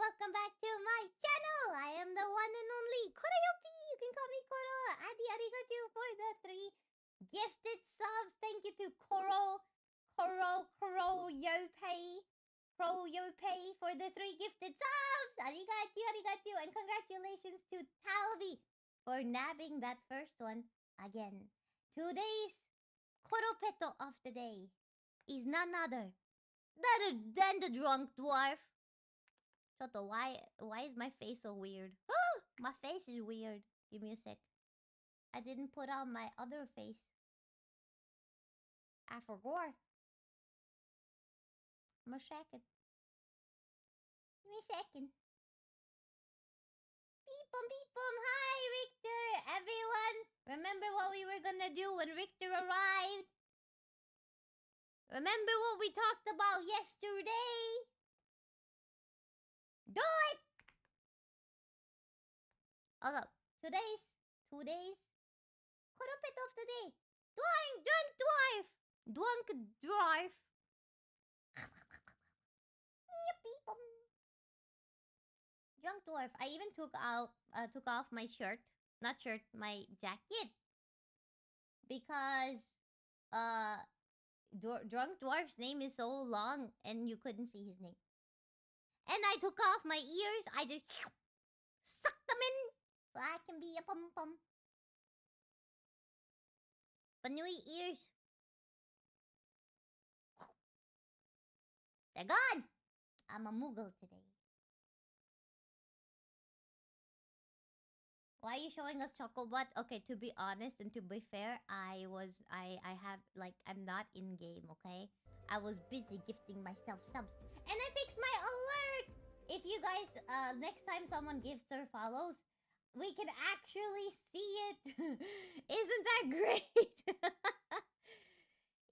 Welcome back to my channel! I am the one and only KUPOYOPI! You can call me Koro! Arigachu for the 3 gifted subs! Thank you to KUPOYOPI for the 3 gifted subs! Arigachu! And congratulations to Talvi for nabbing that first one again. Today's Koropeto of the day is none other than the DrunkDwarf. Shoto, why is my face so weird? Oh, my face is weird. Give me a sec. I didn't put on my other face. I forgot. Give me a second. Give me a second. Beepum beepum. Hi, Richter. Everyone. Remember what we were gonna do when Richter arrived? Remember what we talked about yesterday? Do it! Also, today's Koropet of the day. DrunkDwarf. DrunkDwarf. DrunkDwarf. I even took off my shirt. Not shirt, my jacket. Because DrunkDwarf's name is so long and you couldn't see his name. And I took off my ears. I just sucked them in so I can be a pum pum. Banui ears. They're gone. I'm a Moogle today. Why are you showing us Chocobutt? Okay, to be honest and to be fair, I have, like, I'm not in game, okay? I was busy gifting myself subs. And I fixed my alert! If you guys, next time someone gifts or follows, we can actually see it. Isn't that great?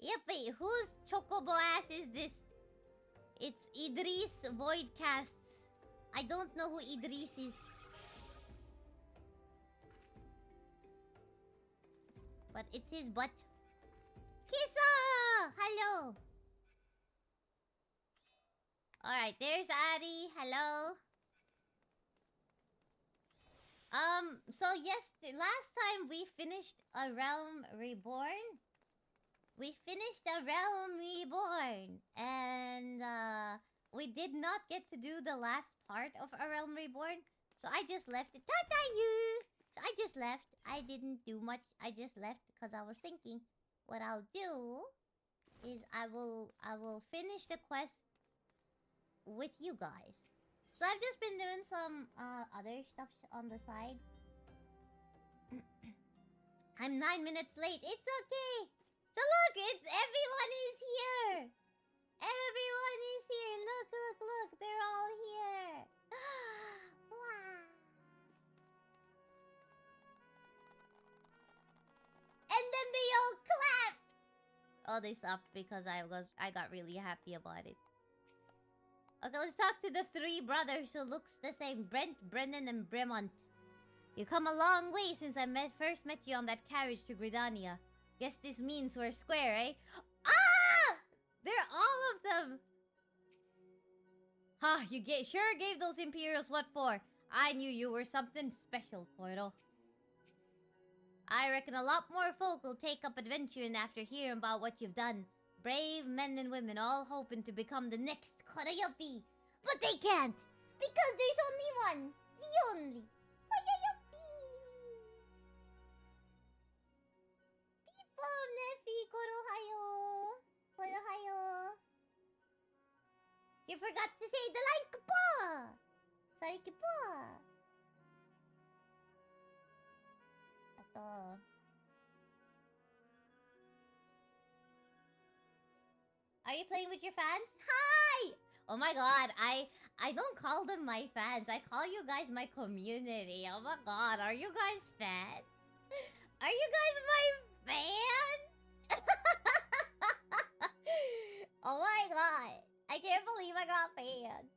Yippee, whose Chocobo ass is this? It's Idris Voidcasts. I don't know who Idris is. But it's his butt. Kissa! Hello! Alright, there's Ari. Hello. So yes, last time we finished A Realm Reborn. We finished A Realm Reborn. And, we did not get to do the last part of A Realm Reborn. So I just left it. Tata you! So I just left. I didn't do much. I just left because I was thinking what I'll do is I will finish the quest with you guys. So I've just been doing some other stuff on the side. I'm 9 minutes late. It's okay. So look, it's everyone is here. Everyone is here. Look, look, look. They're all here. Wow. And then they all clapped. Oh, they stopped because I got really happy about it. Okay, let's talk to the three brothers who looks the same. Brent, Brennan, and Bremont. You come a long way since I first met you on that carriage to Gridania. Guess this means we're square, eh? Ah! They're all of them! Huh, you sure gave those Imperials what for. I knew you were something special, Koiro. I reckon a lot more folk will take up adventuring after hearing about what you've done. Brave men and women all hoping to become the next Koyopi. But they can't! Because there's only one! The only! Koyopi! People, Nephy, Korohayo! Korohayo! You forgot to say the line Kupo! Sorry, Kupo! Ato. Are you playing with your fans? Hi! Oh my god, I don't call them my fans. I call you guys my community. Oh my god, are you guys fans? Are you guys my fans? Oh my god. I can't believe I got fans.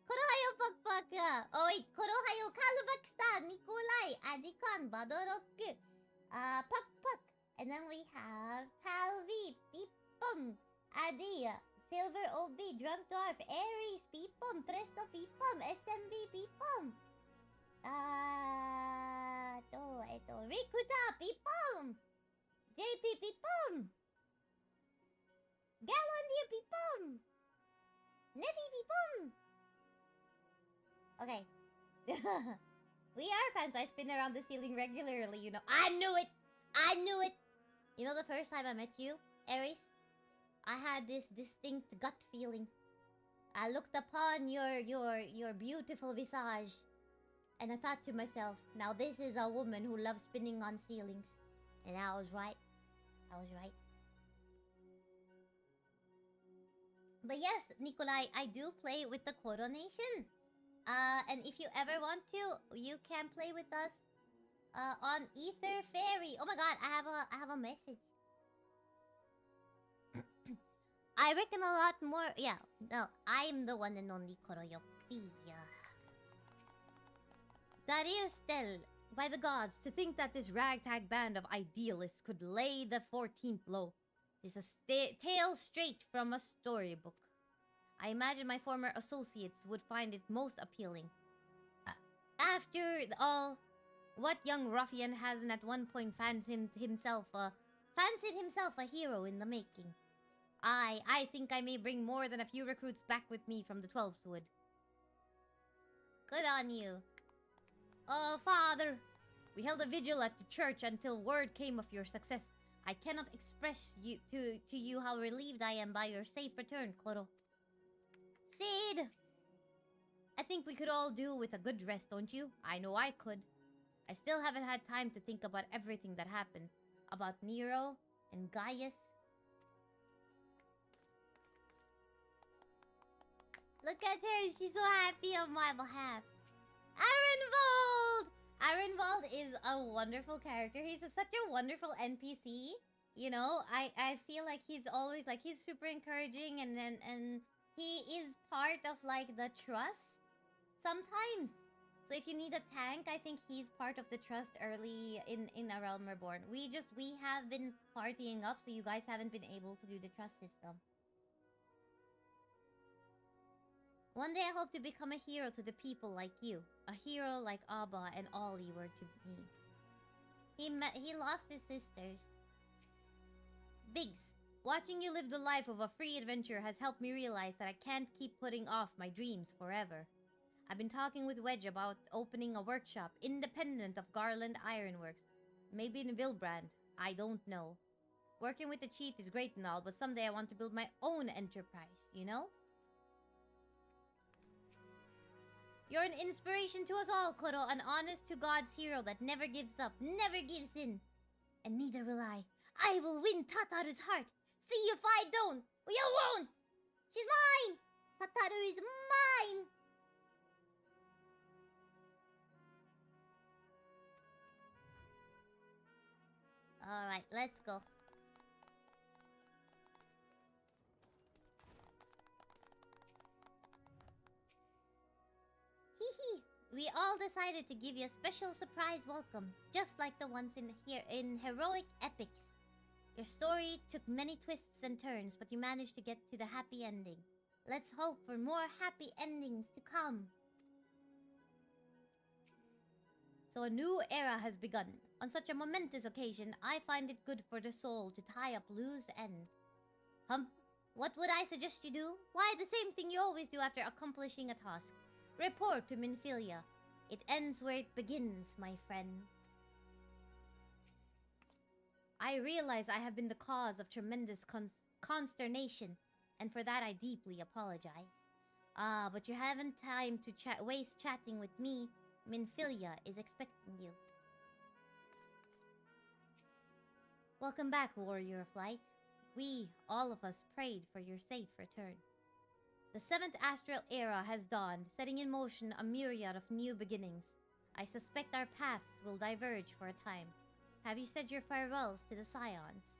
Korohayo Pakpaka. Oh wait, Korohayo Kalubaksta, Nikolai, Adikon, Badorok, Pakpak. And then we have Talvi, Pipum, Adi, Silver OB, DrunkDwarf, Aries, Pipum, Presto Pipum, Esemby Pipum. Ito, Rikuta, Pipum, JP Pipum, Galondia Pipum, Nephy Pipum. Okay. We are fans. I spin around the ceiling regularly, you know. I knew it! I knew it! You know the first time I met you, Aries? I had this distinct gut feeling. I looked upon your beautiful visage. And I thought to myself, now this is a woman who loves spinning on ceilings. And I was right. I was right. But yes, Nikolai, I do play with the Coronation. And if you ever want to, you can play with us on Ether Fairy. Oh my god, I have a message. I reckon a lot more. Yeah, no, I'm the one and only KUPOYOPI. Dariustel, by the gods, to think that this ragtag band of idealists could lay the 14th blow is a tale straight from a storybook. I imagine my former associates would find it most appealing. After all, what young ruffian hasn't at one point fancied himself a hero in the making? I think I may bring more than a few recruits back with me from the 12th Wood. Good on you. Oh, Father, we held a vigil at the church until word came of your success. I cannot express to you how relieved I am by your safe return, Koro. Sid! I think we could all do with a good rest, don't you? I know I could. I still haven't had time to think about everything that happened. About Nero and Gaius. Look at her, she's so happy on my behalf. Arenvald! Arenvald is a wonderful character. He's such a wonderful NPC. You know, I feel like he's always like, he's super encouraging, and he is part of like the trust sometimes. So if you need a tank, I think he's part of the trust early in A Realm Reborn. We have been partying up, so you guys haven't been able to do the trust system. One day I hope to become a hero to the people like you. A hero like Abba and Ollie were to me. He lost his sisters. Biggs, watching you live the life of a free adventurer has helped me realize that I can't keep putting off my dreams forever. I've been talking with Wedge about opening a workshop independent of Garland Ironworks. Maybe in Vilbrand. I don't know. Working with the chief is great and all, but someday I want to build my own enterprise, you know? You're an inspiration to us all, Koro. An honest-to-God's hero that never gives up, never gives in. And neither will I. I will win Tataru's heart. See if I don't. You won't! She's mine! Tataru is mine! Alright, let's go. Hee. We all decided to give you a special surprise welcome, just like the ones in Heroic Epics. Your story took many twists and turns, but you managed to get to the happy ending. Let's hope for more happy endings to come. So a new era has begun. On such a momentous occasion, I find it good for the soul to tie up loose ends. What would I suggest you do? Why, the same thing you always do after accomplishing a task. Report to Minfilia. It ends where it begins, my friend. I realize I have been the cause of tremendous consternation, and for that I deeply apologize. But you haven't time to waste chatting with me. Minfilia is expecting you. Welcome back, Warrior of Light. We, all of us, prayed for your safe return. The 7th Astral Era has dawned, setting in motion a myriad of new beginnings. I suspect our paths will diverge for a time. Have you said your farewells to the Scions?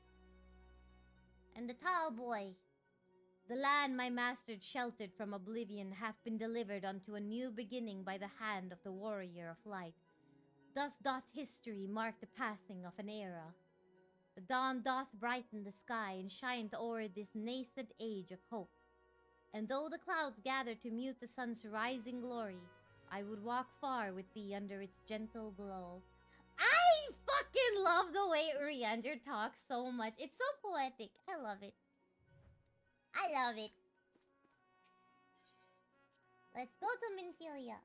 And the tall boy. The land my master sheltered from oblivion hath been delivered unto a new beginning by the hand of the Warrior of Light. Thus doth history mark the passing of an era. The dawn doth brighten the sky and shine o'er this nascent age of hope. And though the clouds gather to mute the sun's rising glory, I would walk far with thee under its gentle glow. I fucking love the way Urianger talks so much. It's so poetic. I love it. I love it. Let's go to Minfilia.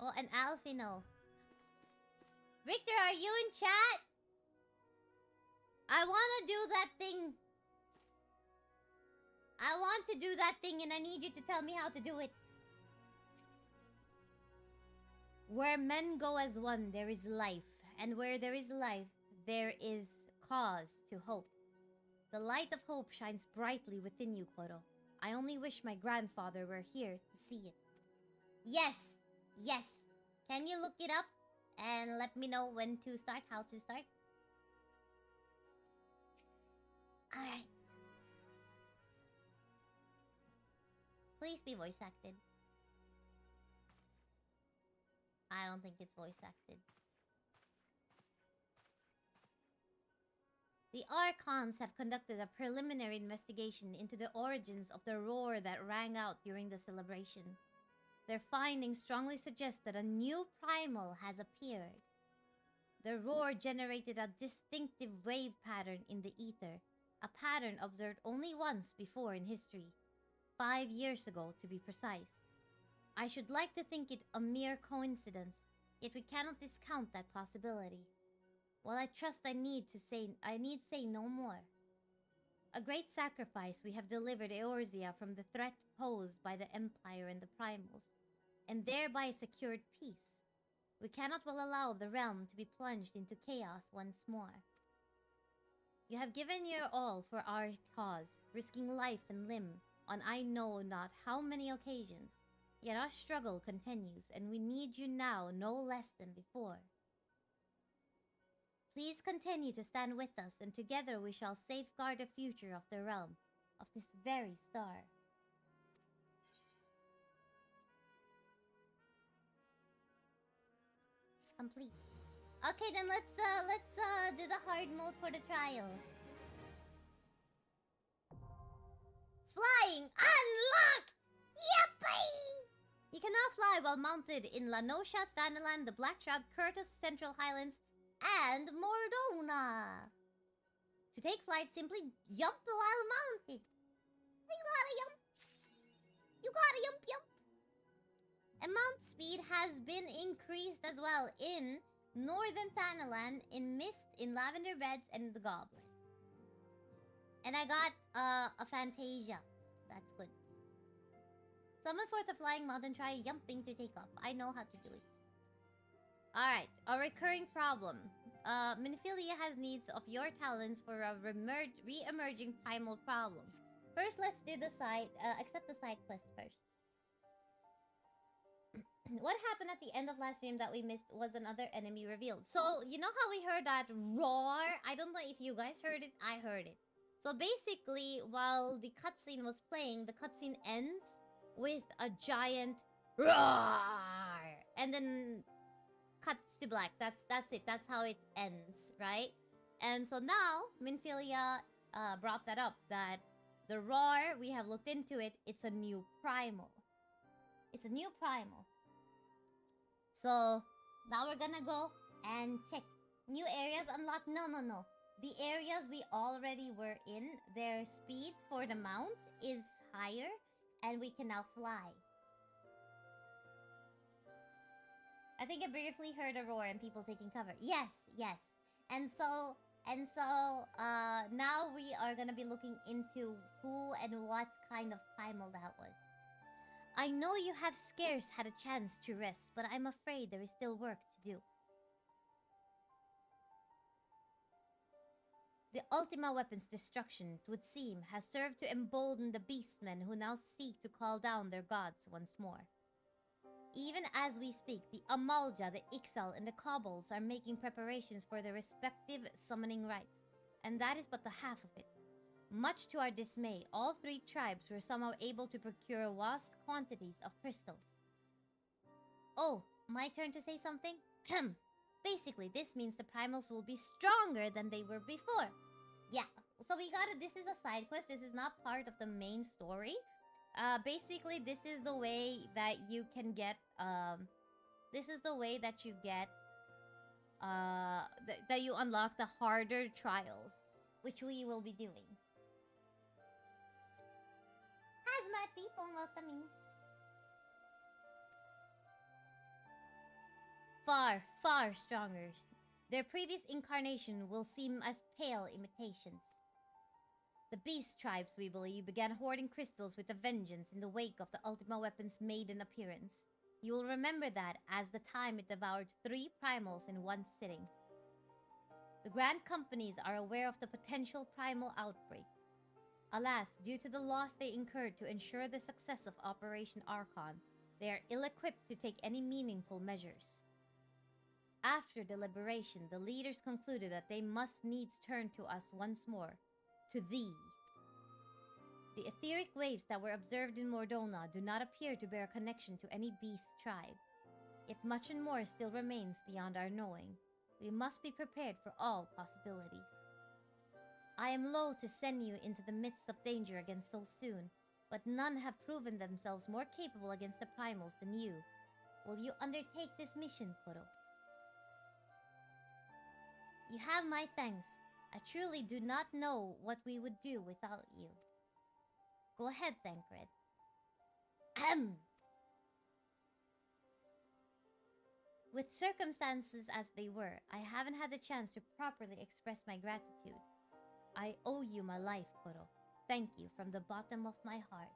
Oh, and Alfino. Victor, are you in chat? I wanna do that thing. I want to do that thing and I need you to tell me how to do it. Where men go as one, there is life. And where there is life, there is cause to hope. The light of hope shines brightly within you, Koro. I only wish my grandfather were here to see it. Yes! Yes! Can you look it up and let me know when to start, how to start? Alright. Please be voice acted. I don't think it's voice acted. The Archons have conducted a preliminary investigation into the origins of the roar that rang out during the celebration. Their findings strongly suggest that a new primal has appeared. The roar generated a distinctive wave pattern in the ether, a pattern observed only once before in history, 5 years ago to be precise. I should like to think it a mere coincidence, yet we cannot discount that possibility. While I trust I need say no more. A great sacrifice we have delivered Eorzea from the threat posed by the Empire and the Primals, and thereby secured peace. We cannot well allow the realm to be plunged into chaos once more. You have given your all for our cause, risking life and limb on I know not how many occasions. Yet our struggle continues, and we need you now no less than before. Please continue to stand with us, and together we shall safeguard the future of the realm, of this very star. Complete. Okay, then let's do the hard mode for the trials. Flying unlocked! Yippee! You can now fly while mounted in La Nosha, Thanalan, the Black Shroud, Curtis, Central Highlands, and Mordona. To take flight, simply jump while mounted. You gotta jump. You gotta jump, jump. And mount speed has been increased as well in Northern Thanalan, in Mist, in Lavender Beds, and the Goblin. And I got a Fantasia. That's good. Summon forth a flying mount and try jumping to take off. I know how to do it. Alright, a recurring problem. Minophilia has needs of your talents for a re-emerging primal problem. First, let's do the side, accept the side quest first. What happened at the end of last stream that we missed was another enemy revealed. So, you know how we heard that roar? I don't know if you guys heard it, I heard it. So basically, while the cutscene was playing, the cutscene ends with a giant roar! And then cuts to black. That's it. That's how it ends, right? And so now, Minophilia brought that up, that the roar, we have looked into it, it's a new primal. It's a new primal. So, now we're gonna go and check. New areas unlocked? No. The areas we already were in, their speed for the mount is higher, and we can now fly. I think I briefly heard a roar and people taking cover. Yes. And so, now we are gonna be looking into who and what kind of primal that was. I know you have scarce had a chance to rest, but I'm afraid there is still work to do. The Ultima weapon's destruction, it would seem, has served to embolden the beastmen who now seek to call down their gods once more. Even as we speak, the Amalja, the Ixal, and the Kobolds are making preparations for their respective summoning rites, and that is but the half of it. Much to our dismay, all three tribes were somehow able to procure vast quantities of crystals. Oh, my turn to say something? Basically, this means the primals will be stronger than they were before. Yeah, so we gotta, this is a side quest, this is not part of the main story. Basically, this is the way that you can get, that you unlock the harder trials, which we will be doing. Hazmat people welcoming. Far, far stronger. Their previous incarnation will seem as pale imitations. The beast tribes, we believe, began hoarding crystals with a vengeance in the wake of the Ultima Weapon's maiden appearance. You will remember that as the time it devoured 3 primals in one sitting. The Grand Companies are aware of the potential primal outbreak. Alas, due to the loss they incurred to ensure the success of Operation Archon, they are ill-equipped to take any meaningful measures. After deliberation, the leaders concluded that they must needs turn to us once more. To thee. The etheric waves that were observed in Mordona do not appear to bear a connection to any beast tribe. Yet much and more still remains beyond our knowing. We must be prepared for all possibilities. I am loath to send you into the midst of danger again so soon, but none have proven themselves more capable against the primals than you. Will you undertake this mission, Koro? You have my thanks. I truly do not know what we would do without you. Go ahead, Thancred. Ahem. With circumstances as they were, I haven't had the chance to properly express my gratitude. I owe you my life, Koro. Thank you from the bottom of my heart.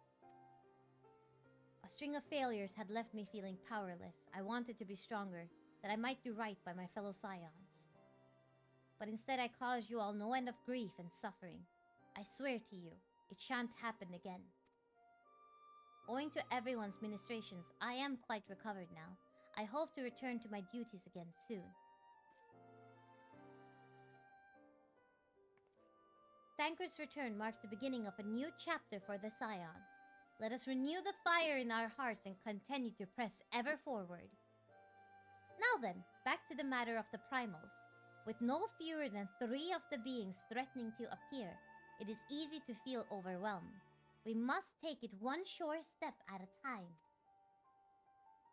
A string of failures had left me feeling powerless. I wanted to be stronger, that I might do right by my fellow scions. But instead I caused you all no end of grief and suffering. I swear to you, it shan't happen again. Owing to everyone's ministrations, I am quite recovered now. I hope to return to my duties again soon. Thancred's return marks the beginning of a new chapter for the Scions. Let us renew the fire in our hearts and continue to press ever forward. Now then, back to the matter of the primals. With no fewer than 3 of the beings threatening to appear, it is easy to feel overwhelmed. We must take it one sure step at a time.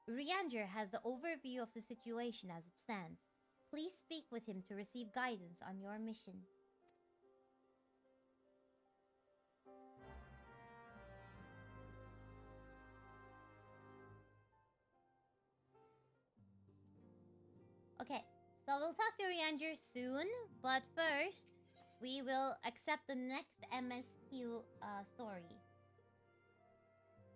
Urianger has the overview of the situation as it stands. Please speak with him to receive guidance on your mission. Okay, so we'll talk to Urianger soon, but first, we will accept the next MSQ story.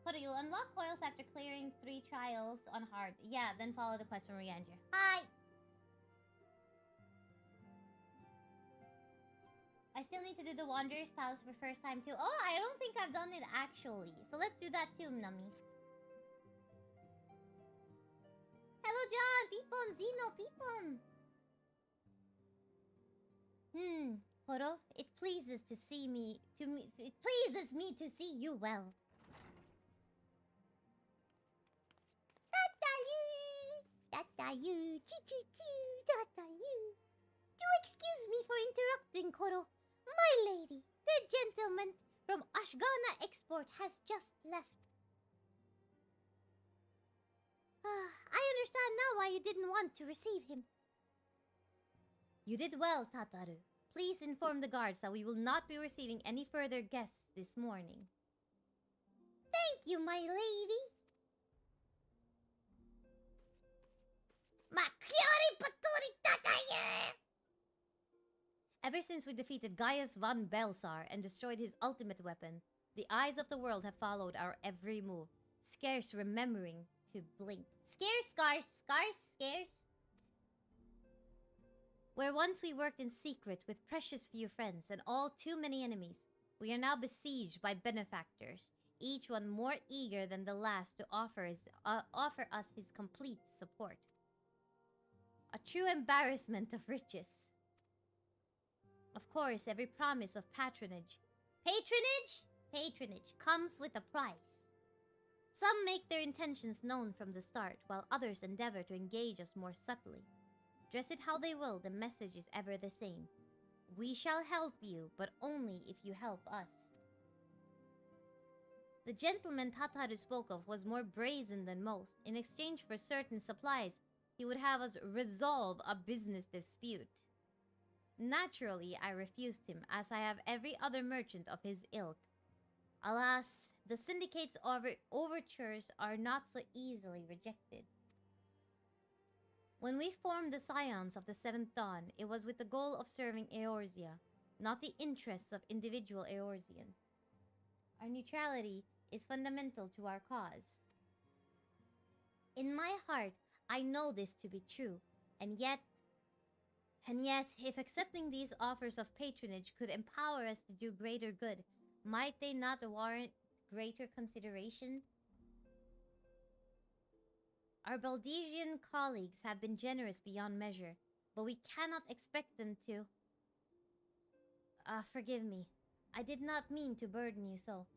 Koro, you'll unlock coils after clearing 3 trials on hard. Yeah, then follow the quest from Urianger. Hi! I still need to do the Wanderer's Palace for first time too. Oh, I don't think I've done it actually. So let's do that too, Nummy. Hello, John! Peepom! Zeno! Peepom! Koro, it pleases me to see you well. Tatayu! Choo-choo-choo! Tatayu! Do excuse me for interrupting, Koro. My lady, the gentleman from Ashgana Export has just left. I understand now why you didn't want to receive him. You did well, Tataru. Please inform the guards that we will not be receiving any further guests this morning. Thank you, my lady. Makyori Paturi Tataye! Ever since we defeated Gaius von Belsar and destroyed his ultimate weapon, the eyes of the world have followed our every move, scarce remembering to blink. Scarce. Where once we worked in secret with precious few friends and all too many enemies, we are now besieged by benefactors, each one more eager than the last to offer us his complete support. A true embarrassment of riches. Of course, every promise of patronage comes with a price. Some make their intentions known from the start, while others endeavor to engage us more subtly. Dress it how they will, the message is ever the same. We shall help you, but only if you help us. The gentleman Tataru spoke of was more brazen than most. In exchange for certain supplies, he would have us resolve a business dispute. Naturally, I refused him, as I have every other merchant of his ilk. Alas, the syndicate's overtures are not so easily rejected. When we formed the Scions of the Seventh Dawn, it was with the goal of serving Eorzea. not the interests of individual Eorzeans. Our neutrality is fundamental to our cause. In my heart, I know this to be true, and yes, if accepting these offers of patronage could empower us to do greater good, might they not warrant greater consideration? Our Baldesian colleagues have been generous beyond measure, but we cannot expect them to... forgive me. I did not mean to burden you so.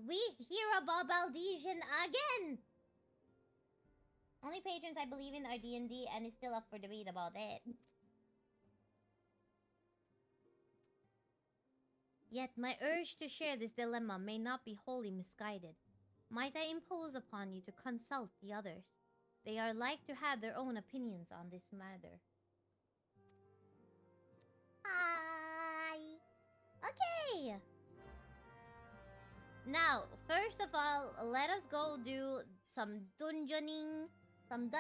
We hear about Baldesian again! Only patrons I believe in are D&D, and it's still up for debate about it. Yet my urge to share this dilemma may not be wholly misguided. Might I impose upon you to consult the others? They are like to have their own opinions on this matter. Hi! Okay! Now, first of all, let us go do some dungeoning, some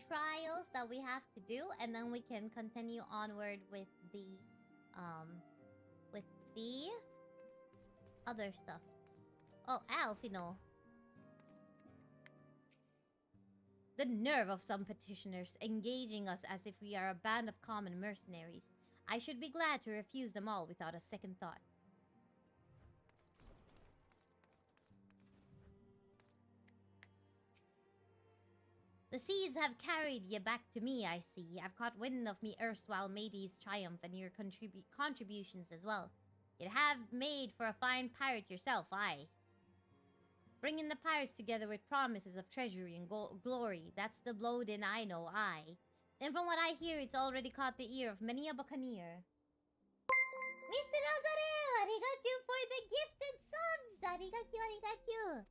trials that we have to do, and then we can continue onward with the other stuff. Oh, Alfino. The nerve of some petitioners engaging us as if we are a band of common mercenaries. I should be glad to refuse them all without a second thought. The seas have carried ye back to me, I see. I've caught wind of me erstwhile matey's triumph and your contributions as well. You'd have made for a fine pirate yourself, aye. Bringing the pirates together with promises of treasury and glory, that's the Blodin I know, aye. And from what I hear, it's already caught the ear of many a buccaneer. Mr. Nazarel, arigachu for the gifted subs! Arigachu!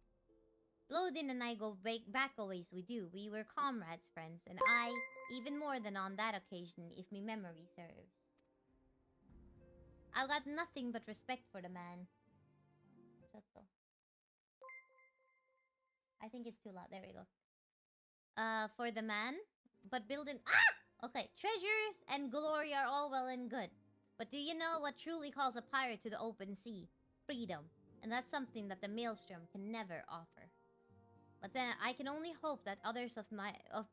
Blodin and I go back a ways, we do. We were comrades, friends, and I, even more than on that occasion, if me memory serves. I've got nothing but respect for the man. I think it's too loud. There we go. For the man, but building... Ah! Okay, treasures and glory are all well and good. But do you know what truly calls a pirate to the open sea? Freedom. And that's something that the Maelstrom can never offer. But then I can only hope that others of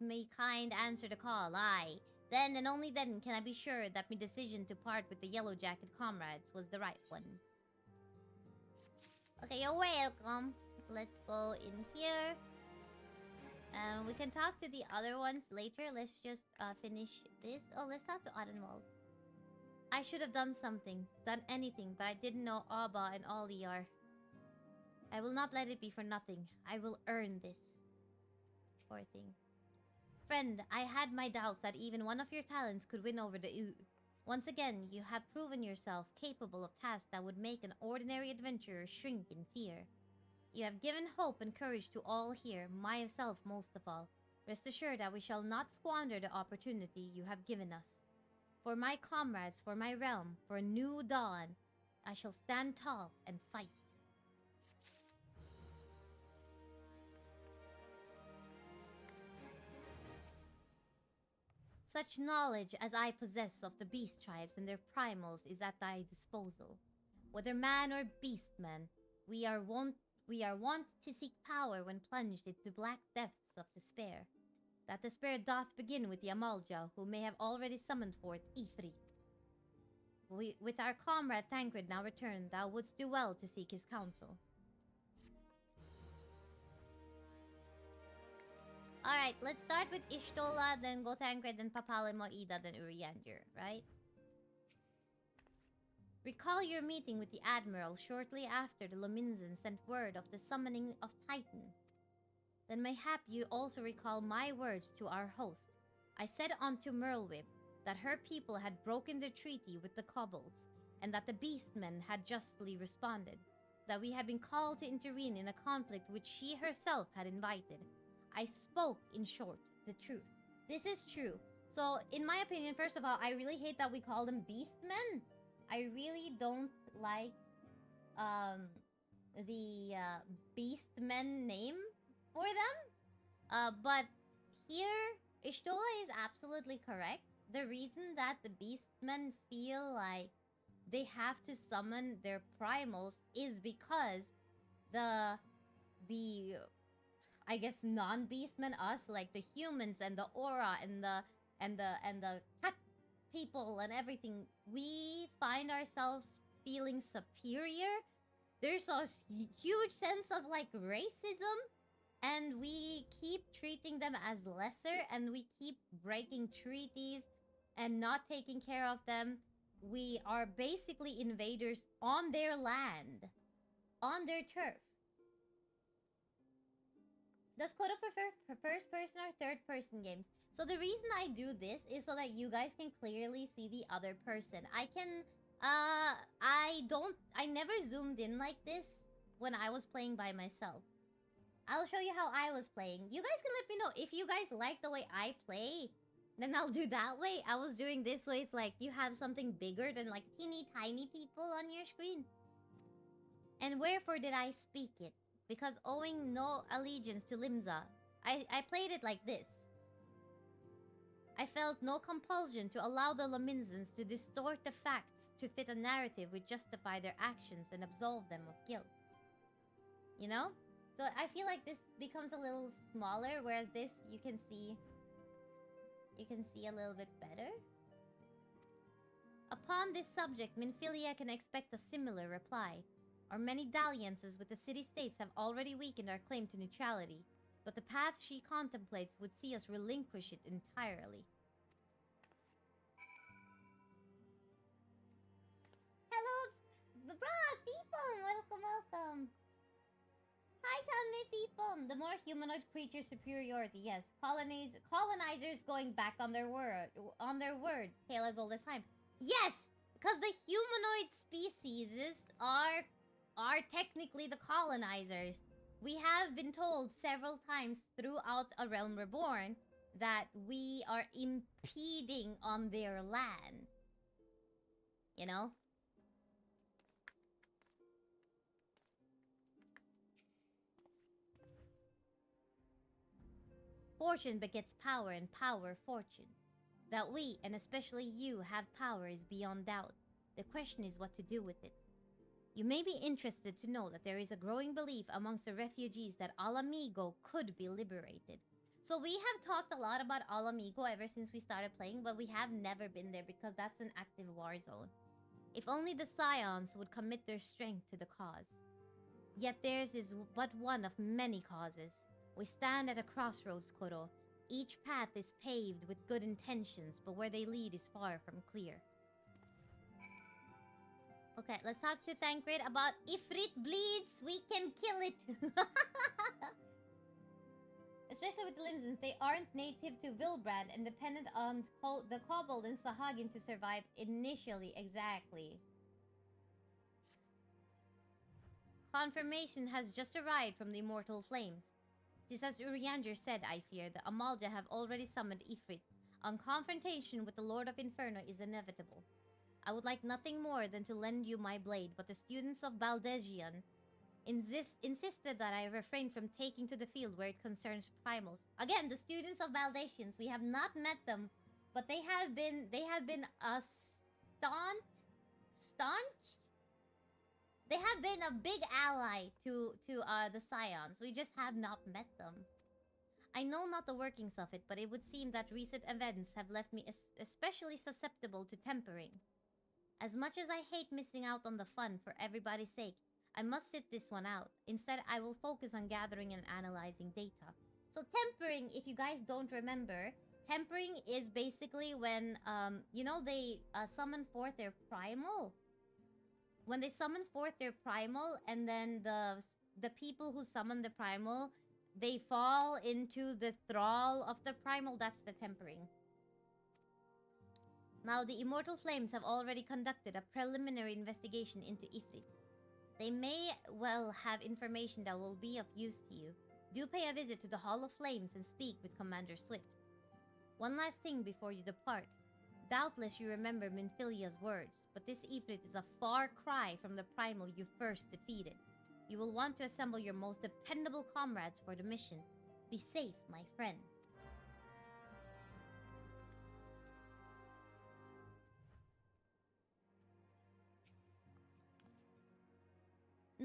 me kind answer the call, aye. Then and only then can I be sure that my decision to part with the Yellow Jacket comrades was the right one. Okay, you're welcome. Let's go in here. We can talk to the other ones later. Let's just finish this. Oh, let's talk to Adenwald. I should have done something, done anything, but I didn't know Abba and Ollie are. I will not let it be for nothing. I will earn this. Poor thing. Friend, I had my doubts that even one of your talents could win over the Once again, you have proven yourself capable of tasks that would make an ordinary adventurer shrink in fear. You have given hope and courage to all here, myself most of all. Rest assured that we shall not squander the opportunity you have given us. For my comrades, for my realm, for a new dawn, I shall stand tall and fight. Such knowledge as I possess of the beast tribes and their primals is at thy disposal. Whether man or beast man, we are wont to seek power when plunged into black depths of despair. That despair doth begin with the Amalja, who may have already summoned forth Ifrit. With our comrade Thancred now returned, thou wouldst do well to seek his counsel. Alright, let's start with Ishtola, then go Thancred, then Papalimo, Ida, then Urianger, right? Recall your meeting with the Admiral shortly after the Lominsan sent word of the summoning of Titan. Then mayhap you also recall my words to our host. I said unto Merlwyb that her people had broken the treaty with the kobolds, and that the beastmen had justly responded, that we had been called to intervene in a conflict which she herself had invited. I spoke, in short, the truth. This is true. So, in my opinion, first of all, I really hate that we call them beastmen. I really don't like the beastmen name for them. But here, Ishtola is absolutely correct. The reason that the beastmen feel like they have to summon their primals is because the I guess non-beastmen, us, like the humans and the aura and the cat people and everything, we find ourselves feeling superior. There's a huge sense of like racism, and we keep treating them as lesser, and we keep breaking treaties and not taking care of them. We are basically invaders on their land, on their turf. Does Kodo prefer first person or third person games? So the reason I do this is so that you guys can clearly see the other person. I never zoomed in like this when I was playing by myself. I'll show you how I was playing. You guys can let me know if you guys like the way I play. Then I'll do that way. I was doing this way. It's like you have something bigger than like teeny tiny people on your screen. And wherefore did I speak it? Because owing no allegiance to Limsa, I played it like this. I felt no compulsion to allow the Lominzans to distort the facts to fit a narrative which justify their actions and absolve them of guilt. You know? So I feel like this becomes a little smaller, whereas this you can see a little bit better. Upon this subject, Minfilia can expect a similar reply. Our many dalliances with the city-states have already weakened our claim to neutrality, but the path she contemplates would see us relinquish it entirely. Hello, bra people! Welcome. Hi, Tanme people! The more humanoid creature superiority, yes. Colonizers going back on their word. Tale as old as time. Yes! Because the humanoid species are technically the colonizers. We have been told several times throughout A Realm Reborn that we are impeding on their land. You know? Fortune begets power, and power fortune. That we, and especially you, have power is beyond doubt. The question is what to do with it. You may be interested to know that there is a growing belief amongst the refugees that Alamigo could be liberated. So we have talked a lot about Alamigo ever since we started playing, but we have never been there because that's an active war zone. If only the Scions would commit their strength to the cause. Yet theirs is but one of many causes. We stand at a crossroads, Koro. Each path is paved with good intentions, but where they lead is far from clear. Okay, let's talk to Thancred about Ifrit bleeds, we can kill it! Especially with the Limsons, they aren't native to Vilbrand and dependent on the Kobold and Sahagin to survive initially. Exactly. Confirmation has just arrived from the Immortal Flames. This as Urianger said, I fear. The Amalja have already summoned Ifrit. On confrontation with the Lord of Inferno is inevitable. I would like nothing more than to lend you my blade, but the students of Baldesion insisted that I refrain from taking to the field where it concerns primals. Again, the students of Baldesians, we have not met them, but they have been staunched? They have been a big ally to the Scions. We just have not met them. I know not the workings of it, but it would seem that recent events have left me especially susceptible to tempering. As much as I hate missing out on the fun for everybody's sake, I must sit this one out. Instead, I will focus on gathering and analyzing data. So tempering, if you guys don't remember, tempering is basically when, you know, they summon forth their primal. When they summon forth their primal, and then the people who summon the primal, they fall into the thrall of the primal, that's the tempering. Now, the Immortal Flames have already conducted a preliminary investigation into Ifrit. They may well have information that will be of use to you. Do pay a visit to the Hall of Flames and speak with Commander Swift. One last thing before you depart. Doubtless you remember Minfilia's words, but this Ifrit is a far cry from the primal you first defeated. You will want to assemble your most dependable comrades for the mission. Be safe, my friend.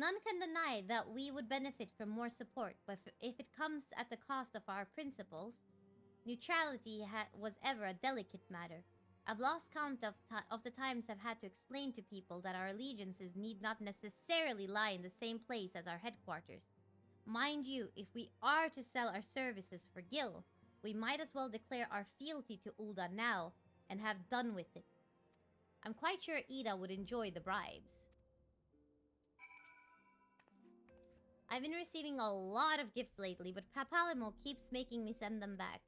None can deny that we would benefit from more support, but if it comes at the cost of our principles, neutrality was ever a delicate matter. I've lost count of the times I've had to explain to people that our allegiances need not necessarily lie in the same place as our headquarters. Mind you, if we are to sell our services for Gil, we might as well declare our fealty to Ul'dah now and have done with it. I'm quite sure Ida would enjoy the bribes. I've been receiving a lot of gifts lately, but Papalimo keeps making me send them back.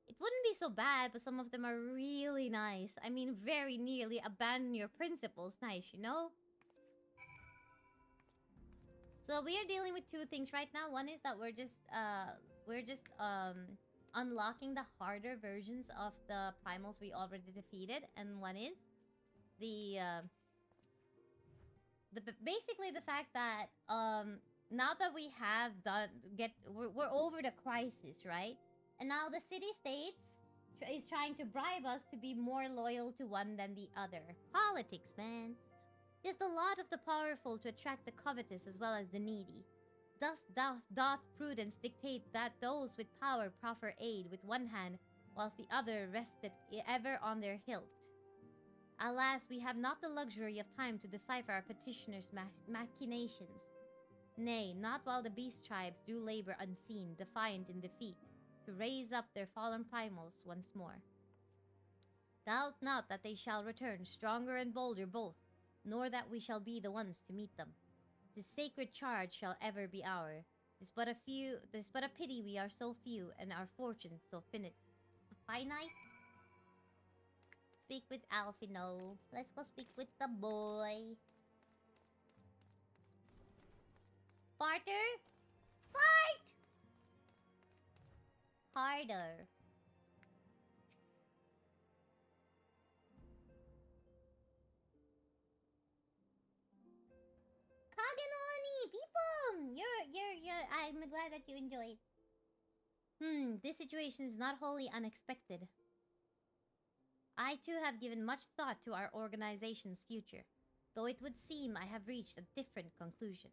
It wouldn't be so bad, but some of them are really nice. I mean, very nearly abandon your principles nice, you know? So we are dealing with two things right now. One is that we're just unlocking the harder versions of the primals we already defeated, and one is basically the fact that now that we have we're over the crisis, right? And now the city-states is trying to bribe us to be more loyal to one than the other. Politics, man. Just a lot of the powerful to attract the covetous as well as the needy. Thus doth prudence dictate that those with power proffer aid with one hand, whilst the other resteth ever on their hilt. Alas, we have not the luxury of time to decipher our petitioners' machinations. Nay, not while the beast tribes do labor unseen, defiant in defeat, to raise up their fallen primals once more. Doubt not that they shall return, stronger and bolder both, nor that we shall be the ones to meet them. This sacred charge shall ever be ours. 'Tis but a pity we are so few, and our fortunes so finite. Speak with Alphino. Let's go speak with the boy. Barter? Bart! Harder. Kagenoni! People! I'm glad that you enjoyed. This situation is not wholly unexpected. I too have given much thought to our organization's future, though it would seem I have reached a different conclusion.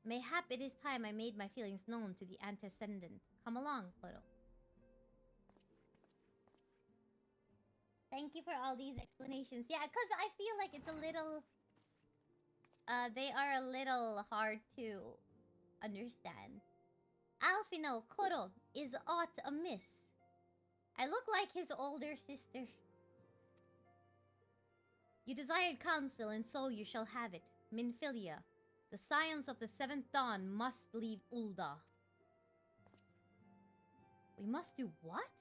Mayhap it is time I made my feelings known to the antecedent. Come along, Koro. Thank you for all these explanations. Yeah, because I feel like it's a little... they are a little hard to understand. Alphino, Koro, is aught amiss? I look like his older sister. You desired counsel, and so you shall have it. Minfilia, the scions of the seventh dawn must leave Ul'dah. We must do what?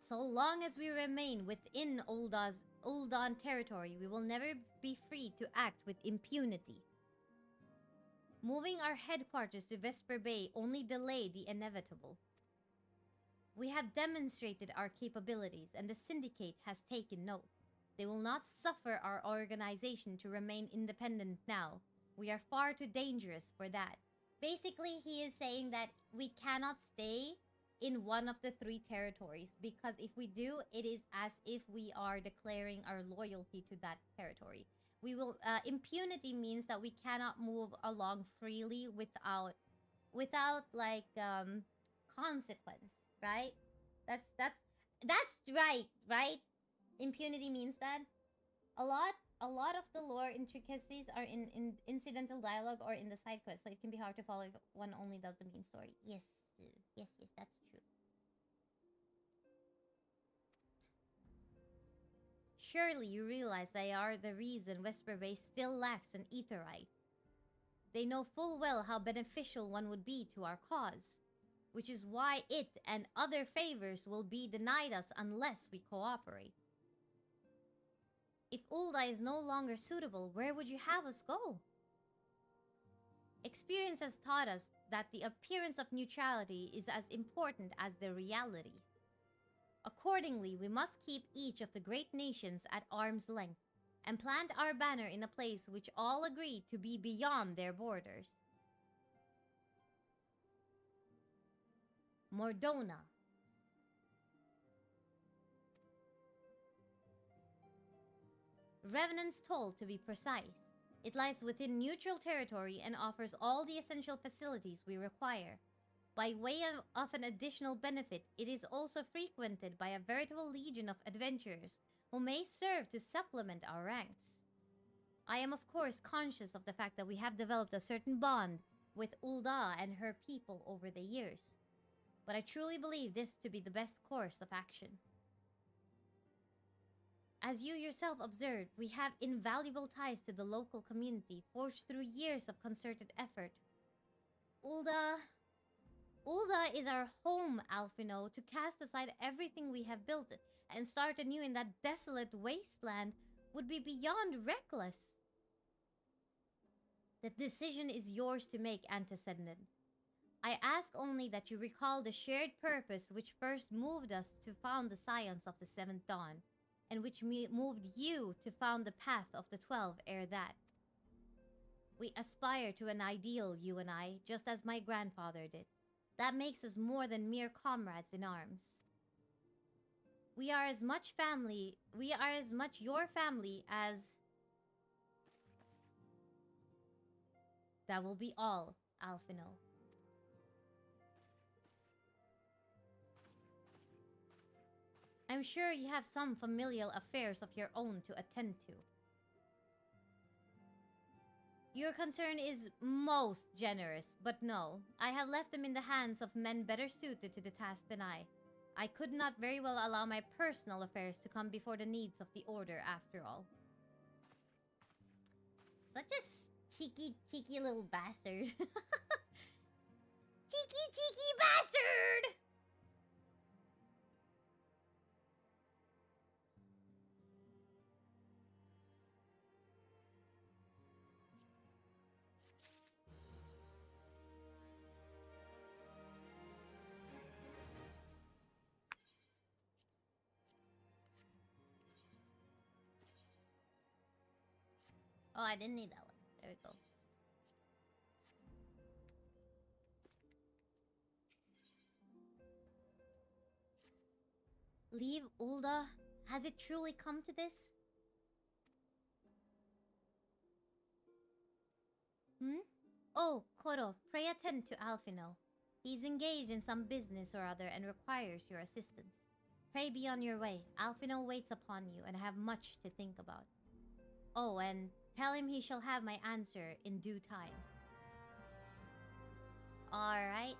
So long as we remain within Ul'dah territory, we will never be free to act with impunity. Moving our headquarters to Vesper Bay only delayed the inevitable. We have demonstrated our capabilities, and the Syndicate has taken note. They will not suffer our organization to remain independent now. We are far too dangerous for that. Basically, he is saying that we cannot stay in one of the three territories, because if we do, it is as if we are declaring our loyalty to that territory. We will impunity means that we cannot move along freely without like consequence, right? That's right? Impunity means that a lot of the lore intricacies are in incidental dialogue or in the side quest, so it can be hard to follow if one only does the main story. Yes, that's true. Surely you realize they are the reason Vesper Bay still lacks an aetherite. They know full well how beneficial one would be to our cause, which is why it and other favors will be denied us unless we cooperate. If Ul'dah is no longer suitable, where would you have us go? Experience has taught us that the appearance of neutrality is as important as the reality. Accordingly, we must keep each of the great nations at arm's length, and plant our banner in a place which all agree to be beyond their borders. Mordona. Revenant's toll, to be precise. It lies within neutral territory and offers all the essential facilities we require. By way of an additional benefit, it is also frequented by a veritable legion of adventurers who may serve to supplement our ranks. I am of course conscious of the fact that we have developed a certain bond with Ul'dah and her people over the years, but I truly believe this to be the best course of action. As you yourself observed, we have invaluable ties to the local community forged through years of concerted effort. Ul'dah is our home, Alphino. To cast aside everything we have built and start anew in that desolate wasteland would be beyond reckless. The decision is yours to make, Antecedent. I ask only that you recall the shared purpose which first moved us to found the Scions of the Seventh Dawn, and which moved you to found the Path of the 12 ere that. We aspire to an ideal, you and I, just as my grandfather did. That makes us more than mere comrades in arms. We are as much your family as... That will be all, Alphino. I'm sure you have some familial affairs of your own to attend to. Your concern is most generous, but no, I have left them in the hands of men better suited to the task than I. I could not very well allow my personal affairs to come before the needs of the Order, after all. Such a cheeky little bastard. Cheeky bastard! Oh, I didn't need that one. There we go. Leave Ul'dah? Has it truly come to this? Oh, Koro, pray attend to Alphino. He's engaged in some business or other and requires your assistance. Pray be on your way. Alphino waits upon you and have much to think about. Oh, and tell him he shall have my answer in due time. Alright.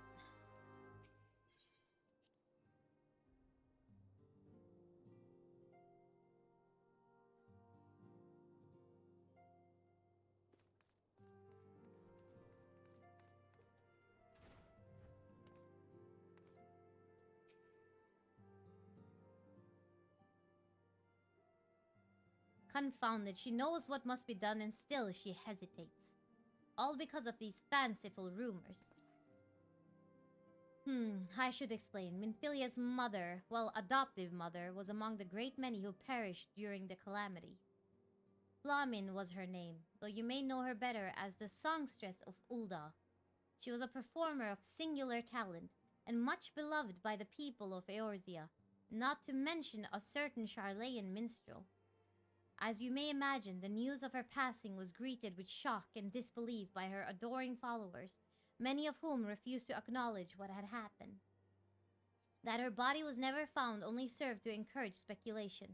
Confounded, she knows what must be done and still she hesitates. All because of these fanciful rumors. I should explain. Minfilia's mother, well, adoptive mother, was among the great many who perished during the calamity. Flamin was her name, though you may know her better as the songstress of Ul'dah. She was a performer of singular talent, and much beloved by the people of Eorzea, not to mention a certain Charlayan minstrel. As you may imagine, the news of her passing was greeted with shock and disbelief by her adoring followers, many of whom refused to acknowledge what had happened. That her body was never found only served to encourage speculation.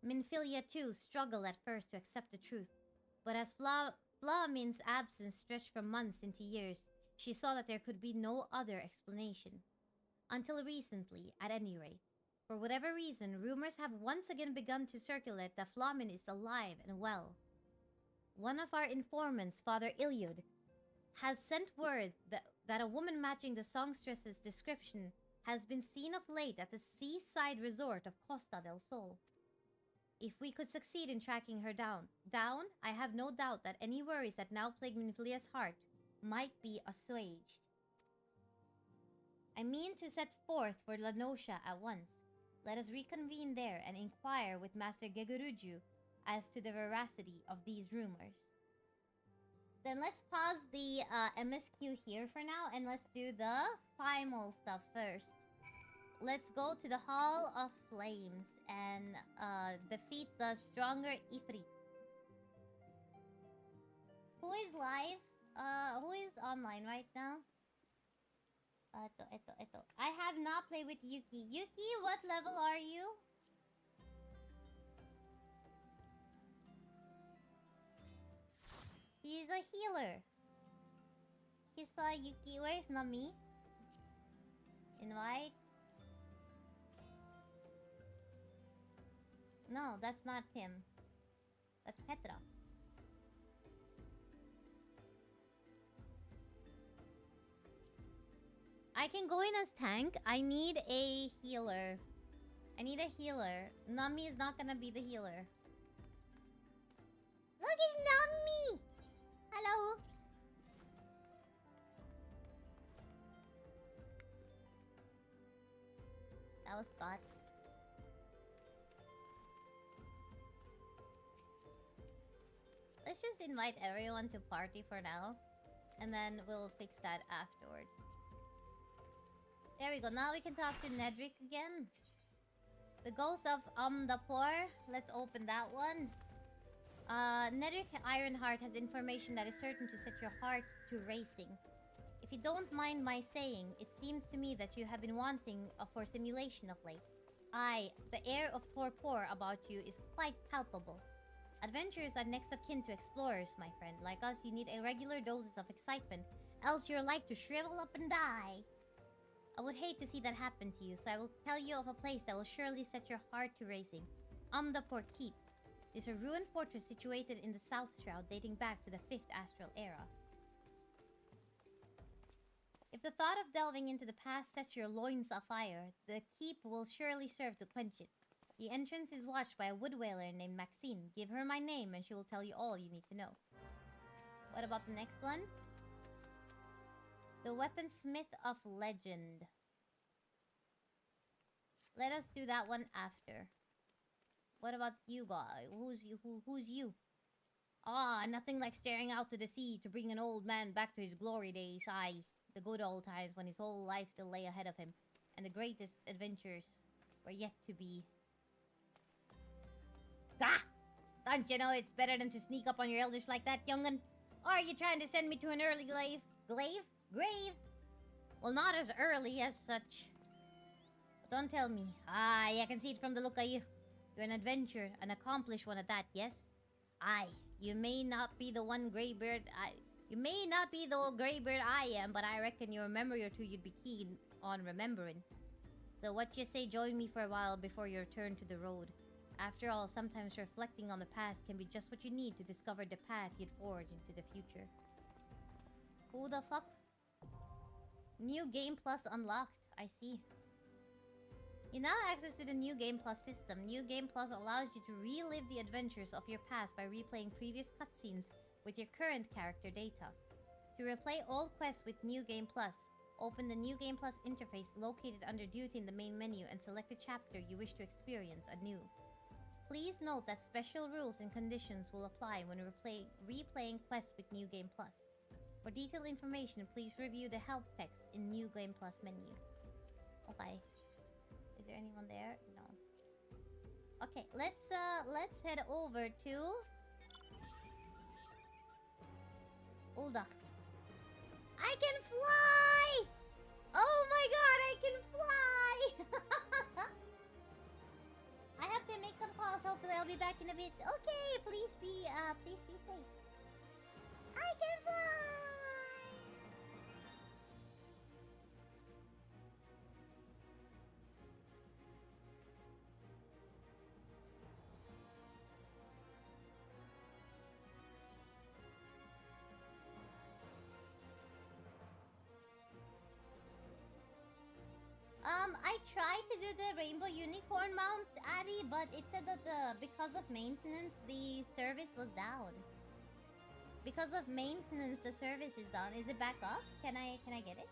Minfilia too struggled at first to accept the truth, but as Flamin's absence stretched from months into years, she saw that there could be no other explanation. Until recently, at any rate. For whatever reason, rumors have once again begun to circulate that Flamin is alive and well. One of our informants, Father Iliud, has sent word that a woman matching the songstress's description has been seen of late at the seaside resort of Costa del Sol. If we could succeed in tracking her down, I have no doubt that any worries that now plague Minfilia's heart might be assuaged. I mean to set forth for La Noscia at once. Let us reconvene there and inquire with Master Geguruju as to the veracity of these rumors. Then let's pause the MSQ here for now, and let's do the primal stuff first. Let's go to the Hall of Flames and defeat the stronger Ifrit. Who is live? Who is online right now? Ito. I have not played with Yuki. Yuki, what level are you? He's a healer. He saw Yuki. Where's Nummy? Invite. No, that's not him. That's Petra. I can go in as tank. I need a healer. Nummy is not gonna be the healer. Look, it's Nummy! Hello. That was Scott. Let's just invite everyone to party for now. And then we'll fix that afterwards. There we go. Now we can talk to Nedrick again. The ghost of the poor. Let's open that one. Nedrick Ironheart has information that is certain to set your heart to racing. If you don't mind my saying, it seems to me that you have been wanting for simulation of late. The air of torpor about you is quite palpable. Adventurers are next of kin to explorers, my friend. Like us, you need a regular doses of excitement, else you're like to shrivel up and die. I would hate to see that happen to you, so I will tell you of a place that will surely set your heart to racing. Umdapur Keep. It is a ruined fortress situated in the South Shroud dating back to the 5th Astral Era. If the thought of delving into the past sets your loins afire, the keep will surely serve to quench it. The entrance is watched by a wood whaler named Maxine. Give her my name and she will tell you all you need to know. What about the next one? The Weaponsmith of Legend. Let us do that one after. What about you guys? Who's you? Nothing like staring out to the sea to bring an old man back to his glory days. The good old times when his whole life still lay ahead of him, and the greatest adventures were yet to be. Don't you know it's better than to sneak up on your elders like that, young'un? Or are you trying to send me to an early grave? Grave? Well, not as early as such. But don't tell me. I can see it from the look of you. You're an adventurer, an accomplished one at that, yes? You may not be the one graybeard You may not be the graybeard I am, but I reckon your memory or two you'd be keen on remembering. So what you say, join me for a while before your turn to the road. After all, sometimes reflecting on the past can be just what you need to discover the path you'd forge into the future. Who the fuck? New Game Plus unlocked. I see. You now have access to the New Game Plus system. New Game Plus allows you to relive the adventures of your past by replaying previous cutscenes with your current character data. To replay old quests with New Game Plus, open the New Game Plus interface located under Duty in the main menu and select the chapter you wish to experience anew. Please note that special rules and conditions will apply when replaying quests with New Game Plus. For detailed information, please review the help text in New Game Plus menu. Okay. Is there anyone there? No. Okay, let's head over to Ulda. I can fly! Oh my god, I can fly! I have to make some calls. Hopefully I'll be back in a bit. Okay, please be safe. I can fly! I tried to do the Rainbow Unicorn mount, Addy, but it said that because of maintenance, the service was down. Because of maintenance, the service is down. Is it back up? Can I get it?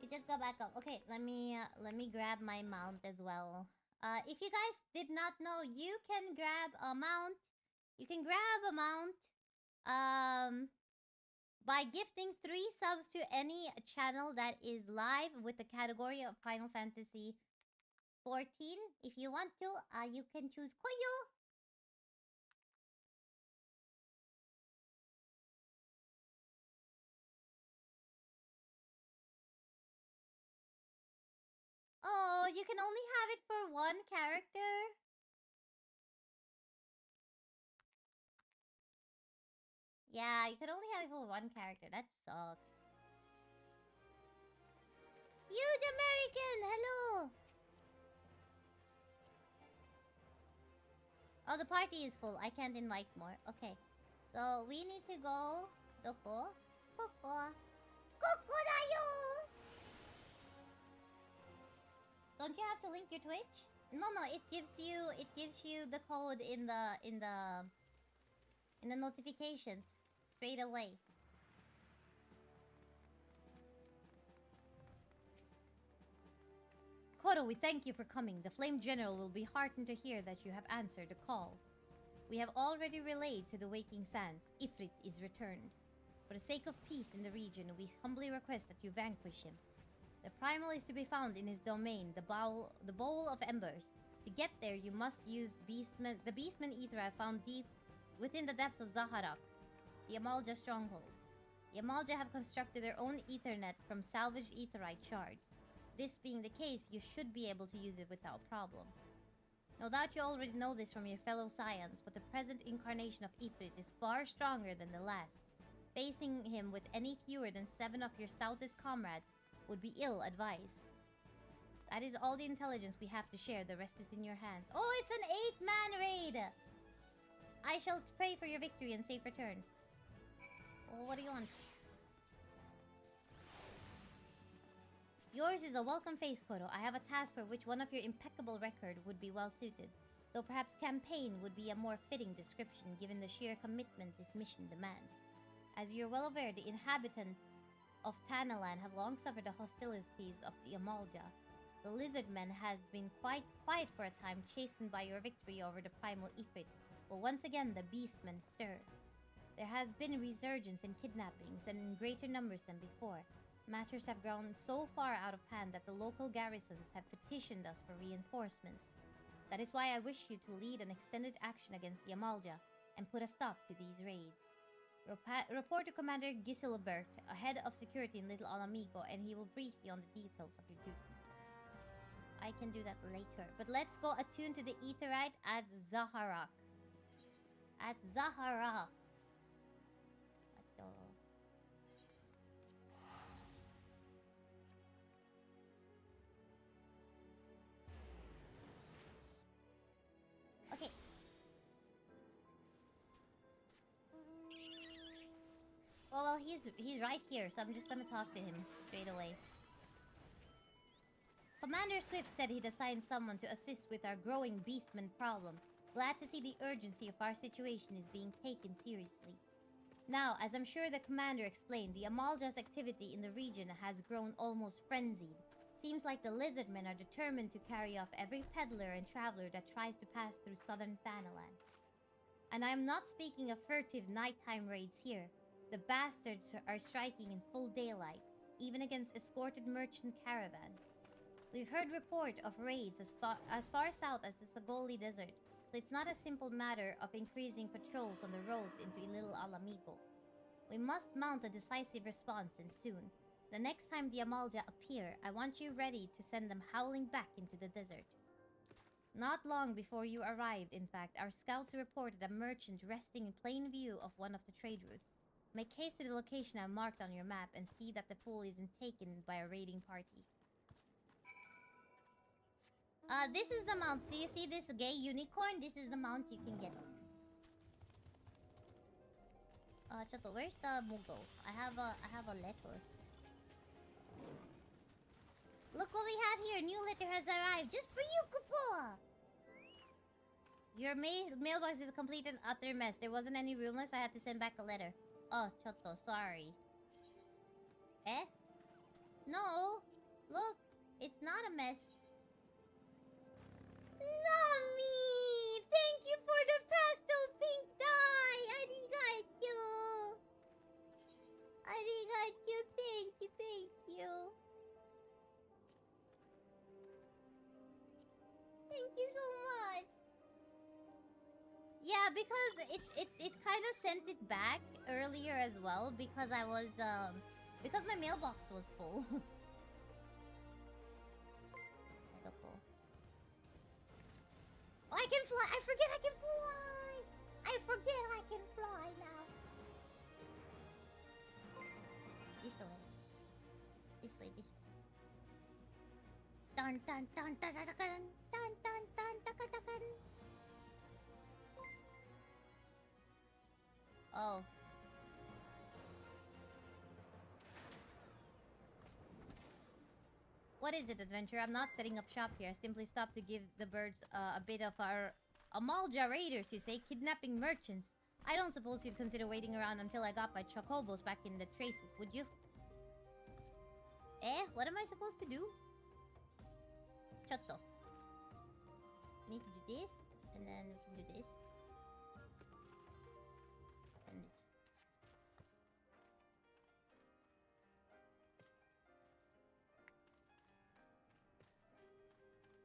It just go back up. Okay, let me grab my mount as well. If you guys did not know, you can grab a mount. You can grab a mount by gifting 3 subs to any channel that is live with the category of Final Fantasy 14. If you want to, you can choose Koyo. Oh, you can only have it for 1 character? Yeah, you can only have it for 1 character. That sucks. Huge American! Hello! Oh, the party is full. I can't invite more. Okay. So, we need to go... Doko? Koko. Koko da yo! Don't you have to link your Twitch? No, it gives you the code in the notifications straight away. Koro, we thank you for coming. The Flame General will be heartened to hear that you have answered the call. We have already relayed to the Waking Sands. Ifrit is returned. For the sake of peace in the region, we humbly request that you vanquish him. The primal is to be found in his domain, the bowl of embers. To get there, you must use the Beastman Ether found deep within the depths of Zaharak, the Amalja stronghold. The Amalja have constructed their own Ethernet from salvaged Aetherite shards. This being the case, you should be able to use it without problem. No doubt you already know this from your fellow Scions, but the present incarnation of Ifrit is far stronger than the last. Facing him with any fewer than 7 of your stoutest comrades would be ill-advised. That is all the intelligence we have to share. The rest is in your hands. Oh, it's an 8-man raid! I shall pray for your victory and safe return. Oh, what do you want? Yours is a welcome face, Koro. I have a task for which one of your impeccable record would be well suited. Though perhaps campaign would be a more fitting description given the sheer commitment this mission demands. As you're well aware, the inhabitants of Tanalan have long suffered the hostilities of the Amalja. The Lizardmen has been quite quiet for a time, chastened by your victory over the primal Ifrit, but once again the Beastmen stir. There has been a resurgence in kidnappings, and in greater numbers than before. Matters have grown so far out of hand that the local garrisons have petitioned us for reinforcements. That is why I wish you to lead an extended action against the Amalja and put a stop to these raids. Report to Commander Giselbert, head of security in Little Alamigo, and he will brief you on the details of your duty. I can do that later. But let's go attune to the Aetherite at Zaharak. At Zaharak. Okay. Well, he's right here, so I'm just gonna talk to him straight away. Commander Swift said he'd assigned someone to assist with our growing Beastman problem. Glad to see the urgency of our situation is being taken seriously. Now, as I'm sure the commander explained, the Amalja's activity in the region has grown almost frenzied. Seems like the Lizardmen are determined to carry off every peddler and traveler that tries to pass through southern Thanalan. And I'm not speaking of furtive nighttime raids here. The bastards are striking in full daylight, even against escorted merchant caravans. We've heard report of raids as far south as the Sagoli Desert, so it's not a simple matter of increasing patrols on the roads into Little Alamigo. We must mount a decisive response, and soon. The next time the Amalja appear, I want you ready to send them howling back into the desert. Not long before you arrived, in fact, our scouts reported a merchant resting in plain view of one of the trade routes. Make haste to the location I've marked on your map and see that the pool isn't taken by a raiding party. This is the mount. So you see this gay unicorn? This is the mount you can get. Chato, where's the Moogle? I have a letter. Look what we have here. New letter has arrived just for you, Kupo. Your mailbox is a complete and utter mess. There wasn't any room left, so I had to send back a letter. Oh, Chato, sorry. Eh? No. Look, it's not a mess. Nummy! Thank you for the pastel pink dye! Arigachu! Arigachu, thank you, thank you. Thank you so much. Yeah, because it kind of sent it back earlier as well because I was because my mailbox was full. Oh, I can fly! I forget I can fly! I forget I can fly now. This way. This way, this way. Dun dun dun dun dun dun dun dun dun dun dun dun. Oh. What is it, adventure? I'm not setting up shop here. I simply stopped to give the birds a bit of our moderator, you say, kidnapping merchants. I don't suppose you'd consider waiting around until I got my chocobos back in the traces, would you? Eh? What am I supposed to do? Chotto. Need to do this, and then we can do this. And this.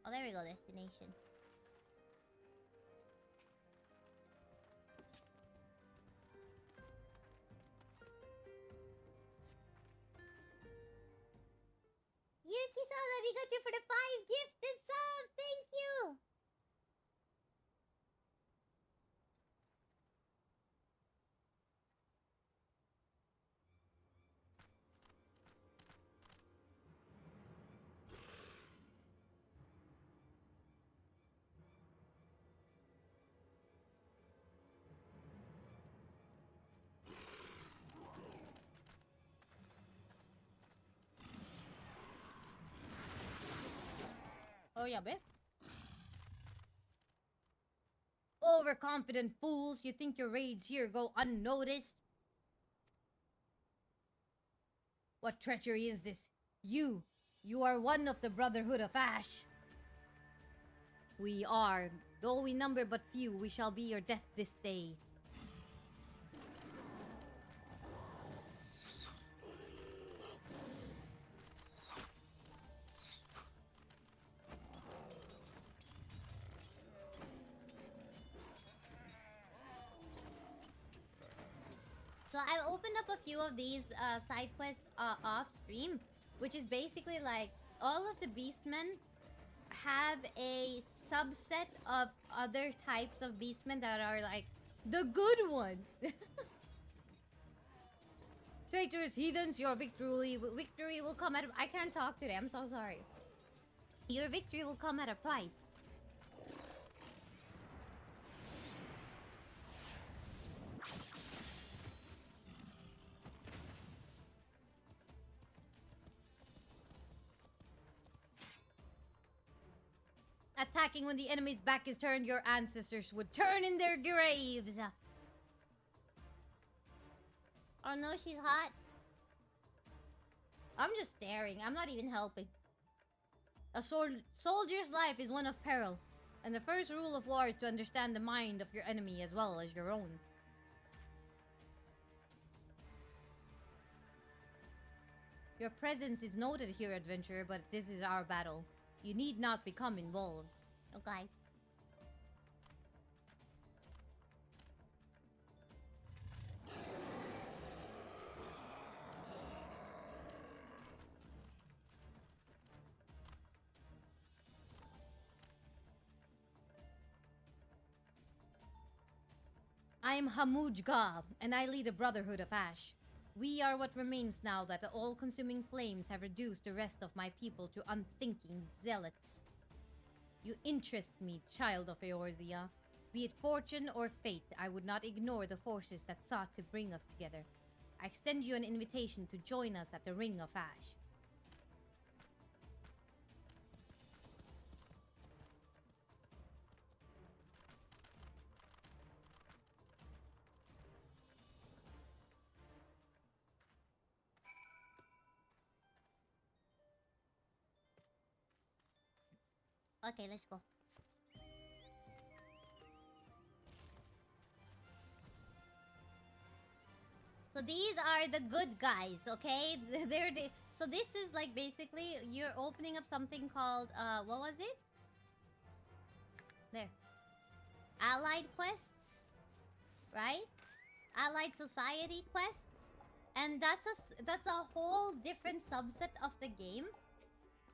Oh, there we go, destination. Yuki-san, arigato for the 5 gifted subs! Thank you! Oh, yeah, babe. Overconfident fools, you think your raids here go unnoticed? What treachery is this? You are one of the Brotherhood of Ash. We are. Though we number but few, we shall be your death this day. So I opened up a few of these side quests off stream, which is basically like all of the beastmen have a subset of other types of beastmen that are like the good ones. Traitorous heathens, your victory will come at I can't talk today, I'm so sorry. Your victory will come at a price. Attacking when the enemy's back is turned, your ancestors would turn in their graves. Oh no, she's hot. I'm just staring. I'm not even helping. A soldier's life is one of peril, and the first rule of war is to understand the mind of your enemy as well as your own. Your presence is noted here, adventurer, but this is our battle. You need not become involved. Okay. I am Hamujga, and I lead the Brotherhood of Ash. We are what remains now that the all-consuming flames have reduced the rest of my people to unthinking zealots. You interest me, child of Eorzea. Be it fortune or fate, I would not ignore the forces that sought to bring us together. I extend you an invitation to join us at the Ring of Ash. Okay, let's go. So these are the good guys, okay? So this is like basically you're opening up something called what was it? There. Allied quests, right? Allied society quests, and that's a whole different subset of the game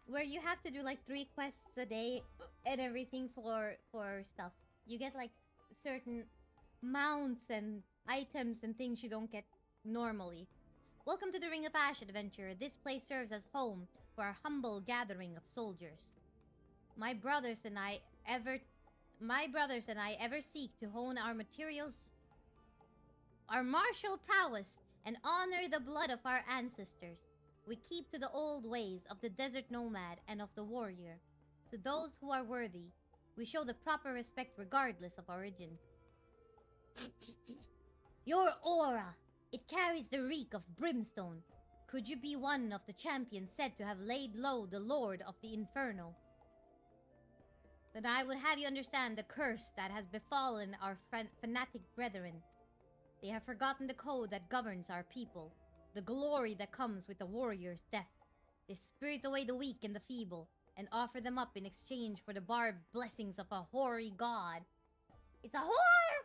where you have to do like 3 quests a day and everything for stuff. You get like certain mounts and items and things you don't get normally. Welcome to the Ring of Ash adventure. This place serves as home for our humble gathering of soldiers. My brothers and I ever seek to hone our materials, our martial prowess, and honor the blood of our ancestors. We keep to the old ways of the desert nomad and of the warrior. To those who are worthy, we show the proper respect regardless of origin. Your aura! It carries the reek of brimstone. Could you be one of the champions said to have laid low the Lord of the Inferno? Then I would have you understand the curse that has befallen our fanatic brethren. They have forgotten the code that governs our people, the glory that comes with the warrior's death. They spirit away the weak and the feeble, and offer them up in exchange for the barbed blessings of a hoary god. It's a whore!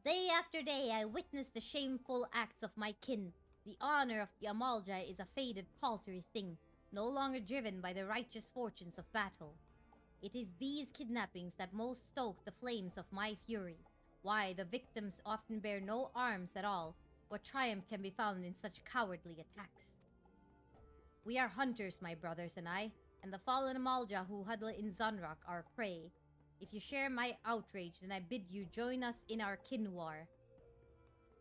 Day after day, I witness the shameful acts of my kin. The honor of the Amalja is a faded, paltry thing, no longer driven by the righteous fortunes of battle. It is these kidnappings that most stoke the flames of my fury. Why the victims often bear no arms at all. What triumph can be found in such cowardly attacks? We are hunters, my brothers and I, and the fallen Amalja who huddle in Zunrock are prey. If you share my outrage, then I bid you join us in our kin war.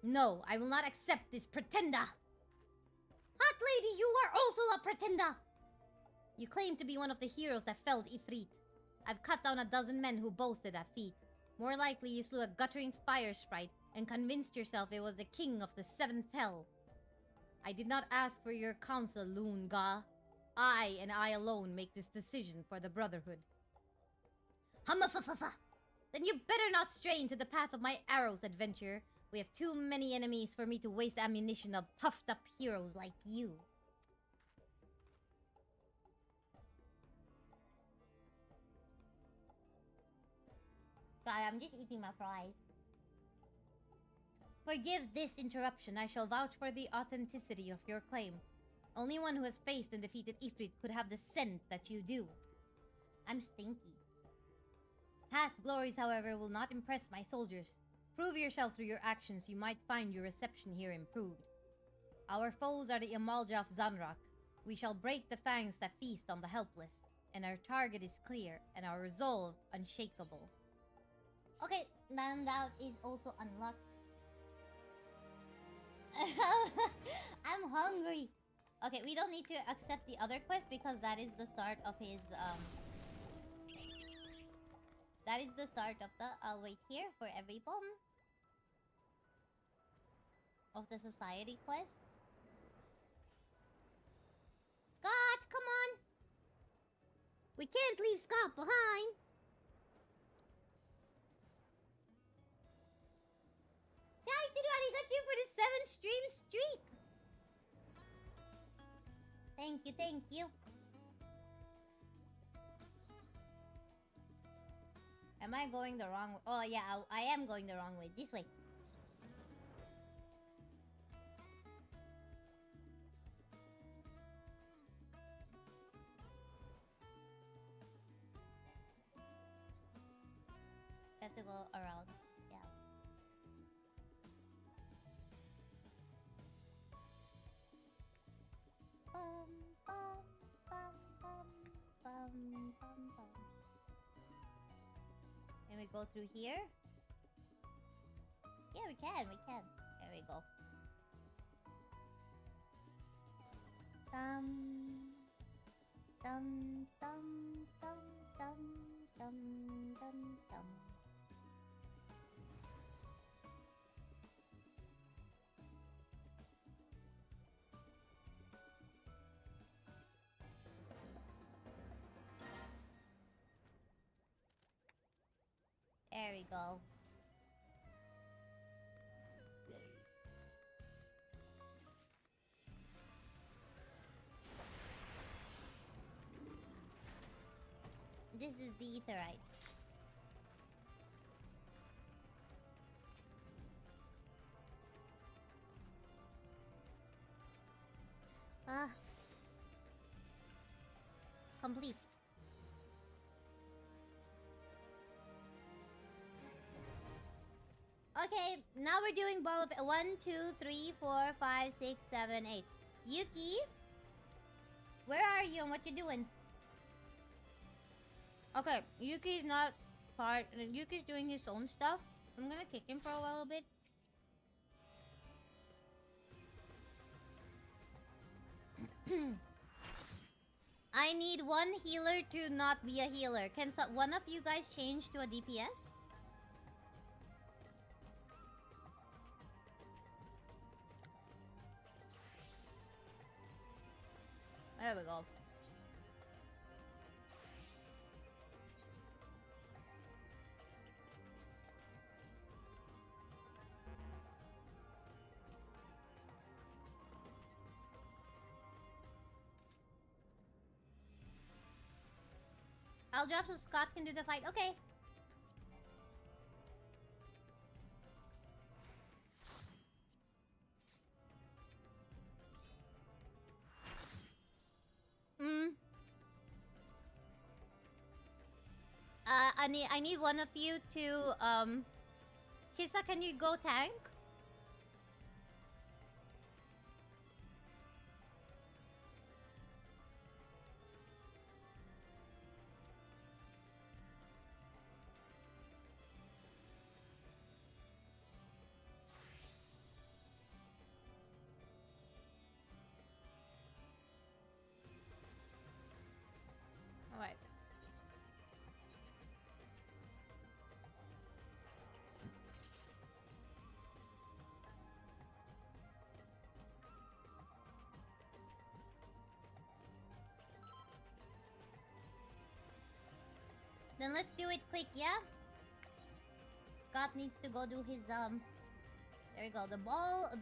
No, I will not accept this pretender! Hot lady, you are also a pretender! You claim to be one of the heroes that felled Ifrit. I've cut down a dozen men who boasted that feat. More likely you slew a guttering fire sprite and convinced yourself it was the king of the 7th hell. I did not ask for your counsel, Loon-ga. I and I alone make this decision for the Brotherhood. Humma-fa-fa-fa! Then you better not stray into the path of my arrows, adventurer. We have too many enemies for me to waste ammunition on puffed-up heroes like you. Sorry, I'm just eating my fries. Forgive this interruption. I shall vouch for the authenticity of your claim. Only one who has faced and defeated Ifrit could have the scent that you do. I'm stinky. Past glories, however, will not impress my soldiers. Prove yourself through your actions. You might find your reception here improved. Our foes are the Amalja of Zunrock. We shall break the fangs that feast on the helpless. And our target is clear, and our resolve unshakable. Okay, none doubt is also unlocked. I'm hungry. Okay, we don't need to accept the other quest because that is the start of his that is the start of the I'll wait here for every bomb of the society quests. Scott, come on. We can't leave Scott behind. ARIGACHU for the 7th stream streak. Thank you, thank you. Am I going the wrong way? Oh yeah, I am going the wrong way. This way. I have to go around. Yeah. Bum, bum, bum, bum, bum, bum, bum. Can we go through here? Yeah, we can, we can. There we go. Dum, dum, dum, dum, dum, dum, dum, dum. There we go. This is the etherite. Complete. Okay, now we're doing ball of 1, 2, 3, 4, 5, 6, 7, 8. Yuki, where are you and what you doing? Okay, Yuki's not part. Yuki's doing his own stuff. I'm gonna kick him for a little bit. I need one healer to not be a healer. Can one of you guys change to a DPS? There we go. I'll drop so Scott can do the fight. Okay. I need one of you to Kisa, can you go tank? Alright. Then let's do it quick, yeah? Scott needs to go do his, there we go. The bowl of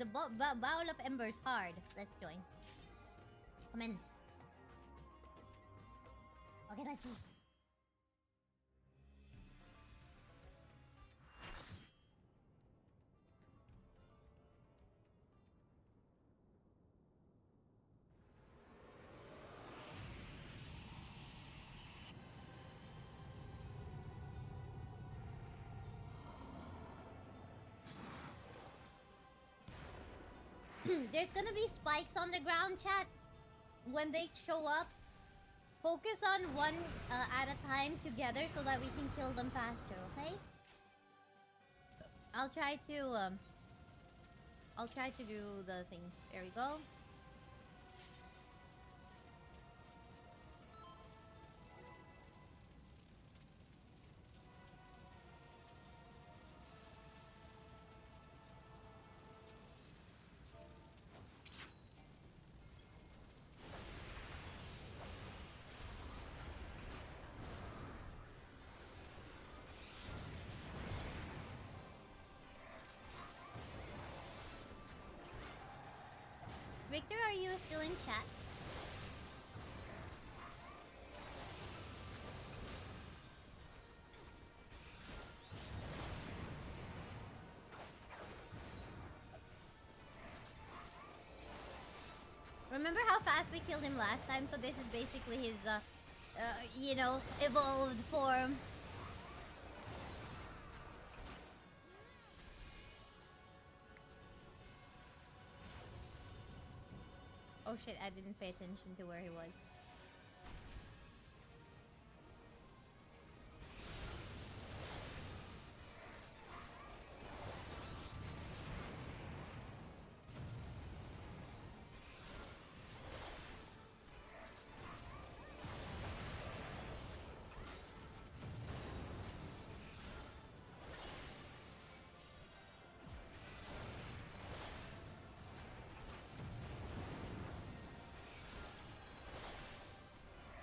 embers hard. Let's join. Commence. Okay, let's see. There's gonna be spikes on the ground, chat. When they show up, focus on one at a time together so that we can kill them faster, okay? I'll try to do the thing. There we go. Victor, are you still in chat? Remember how fast we killed him last time? So this is basically his, you know, evolved form. Oh shit, I didn't pay attention to where he was.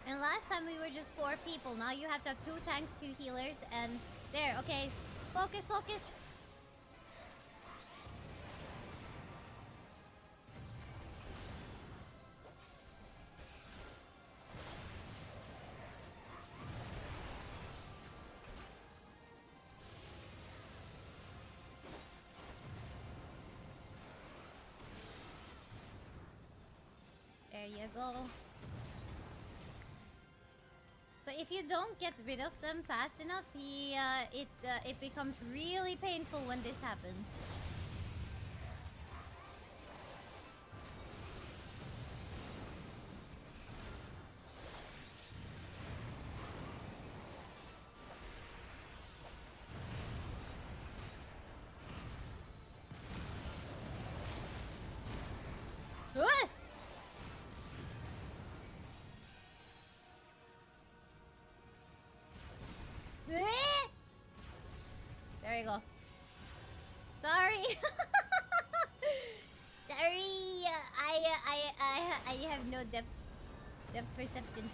And last time we were just 4 people. Now you have to have 2 tanks, 2 healers, and there. Okay, Focus, focus. There you go. So if you don't get rid of them fast enough, it becomes really painful when this happens. Ah! There you go. Sorry. Sorry. I have no depth perception.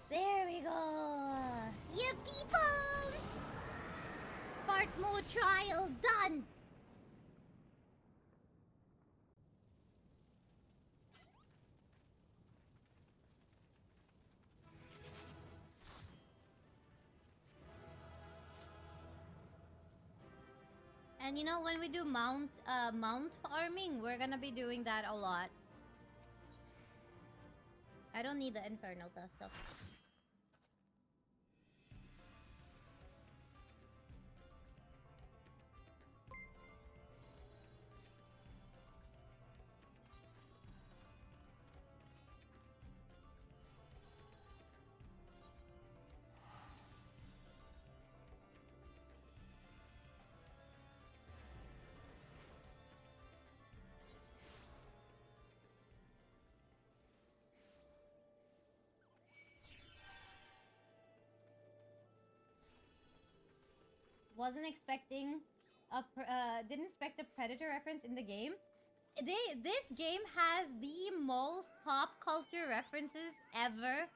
There we go. You people! Part mode trial done. And you know, when we do mount farming, we're gonna be doing that a lot. I don't need the infernal stuff. Didn't expect a Predator reference in the game. This game has the most pop culture references ever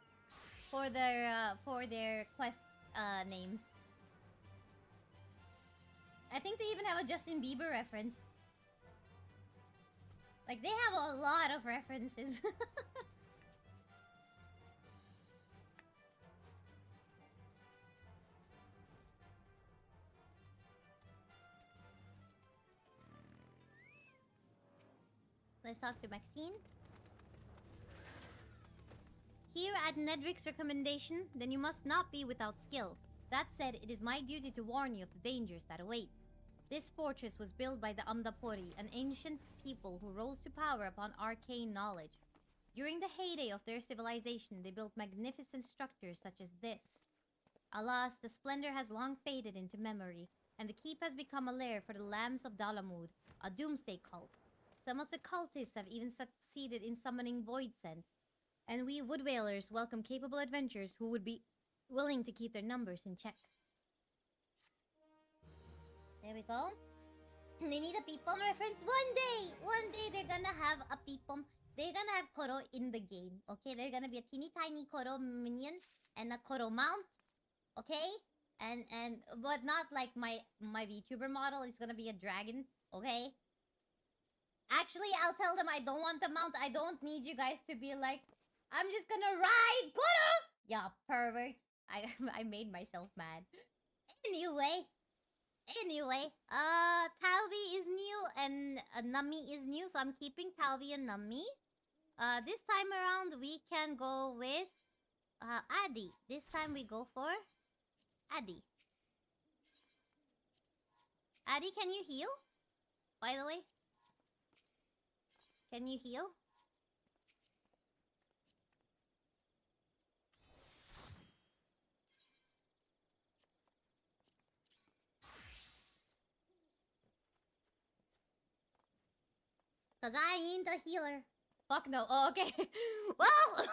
for their quest names. I think they even have a Justin Bieber reference. Like, they have a lot of references. Let's talk to Maxine. Here at Nedric's recommendation, then you must not be without skill. That said, it is my duty to warn you of the dangers that await. This fortress was built by the Amdapori, an ancient people who rose to power upon arcane knowledge. During the heyday of their civilization, they built magnificent structures such as this. Alas, the splendor has long faded into memory, and the keep has become a lair for the Lambs of Dalamud, a doomsday cult. Some of the cultists have even succeeded in summoning Void Scent, and we Wood Whalers welcome capable adventurers who would be willing to keep their numbers in check. There we go. They need a Peepom reference. One day they're gonna have a Peepom. They're gonna have Koro in the game, okay? They're gonna be a teeny tiny Koro minion and a Koro mount, okay? But not like my VTuber model. It's gonna be a dragon, okay? Actually, I'll tell them I don't want the mount. I don't need you guys to be like, I'm just gonna ride Koro! Yeah, pervert. I made myself mad. Anyway, Talvi is new and Nummy is new, so I'm keeping Talvi and Nummy. This time around we can go with Addy. This time we go for Addy. Addy, can you heal? By the way, can you heal? Cause I ain't a healer. Fuck no. Oh, okay. Well,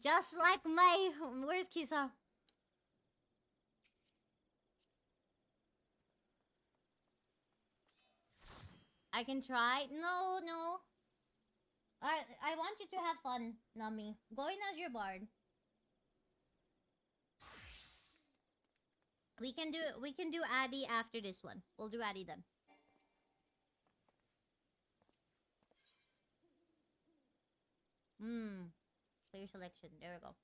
just like my... Where's Kisa? I can try. No, no. I want you to have fun, Nummy. Go in as your bard. We can do Addy after this one. We'll do Addy then. Clear selection. There we go.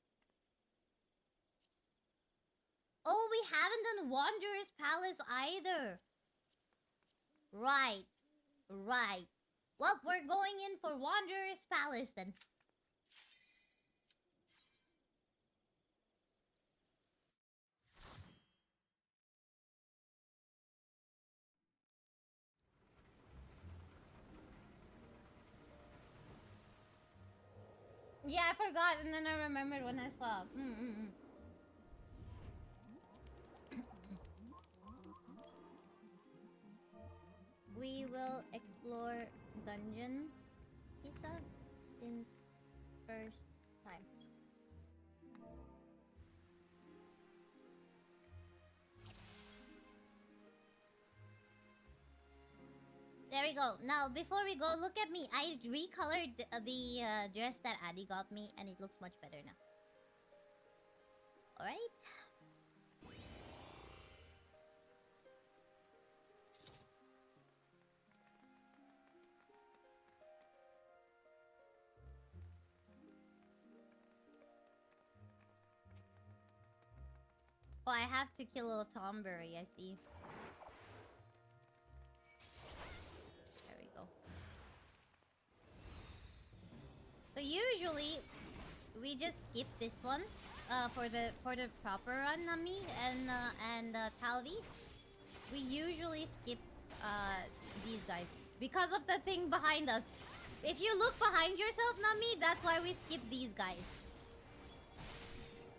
Oh, we haven't done Wanderer's Palace either. Right. Right. Well, we're going in for Wanderer's Palace then. Yeah, I forgot, and then I remembered when I saw. We will explore dungeon, Kisa, since first time. There we go. Now, before we go, look at me. I recolored the dress that Addy got me, and it looks much better now. Alright? Oh, I have to kill a Tomberry, I see. There we go. So usually, we just skip this one for the proper run, Nummy and Talvi. We usually skip these guys because of the thing behind us. If you look behind yourself, Nummy, that's why we skip these guys.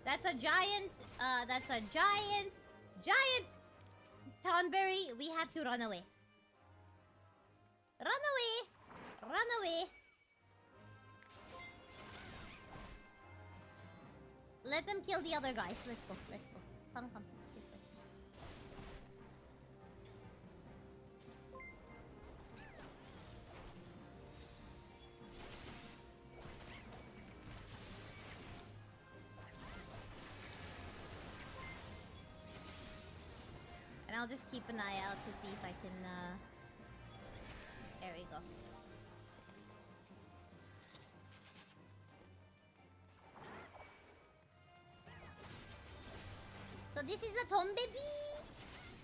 That's a giant Tonberry. We have to run away. Run away! Run away! Let them kill the other guys. Let's go. Let's go. Come, come. This way. And I'll just keep an eye out to see if I can, There we go. So this is a Tombaby!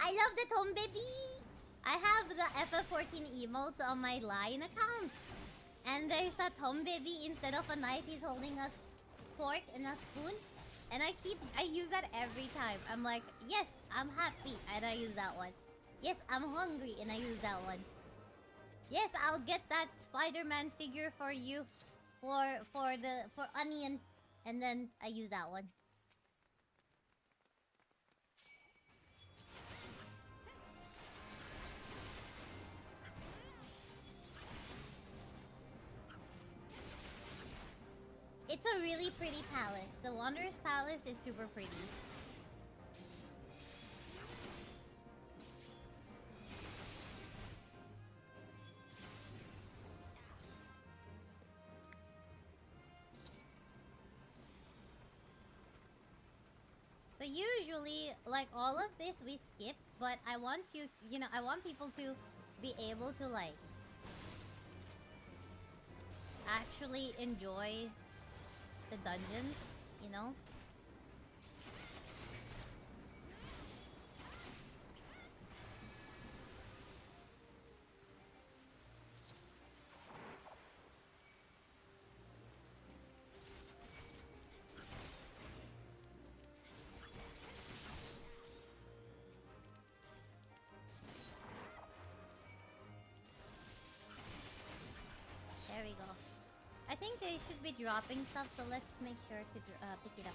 I love the Tombaby! I have the FF14 emotes on my Line account. And there's a Tombaby. Instead of a knife, he's holding a fork and a spoon. And I use that every time. I'm like, yes, I'm happy, and I use that one. Yes, I'm hungry, and I use that one. Yes, I'll get that Spider-Man figure for you, for Onion, and then I use that one. It's a really pretty palace. The Wanderer's Palace is super pretty. So usually, like, all of this we skip, but I want I want people to be able to, like, actually enjoy the dungeons, you know? There we go. I think they should be dropping stuff, so let's make sure to pick it up.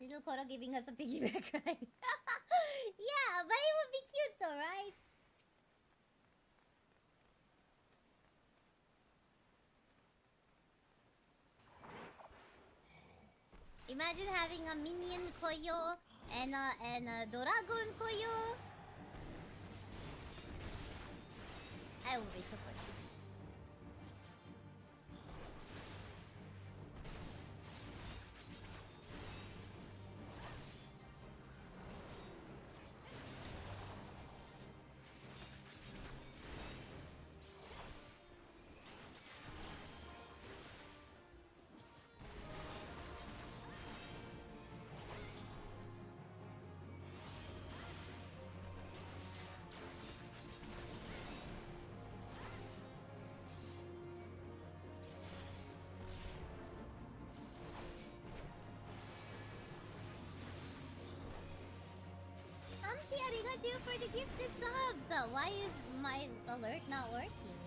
Little Koro giving us a piggyback ride. Yeah, but it would be cute though, right? Imagine having a minion Koyo and a dragon Koyo. I would be super cute. Arigachu for the gifted subs! Why is my alert not working?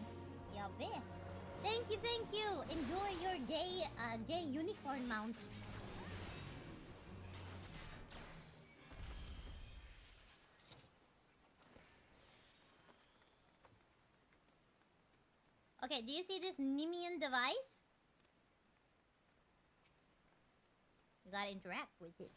Yabe. Thank you, thank you! Enjoy your gay unicorn mount. Okay, do you see this Nimian device? You gotta interact with it.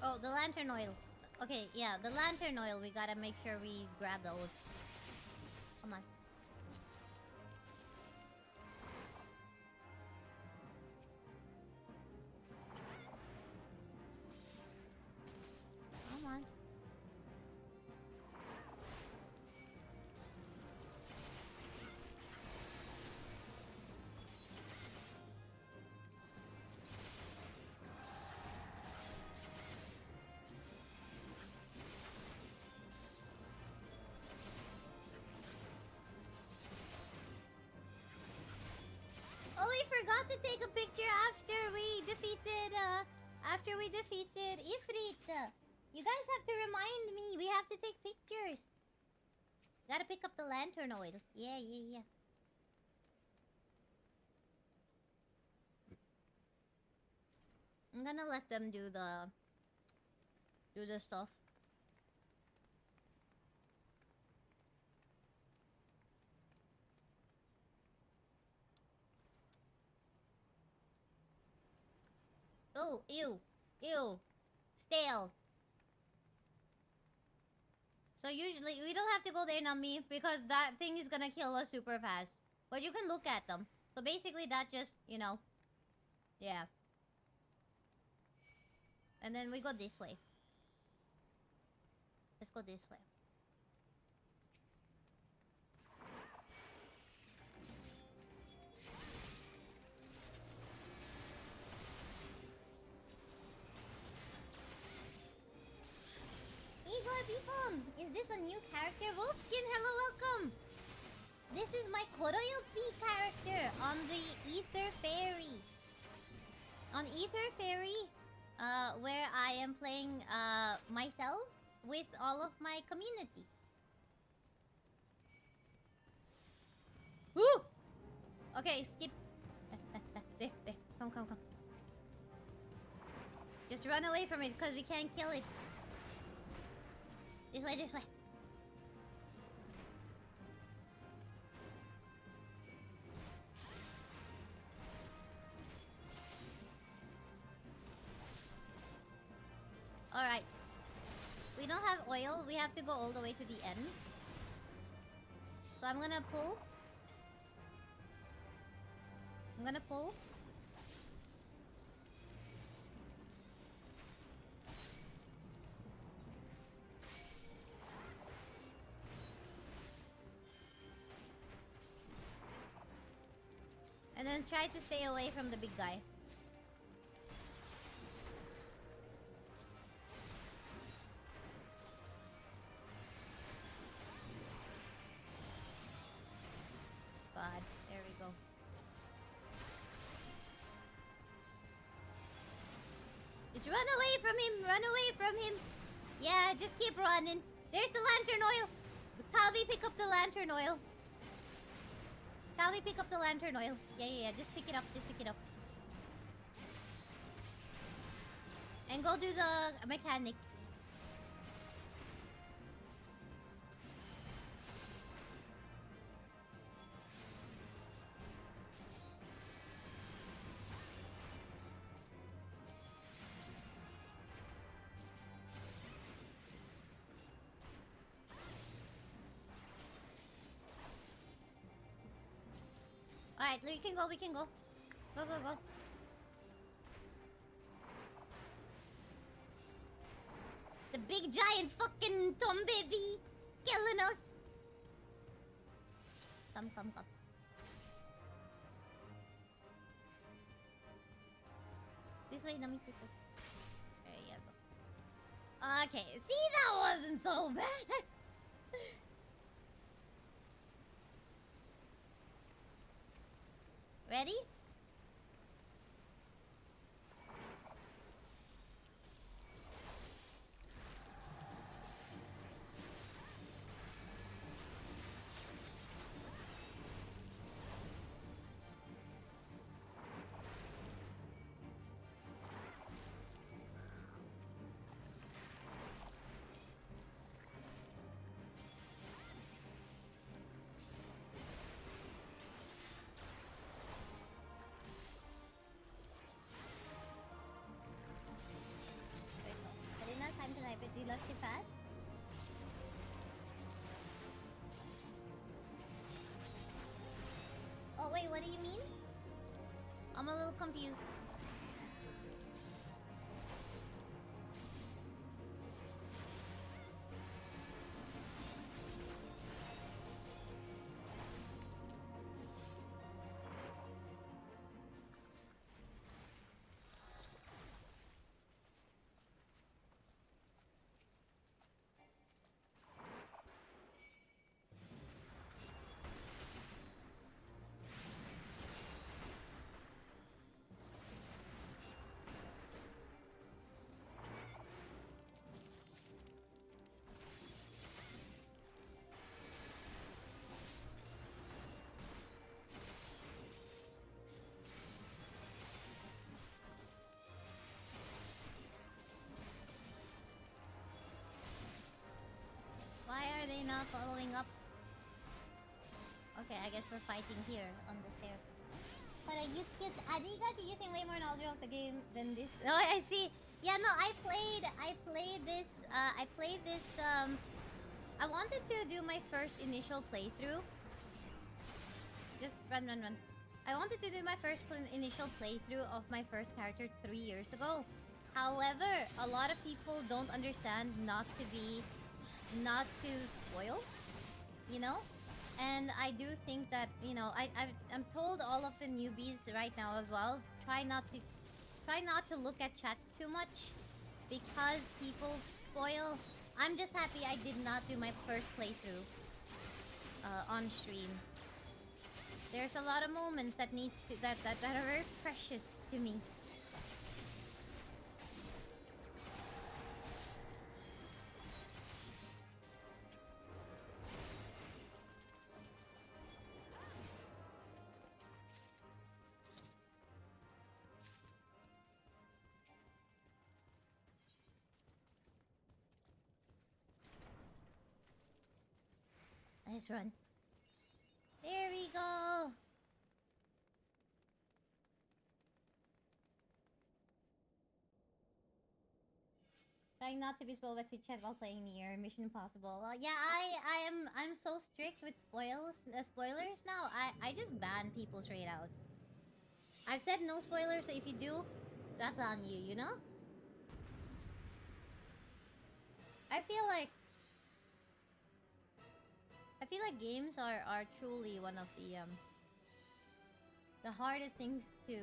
Oh, the lantern oil. Okay, yeah, the lantern oil. We gotta make sure we grab those. Come on. Come on. Oh, we forgot to take a picture after we defeated Ifrit. You guys have to remind me. We have to take pictures. Gotta pick up the lantern oil. Yeah, yeah, yeah. I'm gonna let them do the stuff. Oh, ew. Ew. Stale. So usually, we don't have to go there, Nummy, because that thing is gonna kill us super fast. But you can look at them. So basically, that just, you know... Yeah. And then we go this way. Let's go this way. Igor Bifon! Is this a new character? Wolfskin, hello, welcome! This is my KUPOYOPI character on the Ether Fairy. On Ether Fairy, where I am playing myself with all of my community. Woo! Okay, skip. There. Come. Just run away from it, because we can't kill it. This way. Alright. We don't have oil. We have to go all the way to the end. So I'm gonna pull. And then try to stay away from the big guy. Run away from him! Run away from him! Yeah, just keep running. There's the lantern oil! Calvi, pick up the lantern oil. Calvi, pick up the lantern oil. Yeah. Just pick it up. Just pick it up. And go do the mechanic. Alright, we can go, we can go. Go. The big giant fucking Tombevi killing us. Come. This way, Nummy, this way. There you go. Okay, see, that wasn't so bad. Ready? Time to knife it. You left it fast? Oh wait, what do you mean? I'm a little confused. Why are they not following up? Okay, I guess we're fighting here on the stairs. But Arigachu using way more knowledge of the game than this. Oh, I see. Yeah, no, I played this. I wanted to do my first initial playthrough. Just run. I wanted to do my first initial playthrough of my first character 3 years ago. However, a lot of people don't understand not to spoil, you know? And I do think that, you know, I'm told all of the newbies right now as well, try not to look at chat too much because people spoil. I'm just happy I did not do my first playthrough on stream. There's a lot of moments that are very precious to me. Let's run. There we go. Trying not to be spoiled by Twitch chat while playing Nier Mission Impossible. Well, yeah, I'm so strict with spoilers now. I just ban people straight out. I've said no spoilers, so if you do, that's on you, you know? I feel like games are truly one of the hardest things to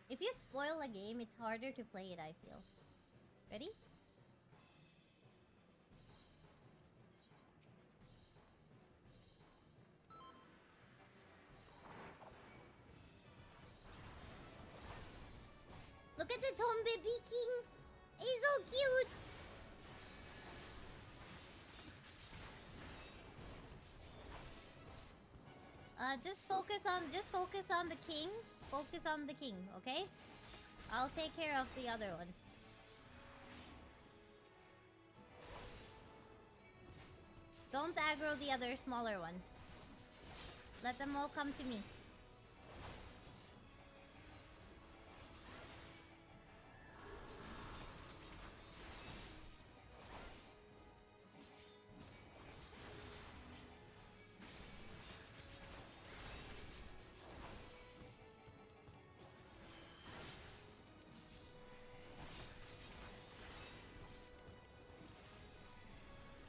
if you spoil a game, it's harder to play it, I feel. Ready? Just focus on the king. Focus on the king, okay? I'll take care of the other ones. Don't aggro the other smaller ones. Let them all come to me.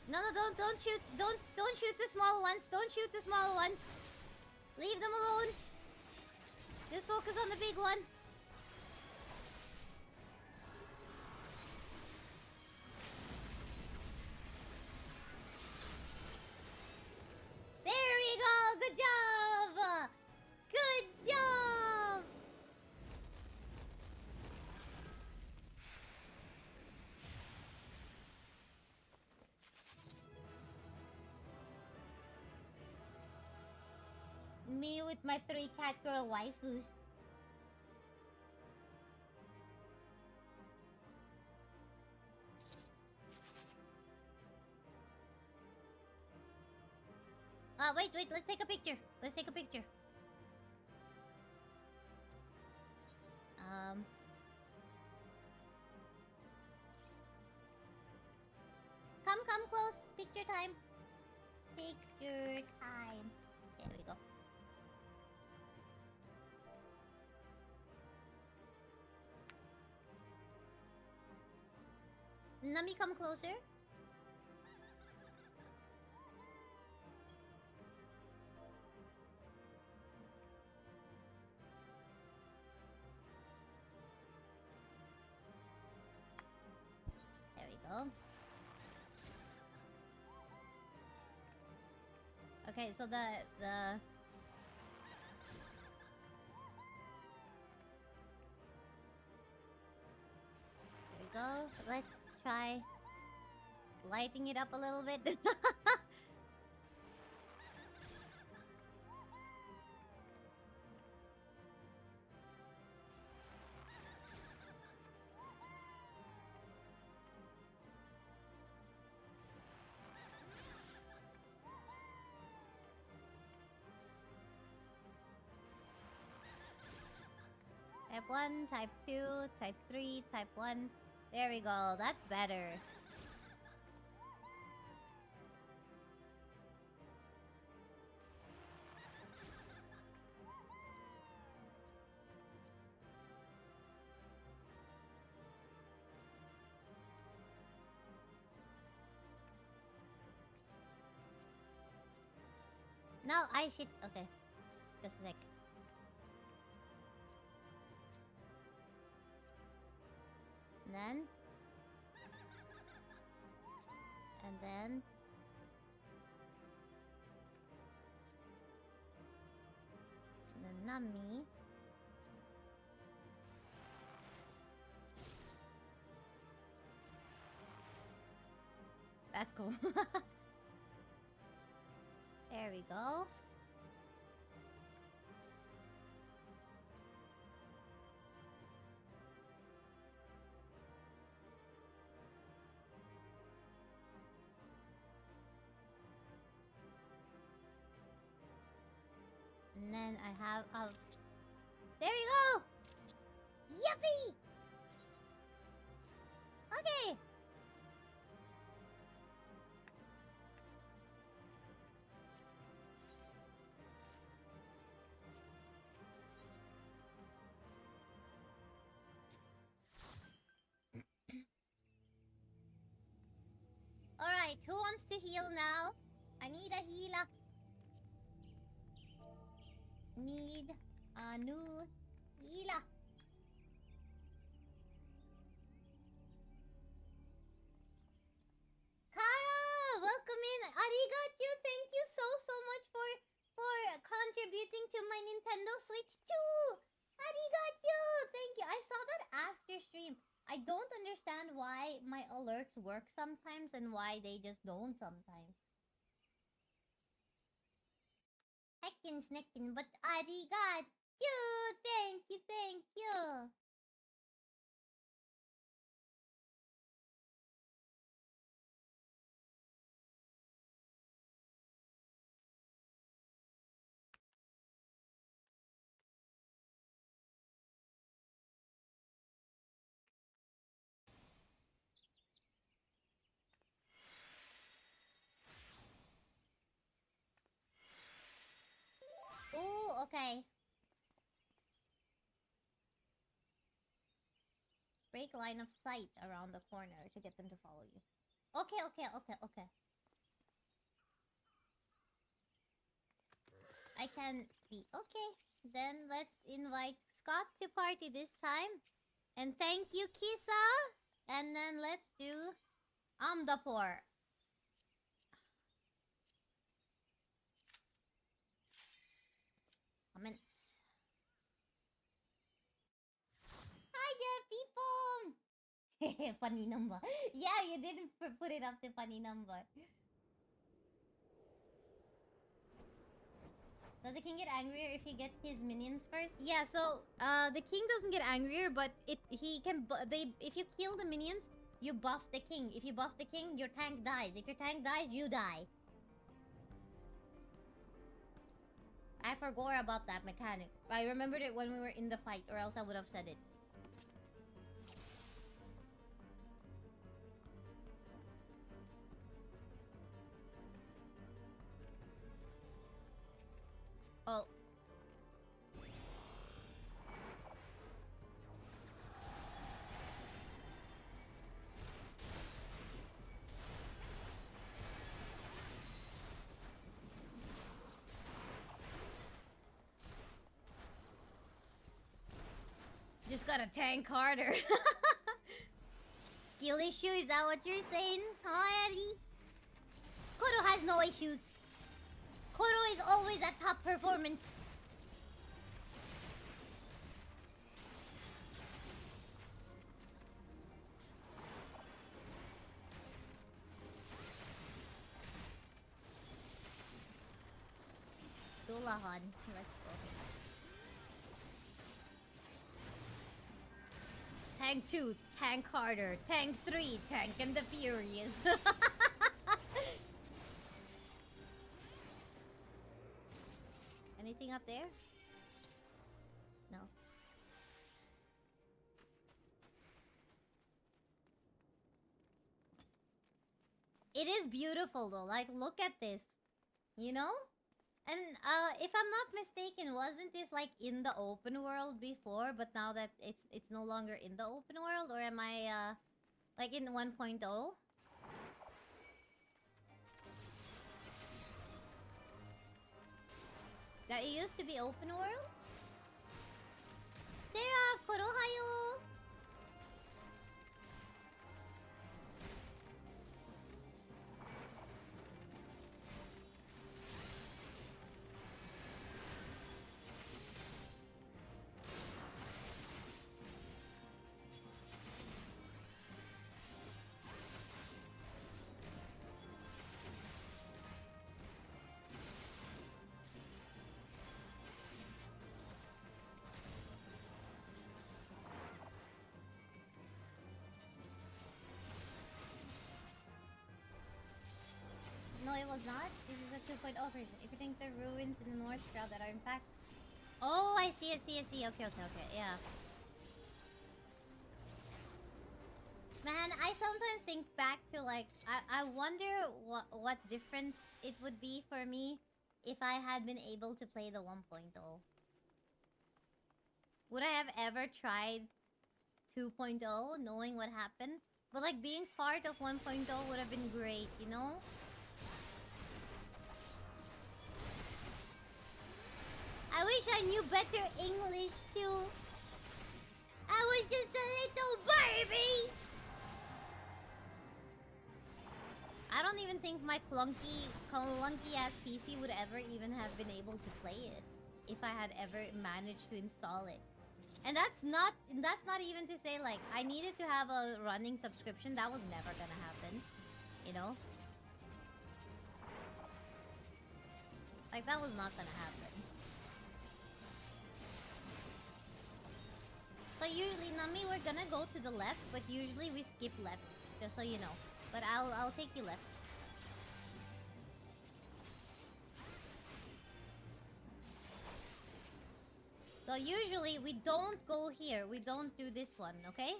No, don't shoot. Don't shoot the small ones. Don't shoot the small ones. Leave them alone. Just focus on the big one. There we go. Good job. Good job. Me with my 3 cat girl waifus. Wait, let's take a picture. Let's take a picture. Come close. Picture time. Picture time. There we go. Nummy, come closer. There we go. Okay, so there we go. Let's try lighting it up a little bit. Type 1, type 2, type 3, type 1. There we go. That's better. No, I shit. Okay. Just a sec. And then the Nummy. That's cool. There we go. And then I have there we go! Yippee! Okay! Alright, who wants to heal now? I need a healer. Need a new healer. Kara, welcome in. Arigachu, thank you so much for contributing to my Nintendo Switch 2. Arigachu, thank you. I saw that after stream. I don't understand why my alerts work sometimes and why they just don't sometimes. heccin, but arigachu! Thank you, thank you! Ooh, okay. Break line of sight around the corner to get them to follow you. Okay. I can be... Okay, then let's invite Scott to party this time. And thank you, Kisa! And then let's do... Amdapur. Comments. Hi there, people! Funny number. Yeah, you didn't put it up to funny number. Does the king get angrier if he gets his minions first? Yeah, so the king doesn't get angrier, but he can if you kill the minions, you buff the king. If you buff the king, your tank dies. If your tank dies, you die. I forgot about that mechanic. I remembered it when we were in the fight, or else I would have said it. Oh. Just gotta tank harder. Skill issue, is that what you're saying? Huh, Eddie? Koro has no issues. Koro is always at top performance. Dulahan. Let's go. Tank 2, tank harder. Tank 3, tank and the furious. Anything up there? No. It is beautiful though. Like, look at this. You know? And if I'm not mistaken, wasn't this like in the open world before, but now that it's no longer in the open world, or am I like in 1.0? That it used to be open world? Sarah, korohayo! No, it was not. This is a 2.0 version. If you think the ruins in the North Shroud that are in fact... Oh, I see. Okay. Yeah. Man, I sometimes think back to like... I wonder what difference it would be for me if I had been able to play the 1.0. Would I have ever tried 2.0 knowing what happened? But like being part of 1.0 would have been great, you know? I wish I knew better English too. I was just a little baby. I don't even think my clunky ass PC would ever even have been able to play it if I had ever managed to install it. And that's not even to say like I needed to have a running subscription. That was never gonna happen, you know? Like that was not gonna happen. So usually, Nummy, we're gonna go to the left, but usually we skip left, just so you know. But I'll take you left. So usually we don't go here. We don't do this one, okay?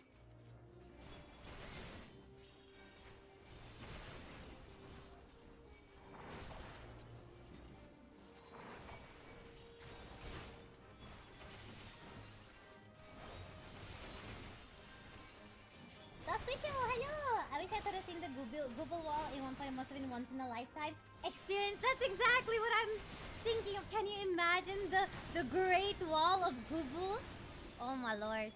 Hello! I wish I could have seen the Google wall in one point. It must have been once in a lifetime experience. That's exactly what I'm thinking of. Can you imagine the Great Wall of Google? Oh my lord.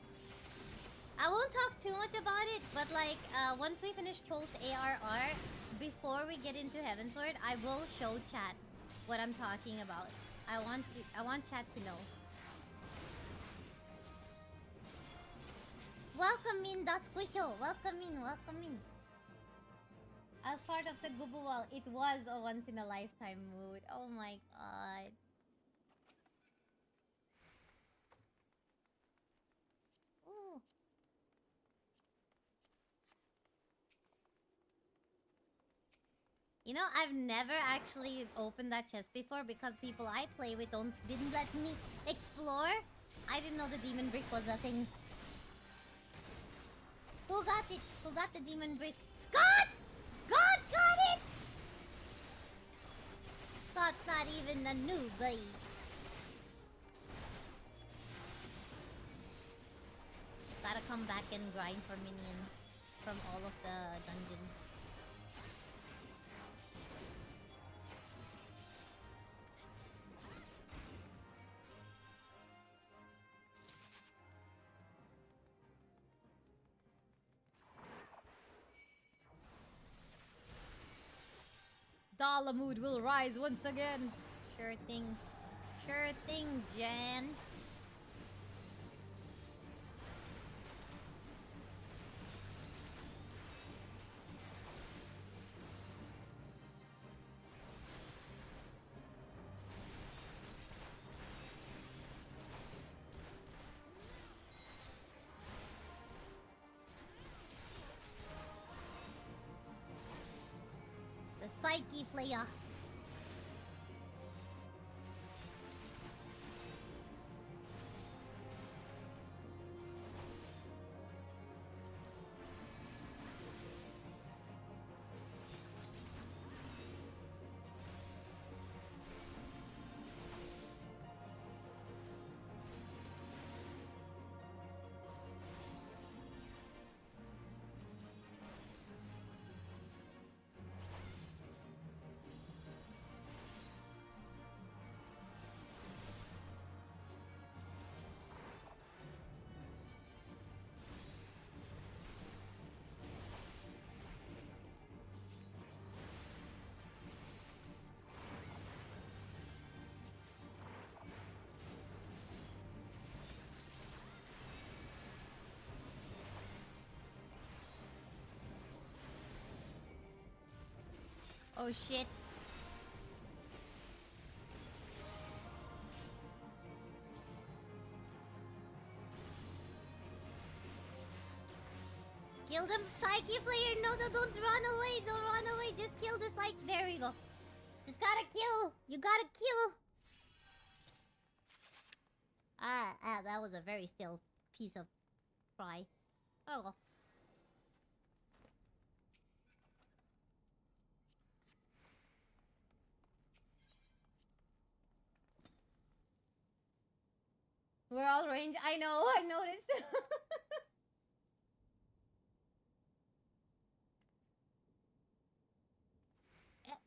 I won't talk too much about it, but like once we finish post ARR, before we get into Heavensward, I will show chat what I'm talking about. I want chat to know. Welcome in, Dasquisho. Welcome in, welcome in. As part of the Google Wall, it was a once in a lifetime mood. Oh my god. Ooh. You know, I've never actually opened that chest before because people I play with didn't let me explore. I didn't know the demon brick was a thing. Who got it? Who got the demon brick? Scott! Scott got it! Scott's not even a newbie. Gotta come back and grind for minions from all of the dungeons. Dalamud will rise once again. Sure thing. Sure thing, Jan. Psyche Flaya. Oh shit. Kill them, Psyche player. No, don't run away. Don't run away. Just kill the Psyche. There we go. Just gotta kill. You gotta kill. That was a very still piece of fry. Oh well. We're all range. I know, I noticed.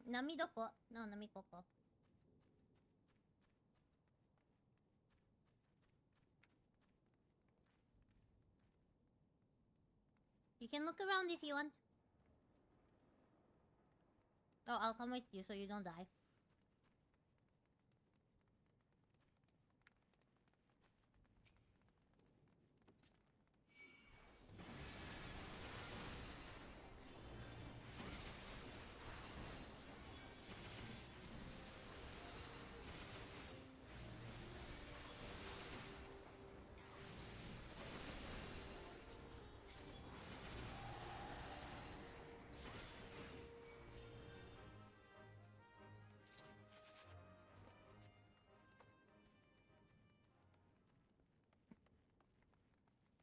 Nummy doko? No, Nummy koko. You can look around if you want. Oh, I'll come with you so you don't die.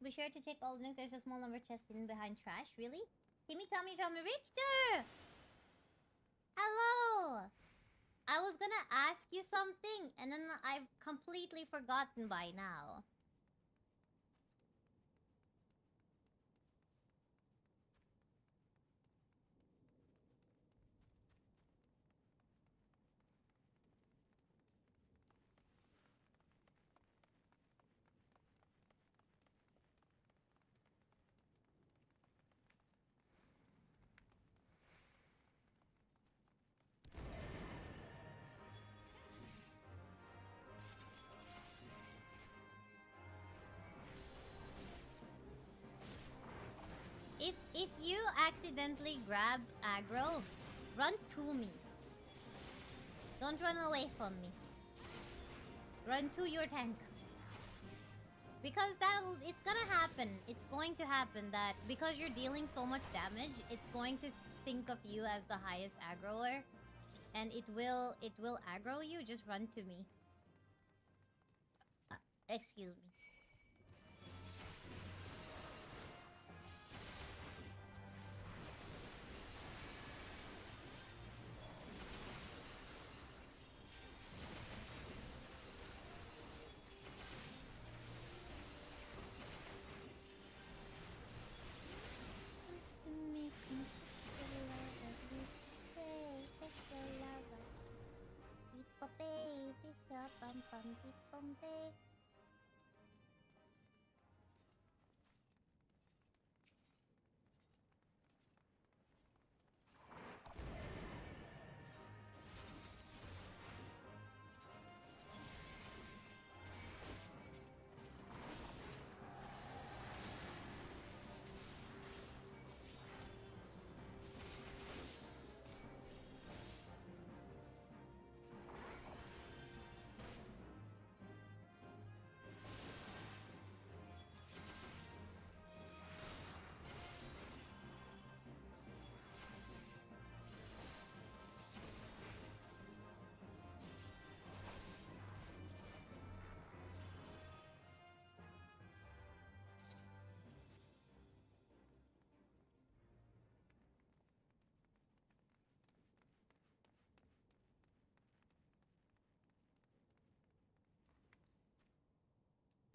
be sure to check all the links. There's a small number of chests hidden behind trash. Really? Timmy, Tommy, Richter! Hello! I was gonna ask you something, and then I've completely forgotten by now. If you accidentally grab aggro, run to me. Don't run away from me. Run to your tank. Because it's gonna happen. It's going to happen that because you're dealing so much damage, it's going to think of you as the highest aggroer. And it will aggro you. Just run to me. Excuse me.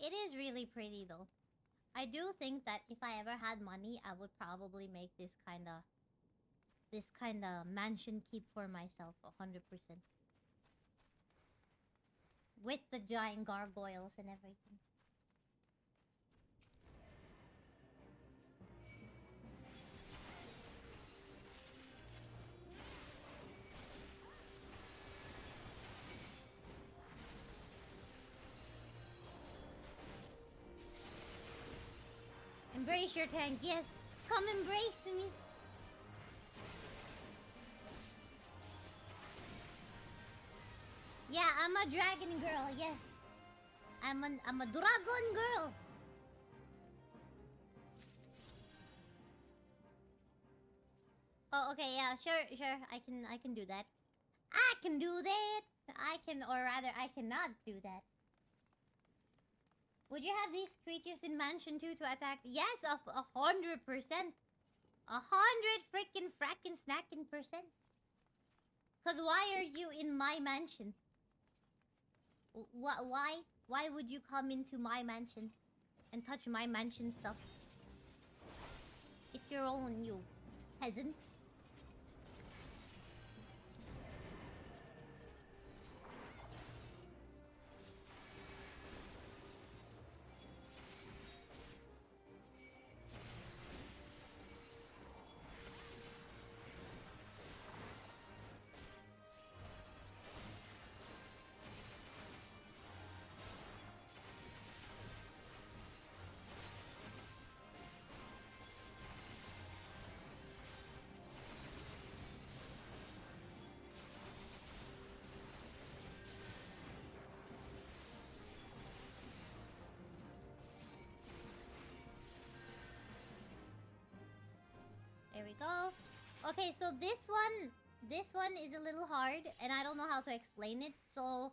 It is really pretty though. I do think that if I ever had money, I would probably make this kind of mansion keep for myself 100%. With the giant gargoyles and everything. Embrace your tank, yes. Come embrace me. Yeah, I'm a dragon girl, yes. I'm a dragon girl. Oh, okay, yeah, sure. I can do that. I can do that. Or rather, I cannot do that. Would you have these creatures in Mansion 2 to attack? Yes, 100%. 100 freaking frackin' snackin' %. Cause why are you in my mansion? Why? Why would you come into my mansion and touch my mansion stuff? It's your own, you peasant. There we go. Okay, so this one is a little hard, and I don't know how to explain it. So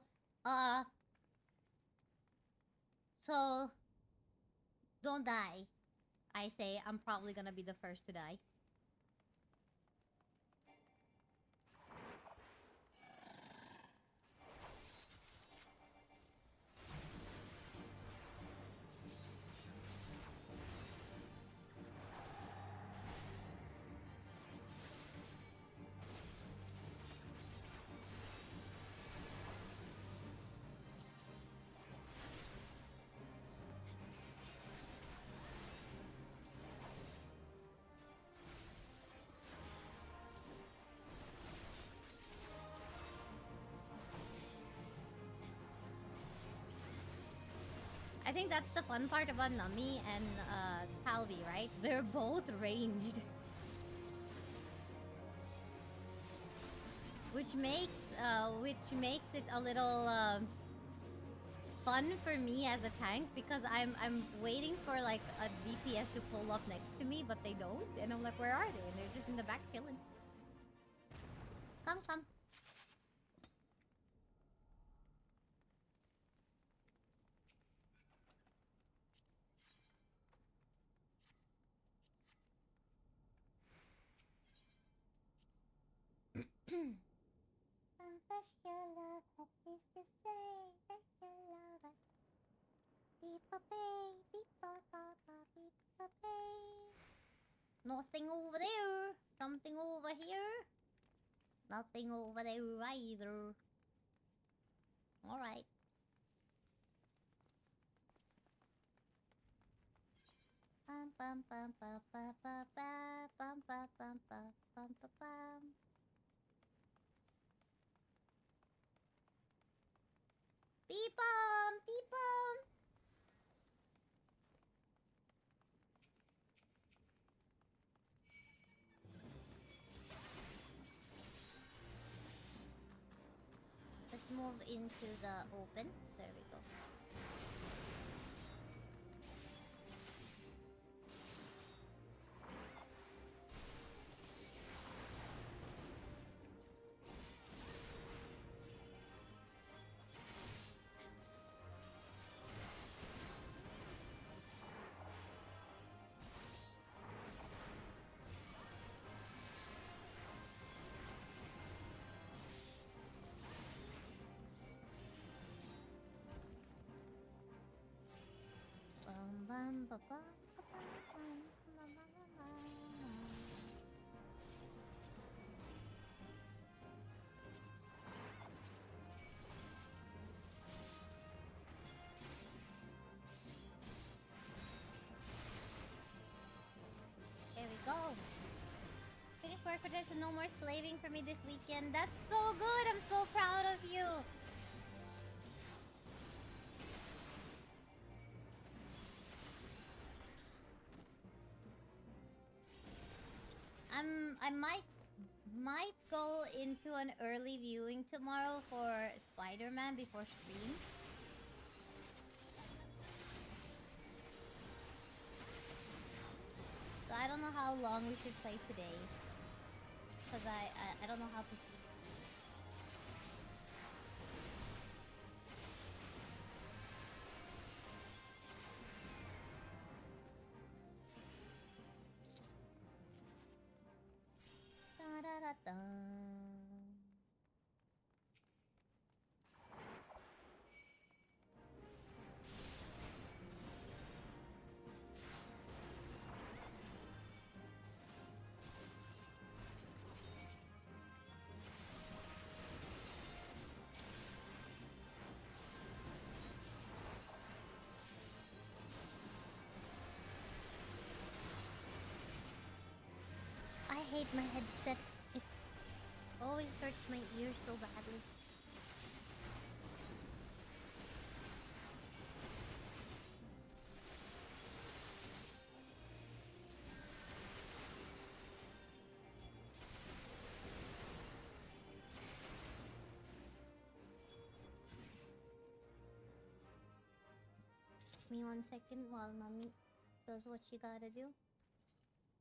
Don't die. I say I'm probably gonna be the first to die. I think that's the fun part about Nummy and Talvi, right? They're both ranged. Which makes it a little fun for me as a tank because I'm waiting for like a DPS to pull up next to me, but they don't, and I'm like, where are they? And they're just in the back chilling. Come, come. Confess your love, what is to say that your love us. People pay, people papa, people pay. Nothing over there. Something over here. Nothing over there either. Alright. Bum bum bum bum bum bum bum bum bum bum bum bum bum. Beepum! Beepum! Let's move into the open. There we go. Bum bum bum bum bum bum bum. There we go. Finish work for this and no more slaving for me this weekend. That's so good. I'm so proud of you. I might go into an early viewing tomorrow for Spider-Man before stream. So I don't know how long we should play today. Cause I don't know how to Da-da-da-da. I hate my headsets. It's always hurts my ears so badly. Give me 1 second while Nummy does what she gotta do.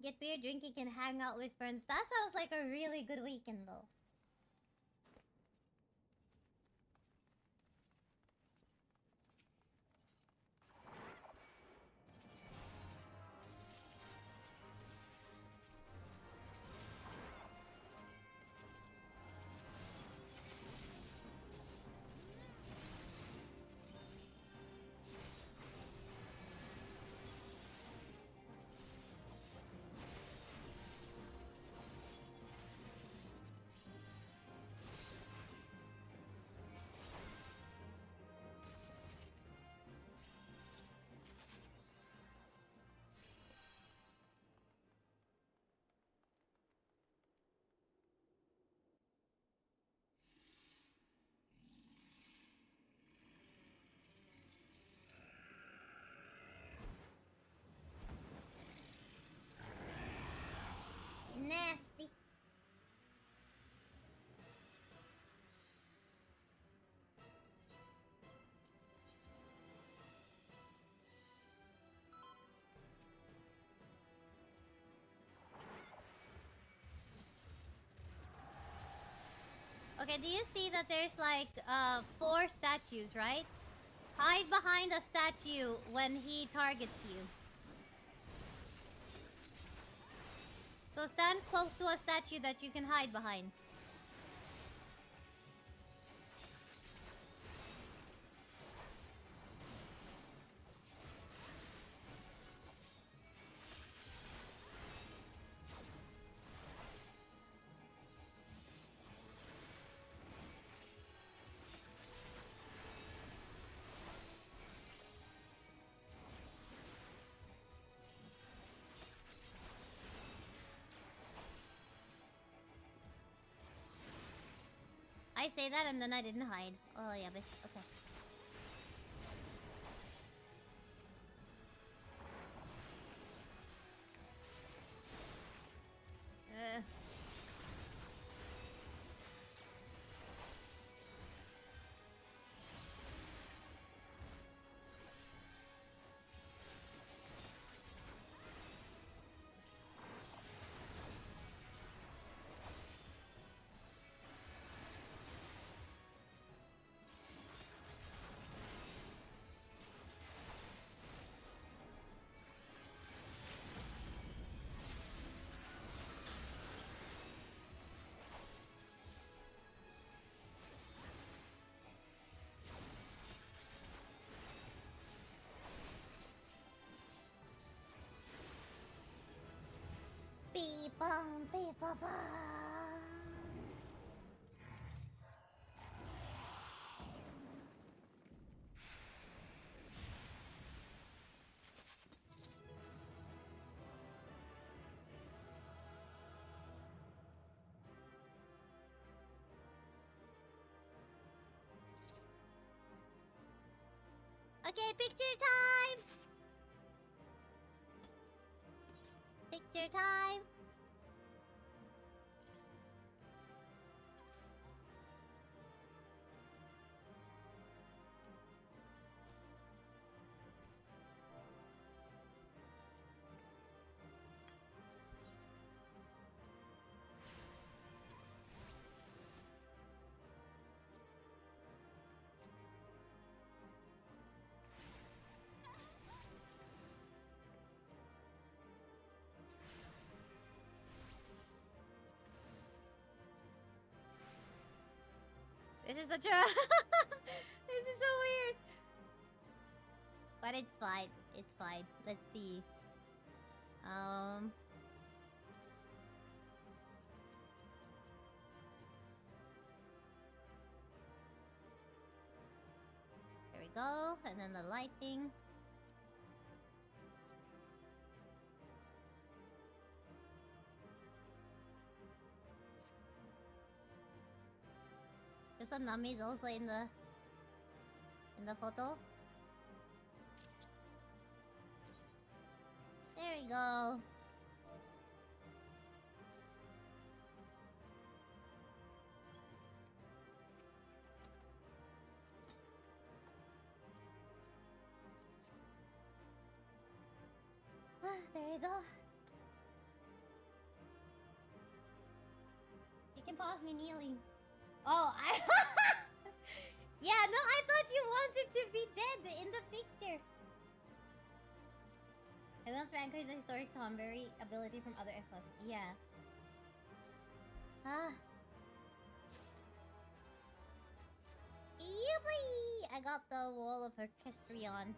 Get beer drinking and hang out with friends. That sounds like a really good weekend though. Okay, do you see that there's like 4 statues, right? Hide behind a statue when he targets you. So stand close to a statue that you can hide behind. I say that and then I didn't hide. Oh yeah, bitch. Okay. Beep bum beep bum bum. Okay, picture time! Picture time! This is such a... This is so weird. But it's fine. It's fine. Let's see. There we go. And then the lighting. Just some Nummy is also in the photo. There we go. There you go. You can pause me kneeling. Oh, yeah, no, I thought you wanted to be dead in the picture. Everyone's ranker is a historic Tomberry ability from other FFs. Yeah. Yippee! I got the wall of orchestry on.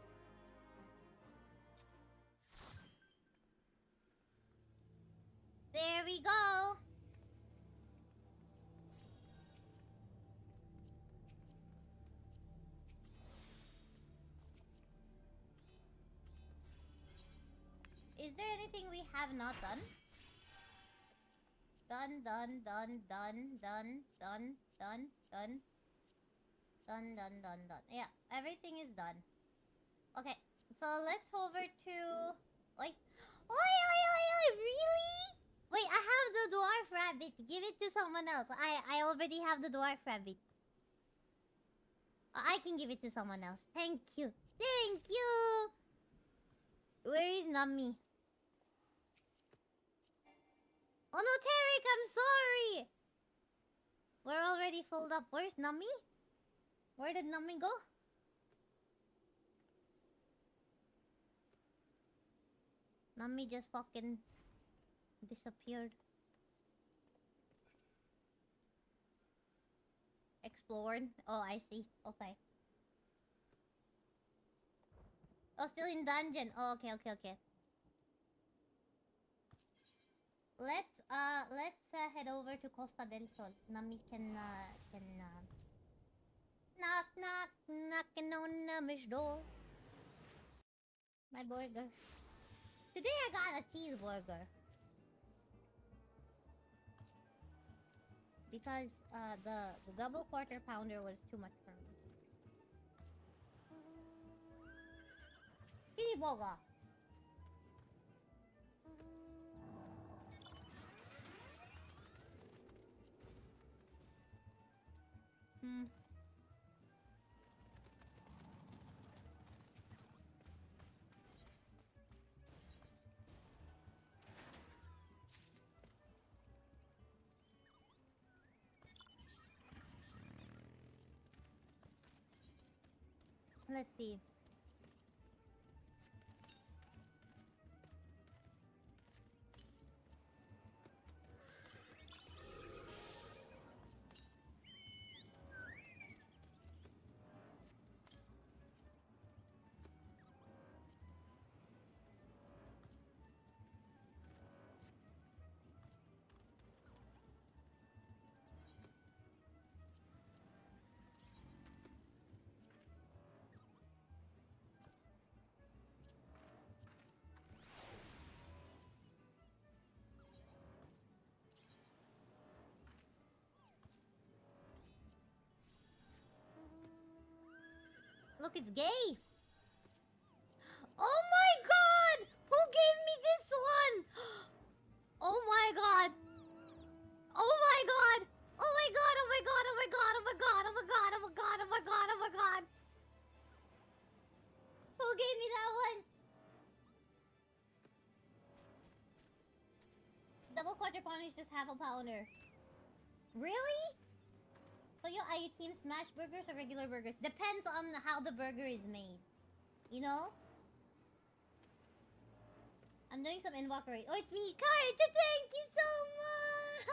There we go. Is there anything we have not done? Done. Yeah, everything is done. Okay, so let's hover to... Oi, really? Wait, I have the dwarf rabbit. Give it to someone else. I already have the dwarf rabbit. I can give it to someone else. Thank you. Thank you! Where is Nummy? Oh no, Tarek, I'm sorry! We're already filled up. Where's Nummy? Where did Nummy go? Nummy just fucking disappeared. Explored? Oh, I see. Okay. Oh, still in dungeon. Oh, okay. Let's head over to Costa del Sol. Nummy can knock knocking on Nummy's door. My burger. Today I got a cheeseburger. Because the double quarter pounder was too much for me. Cheeseburger. Let's see. Look, it's gay. Oh my god! Who gave me this one? Oh my god. Oh my god. Oh my god. Oh my god. Oh my god. Oh my god. Oh my god. Oh my god. Oh my god. Oh my god. Who gave me that one? Double quarter pounder is just half a pounder. Really? So are you team smash burgers or regular burgers? Depends on how the burger is made. You know? I'm doing some invokery. Oh, it's me, Karta! Thank you so much!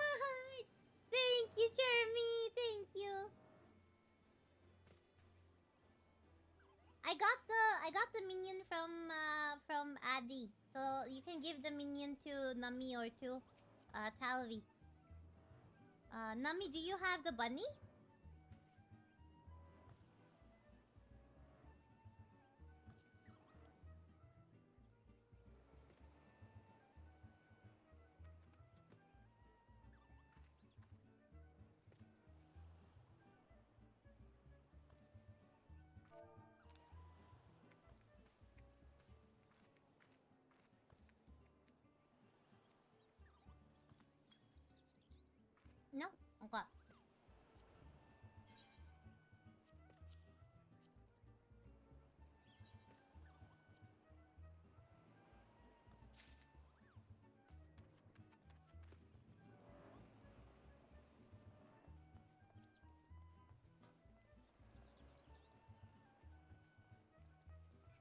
Thank you, Jeremy! Thank you! I got the minion from Addy. So you can give the minion to Nummy or to Talvi. Nummy, do you have the bunny? No? Okay.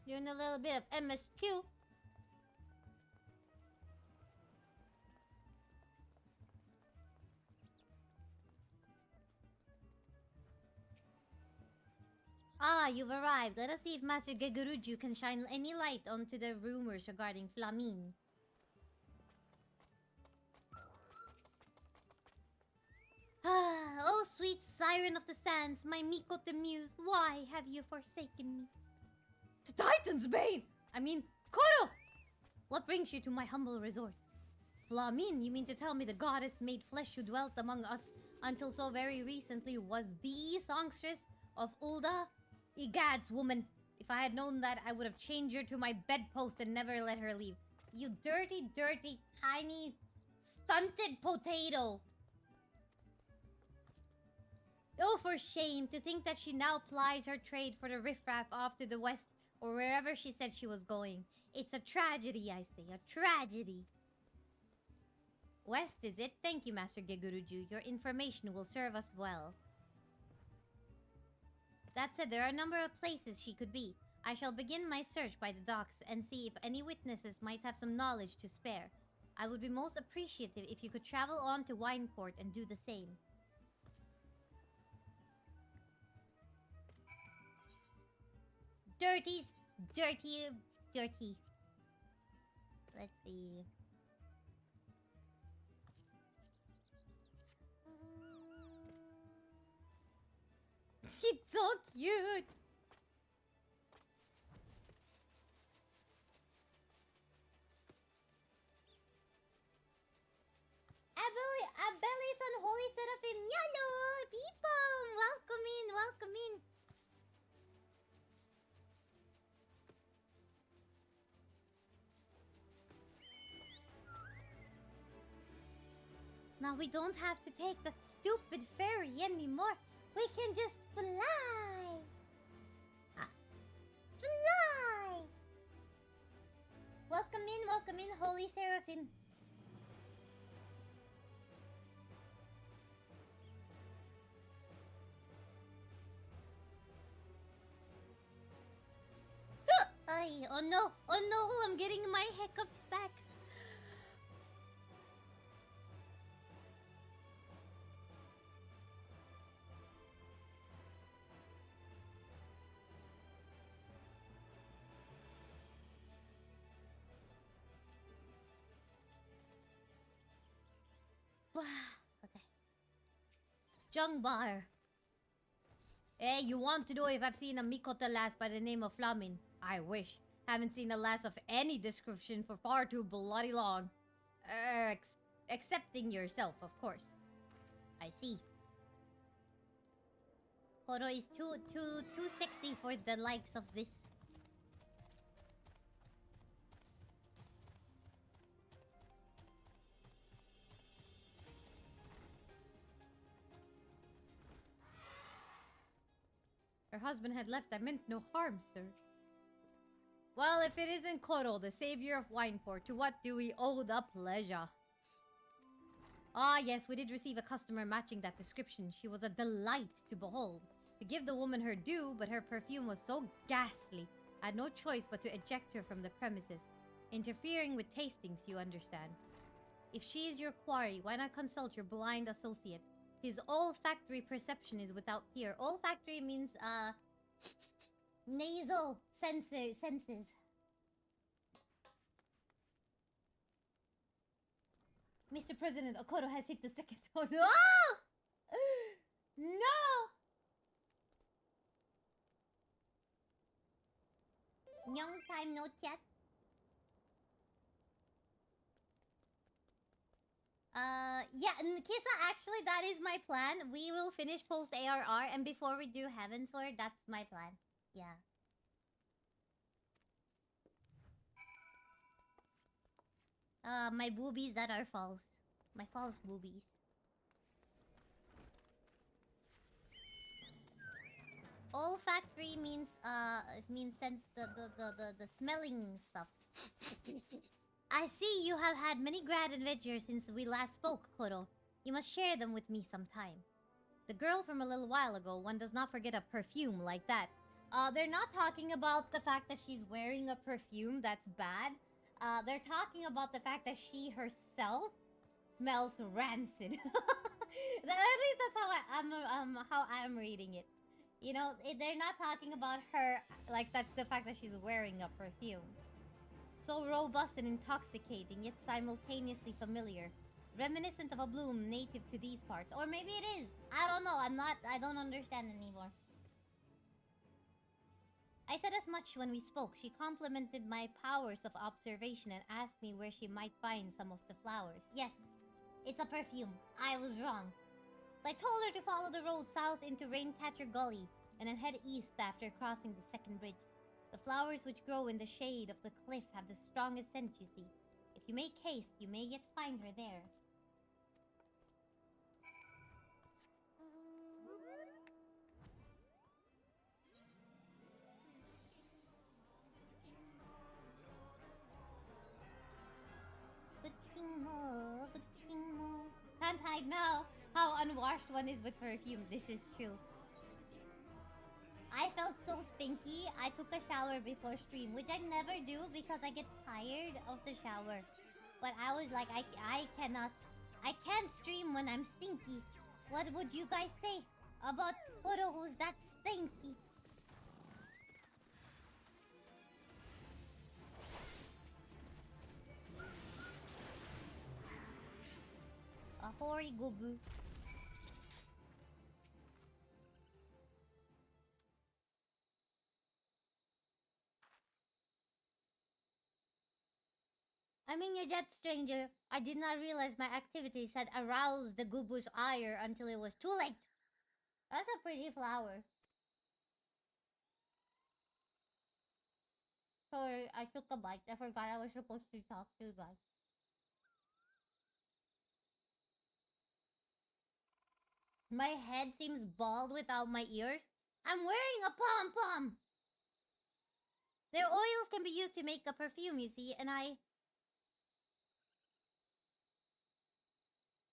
Doing a little bit of MSQ. Ah, you've arrived. Let us see if Master Geguruju can shine any light onto the rumors regarding Flamine. Ah, oh sweet siren of the sands, my Miko the Muse, why have you forsaken me? To Titan's Bane! I mean, Koro! What brings you to my humble resort? Flamine, you mean to tell me the goddess made flesh who dwelt among us until so very recently was the songstress of Ulda? Egads, woman. If I had known that, I would have chained her to my bedpost and never let her leave. You dirty, dirty, tiny, stunted potato. Oh, for shame, to think that she now plies her trade for the riffraff off to the west or wherever she said she was going. It's a tragedy, I say, a tragedy. West, is it? Thank you, Master Geguruju. Your information will serve us well. That said, there are a number of places she could be. I shall begin my search by the docks and see if any witnesses might have some knowledge to spare. I would be most appreciative if you could travel on to Wineport and do the same. Dirty. Let's see. It's so cute. Abeli's on Holy Seraphim. Yalo, people, welcome in, welcome in. Now we don't have to take the stupid ferry anymore. We can just fly. Fly. Welcome in, Holy Seraphim. Oh no, I'm getting my hiccups back. Okay. Jungbar. Hey, you want to know if I've seen a Mikota lass by the name of Flamin? I wish. Haven't seen a lass of any description for far too bloody long. Excepting yourself, of course. I see. Koro is too sexy for the likes of this. Her husband had left. I meant no harm, sir. Well, if it isn't Koro, the savior of Wineport, to what do we owe the pleasure? Ah, yes, we did receive a customer matching that description. She was a delight to behold. To give the woman her due, but her perfume was so ghastly, I had no choice but to eject her from the premises. Interfering with tastings, you understand. If she is your quarry, why not consult your blind associate? His olfactory perception is without peer. Olfactory means, nasal senses. Mr. President, Okoro has hit the second. Oh, no! No! Long time no chat. Yeah, Kisa, actually, that is my plan. We will finish post ARR, and before we do Heaven Sword, that's my plan. Yeah. My boobies that are false. My false boobies. Olfactory means sense the smelling stuff. I see you have had many grand adventures since we last spoke, Koro. You must share them with me sometime. The girl from a little while ago, one does not forget a perfume like that. They're not talking about the fact that she's wearing a perfume that's bad. They're talking about the fact that she herself smells rancid. At least that's how I'm reading it. You know, they're not talking about her like that. The fact that she's wearing a perfume. So robust and intoxicating, yet simultaneously familiar. Reminiscent of a bloom native to these parts. Or maybe it is. I don't know. I don't understand anymore. I said as much when we spoke. She complimented my powers of observation and asked me where she might find some of the flowers. Yes, it's a perfume. I was wrong. I told her to follow the road south into Raincatcher Gully and then head east after crossing the second bridge. The flowers which grow in the shade of the cliff have the strongest scent, you see. If you make haste, you may yet find her there. Good KingMo, good KingMo. can't hide now how unwashed one is with perfume. This is true. I felt so stinky. I took a shower before stream, which I never do because I get tired of the shower. But I was like, I can't stream when I'm stinky. What would you guys say about Koro who's that stinky? A hoary gubu. I mean, you're that stranger. I did not realize my activities had aroused the gubu's ire until it was too late. That's a pretty flower. Sorry, I took a bite. I forgot I was supposed to talk to you guys. My head seems bald without my ears. I'm wearing a pom-pom! Their oils can be used to make a perfume, you see, and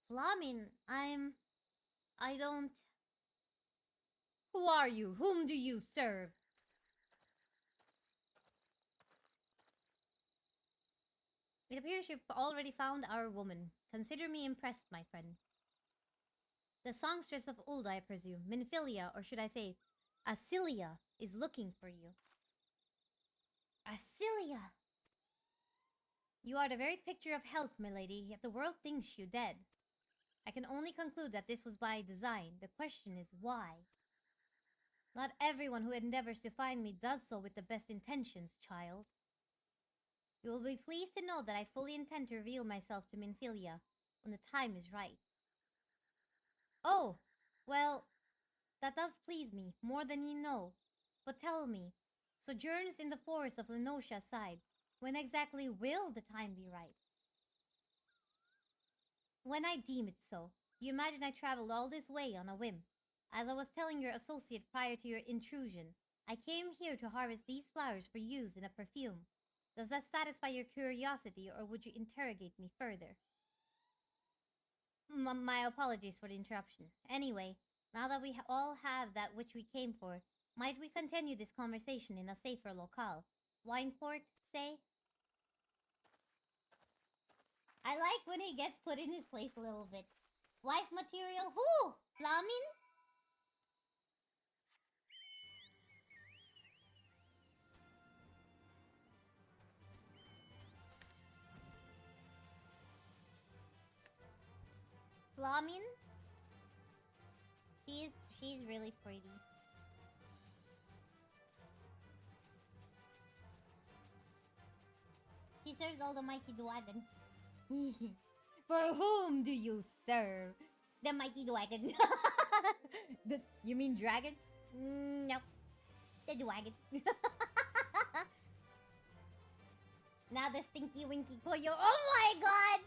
Flamin, I don't... Who are you? Whom do you serve? It appears you've already found our woman. Consider me impressed, my friend. The songstress of Ulda, I presume. Minfilia, or should I say, Asilia, is looking for you. Asilia! You are the very picture of health, milady, yet the world thinks you dead. I can only conclude that this was by design. The question is why? Not everyone who endeavors to find me does so with the best intentions, child. You will be pleased to know that I fully intend to reveal myself to Minfilia when the time is right. Oh, well, that does please me, more than ye know. But tell me, sojourns in the forest of Lenosha's side, when exactly will the time be right? When I deem it so. You imagine I traveled all this way on a whim. As I was telling your associate prior to your intrusion, I came here to harvest these flowers for use in a perfume. Does that satisfy your curiosity, or would you interrogate me further? My apologies for the interruption. Anyway, now that we all have that which we came for, might we continue this conversation in a safer locale? Wineport, say? I like when he gets put in his place a little bit. Wife material, who? Flamin? Flamin? She's really pretty. She serves all the mighty dragon. For whom do you serve? The mighty dragon. You mean dragon? No. The dragon. Now the stinky winky koyo. Oh my god!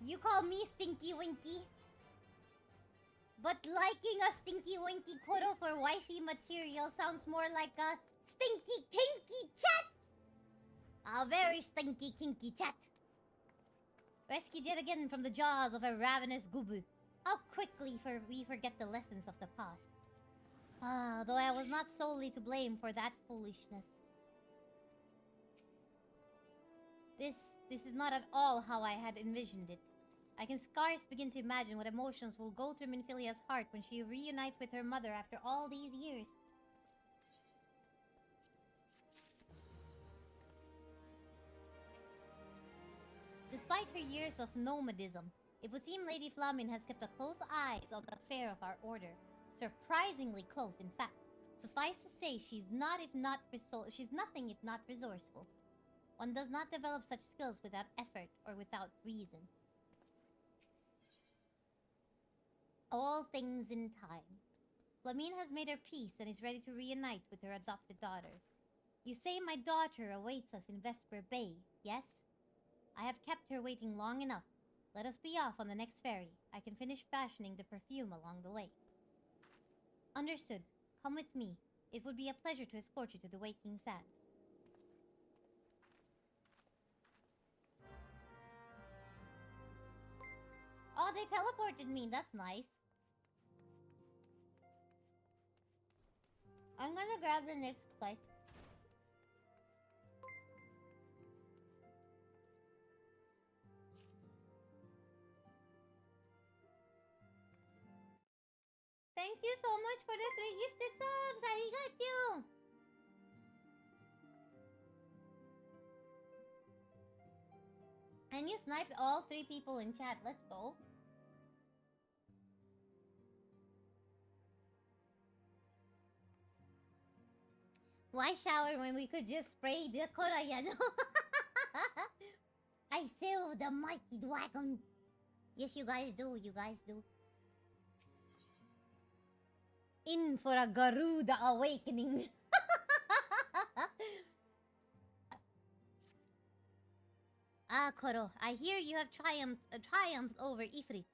You call me stinky winky? But liking a stinky winky koro for wifey material sounds more like a stinky kinky chat! A very stinky kinky chat. Rescued yet again from the jaws of a ravenous gubu. How quickly we forget the lessons of the past. Ah, though I was not solely to blame for that foolishness. This is not at all how I had envisioned it. I can scarce begin to imagine what emotions will go through Minfilia's heart when she reunites with her mother after all these years. Despite her years of nomadism, it would seem Lady Flamin has kept a close eye on the affair of our order. Surprisingly close, in fact. Suffice to say, she's nothing if not resourceful. One does not develop such skills without effort or without reason. All things in time. Flamin has made her peace and is ready to reunite with her adopted daughter. You say my daughter awaits us in Vesper Bay, yes? I have kept her waiting long enough. Let us be off on the next ferry. I can finish fashioning the perfume along the way. Understood. Come with me. It would be a pleasure to escort you to the Waking Sands. Oh, they teleported me. That's nice. I'm gonna grab the next quest. Thank you so much for the 3 gifted subs! Arigachu! And you sniped all 3 people in chat. Let's go. Why shower when we could just spray the Koraya, no? I saw the mighty dragon. Yes, you guys do. You guys do. In for a Garuda awakening. Ah, Koro, I hear you have triumphed over Ifrit.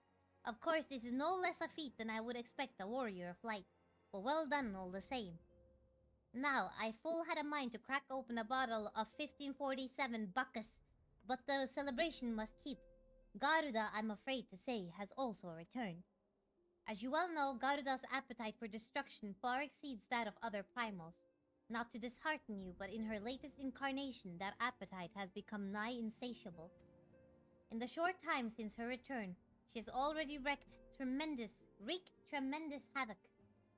Of course, this is no less a feat than I would expect a warrior of light. But well done all the same. Now, I full had a mind to crack open a bottle of 1547 Bacchus, but the celebration must keep. Garuda, I'm afraid to say, has also returned. As you well know, Garuda's appetite for destruction far exceeds that of other primals. Not to dishearten you, but in her latest incarnation, that appetite has become nigh insatiable. In the short time since her return, she has already wreaked tremendous havoc.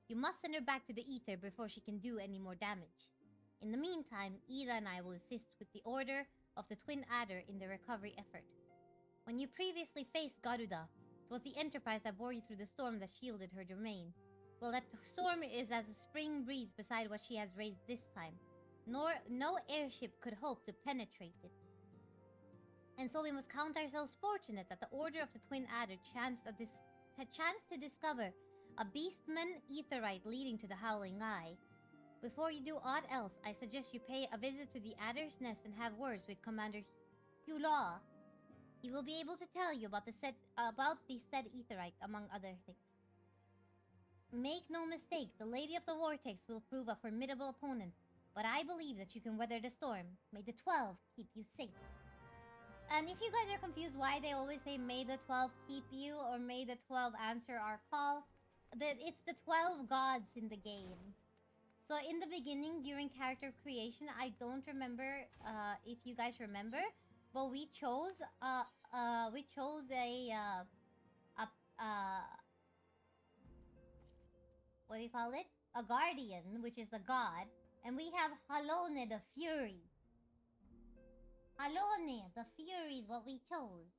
You must send her back to the ether before she can do any more damage. In the meantime, Ida and I will assist with the order of the Twin Adder in the recovery effort. When you previously faced Garuda, it was the Enterprise that bore you through the storm that shielded her domain. Well, that storm is as a spring breeze beside what she has raised this time. No airship could hope to penetrate it. And so we must count ourselves fortunate that the Order of the Twin Adder had chanced to discover a beastman etherite leading to the Howling Eye. Before you do aught else, I suggest you pay a visit to the Adder's Nest and have words with Commander Hulaw. He will be able to tell you about the said etherite, among other things. Make no mistake, the Lady of the Vortex will prove a formidable opponent, but I believe that you can weather the storm. May the 12 keep you safe. And if you guys are confused why they always say may the 12 keep you or may the 12 answer our call, it's the 12 gods in the game. So in the beginning, during character creation, I don't remember if you guys remember, but we chose what do you call it? A guardian, which is a god, and we have Halone the Fury. Halone the Fury is what we chose.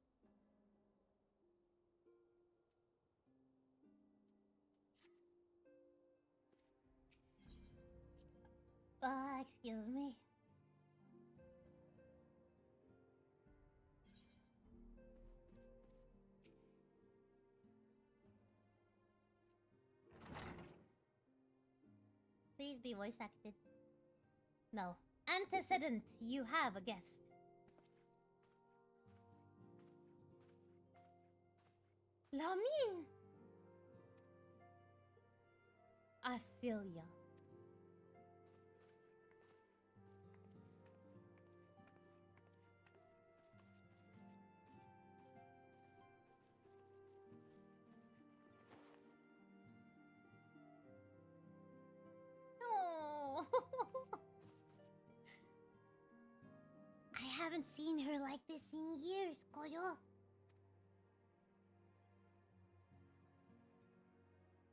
Excuse me. Please be voice acted. No. Antecedent, you have a guest. Lamin! Asilia. Oh. I haven't seen her like this in years, Koyo.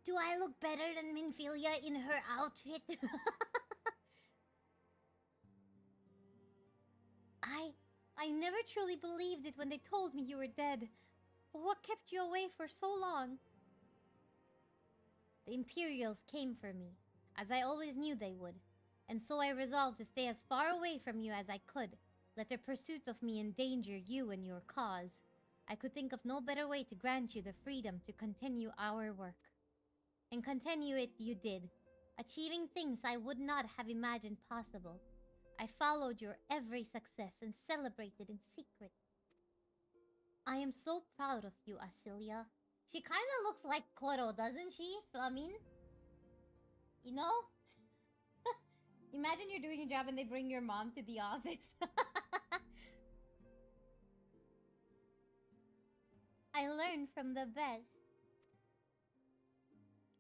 Do I look better than Minfilia in her outfit? I never truly believed it when they told me you were dead. But what kept you away for so long? The Imperials came for me, as I always knew they would. And so I resolved to stay as far away from you as I could. Let their pursuit of me endanger you and your cause. I could think of no better way to grant you the freedom to continue our work. And continue it you did, achieving things I would not have imagined possible. I followed your every success and celebrated in secret. I am so proud of you, Asilia. She kinda looks like Koro, doesn't she, Flamin? You know? Imagine you're doing a job and they bring your mom to the office. I learned from the best.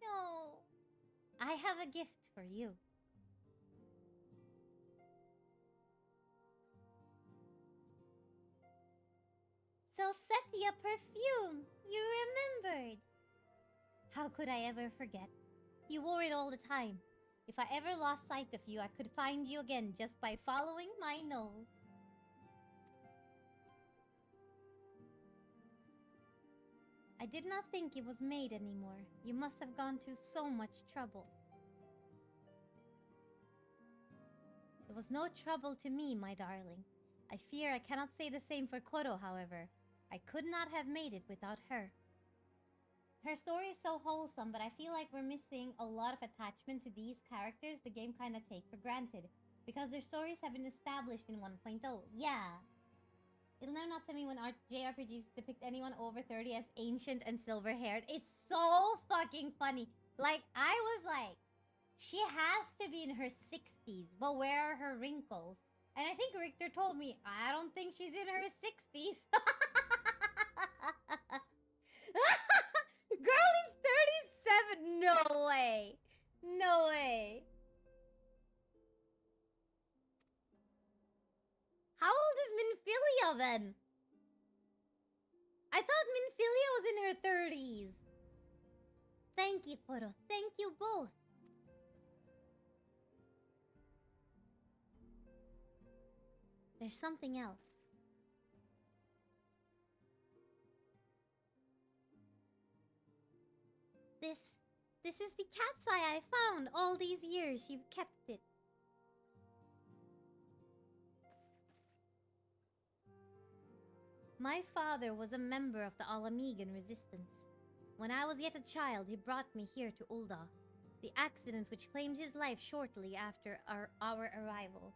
No. I have a gift for you. Celestia perfume! You remembered! How could I ever forget? You wore it all the time. If I ever lost sight of you, I could find you again just by following my nose. I did not think it was made anymore. You must have gone to so much trouble. It was no trouble to me, my darling. I fear I cannot say the same for Koro, however. I could not have made it without her. Her story is so wholesome, but I feel like we're missing a lot of attachment to these characters the game kinda take for granted. Because their stories have been established in 1.0. Yeah. It'll never not send me when JRPGs depict anyone over 30 as ancient and silver-haired. It's so fucking funny. Like, I was like, she has to be in her 60s, but where are her wrinkles? And I think Richter told me, I don't think she's in her 60s. Girl is 37. No way. No way. How old is Minfilia then? I thought Minfilia was in her 30s. Thank you, Koro. Thank you both. There's something else. This is the cat's eye I found all these years. You've kept it. My father was a member of the Alamigan resistance. When I was yet a child, he brought me here to Ul'dah, the accident which claimed his life shortly after our arrival.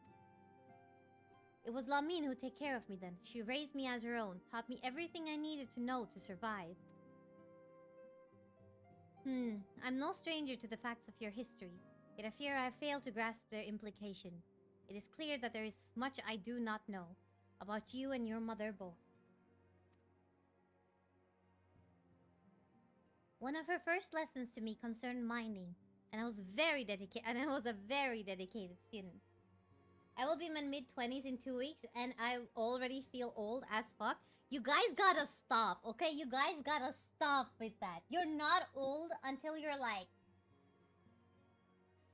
It was Lamine who took care of me then. She raised me as her own, taught me everything I needed to know to survive. I'm no stranger to the facts of your history, yet I fear I have failed to grasp their implication. It is clear that there is much I do not know about you and your mother both. One of her first lessons to me concerned mining, and I was a very dedicated student. I will be in my mid-20s in 2 weeks, and I already feel old as fuck. You guys gotta stop, okay? You guys gotta stop with that. You're not old until you're like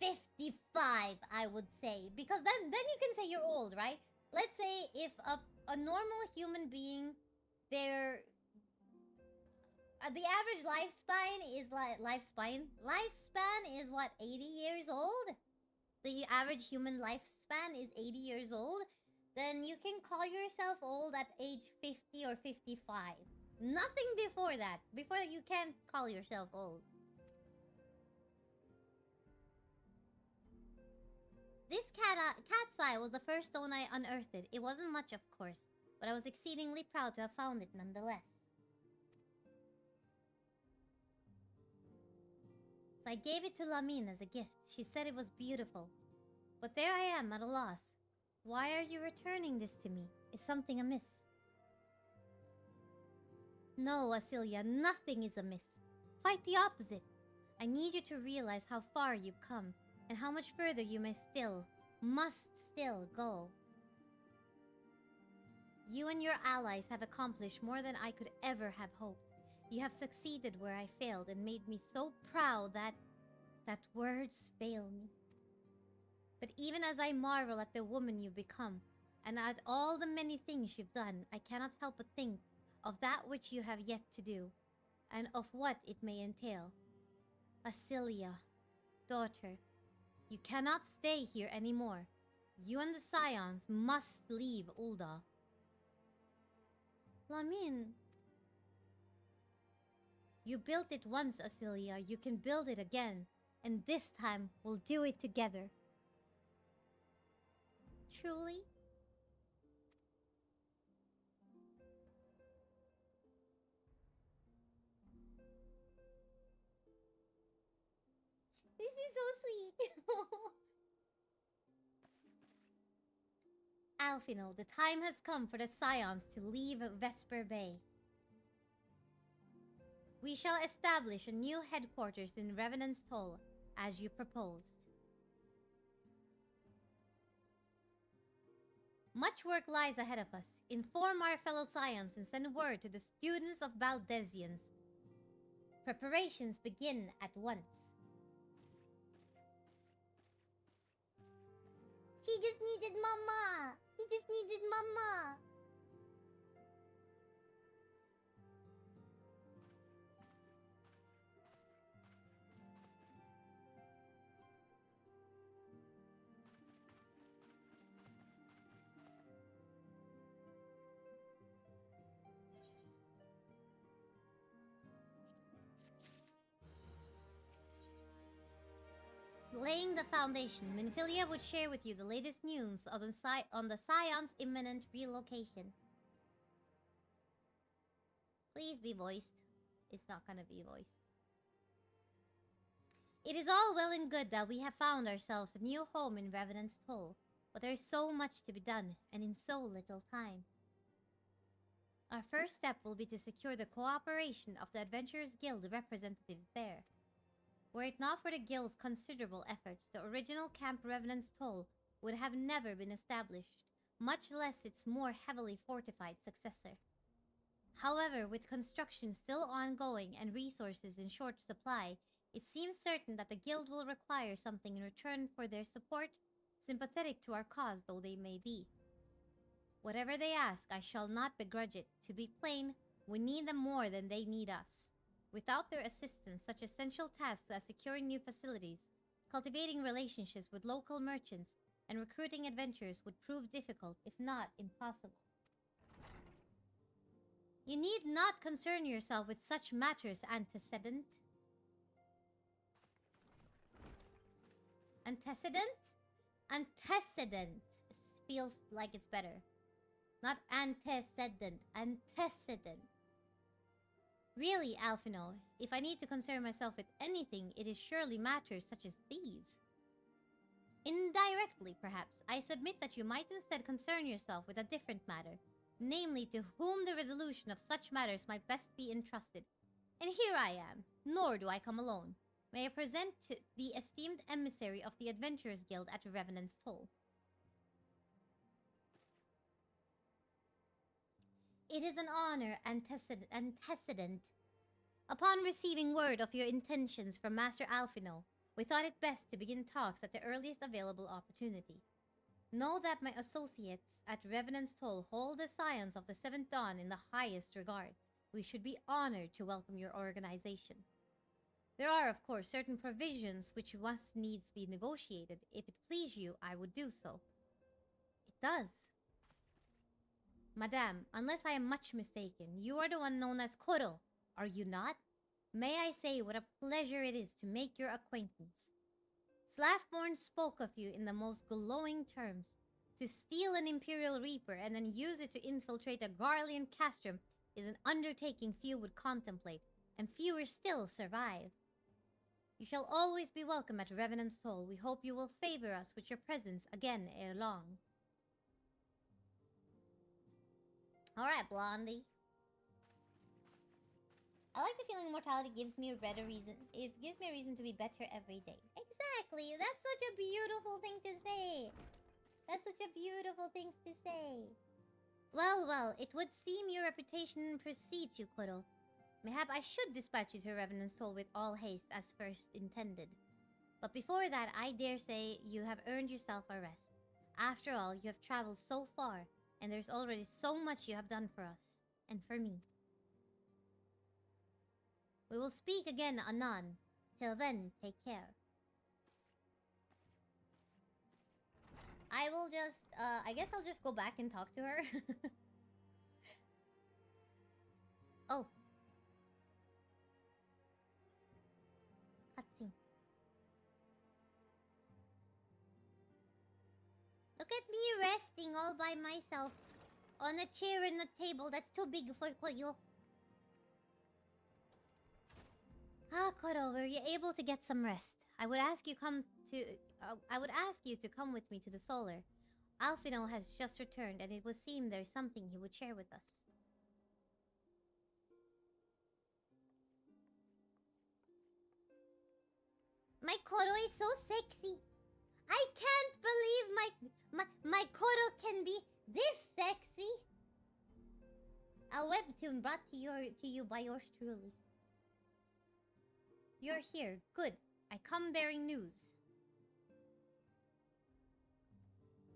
55, I would say. Because then you can say you're old, right? Let's say if a normal human being, their... the average lifespan is like... Lifespan is what, 80 years old? The average human lifespan is 80 years old? Then you can call yourself old at age 50 or 55. Nothing before that. Before that, you can't call yourself old. This cat's eye was the first stone I unearthed. It wasn't much, of course, but I was exceedingly proud to have found it nonetheless. So I gave it to Lamine as a gift. She said it was beautiful. But there I am at a loss. Why are you returning this to me? Is something amiss? No, Asilia, nothing is amiss. Quite the opposite. I need you to realize how far you've come, and how much further you must still go. You and your allies have accomplished more than I could ever have hoped. You have succeeded where I failed and made me so proud that words fail me. But even as I marvel at the woman you've become, and at all the many things you've done, I cannot help but think of that which you have yet to do, and of what it may entail. Asilia, daughter, you cannot stay here anymore. You and the Scions must leave Ul'dah. Lamine... You built it once, Asilia. You can build it again. And this time, we'll do it together. Truly? This is so sweet. Alphino, the time has come for the Scions to leave Vesper Bay. We shall establish a new headquarters in Revenant's Toll, as you proposed. Much work lies ahead of us. Inform our fellow scions and send word to the students of Valdesians. Preparations begin at once. He just needed mama! He just needed mama! Laying the foundation, Minfilia would share with you the latest news on the Scion's imminent relocation. Please be voiced. It's not gonna be voiced. It is all well and good that we have found ourselves a new home in Revenant's Toll, but there is so much to be done, and in so little time. Our first step will be to secure the cooperation of the Adventurers Guild representatives there. Were it not for the Guild's considerable efforts, the original Camp Revenant's Toll would have never been established, much less its more heavily fortified successor. However, with construction still ongoing and resources in short supply, it seems certain that the Guild will require something in return for their support, sympathetic to our cause though they may be. Whatever they ask, I shall not begrudge it. To be plain, we need them more than they need us. Without their assistance, such essential tasks as securing new facilities, cultivating relationships with local merchants, and recruiting adventurers would prove difficult, if not impossible. You need not concern yourself with such matters, antecedent. Antecedent? Antecedent feels like it's better. Not antecedent, antecedent. Really, Alphino, if I need to concern myself with anything, it is surely matters such as these. Indirectly, perhaps, I submit that you might instead concern yourself with a different matter, namely to whom the resolution of such matters might best be entrusted. And here I am, nor do I come alone. May I present to the esteemed emissary of the Adventurers Guild at Revenant's Toll. It is an honor, antecedent. Upon receiving word of your intentions from Master Alphino, we thought it best to begin talks at the earliest available opportunity. Know that my associates at Revenant's Toll hold the scions of the Seventh Dawn in the highest regard. We should be honored to welcome your organization. There are, of course, certain provisions which must needs be negotiated. If it please you, I would do so. It does. Madame, unless I am much mistaken, you are the one known as Koro, are you not? May I say what a pleasure it is to make your acquaintance. Slaffborn spoke of you in the most glowing terms. To steal an Imperial Reaper and then use it to infiltrate a Garlean castrum is an undertaking few would contemplate, and fewer still survive. You shall always be welcome at Revenant's Toll. We hope you will favor us with your presence again ere long. Alright, Blondie. I like the feeling immortality gives me a better reason. It gives me a reason to be better every day. Exactly! That's such a beautiful thing to say! That's such a beautiful thing to say. Well, well, it would seem your reputation precedes you, Koro. Mayhap I should dispatch you to Revenant's Toll with all haste as first intended. But before that, I dare say you have earned yourself a rest. After all, you have traveled so far, and there's already so much you have done for us, and for me. We will speak again anon. Till then, take care. I will just, I guess I'll just go back and talk to her. Oh. Cutscene. Look at me resting all by myself on a chair and a table that's too big for Koyo. Ah, Koro, were you able to get some rest? I would ask you to come with me to the Solar. Alphino has just returned, and it would seem there's something he would share with us. My Koro is so sexy. I can't believe my Koro can be this sexy. A webtoon brought to you by yours truly. You're here. Good. I come bearing news.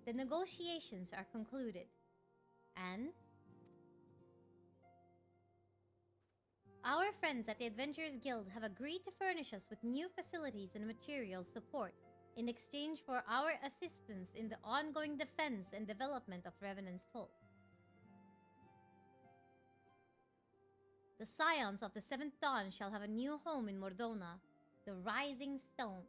The negotiations are concluded. And our friends at the Adventurers Guild have agreed to furnish us with new facilities and material support in exchange for our assistance in the ongoing defense and development of Revenant's Toll. The scions of the Seventh Dawn shall have a new home in Mordona, the Rising Stones.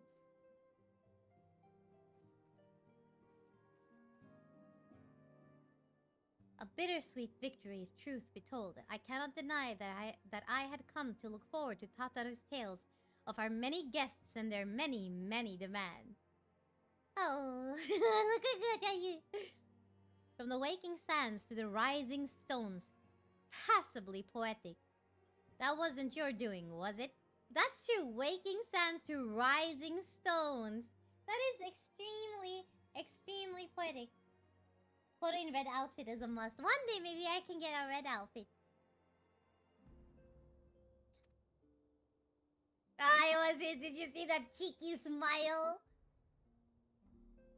A bittersweet victory, if truth be told. I cannot deny that I had come to look forward to Tataru's tales of our many guests and their many, many demands. Oh, look at you. From the waking sands to the rising stones. Passably poetic. That wasn't your doing, was it? That's true. Waking sands to rising stones. That is extremely, extremely poetic. Put in red outfit is a must. One day maybe I can get a red outfit. Did you see that cheeky smile?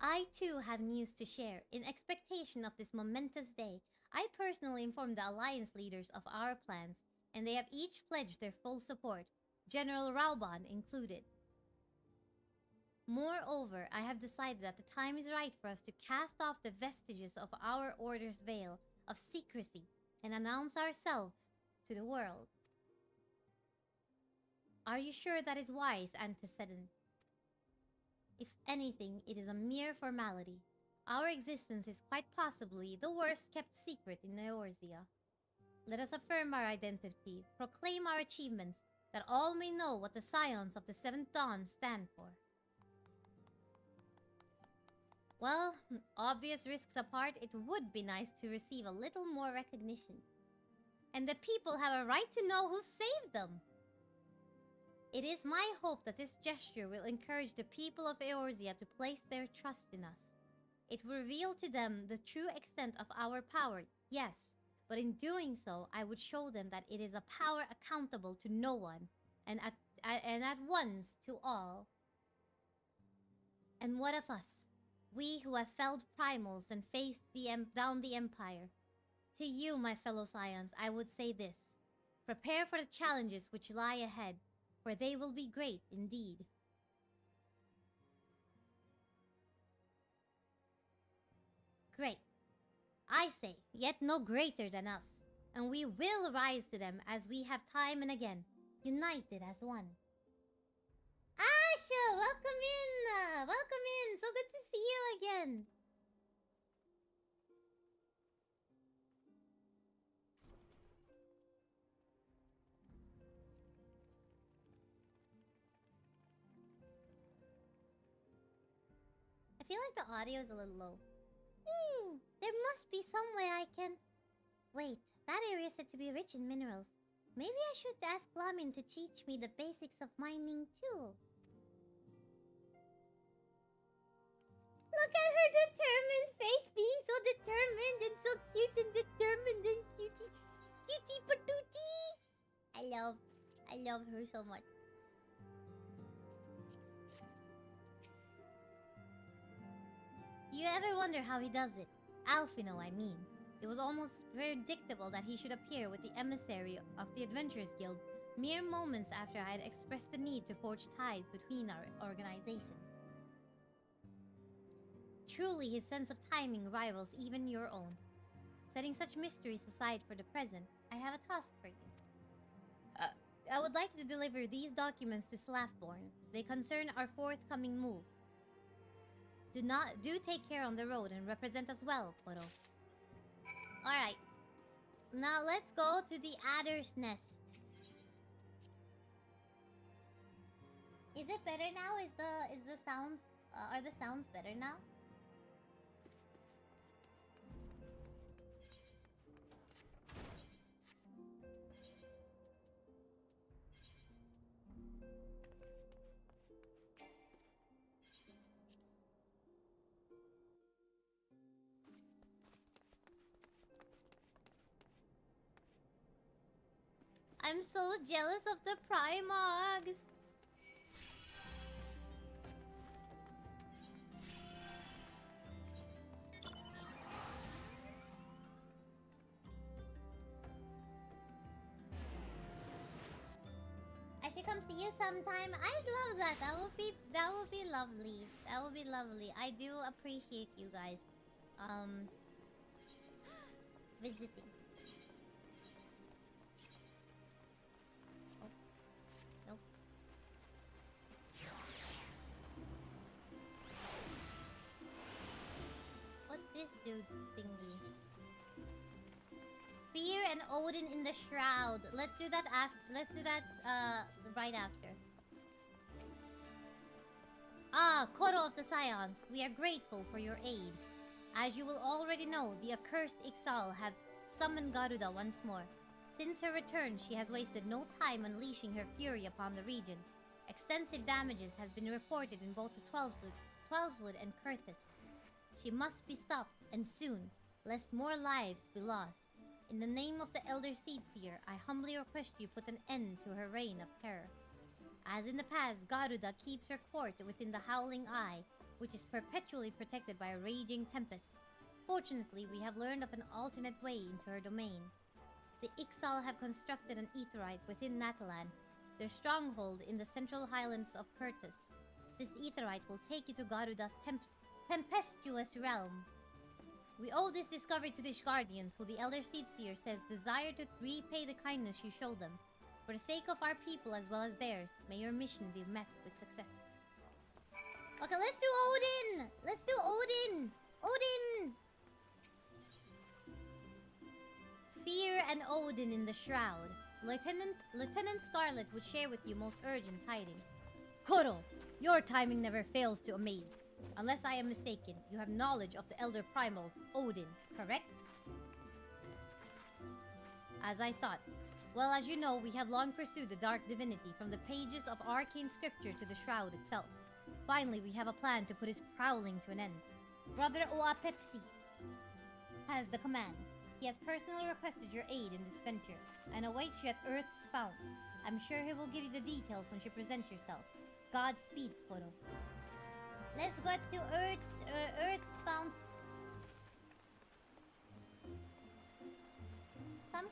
I too have news to share. In expectation of this momentous day, I personally informed the alliance leaders of our plans, and they have each pledged their full support, General Rauban included. Moreover, I have decided that the time is right for us to cast off the vestiges of our order's veil of secrecy and announce ourselves to the world. Are you sure that is wise, Antecedent? If anything, it is a mere formality. Our existence is quite possibly the worst kept secret in Eorzea. Let us affirm our identity, proclaim our achievements, that all may know what the scions of the Seventh Dawn stand for. Well, obvious risks apart, it would be nice to receive a little more recognition. And the people have a right to know who saved them. It is my hope that this gesture will encourage the people of Eorzea to place their trust in us. It will reveal to them the true extent of our power, yes, but in doing so, I would show them that it is a power accountable to no one, and at once to all. And what of us? We who have felled primals and faced down the Empire. To you, my fellow scions, I would say this. Prepare for the challenges which lie ahead, for they will be great indeed. Great. I say, yet no greater than us, and we will rise to them as we have time and again, united as one. Asha, welcome in! Welcome in! So good to see you again! I feel like the audio is a little low. There must be some way I can... Wait, that area is said to be rich in minerals. Maybe I should ask Lamin to teach me the basics of mining too. Look at her determined face, being so determined and so cute and determined and cutie. Cutie patootie! I love her so much. You ever wonder how he does it? Alphino, I mean. It was almost predictable that he should appear with the emissary of the Adventurers Guild mere moments after I had expressed the need to forge ties between our organizations. Truly, his sense of timing rivals even your own. Setting such mysteries aside for the present, I have a task for you. I would like to deliver these documents to Slaftborn. They concern our forthcoming move. Do take care on the road and represent us well, Poro. Alright. Now let's go to the adder's nest. Is it better now? Are the sounds better now? I'm so jealous of the Primogs. I should come see you sometime. I'd love that. That would be lovely. That would be lovely. I do appreciate you guys visiting. Oh. Nope. What's this dude's thingy? Fear and Odin in the Shroud. Let's do that right after. Ah, Koro of the Scions, we are grateful for your aid. As you will already know, the accursed Ixal have summoned Garuda once more. Since her return, she has wasted no time unleashing her fury upon the region. Extensive damages has been reported in both the Twelveswood and Kurthis. She must be stopped, and soon, lest more lives be lost. In the name of the Elder Seedseer, I humbly request you put an end to her reign of terror. As in the past, Garuda keeps her court within the Howling Eye, which is perpetually protected by a raging tempest. Fortunately, we have learned of an alternate way into her domain. The Ixal have constructed an aetheryte within Natalan, their stronghold in the central highlands of Kurthis. This aetheryte will take you to Garuda's tempestuous realm. We owe this discovery to the Guardians, who the Elder Seedseer says desire to repay the kindness you showed them. For the sake of our people as well as theirs, may your mission be met with success. Okay, let's do Odin! Let's do Odin! Odin! Fear and Odin in the Shroud. Lieutenant Scarlet would share with you most urgent tidings. Koro, your timing never fails to amaze. Unless I am mistaken, you have knowledge of the Elder Primal, Odin, correct? As I thought. Well, as you know, we have long pursued the dark divinity from the pages of arcane scripture to the Shroud itself. Finally, we have a plan to put his prowling to an end. Brother Oa Pepsi has the command. He has personally requested your aid in this venture, and awaits you at Earth's Fount. I'm sure he will give you the details once you present yourself. Godspeed, Koro. Let's go to Earth's Fount. Come.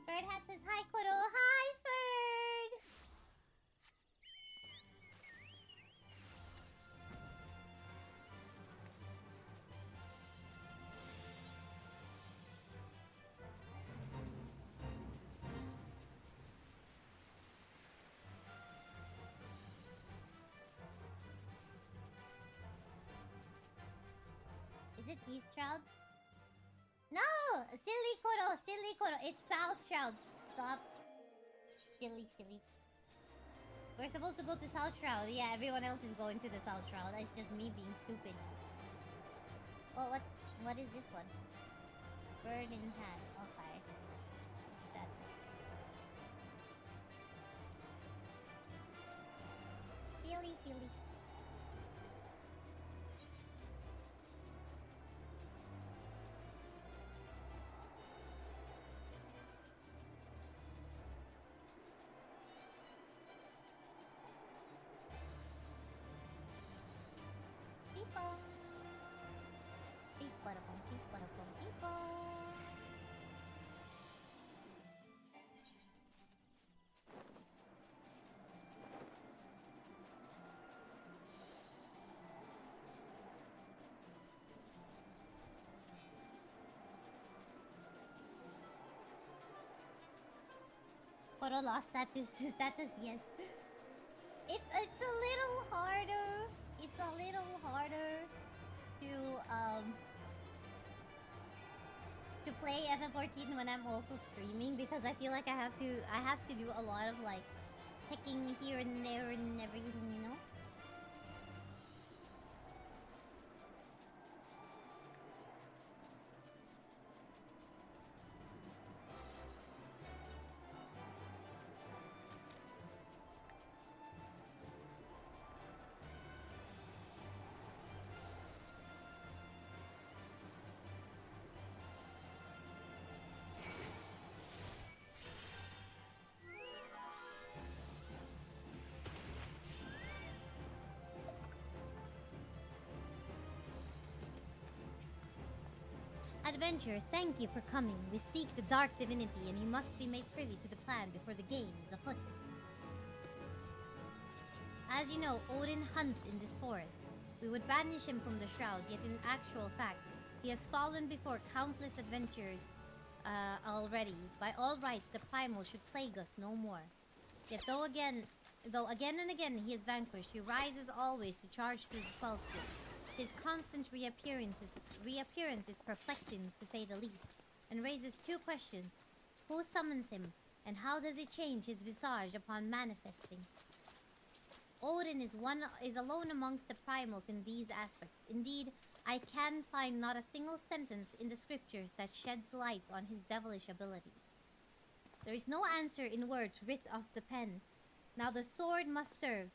Ferdhat says hi, Koro. Hi, Ferd! Is it East Shroud? No! Silly Koro! It's South Shroud. Stop. Silly. We're supposed to go to South Shroud. Yeah, everyone else is going to the South Shroud. It's just me being stupid. Oh, what is this one? Bird in hand. Okay. That's it. Silly. People. Koro lost status, yes. It's a little harder. It's a little harder to play FF14 when I'm also streaming, because I feel like I have to do a lot of like picking here and there and everything, you know? Adventurer, thank you for coming. We seek the dark divinity, and you must be made privy to the plan before the game is afoot. As you know, Odin hunts in this forest. We would banish him from the shroud, yet in actual fact, he has fallen before countless adventurers already. By all rights, the primal should plague us no more. Yet though again and again he is vanquished, he rises always to charge through the solstice. His constant reappearance is perplexing, to say the least, and raises two questions. Who summons him, and how does he change his visage upon manifesting? Odin is alone amongst the primals in these aspects. Indeed, I can find not a single sentence in the scriptures that sheds light on his devilish ability. There is no answer in words writ off the pen. Now the sword must serve.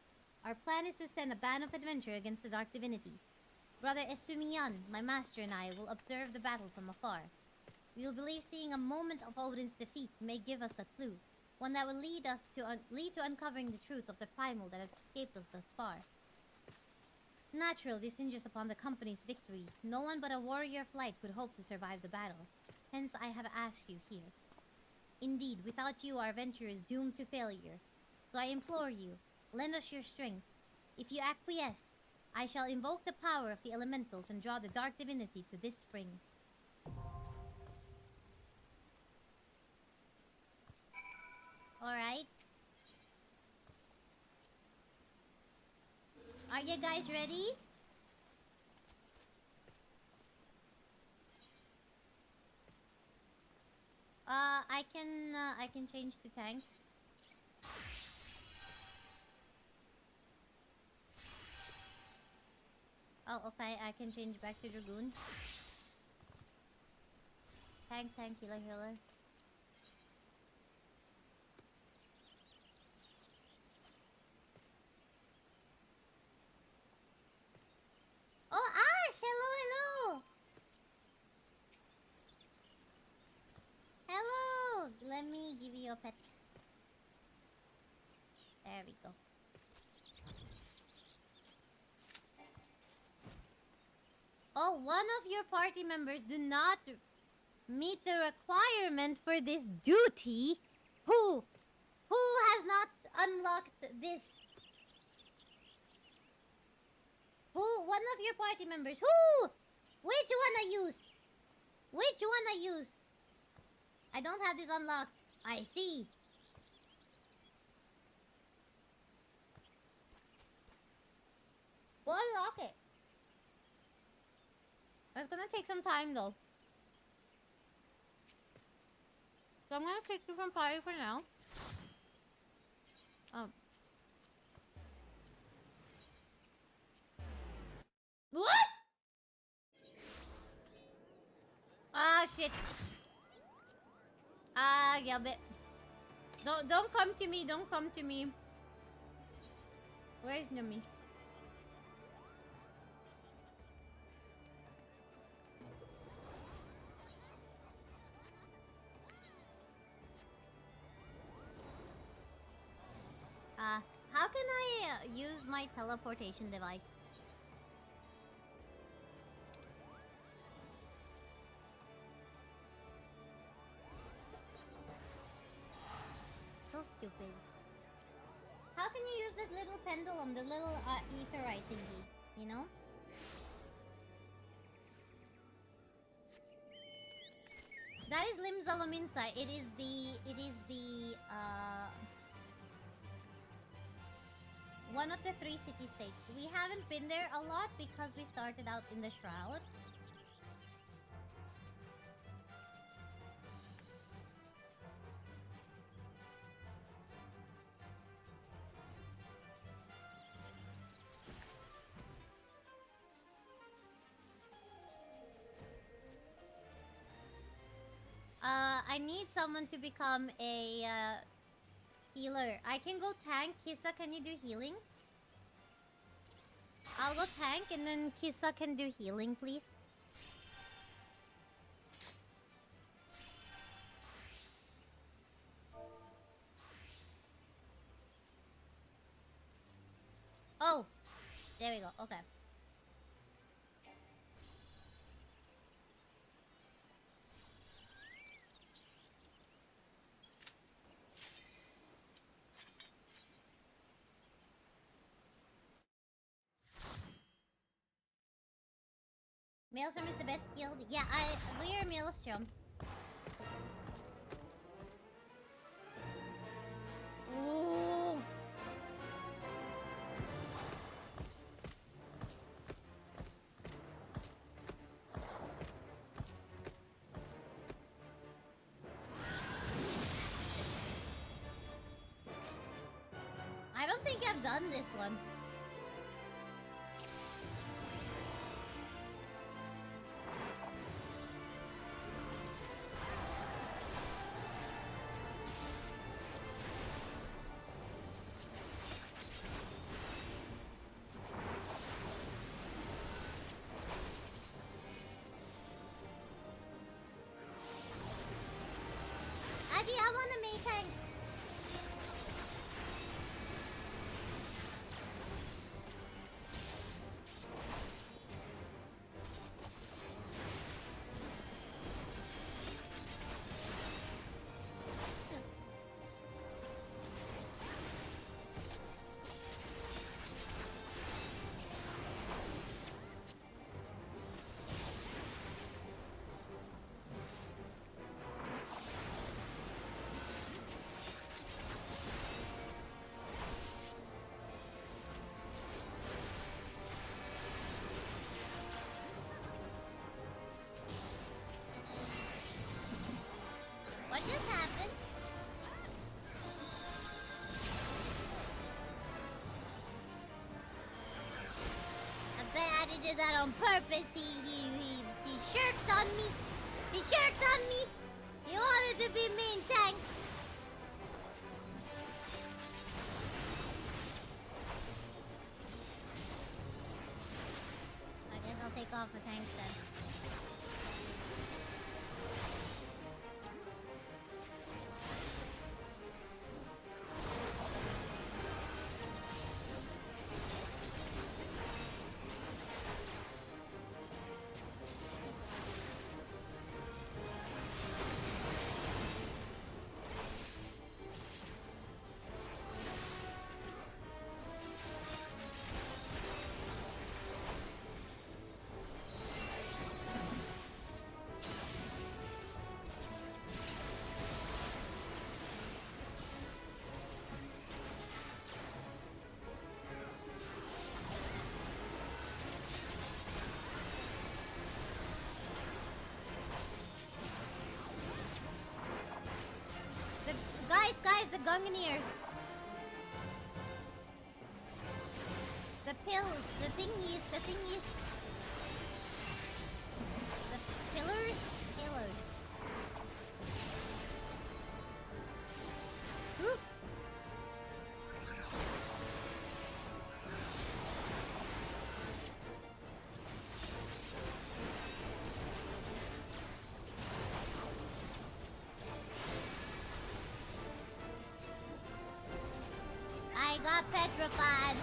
Our plan is to send a band of adventure against the dark divinity. Brother Esumiyan, my master, and I will observe the battle from afar. We will believe seeing a moment of Odin's defeat may give us a clue, one that will lead to uncovering the truth of the primal that has escaped us thus far. Natural, this hinges upon the company's victory. No one but a warrior of light could hope to survive the battle. Hence, I have asked you here. Indeed, without you, our venture is doomed to failure. So I implore you, lend us your strength. If you acquiesce, I shall invoke the power of the elementals and draw the dark divinity to this spring. Alright. Are you guys ready? I can change to tank. Oh, okay, I can change back to Dragoon. Tank, healer, healer. Oh, Ash! Hello! Hello! Let me give you a pet. There we go. Oh, one of your party members do not meet the requirement for this duty. Who has not unlocked this? One of your party members. Who? Which one I use? Which one I use? I don't have this unlocked. I see. Go unlock it. It's gonna take some time though. So I'm gonna kick you from party for now. What? Ah, shit. Ah, yeah, but don't come to me. Don't come to me. Where's Nummy? How can I use my teleportation device? So stupid. How can you use that little pendulum, the little etherite thingy, you know? That is Lim Zalominsa. It is the one of the 3 city-states. We haven't been there a lot because we started out in the Shroud. I need someone to become a healer. I can go tank. Kissa, can you do healing? I'll go tank and then Kissa can do healing, please. Oh, there we go. Okay. Maelstrom is the best skilled. Yeah, we're Maelstrom. Ooh. I don't think I've done this one. Adi, I want to make tank. What just happened? I bet I did that on purpose. He shirked on me. He shirked on me. He wanted to be main tank. I guess I'll take off the tanks then. Guys, the Gunganiers. The pills, the thingies. The pillars? Pillars. Woo! I got petrified.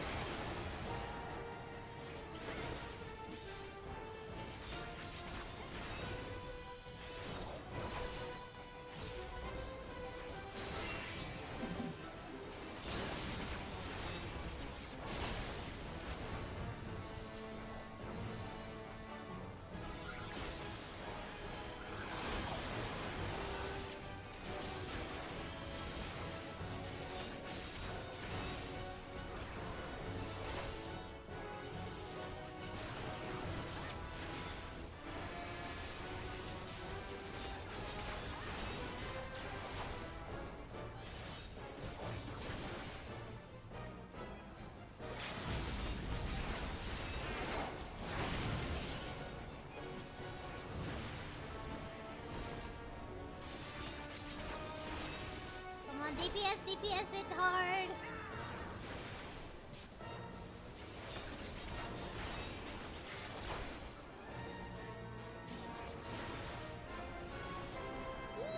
DPS it hard.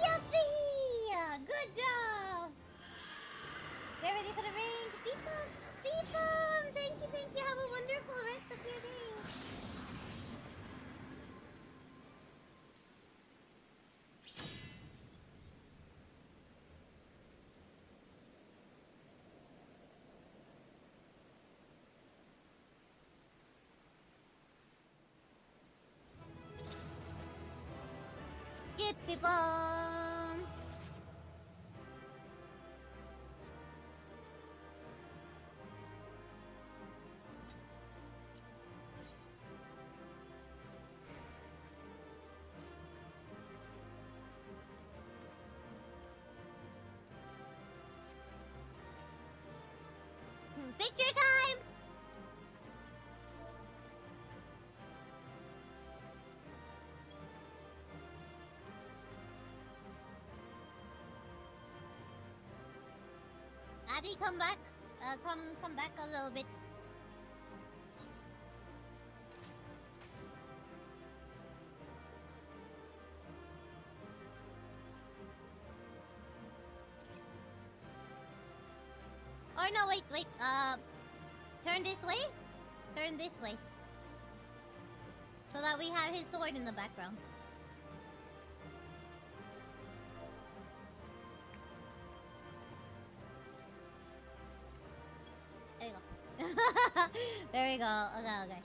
Yuppie! Good job! Get ready for the range. Beep bump! Beep bump! Thank you. Have a wonderful rest of your day. people. Picture time! Addy, come back. Come back a little bit. Or no, wait. Turn this way. Turn this way. So that we have his sword in the background. There you go. There we go. Okay.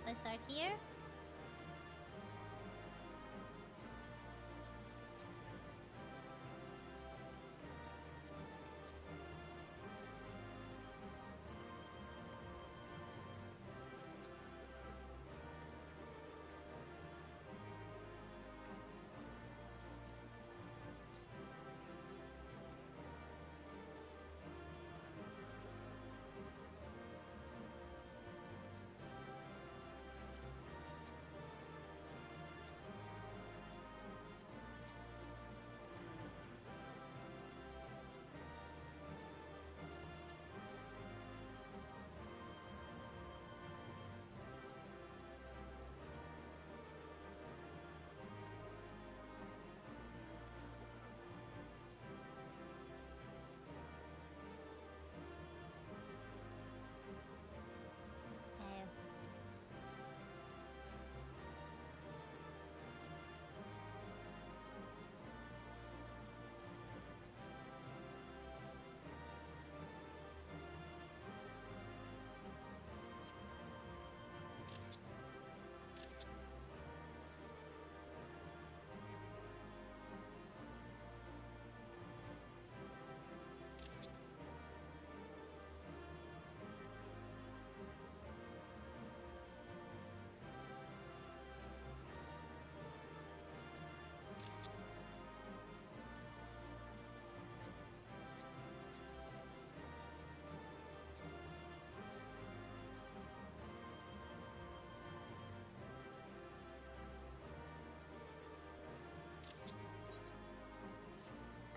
Let's start here.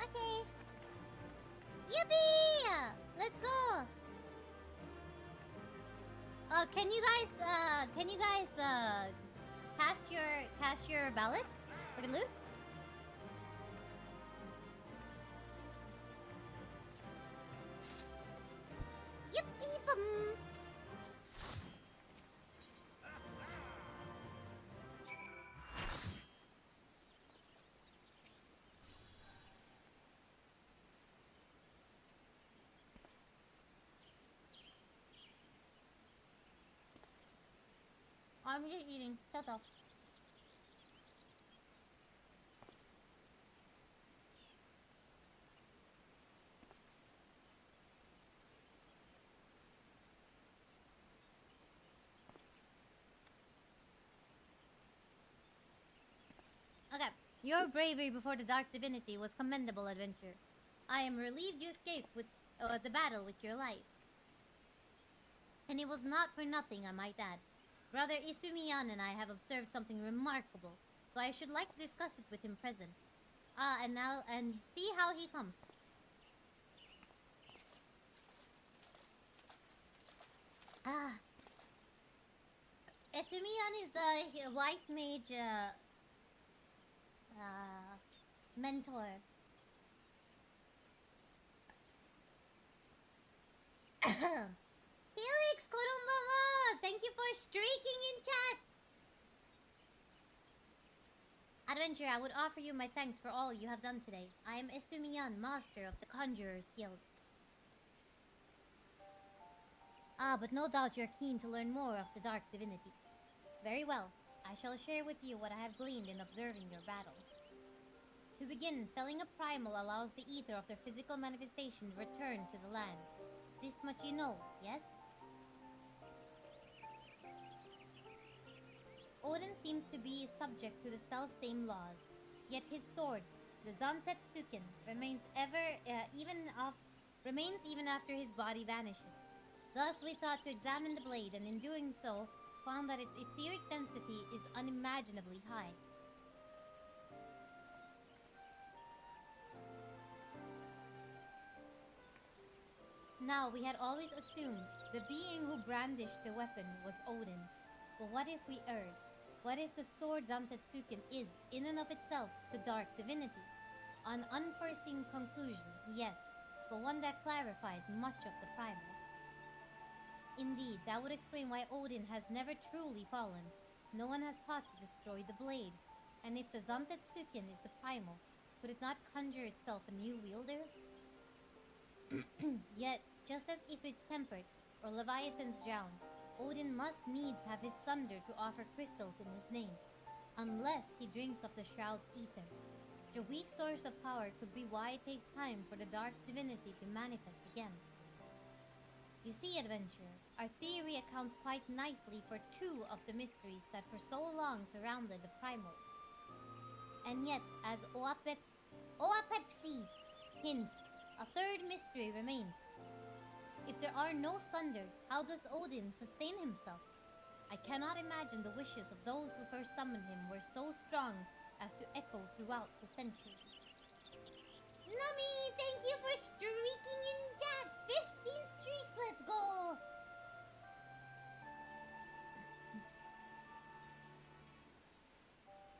Okay. Yippee! Let's go. Can you guys cast your ballot for the loot? Yippee bum. I'm just eating. Shut up. Okay. Your bravery before the dark divinity was commendable adventure. I am relieved you escaped with the battle with your life. And it was not for nothing, I might add. Brother Isumiyan and I have observed something remarkable, so I should like to discuss it with him present. And see how he comes. Isumiyan is the white mage mentor. Felix, konbanwa! Thank you for streaking in chat! Adventure, I would offer you my thanks for all you have done today. I am Esumiyan, master of the Conjurer's Guild. Ah, but no doubt you're keen to learn more of the dark divinity. Very well. I shall share with you what I have gleaned in observing your battle. To begin, felling a primal allows the ether of their physical manifestation to return to the land. This much you know, yes? Odin seems to be subject to the self-same laws, yet his sword, the Zantetsuken, remains even after his body vanishes. Thus we thought to examine the blade, and in doing so, found that its etheric density is unimaginably high. Now, we had always assumed the being who brandished the weapon was Odin. But what if we erred? What if the sword Zantetsuken is, in and of itself, the dark divinity? An unforeseen conclusion, yes, but one that clarifies much of the primal. Indeed, that would explain why Odin has never truly fallen. No one has thought to destroy the blade. And if the Zantetsuken is the primal, could it not conjure itself a new wielder? Yet, just as Ifrit's tempered, or Leviathan's drowned, Odin must needs have his thunder to offer crystals in his name, unless he drinks of the shroud's ether. The weak source of power could be why it takes time for the dark divinity to manifest again. You see, Adventurer, our theory accounts quite nicely for two of the mysteries that for so long surrounded the primal. And yet, as Oapepsi hints, a third mystery remains. If there are no Sunder, how does Odin sustain himself? I cannot imagine the wishes of those who first summoned him were so strong as to echo throughout the centuries. Nummy, thank you for streaking in chat! 15 streaks, let's go!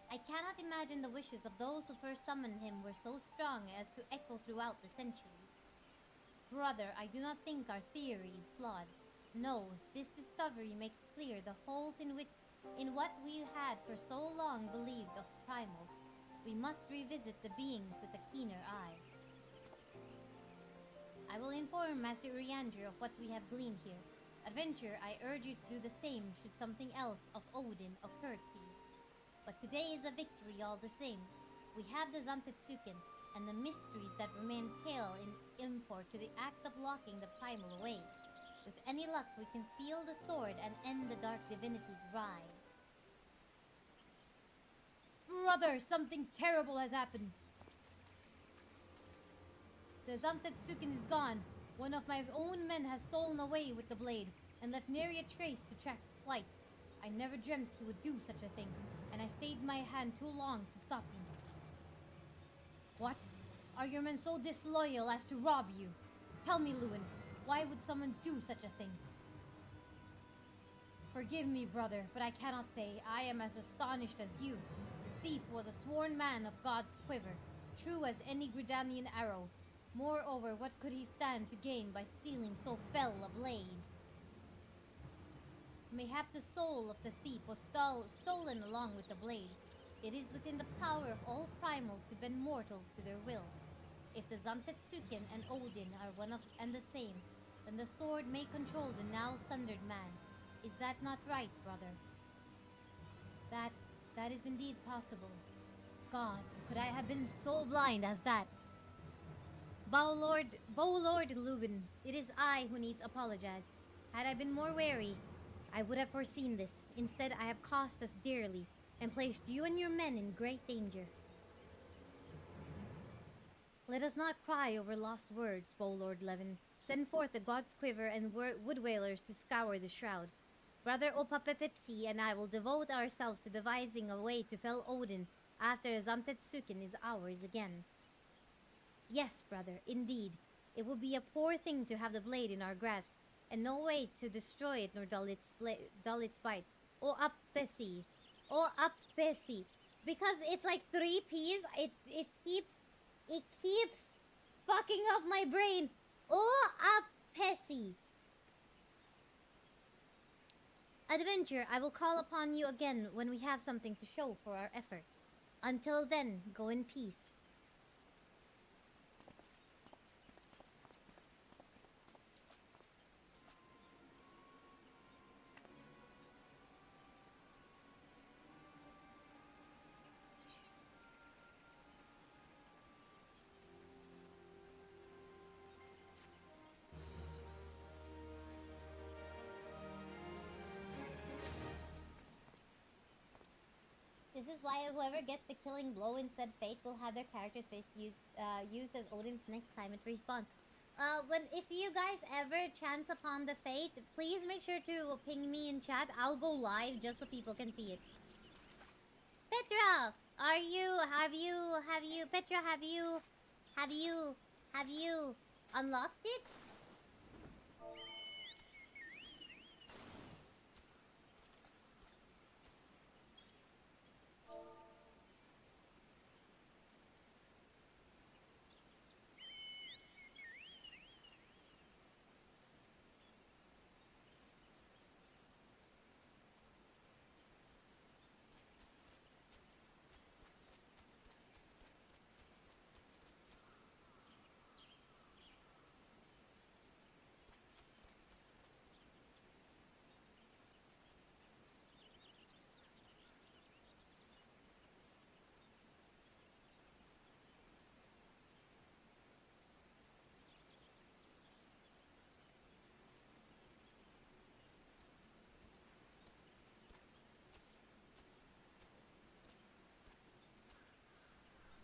I cannot imagine the wishes of those who first summoned him were so strong as to echo throughout the centuries. Brother, I do not think our theory is flawed. No, this discovery makes clear the holes in what we had for so long believed of the primals. We must revisit the beings with a keener eye. I will inform Master Uriander of what we have gleaned here. Adventure, I urge you to do the same should something else of Odin occur to you. But today is a victory all the same. We have the Zantetsuken, and the mysteries that remain pale in import to the act of locking the primal away. With any luck, we can seal the sword and end the dark divinity's ride. Brother, something terrible has happened. The Zantetsuken is gone. One of my own men has stolen away with the blade, and left nary a trace to track his flight. I never dreamt he would do such a thing, and I stayed my hand too long to stop him. What? Are your men so disloyal as to rob you? Tell me, Lewin, why would someone do such a thing? Forgive me, brother, but I cannot say I am as astonished as you. The thief was a sworn man of God's quiver, true as any Gridanian arrow. Moreover, what could he stand to gain by stealing so fell a blade? Mayhap the soul of the thief was stolen along with the blade. It is within the power of all primals to bend mortals to their will. If the Zantetsuken and Odin are one and the same, then the sword may control the now sundered man. Is that not right, brother? That is indeed possible. Gods, could I have been so blind as that? Bowlord Lubin, it is I who needs apologize. Had I been more wary, I would have foreseen this. Instead, I have cost us dearly, and placed you and your men in great danger. Let us not cry over lost words, Bowlord Levin. Send forth the God's Quiver and Wood Whalers to scour the shroud. Brother Opapepipsi and I will devote ourselves to devising a way to fell Odin after Zantetsuken is ours again. Yes, brother, indeed. It would be a poor thing to have the blade in our grasp, and no way to destroy it nor dull its bite. O Appesi. Because it's like 3 P's, it keeps fucking up my brain. O Appesi. Adventure, I will call upon you again when we have something to show for our efforts. Until then, go in peace. This is why whoever gets the killing blow instead fate will have their character's face used as Odin's next time it respawns. If you guys ever chance upon the fate, please make sure to ping me in chat. I'll go live just so people can see it. Petra, Petra, have you unlocked it?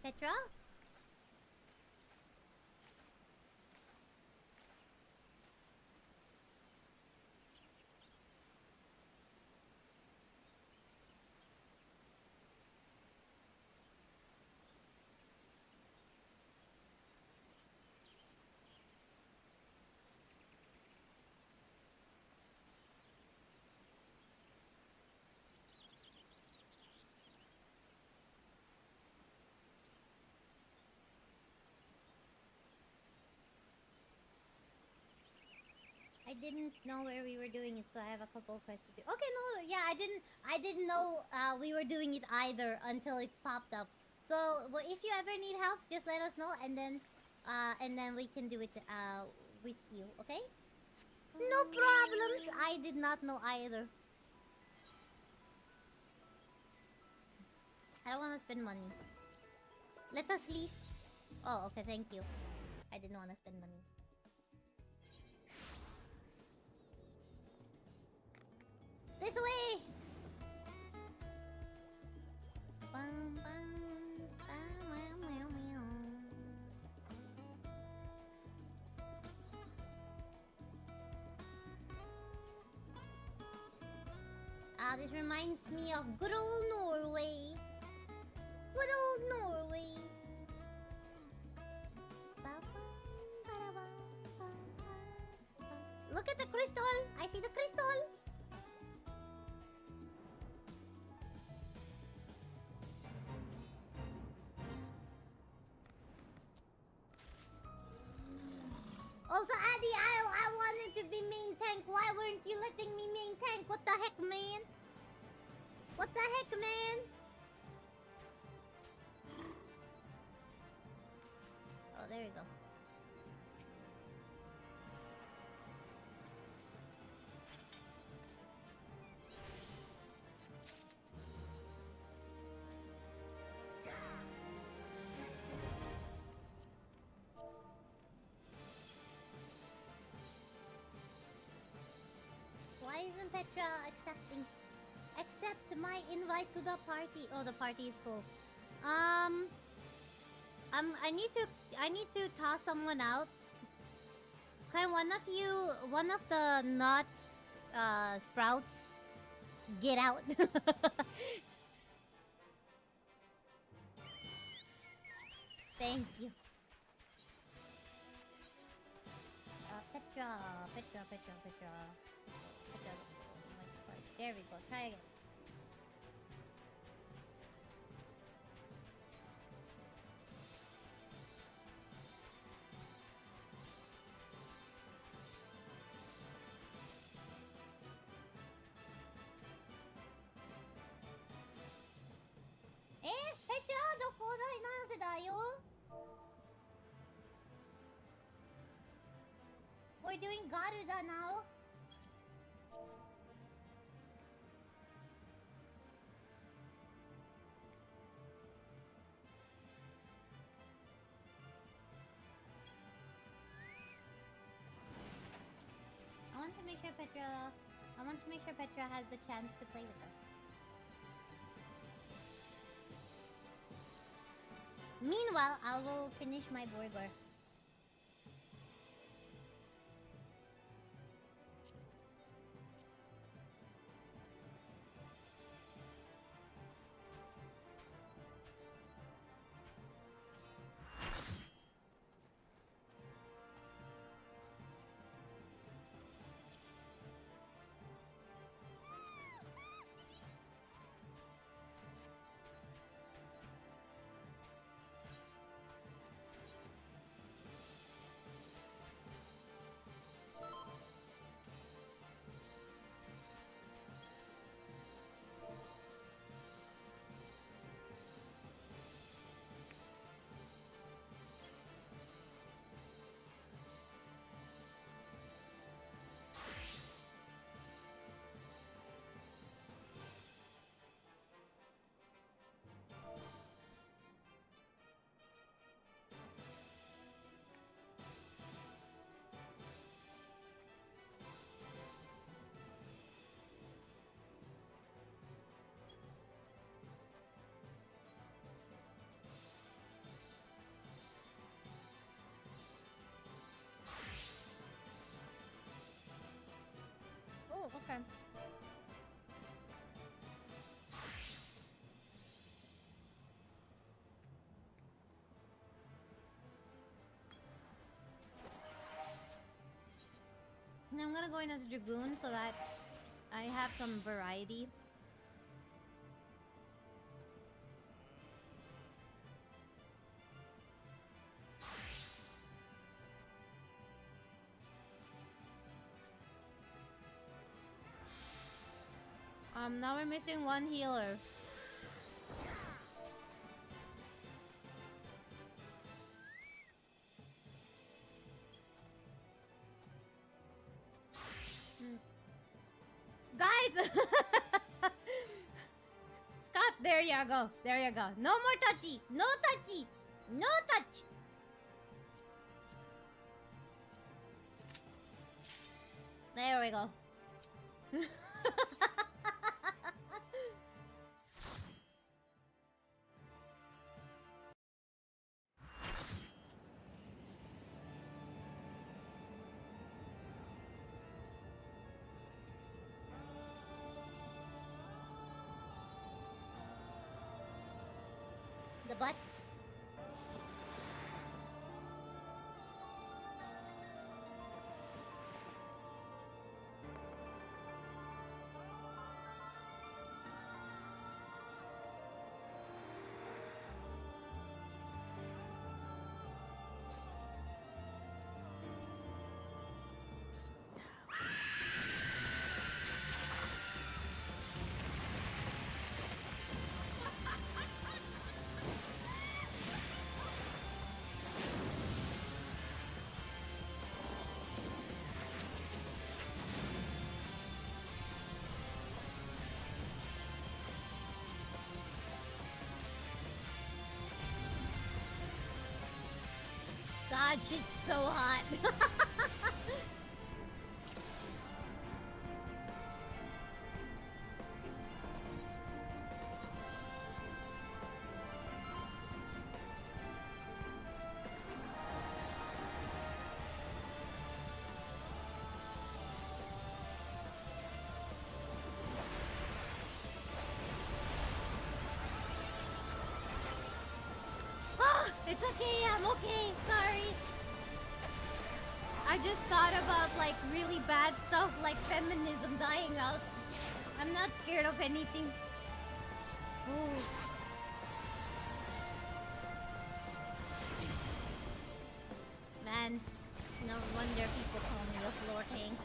Petra? I didn't know where we were doing it, so I have a couple of questions. Okay, no, yeah, I didn't know we were doing it either until it popped up. So, well, if you ever need help, just let us know, and then we can do it with you, okay? No problems. I did not know either. I don't want to spend money. Let us leave. Oh, okay, thank you. I didn't want to spend money. This way! This reminds me of good old Norway. Good old Norway. Look at the crystal! I see the crystal! Also, Addy, I wanted to be main tank. Why weren't you letting me main tank? What the heck, man? What the heck, man? Oh, there you go. Why isn't Petra accept my invite to the party? Oh, the party is full. I need to toss someone out. Can one of the not sprouts get out? Thank you. Petra. There we go. Try again. Petra! We're doing Garuda now. I want to make sure Petra has the chance to play with us. Meanwhile, I will finish my burger. Oh, okay. Now I'm gonna go in as Dragoon so that I have some variety. Now we're missing one healer. Guys! Scott, there you go. There you go. No more touchy. No touchy. No touch. There we go. The butt. God, she's so hot. It's okay, I'm okay, sorry. I just thought about like really bad stuff like feminism dying out. I'm not scared of anything. Ooh. Man, no wonder people call me the floor king.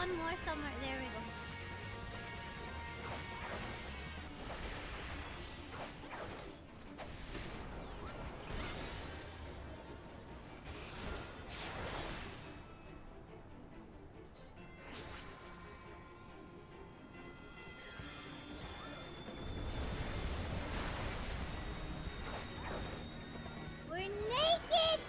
one more somewhere. There we go. We're naked!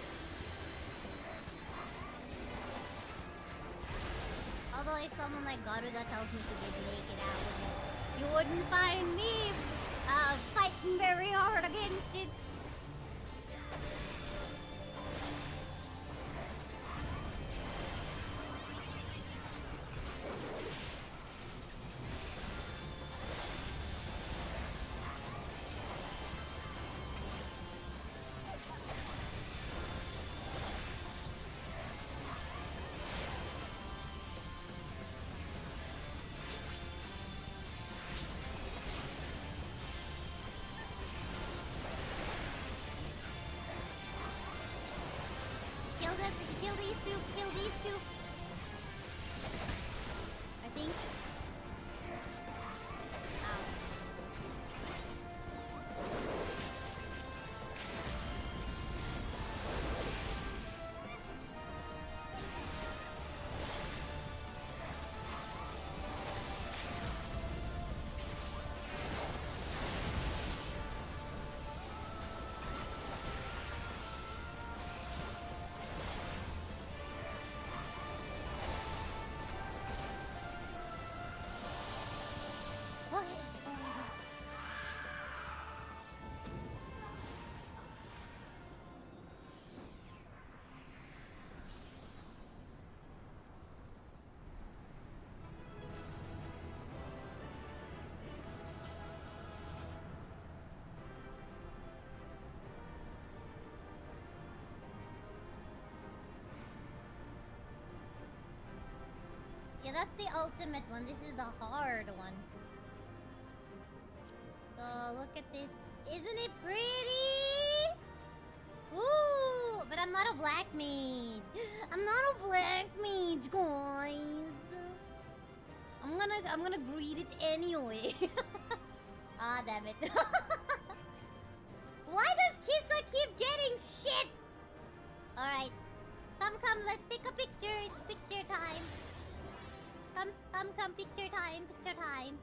Although if someone like Garuda tells me to get naked out with it, you wouldn't find me fighting very hard against it. Kill these two. I think. Ow. Yeah, that's the ultimate one. This is the hard one. So, look at this. Isn't it pretty? Ooh, but I'm not a black mage. I'm not a black mage, guys. I'm gonna greet it anyway. Ah, damn it. Why does Kissa keep getting shit? Alright. Come, let's take a picture. It's picture time. Come, picture time. Picture time!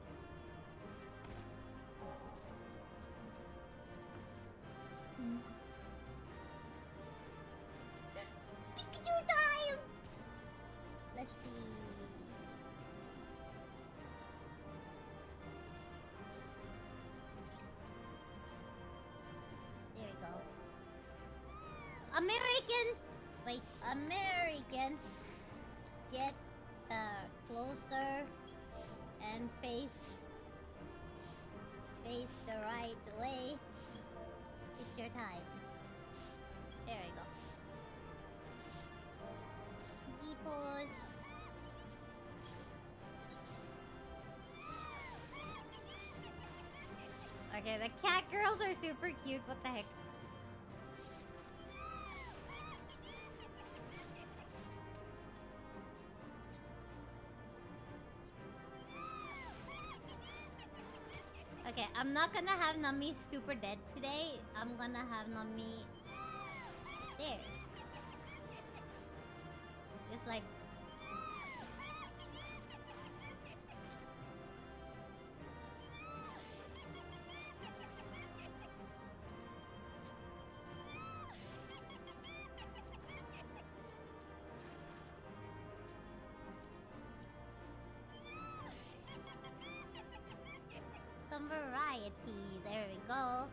Let's see. There we go. American! Wait, American. Get closer and face the right way. It's your time. There we go. Deepos. Okay, the cat girls are super cute. What the heck? Okay, I'm not gonna have Nummy super dead today. I'm gonna have Nummy there. Just like... some variety. There we go.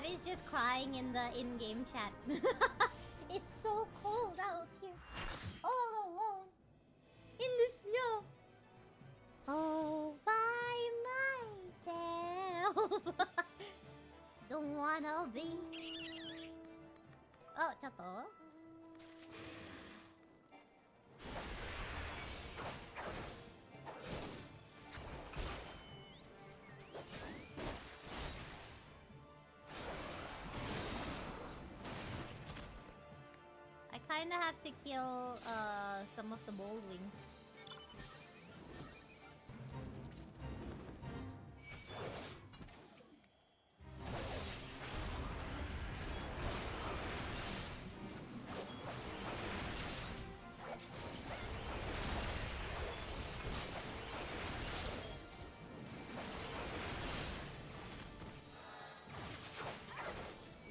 Daddy's just crying in the in-game chat. It's so cold out here. All alone. In the snow. All by myself. Don't wanna be. Oh, ちょっと I kinda have to kill some of the bold wings.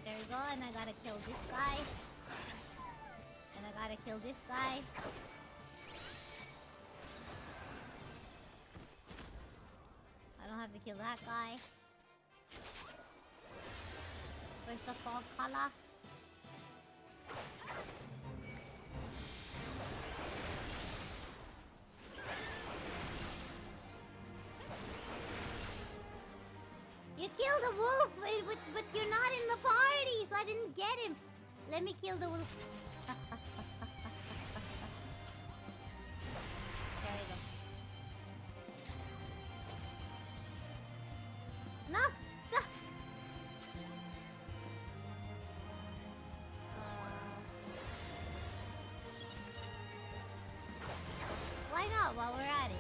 There we go, and I gotta kill this guy. And I gotta kill this guy. I don't have to kill that guy. Where's the fog color? You killed the wolf, but you're not in the party, so I didn't get him. Let me kill the wolf. There we go. No! Stop! Why not while we're at it?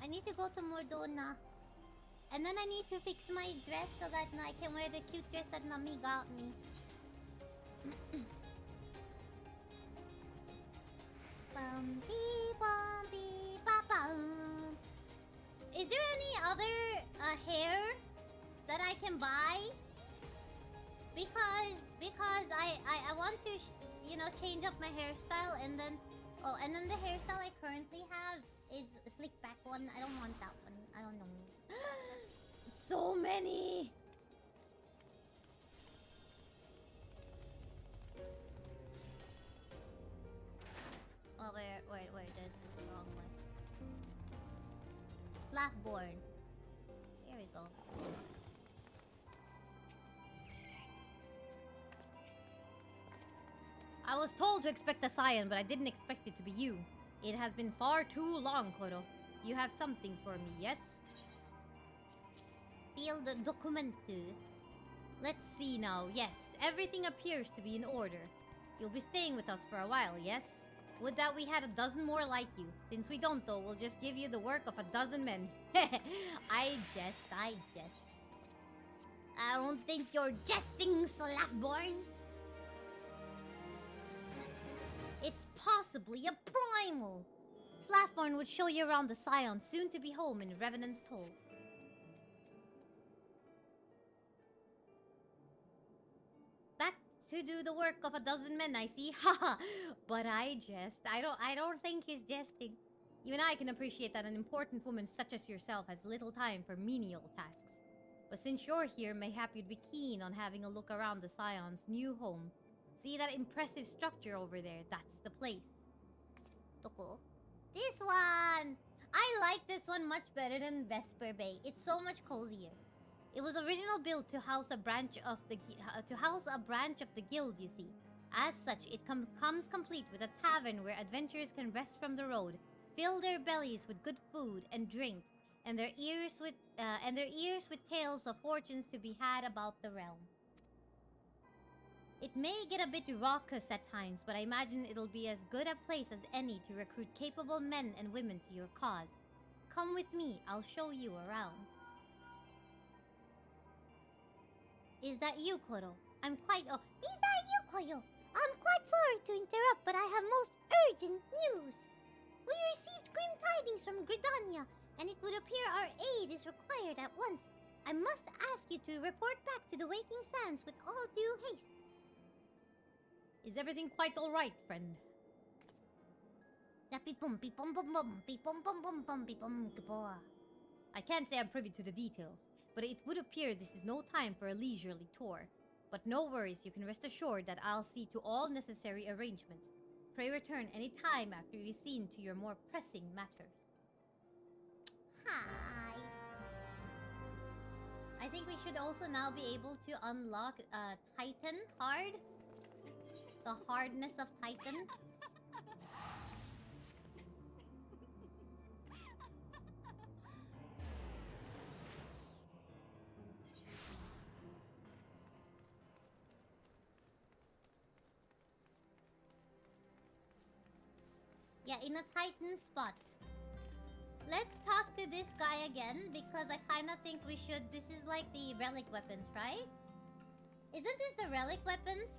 I need to go to Mordona. And then I need to fix my dress so that I can wear the cute dress that Nummy got me. Is there any other hair that I can buy? Because I want to you know, change up my hairstyle, and then the hairstyle I currently have is a slick back one. I don't want that one. I don't know. So many. Oh, wait, this is the wrong one. Blackborn. Here we go. I was told to expect a scion, but I didn't expect it to be you. It has been far too long, Koro. You have something for me, yes? Sealed document. Let's see now. Yes, everything appears to be in order. You'll be staying with us for a while, yes? Would that we had a dozen more like you. Since we don't, though, we'll just give you the work of a dozen men. I jest. I don't think you're jesting, Slackborn. It's possibly a primal. Slackborn would show you around the Scion, soon to be home in Revenant's Toll. Back to do the work of a dozen men, I see. Haha. But I jest. I don't think he's jesting. Even I can appreciate that an important woman such as yourself has little time for menial tasks. But since you're here, mayhap you'd be keen on having a look around the Scion's new home. See that impressive structure over there? That's the place. Toko. This one! I like this one much better than Vesper Bay. It's so much cozier. It was originally built to house a branch of the guild, you see. As such, it comes complete with a tavern where adventurers can rest from the road, fill their bellies with good food and drink, and their ears with tales of fortunes to be had about the realm. It may get a bit raucous at times, but I imagine it'll be as good a place as any to recruit capable men and women to your cause. Come with me, I'll show you around. Is that you, Koro? Is that you, Koyo? I'm quite sorry to interrupt, but I have most urgent news. We received grim tidings from Gridania, and it would appear our aid is required at once. I must ask you to report back to the Waking Sands with all due haste. Is everything quite alright, friend? I can't say I'm privy to the details, but it would appear this is no time for a leisurely tour. But no worries, you can rest assured that I'll see to all necessary arrangements. Pray return any time after you've seen to your more pressing matters. Hi. I think we should also now be able to unlock Titan hard. The hardness of Titan. Yeah, in a Titan spot. Let's talk to this guy again, because I kind of think we should... This is like the relic weapons, right? Isn't this the relic weapons?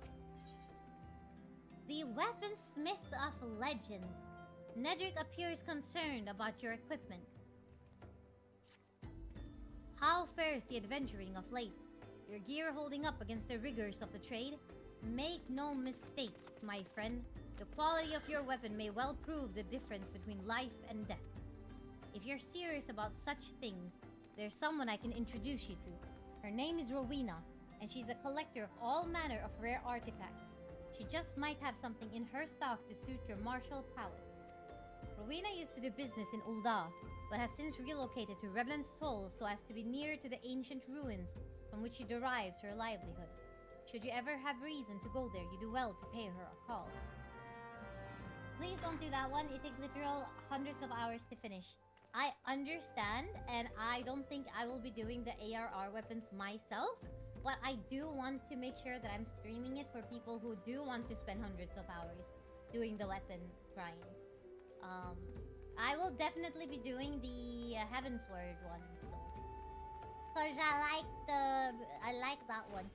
The weaponsmith of legend. Nedrick appears concerned about your equipment. How fares the adventuring of late? Your gear holding up against the rigors of the trade? Make no mistake, my friend. The quality of your weapon may well prove the difference between life and death. If you're serious about such things, there's someone I can introduce you to. Her name is Rowena, and she's a collector of all manner of rare artifacts. She just might have something in her stock to suit your martial prowess. Rowena used to do business in Ul'dah, but has since relocated to Revenant's Toll so as to be near to the ancient ruins from which she derives her livelihood. Should you ever have reason to go there, you do well to pay her a call. Please don't do that one. It takes literal hundreds of hours to finish. I understand, and I don't think I will be doing the ARR weapons myself, but I do want to make sure that I'm streaming it for people who do want to spend hundreds of hours doing the weapon grind. I will definitely be doing the Heavensward ones though, cause I like that one.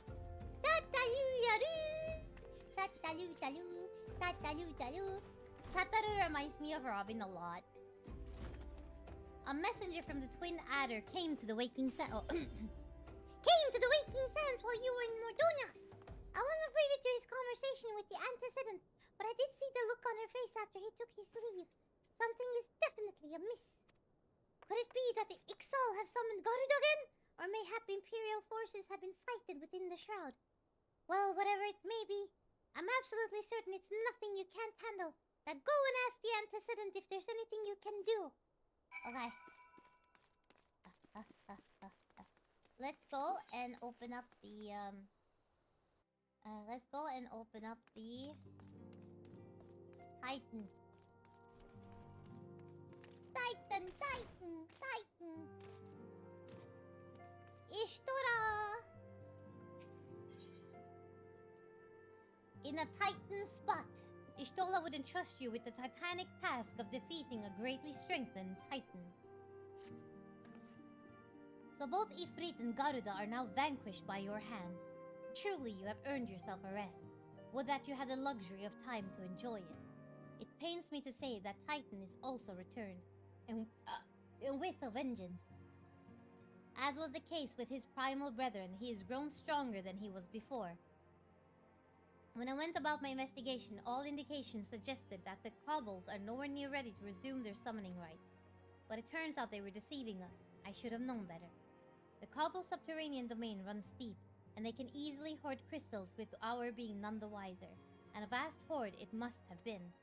Tataru reminds me of Robin a lot. A messenger from the Twin Adder came to the Waking Sands. Came to the Waking Sands while you were in Mordona. I wasn't privy to his conversation with the antecedent, but I did see the look on her face after he took his leave. Something is definitely amiss. Could it be that the Ixal have summoned Garuda again? Or mayhap Imperial forces have been sighted within the shroud? Well, whatever it may be, I'm absolutely certain it's nothing you can't handle. Now go and ask the antecedent if there's anything you can do. Okay. Let's go and open up the Titan. Titan. Ishtora. In a Titan spot, Ishtola would entrust you with the titanic task of defeating a greatly strengthened Titan. So both Ifrit and Garuda are now vanquished by your hands. Truly, you have earned yourself a rest. Would that you had the luxury of time to enjoy it. It pains me to say that Titan is also returned, and with a vengeance. As was the case with his primal brethren, he has grown stronger than he was before. When I went about my investigation, all indications suggested that the kobolds are nowhere near ready to resume their summoning rites. But it turns out they were deceiving us. I should have known better. The kobold subterranean domain runs deep, and they can easily hoard crystals with our being none the wiser. And a vast hoard it must have been.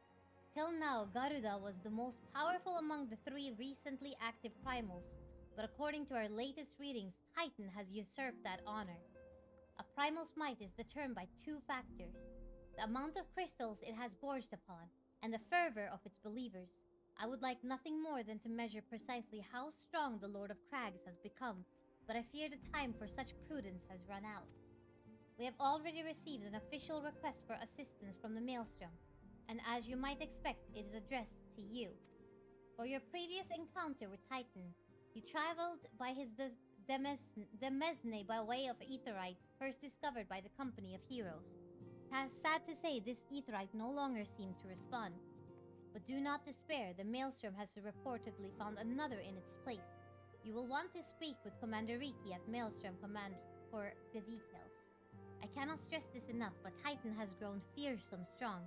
Till now, Garuda was the most powerful among the 3 recently active primals, but according to our latest readings, Titan has usurped that honor. A primal's might is determined by 2 factors: the amount of crystals it has gorged upon, and the fervor of its believers. I would like nothing more than to measure precisely how strong the Lord of Crags has become, but I fear the time for such prudence has run out. We have already received an official request for assistance from the Maelstrom, and as you might expect, it is addressed to you. For your previous encounter with Titan, you traveled by his Demesne by way of Aetherite, first discovered by the Company of Heroes. Sad to say, this Aetherite no longer seemed to respond. But do not despair, the Maelstrom has reportedly found another in its place. You will want to speak with Commander Riki at Maelstrom Command for the details. I cannot stress this enough, but Titan has grown fearsome strong.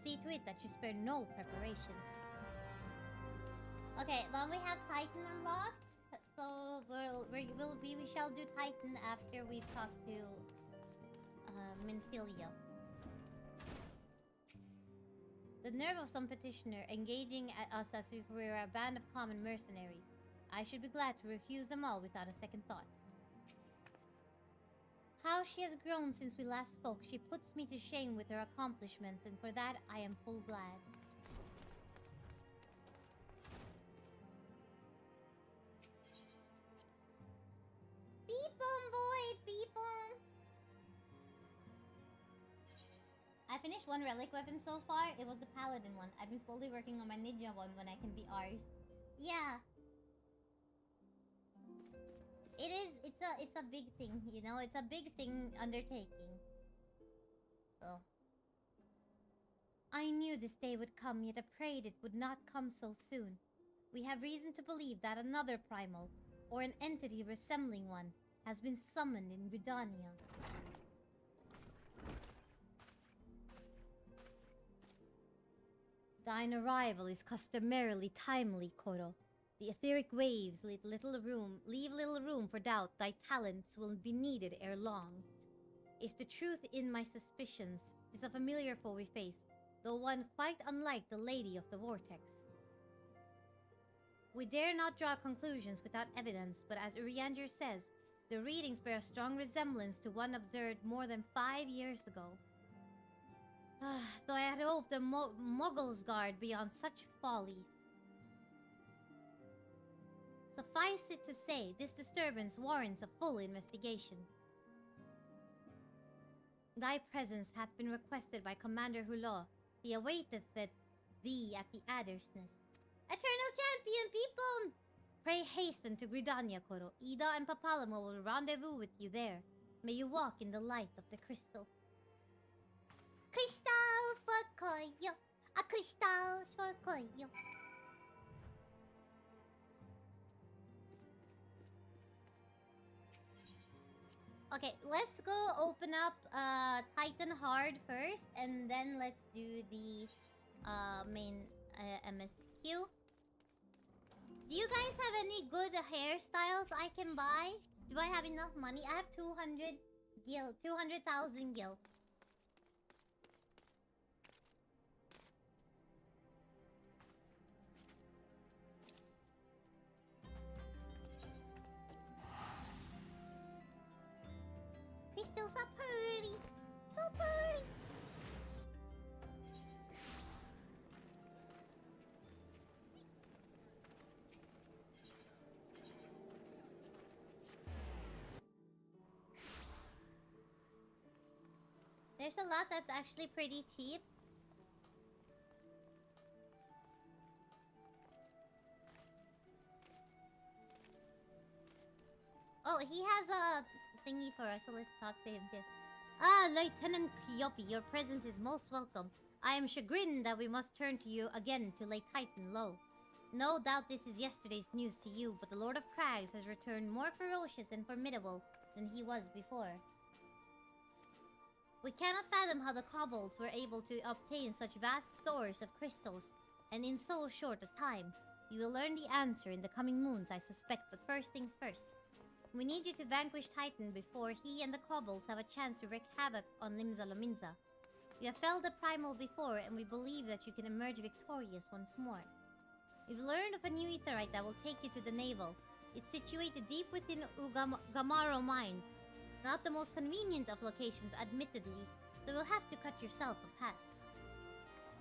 See to it that you spare no preparation. Okay, then we have Titan unlocked. So we shall do Titan after we've talked to Minfilia. The nerve of some petitioner engaging at us as if we were a band of common mercenaries. I should be glad to refuse them all without a second thought. How she has grown since we last spoke. She puts me to shame with her accomplishments, and for that I am full glad. Beepum, boy, beepum. I finished one relic weapon so far. It was the paladin one. I've been slowly working on my ninja one when I can be ours. Yeah. It's a big thing, you know? It's a big thing undertaking. So. I knew this day would come, yet I prayed it would not come so soon. We have reason to believe that another primal, or an entity resembling one, has been summoned in Gridania. Thine arrival is customarily timely, Koro. The etheric waves leave little room for doubt. Thy talents will be needed ere long. If the truth in my suspicions is a familiar foe we face, though one quite unlike the Lady of the Vortex. We dare not draw conclusions without evidence, but as Urianger says, the readings bear a strong resemblance to one observed more than 5 years ago. Though I had hoped the Muggles guard beyond such follies. Suffice it to say, this disturbance warrants a full investigation. Thy presence hath been requested by Commander Hulot. He awaiteth thee at the Adder's Nest. Eternal Champion, people! Pray hasten to Gridania, Koro. Ida and Papalamo will rendezvous with you there. May you walk in the light of the crystal. Crystal for Koyo. A crystals for Koyo. Okay, let's go open up Titan Hard first, and then let's do the main MSQ. Do you guys have any good hairstyles I can buy? Do I have enough money? I have 200 gil, 200,000 gil. Crystals are pretty. So pretty. There's a lot that's actually pretty cheap. Oh, he has a thingy for us, so let's talk to him too. Ah, Lieutenant KUPOYOPI, your presence is most welcome. I am chagrined that we must turn to you again to lay Titan low. No doubt this is yesterday's news to you, but the Lord of Crags has returned more ferocious and formidable than he was before. We cannot fathom how the kobolds were able to obtain such vast stores of crystals, and in so short a time. You will learn the answer in the coming moons, I suspect, but first things first. We need you to vanquish Titan before he and the kobolds have a chance to wreak havoc on Limsa Lominsa. You have felled the primal before, and we believe that you can emerge victorious once more. We've learned of a new aetherite that will take you to the navel. It's situated deep within Gamaro Mines. Not the most convenient of locations, admittedly, so you'll have to cut yourself a path.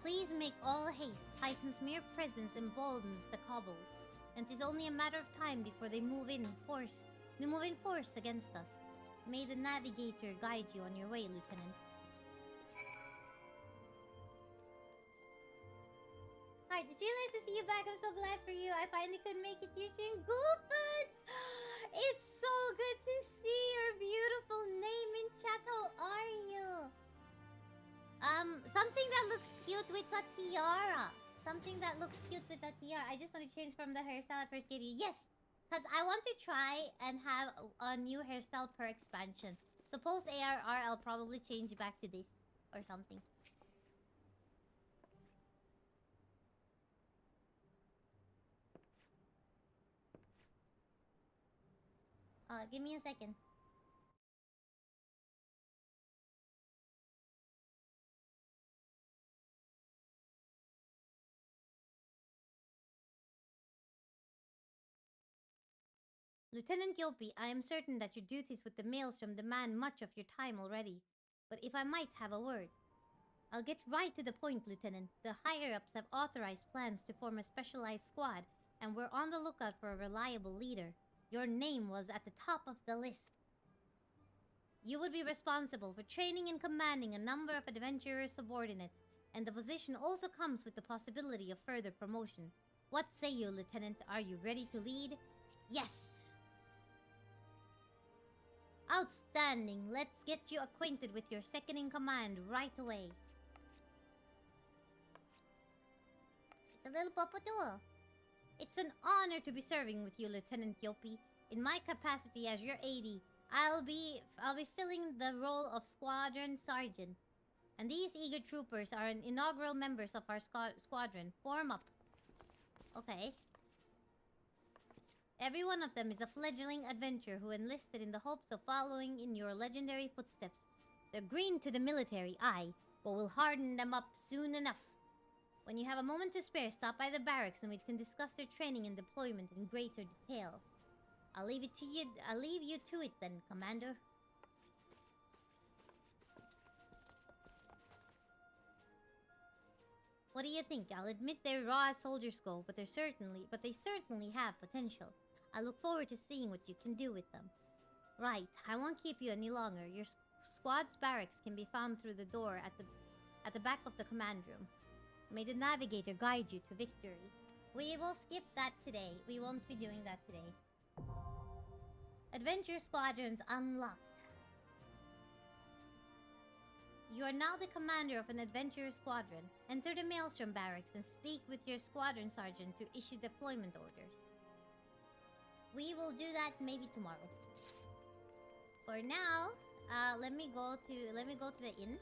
Please make all haste. Titan's mere presence emboldens the kobolds, and 'tis only a matter of time before they move in force against us. May the navigator guide you on your way, Lieutenant. Alright, it's really nice to see you back. I'm so glad for you. I finally could make it to your stream. Goofus! It's so good to see your beautiful name in chat. How are you? Something that looks cute with a tiara. Something that looks cute with a tiara. I just want to change from the hairstyle I first gave you. Yes! Because I want to try and have a new hairstyle per expansion. So post ARR, I'll probably change back to this or something. Give me a second. Lieutenant Yopi, I am certain that your duties with the Maelstrom demand much of your time already. But if I might have a word. I'll get right to the point, Lieutenant. The higher-ups have authorized plans to form a specialized squad, and we're on the lookout for a reliable leader. Your name was at the top of the list. You would be responsible for training and commanding a number of adventurers' subordinates, and the position also comes with the possibility of further promotion. What say you, Lieutenant? Are you ready to lead? Yes! Outstanding! Let's get you acquainted with your second-in-command right away. It's a little popotuo. It's an honor to be serving with you, Lieutenant Yopi. In my capacity as your AD, I'll be filling the role of Squadron Sergeant. And these eager troopers are inaugural members of our squadron. Form up. Okay. Every one of them is a fledgling adventurer who enlisted in the hopes of following in your legendary footsteps. They're green to the military, aye, but we'll harden them up soon enough. When you have a moment to spare, stop by the barracks and we can discuss their training and deployment in greater detail. I'll leave you to it then, Commander. What do you think? I'll admit they're raw as soldiers go, but they certainly have potential. I look forward to seeing what you can do with them. Right, I won't keep you any longer. Your squad's barracks can be found through the door at the back of the command room. May the navigator guide you to victory. We will skip that today. We won't be doing that today. Adventure squadrons unlocked. You are now the commander of an adventurer squadron. Enter the Maelstrom barracks and speak with your squadron sergeant to issue deployment orders. We will do that maybe tomorrow. For now, let me go to the inn.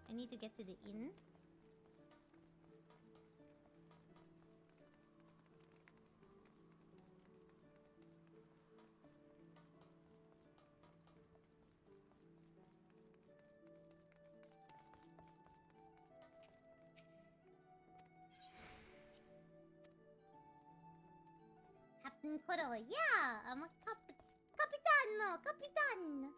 I need to get to the inn. Captain Koro, yeah! I'm a Capitano! Capitan!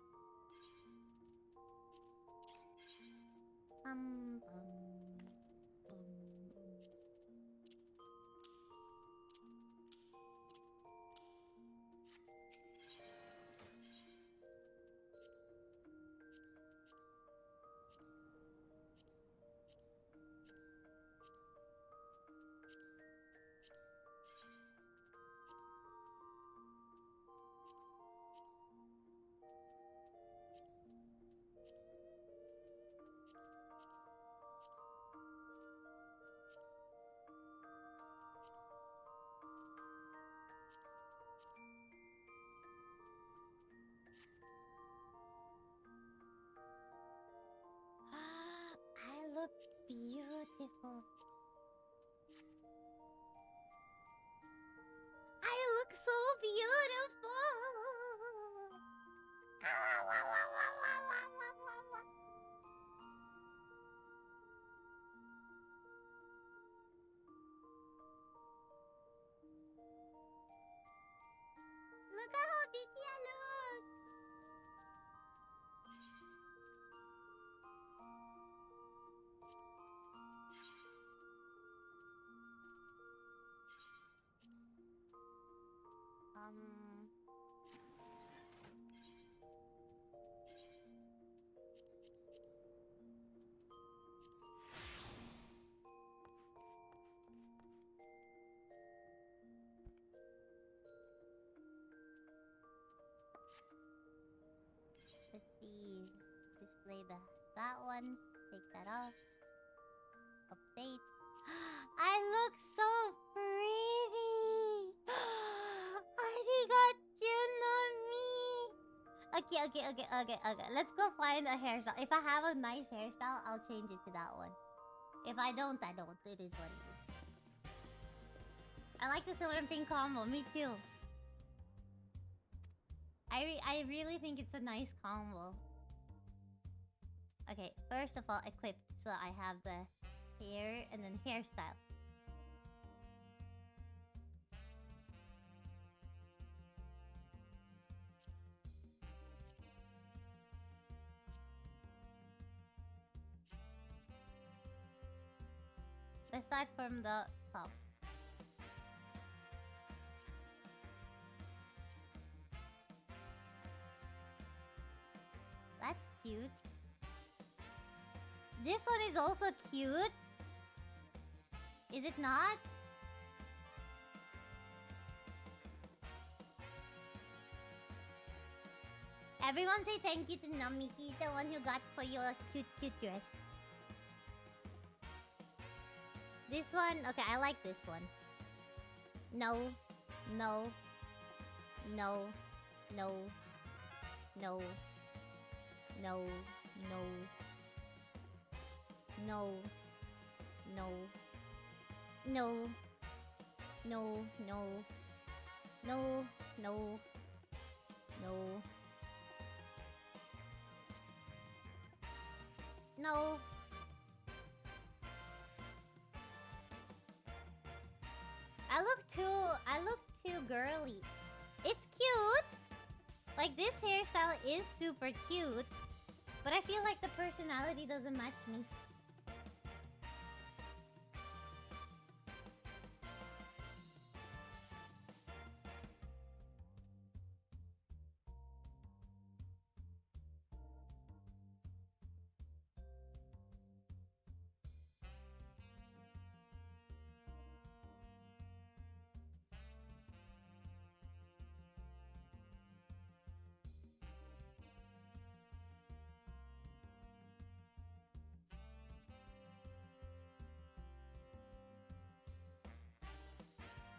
I look beautiful. I look so beautiful. Pitya, look! Let's see. Display that one. Take that off. Update. I look so pretty. Arigachu, okay. Let's go find a hairstyle. If I have a nice hairstyle, I'll change it to that one. If I don't, I don't. It is what it is. I like the silver and pink combo. Me too. I really think it's a nice combo. Okay, first of all, equipped. So I have the hair and then hairstyle. Let's start from the top. That's cute. This one is also cute. Is it not? Everyone say thank you to Nummy. He's the one who got for your cute dress. This one, okay, I like this one. No. No. No. No. No. No. No. No. No. No. No. No. No. No. No. No. I look too girly. It's cute. Like, this hairstyle is super cute. But I feel like the personality doesn't match me.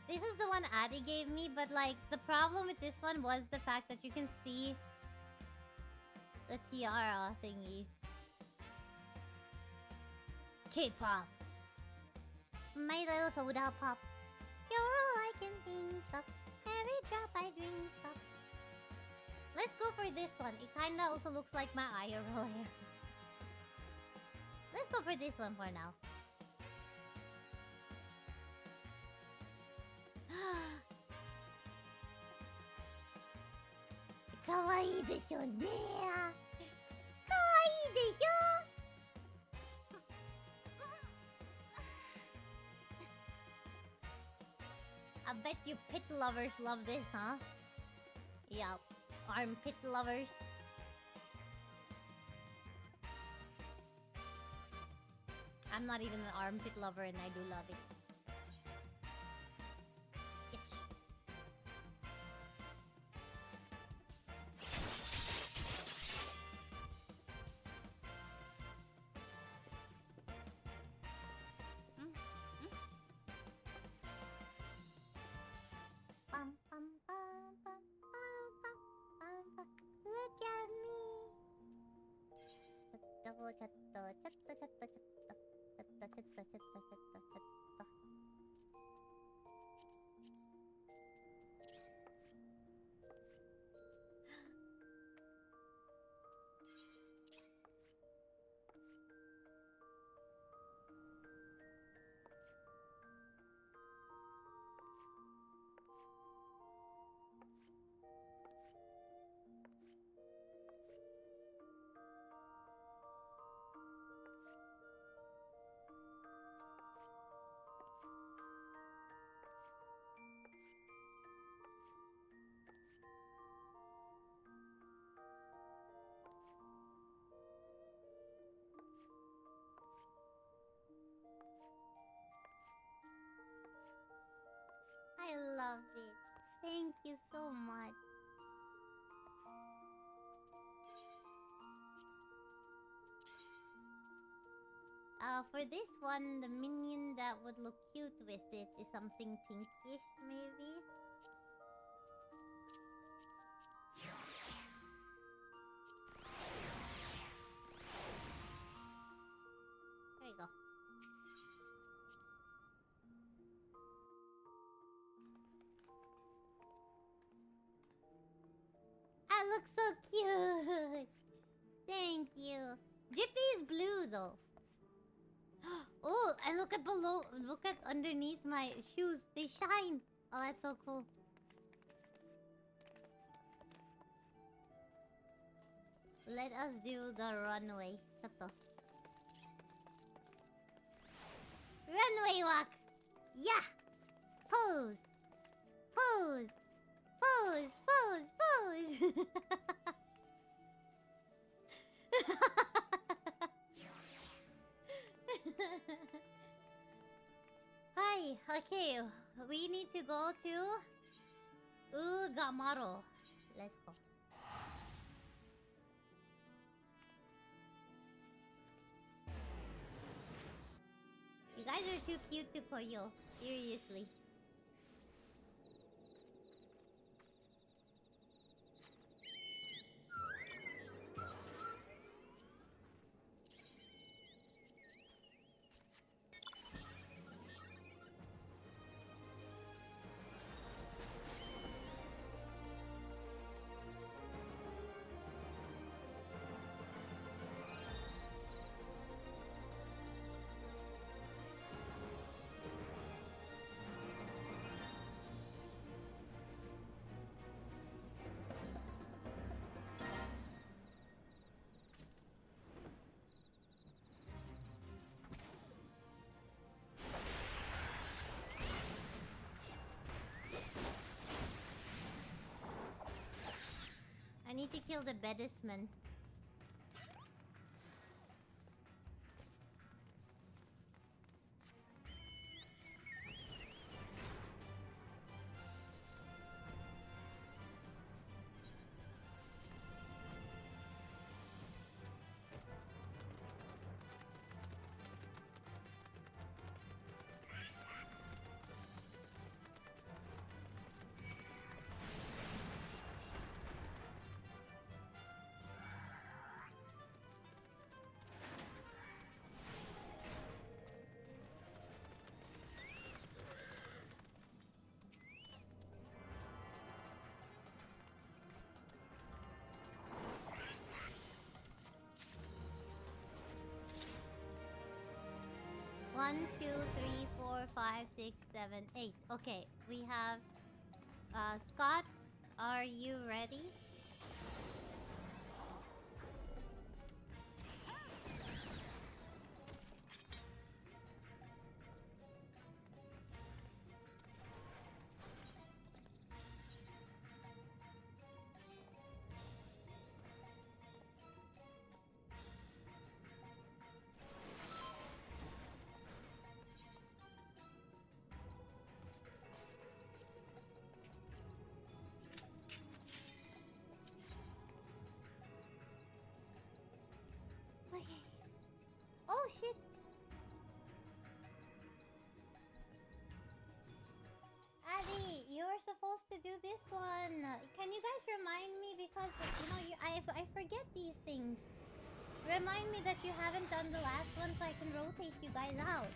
This is the one Addy gave me, but like, the problem with this one was the fact that you can see the tiara thingy. K-pop. My little soda pop. You're all I can think of. Every drop I drink of. Let's go for this one. It kinda also looks like my IRL hair. Let's go for this one for now. Kawaii desho ne. Kawaii desho. I bet you pit lovers love this, huh? Yeah, armpit lovers. I'm not even an armpit lover and I do love it. love it. Thank you so much. For this one, the minion that would look cute with it is something pinkish, maybe? There you go. I look so cute! Thank you. Drippy is blue, though. Oh, and look at below. Look at underneath my shoes. They shine. Oh, that's so cool. Let us do the runway. Kato. Runway walk. Yeah. Pose. Pose. Pose. Pose. Pose. Hi. Okay. We need to go to Ugamaro. Let's go. You guys are too cute to Koyo. Seriously. I need to kill the bedesman. One, two, three, four, five, six, seven, eight. Okay, we have Scott, are you ready? Okay. Oh shit! Addy, you were supposed to do this one. Can you guys remind me, because I forget these things. Remind me that you haven't done the last one so I can rotate you guys out.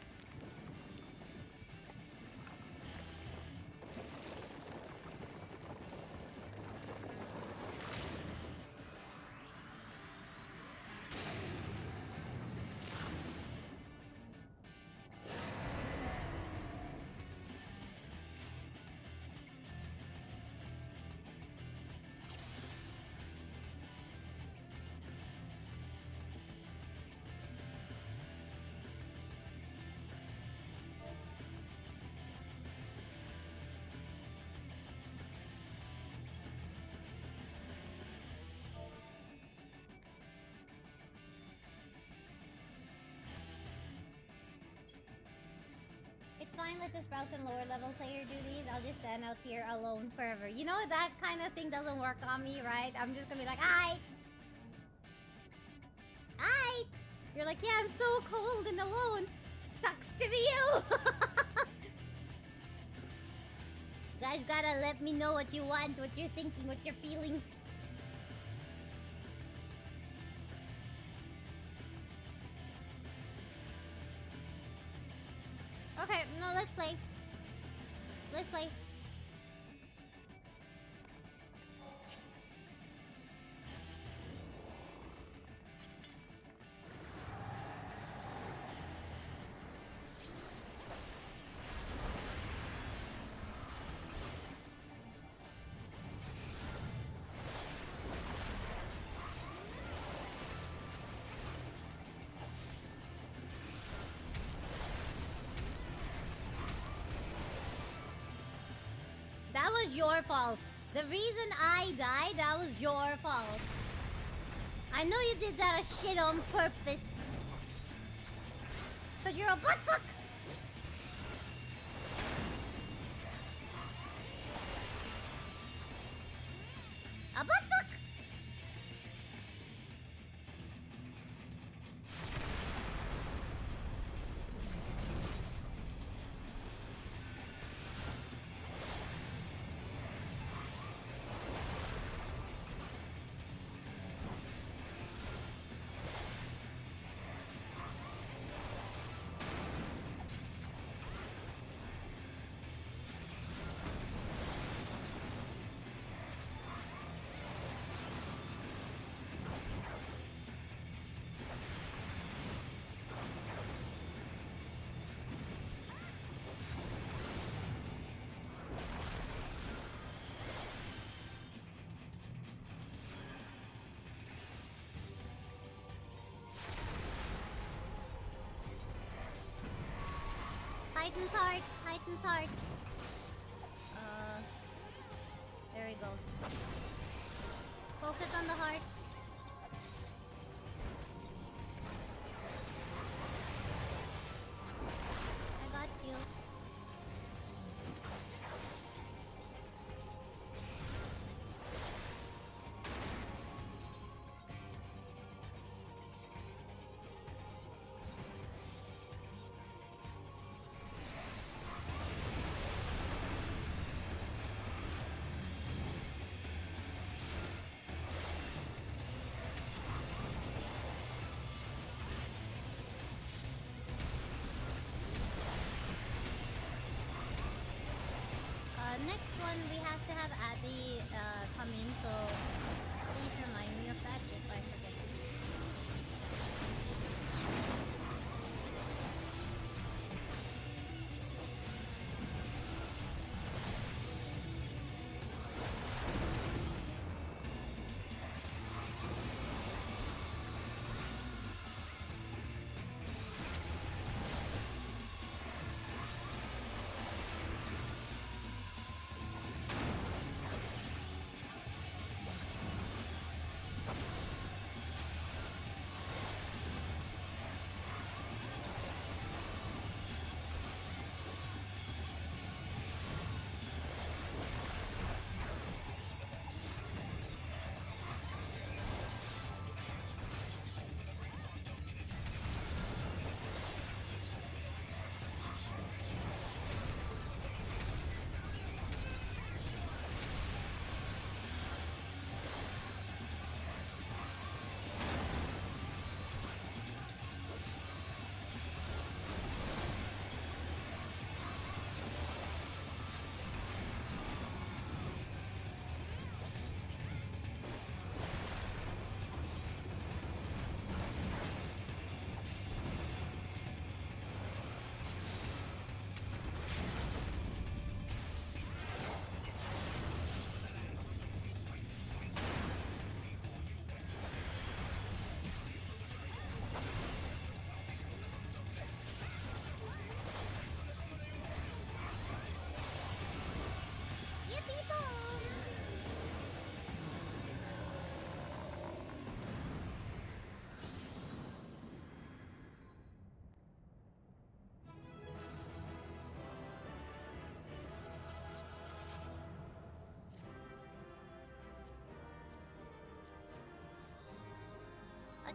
fine. Let the Sprouts and lower level player do these. I'll just stand out here alone forever. You know that kind of thing doesn't work on me, right? I'm just gonna be like, "Hi! Hi!" You're like, "Yeah, I'm so cold and alone. Sucks to be you!" You guys gotta let me know what you want, what you're thinking, what you're feeling. Okay, no, let's play. Let's play. That was your fault. The reason I died, that was your fault. I know you did that shit on purpose. Cause you're a buttfuck. A buttfuck. Titan's heart, Titan's heart. There we go. Focus on the heart. I got you. Next one we have to have Addy come in, so please remind me of that if I forget.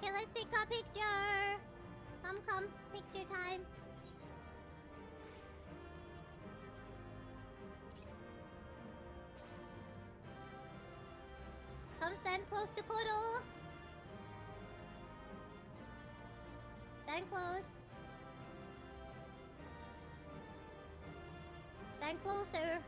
Okay, let's take a picture. Come, picture time. Come stand close to Kodo. Stand close. Stand closer.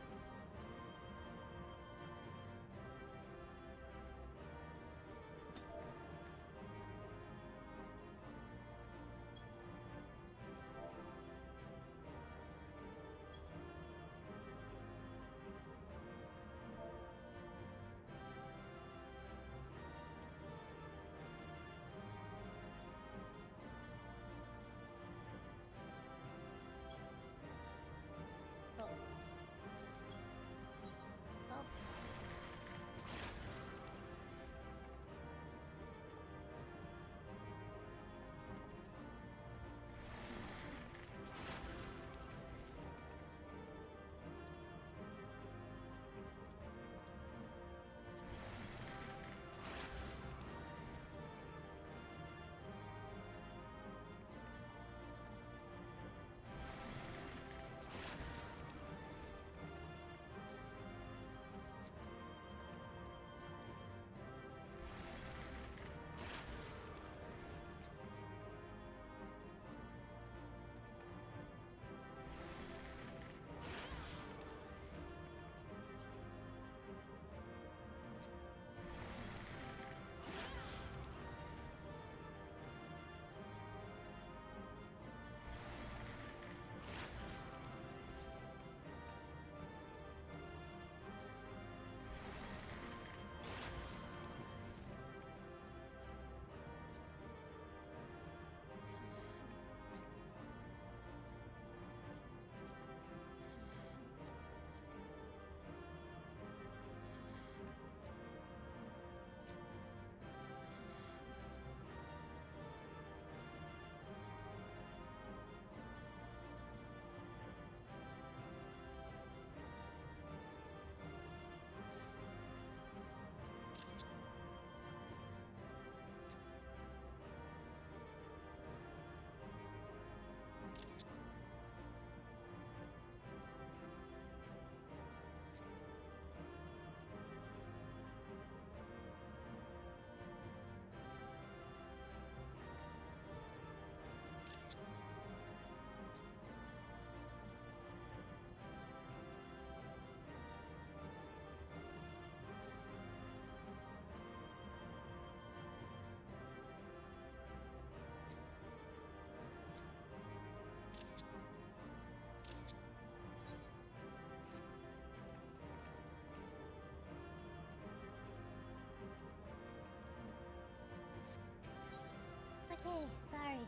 Okay, sorry.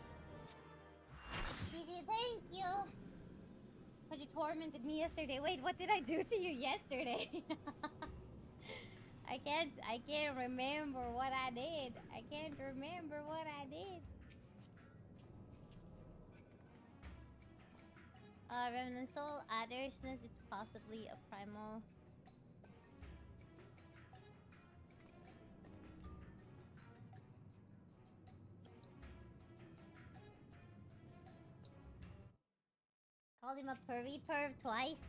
GG, thank you. But you tormented me yesterday. Wait, what did I do to you yesterday? I can't remember what I did. I can't remember what I did. Remnant Soul, Addersness, it's possibly a primal. Called him a pervy perv twice.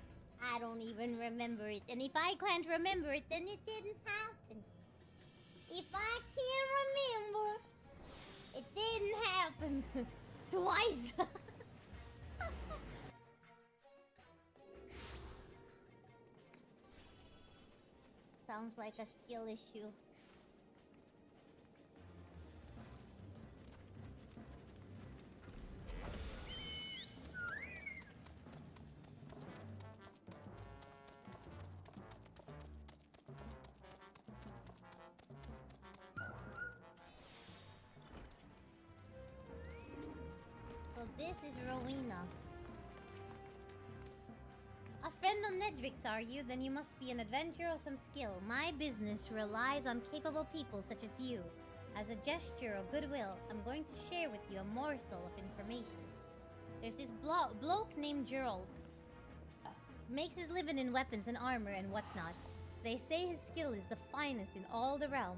I don't even remember it. And if I can't remember it, then it didn't happen. If I can't remember, it didn't happen. Twice. Sounds like a skill issue. So this is Rowena. A friend on Nedrix, are you? Then you must be an adventurer of some skill. My business relies on capable people such as you. As a gesture of goodwill, I'm going to share with you a morsel of information. There's this bloke named Gerald. Makes his living in weapons and armor and whatnot. They say his skill is the finest in all the realm.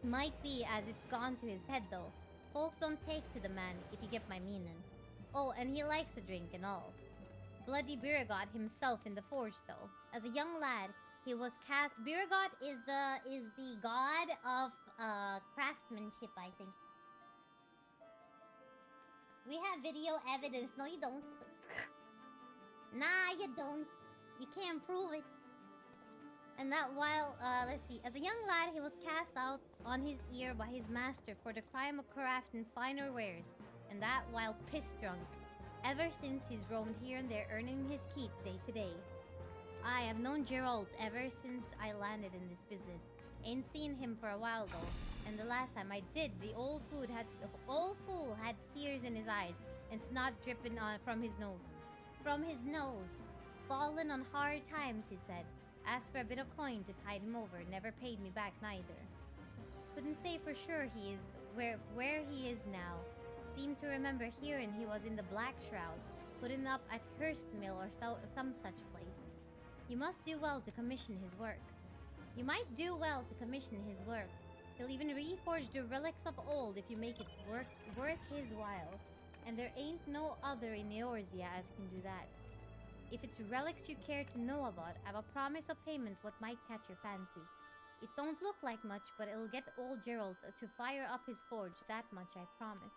Might be as it's gone to his head though. Folks don't take to the man, if you get my meaning. Oh, and he likes to drink and all. Bloody Biragot himself in the forge though. As a young lad, he was cast. Biragot is the god of craftsmanship, I think. We have video evidence. No, you don't. Nah, you don't. You can't prove it. And that while, let's see, as a young lad, he was cast out on his ear by his master for the crime of crafting finer wares, and that while piss drunk. Ever since he's roamed here and there, earning his keep day to day. I have known Gerald ever since I landed in this business. Ain't seen him for a while though, and the last time I did, the old fool had tears in his eyes and snot dripping from his nose. From his nose. Fallen on hard times, he said. Asked for a bit of coin to tide him over, never paid me back neither. Couldn't say for sure he is where he is now. Seemed to remember hearing he was in the Black Shroud, putting up at Hearst Mill or some such place. You must do well to commission his work. You might do well to commission his work. He'll even reforge the relics of old if you make it worth his while. And there ain't no other in Eorzea as can do that. If it's relics you care to know about, I've a promise of payment what might catch your fancy. It don't look like much, but it'll get old Gerald to fire up his forge, that much I promise.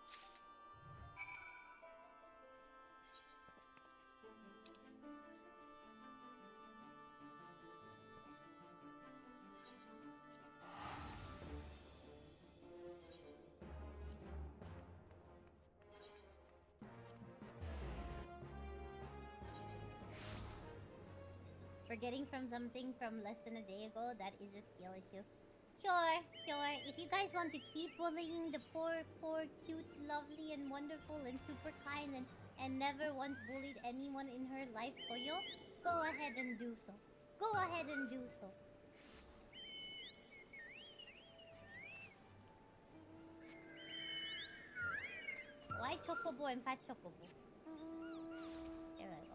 Forgetting from something from less than a day ago, that is a skill issue. Sure. If you guys want to keep bullying the poor, cute, lovely, and wonderful, and super kind, and never once bullied anyone in her life, Koyo, go ahead and do so. Go ahead and do so. Why Chocobo and Fat Chocobo? There we go.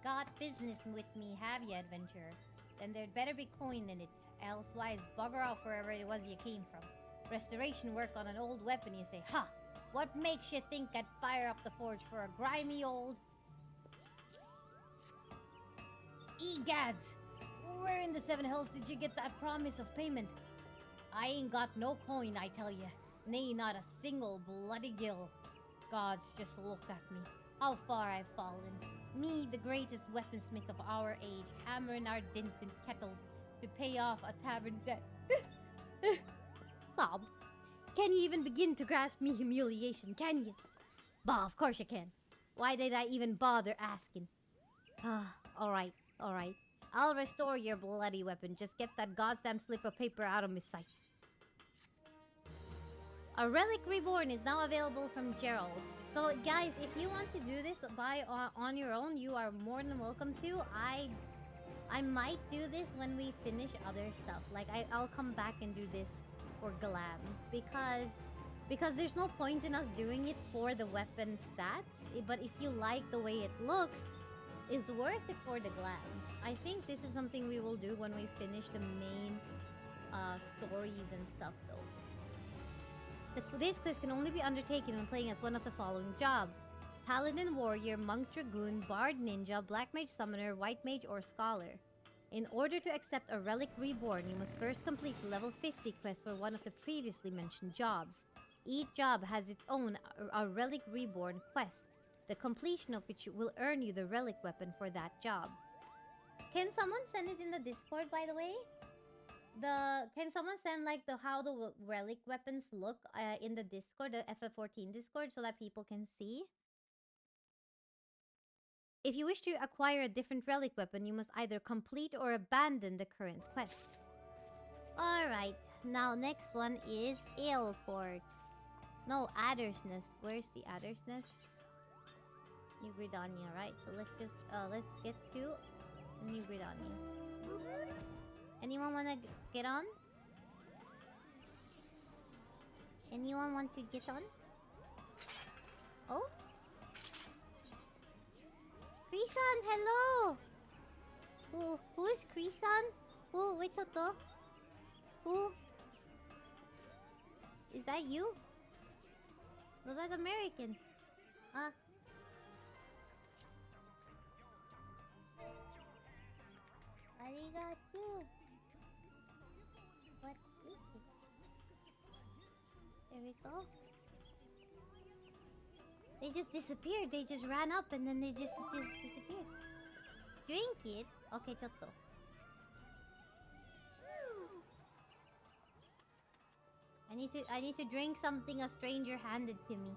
Got business with me, have you, adventurer? Then there'd better be coin in it, elsewise bugger off wherever it was you came from. Restoration work on an old weapon, you say, ha! What makes you think I'd fire up the forge for a grimy old... Egads! Where in the seven hells did you get that promise of payment? I ain't got no coin, I tell ya. Nay, not a single bloody gill. Gods, just look at me. How far I've fallen. Me, the greatest weaponsmith of our age, hammering our dints in kettles to pay off a tavern debt. Sob. Can you even begin to grasp me humiliation, can you? Bah, of course you can. Why did I even bother asking? Alright. I'll restore your bloody weapon. Just get that goddamn slip of paper out of my sight. A relic reborn is now available from Gerald. So guys, if you want to do this on your own, you are more than welcome to. I might do this when we finish other stuff. Like I'll come back and do this for Glam because there's no point in us doing it for the weapon stats. But if you like the way it looks, it's worth it for the Glam. I think this is something we will do when we finish the main stories and stuff though. This quest can only be undertaken when playing as one of the following jobs. Paladin, Warrior, Monk, Dragoon, Bard, Ninja, Black Mage, Summoner, White Mage, or Scholar. In order to accept a Relic Reborn, you must first complete the level 50 quest for one of the previously mentioned jobs. Each job has its own a Relic Reborn quest, the completion of which will earn you the Relic weapon for that job. Can someone send it in the Discord, by the way? Can someone send like how the relic weapons look in the Discord, the FF14 Discord, so that people can see? If you wish to acquire a different relic weapon, you must either complete or abandon the current quest. Alright, now next one is Ailfort. No, Adder's Nest. Where's the Adder's Nest? New Gridania, right? So let's just, let's get to New Gridania. Anyone wanna get on? Anyone want to get on? Oh? Krisan, hello! Who is Krisan? Who? Wait, Toto. Who? Is that you? No, that's American. Arigachu. What is it? There we go. They just disappeared. They just ran up and then they just disappeared. Drink it? Okay, chotto. I need to drink something a stranger handed to me.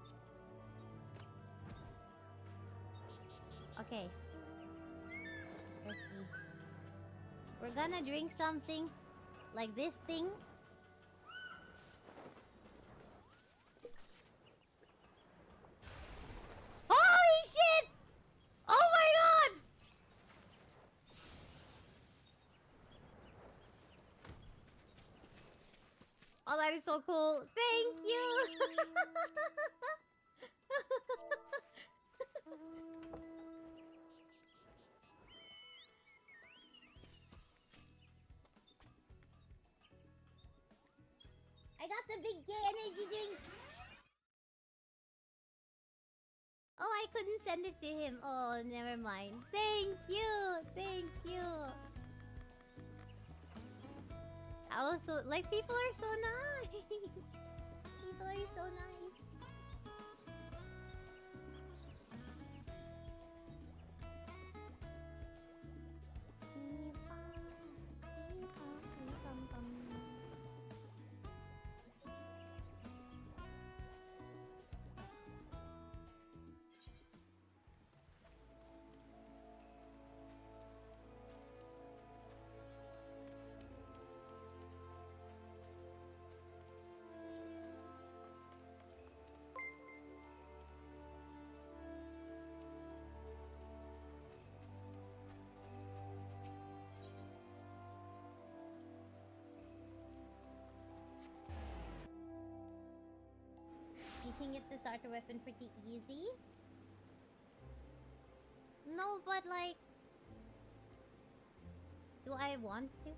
Okay. Let's see. We're gonna drink something like this thing. Holy shit! Oh my god! Oh, that is so cool. Thank you! I got the big gay energy drink! Oh, I couldn't send it to him. Oh, never mind. Thank you! Thank you! I also like people are so nice. People are so nice. You can get the starter weapon pretty easy. No, but like... Do I want to?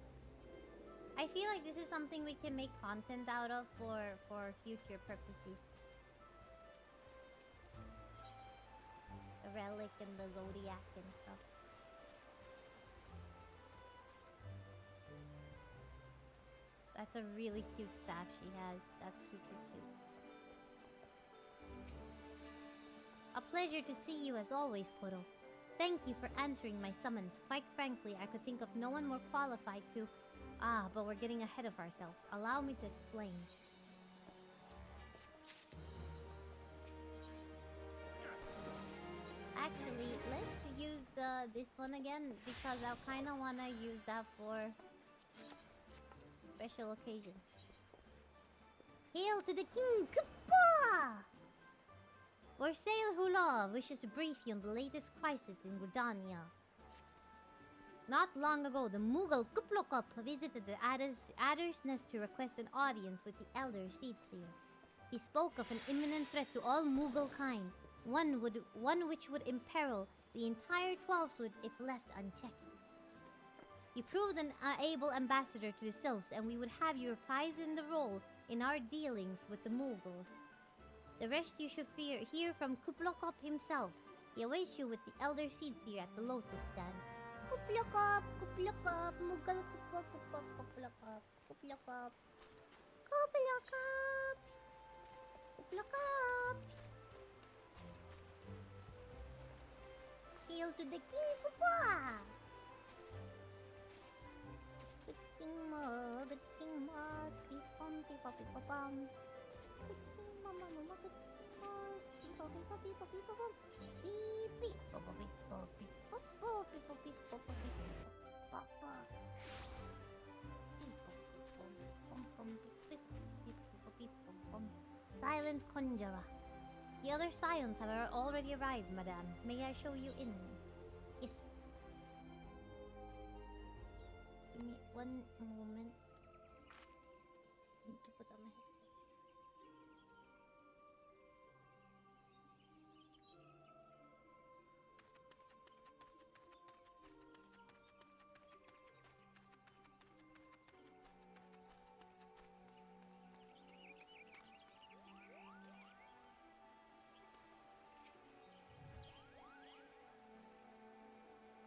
I feel like this is something we can make content out of for future purposes. The relic and the zodiac and stuff. That's a really cute staff she has. That's super cute. A pleasure to see you as always, Koro. Thank you for answering my summons. Quite frankly, I could think of no one more qualified to... but we're getting ahead of ourselves. Allow me to explain. Actually, let's use this one again because I kind of want to use that for special occasions. Hail to the King Kupa! Orsail Hula wishes to brief you on the latest crisis in Gridania. Not long ago, the Mughal Kuplokop visited the Adder's Nest to request an audience with the Elder Seedseer. He spoke of an imminent threat to all Mughal kind, one which would imperil the entire 12-wood if left unchecked. You proved an able ambassador to the Sylphs, and we would have you reprise in the role in our dealings with the Mughals. The rest you should hear from Kuplokop himself. He awaits you with the Elder Seedseer at the Lotus Stand. Kuplokop, Kuplokop, Mughal Kuplokop, Kuplokop, Kuplokop, Kuplokop, Kuplokop. Hail to the King Kupa! The KingMo, the KingMo, peepom, peepom, peepom. The KingMo, mama, peepom. Silent Conjurer. The other scions have already arrived, madame. May I show you in? Yes. Give me one moment. I need to put on my headset.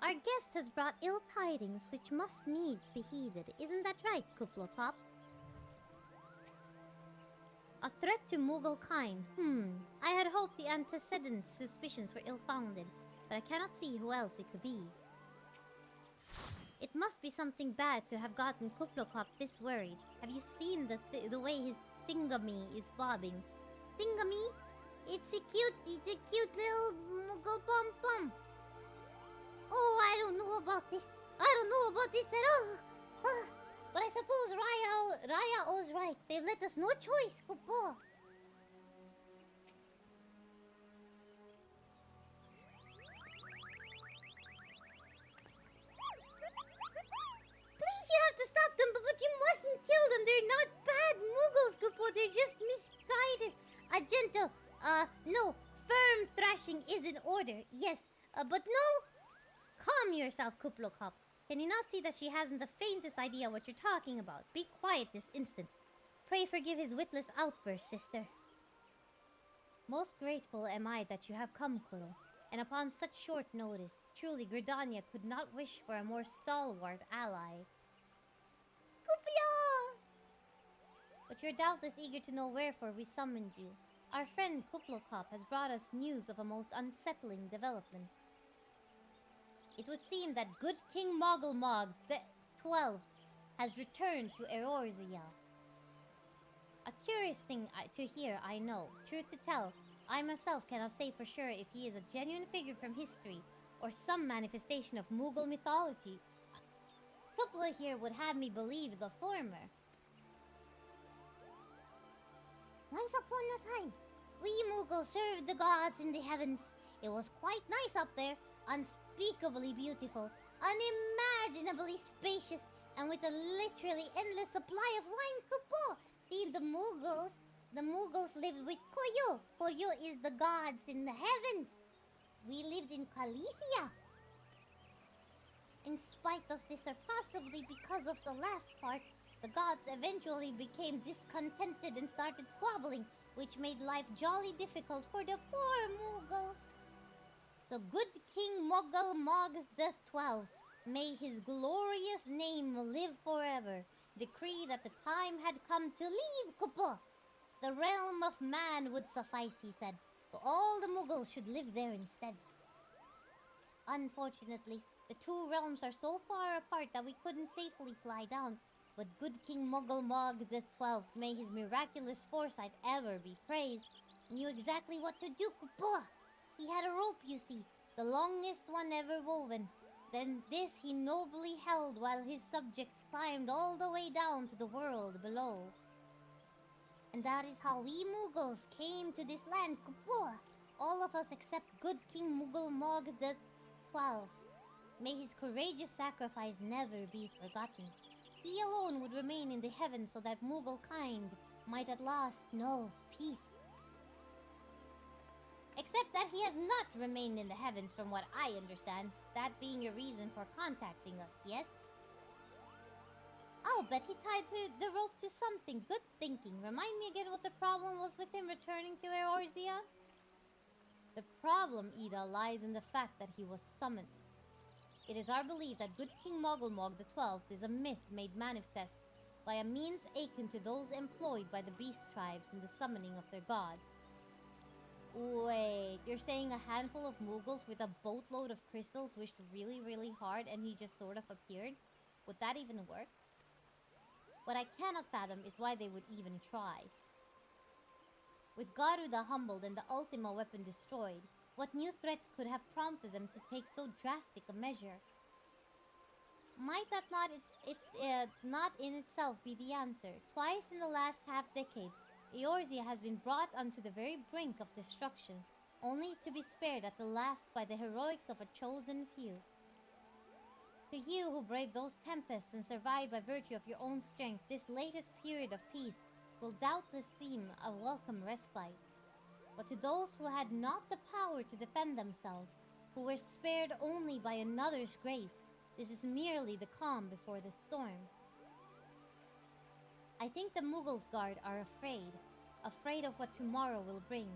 Our guest has brought ill tidings which must needs be heeded. Isn't that right, KUPOYOPI? A threat to Mughal kind. I had hoped the antecedent suspicions were ill-founded, but I cannot see who else it could be. It must be something bad to have gotten KUPOYOPI this worried. Have you seen the way his thingamy is bobbing? Thingamy? It's a cute little Mughal pom-pom. Oh, I don't know about this. I don't know about this at all. But I suppose Raya was right. They've let us no choice, Kupo. Please, you have to stop them, but you mustn't kill them. They're not bad Mughals, Kupo. They're just misguided. A gentle, no, firm thrashing is in order. Yes, but no. Calm yourself, KUPOYOPI. Can you not see that she hasn't the faintest idea what you're talking about? Be quiet this instant. Pray forgive his witless outburst, sister. Most grateful am I that you have come, Kuro. And upon such short notice, truly Gridania could not wish for a more stalwart ally. Kuplyo! But you're doubtless eager to know wherefore we summoned you. Our friend KUPOYOPI has brought us news of a most unsettling development. It would seem that good King Moggle the 12th has returned to Eorzea. A curious thing to hear, I know. Truth to tell, I myself cannot say for sure if he is a genuine figure from history or some manifestation of Mughal mythology. Kupla here would have me believe the former. Once upon a time, we Mughals served the gods in the heavens. It was quite nice up there. Unspeakably beautiful, unimaginably spacious, and with a literally endless supply of wine. Kupo! See, the Mughals lived with Koyo. Koyo is the gods in the heavens. We lived in Kalitia. In spite of this, or possibly because of the last part, the gods eventually became discontented and started squabbling, which made life jolly difficult for the poor Mughals. So good King Mogul the 12th, may his glorious name live forever, decree that the time had come to leave Kupo. The realm of man would suffice, he said, so all the Mughals should live there instead. Unfortunately, the two realms are so far apart that we couldn't safely fly down, but good King Mogul the 12th, may his miraculous foresight ever be praised, knew exactly what to do, Kupo. He had a rope, you see, the longest one ever woven. Then this he nobly held while his subjects climbed all the way down to the world below. And that is how we Mughals came to this land, Kupo. All of us except good King Mughal the 12th. May his courageous sacrifice never be forgotten. He alone would remain in the heavens so that Mughal kind might at last know peace. Except that he has not remained in the heavens from what I understand, that being a reason for contacting us, yes? I'll bet he tied the rope to something. Good thinking. Remind me again what the problem was with him returning to Eorzea? The problem, Ida, lies in the fact that he was summoned. It is our belief that good King Mogul the 12th is a myth made manifest by a means akin to those employed by the beast tribes in the summoning of their gods. Wait, you're saying a handful of Mughals with a boatload of crystals wished really, really hard and he just sort of appeared? Would that even work? What I cannot fathom is why they would even try. With Garuda humbled and the Ultima weapon destroyed, what new threat could have prompted them to take so drastic a measure? Might that not in itself be the answer? Twice in the last half-decade, Eorzea has been brought onto the very brink of destruction, only to be spared at the last by the heroics of a chosen few. To you who braved those tempests and survived by virtue of your own strength, this latest period of peace will doubtless seem a welcome respite. But to those who had not the power to defend themselves, who were spared only by another's grace, this is merely the calm before the storm. I think the Mughals guard are afraid of what tomorrow will bring,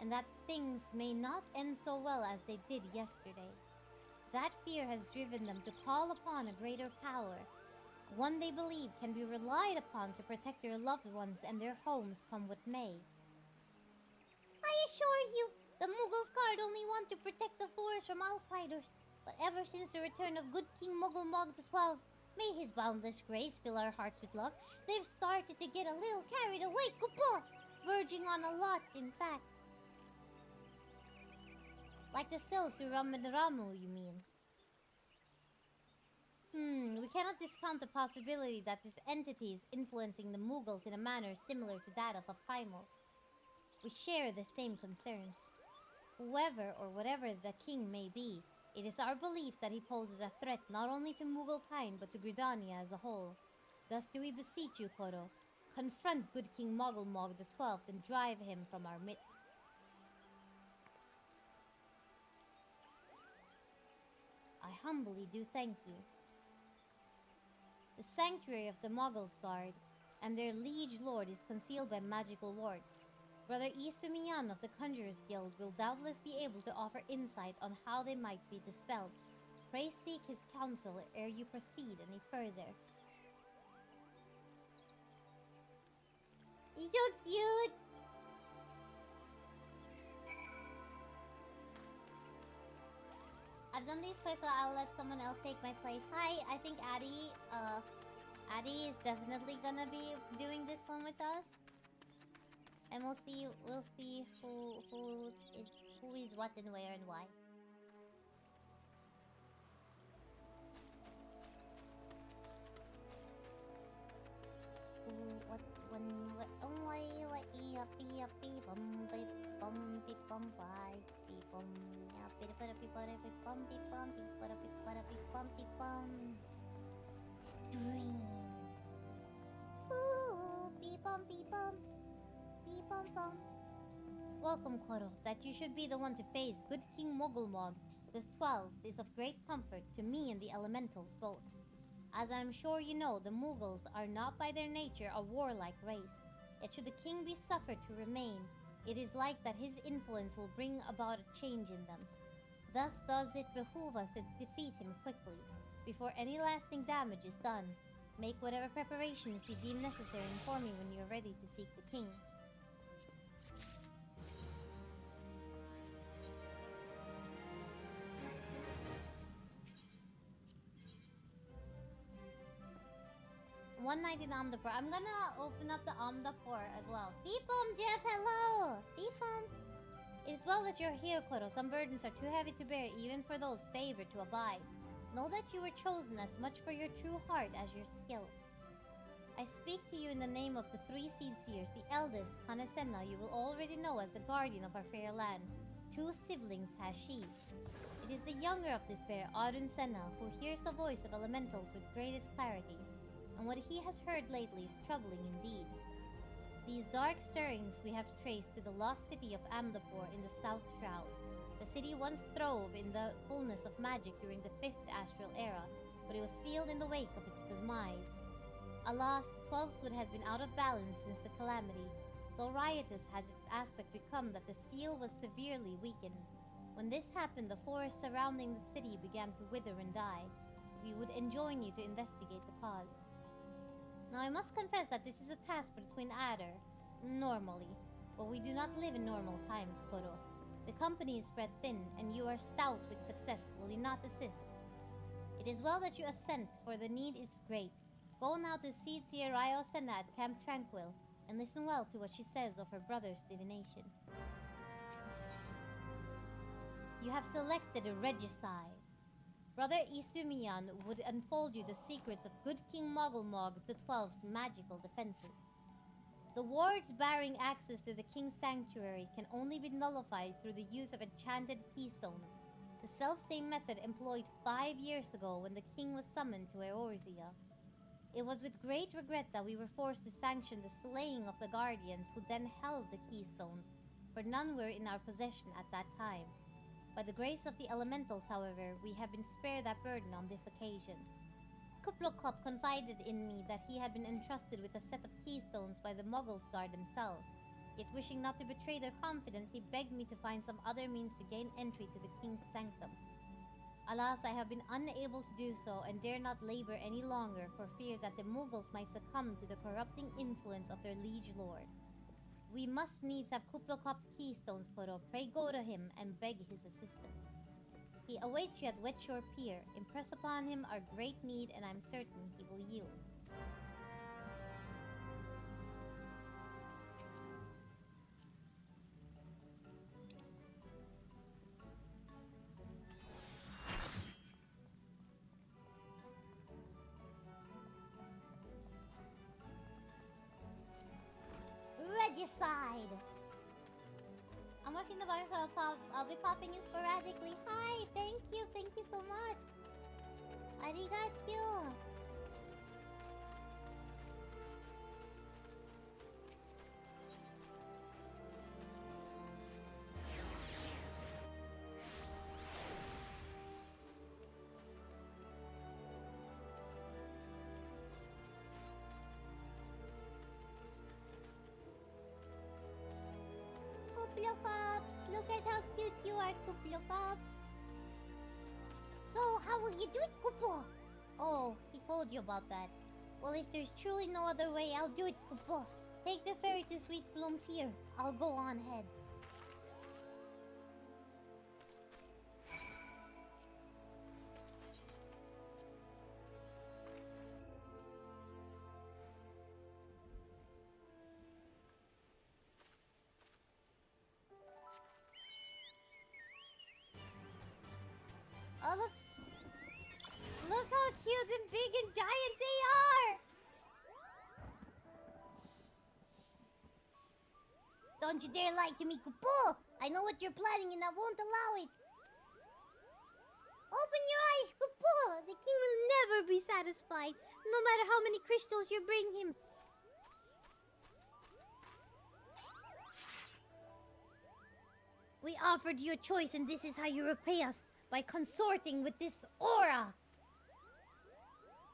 and that things may not end so well as they did yesterday. That fear has driven them to call upon a greater power, one they believe can be relied upon to protect their loved ones and their homes come what may. I assure you, the Mughals guard only want to protect the forest from outsiders. But ever since the return of good King Mogulmog XII, may his boundless grace fill our hearts with love, they've started to get a little carried away, kupo! Verging on a lot, in fact. Like the Silsu Ramadaramu, you mean? We cannot discount the possibility that this entity is influencing the Mughals in a manner similar to that of a primal. We share the same concern. Whoever or whatever the king may be, it is our belief that he poses a threat not only to Mughal kind but to Gridania as a whole. Thus do we beseech you, Koro, confront good King Mogulmog XII and drive him from our midst. I humbly do thank you. The sanctuary of the Mughals guard and their liege lord is concealed by magical wards. Brother Isumiyan of the Conjurers Guild will doubtless be able to offer insight on how they might be dispelled. Pray seek his counsel ere you proceed any further. You're cute! I've done these quests, so I'll let someone else take my place. Hi, I think Addie is definitely gonna be doing this one with us. And we'll see who is what and where and why. Welcome, Koro. That you should be the one to face good King Mogulmog XII is of great comfort to me and the elementals both. As I am sure you know, the Mughals are not by their nature a warlike race. Yet should the king be suffered to remain, it is like that his influence will bring about a change in them. Thus does it behoove us to defeat him quickly, before any lasting damage is done. Make whatever preparations you deem necessary and inform me when you are ready to seek the king. $1.90 Omnipore. I'm gonna open up the Omnipore as well. Beepom, Jeff, hello! Beepom! It is well that you're here, Koro. Some burdens are too heavy to bear, even for those favored to abide. Know that you were chosen as much for your true heart as your skill. I speak to you in the name of the three Seed Seers. The eldest, Kanesena, you will already know as the guardian of our fair land. 2 siblings has she. It is the younger of this pair, Arun Senna, who hears the voice of elementals with greatest clarity. And what he has heard lately is troubling indeed. These dark stirrings we have traced to the lost city of Amdapur in the South Shroud. The city once throve in the fullness of magic during the 5th Astral Era, but it was sealed in the wake of its demise. Alas, the 12th has been out of balance since the calamity. So riotous has its aspect become that the seal was severely weakened. When this happened, the forest surrounding the city began to wither and die. We would enjoin you to investigate the cause. Now I must confess that this is a task for the Twin Adder, normally, but we do not live in normal times, Koro. The company is spread thin, and you are stout with success. Will you not assist? It is well that you assent, for the need is great. Go now to Seed Seer Ryo Senna at Camp Tranquil. and listen well to what she says of her brother's divination. You have selected a regicide. Brother Isumiyan would unfold you the secrets of good King Mogulmog the Twelve's magical defenses. The wards barring access to the King's sanctuary can only be nullified through the use of enchanted keystones, the self-same method employed 5 years ago when the King was summoned to Eorzea. It was with great regret that we were forced to sanction the slaying of the guardians who then held the keystones, for none were in our possession at that time. By the grace of the elementals, however, we have been spared that burden on this occasion. Kuplokop confided in me that he had been entrusted with a set of keystones by the Muggles Guard themselves, yet wishing not to betray their confidence, he begged me to find some other means to gain entry to the King's sanctum. Alas, I have been unable to do so and dare not labor any longer for fear that the Muggles might succumb to the corrupting influence of their liege lord. We must needs have Kuplokop keystones, Koro. Pray go to him and beg his assistance. He awaits you at Wetshore Pier. Impress upon him our great need, and I'm certain he will yield. Regicide! I'm working the bar, so I'll be popping in sporadically. Hi, thank you so much. Arigachu. Kuplokop, look at how cute you are, Kuplokop. So, how will you do it, Kupo? Oh, he told you about that. Well, if there's truly no other way, I'll do it, Kupo. Take the ferry to Sweet Bloom Pier. I'll go on ahead. Oh, look. Look how cute and big and giant they are! Don't you dare lie to me, Kupo! I know what you're planning and I won't allow it! Open your eyes, Kupo! The king will never be satisfied, no matter how many crystals you bring him. We offered you a choice and this is how you repay us. By consorting with this aura.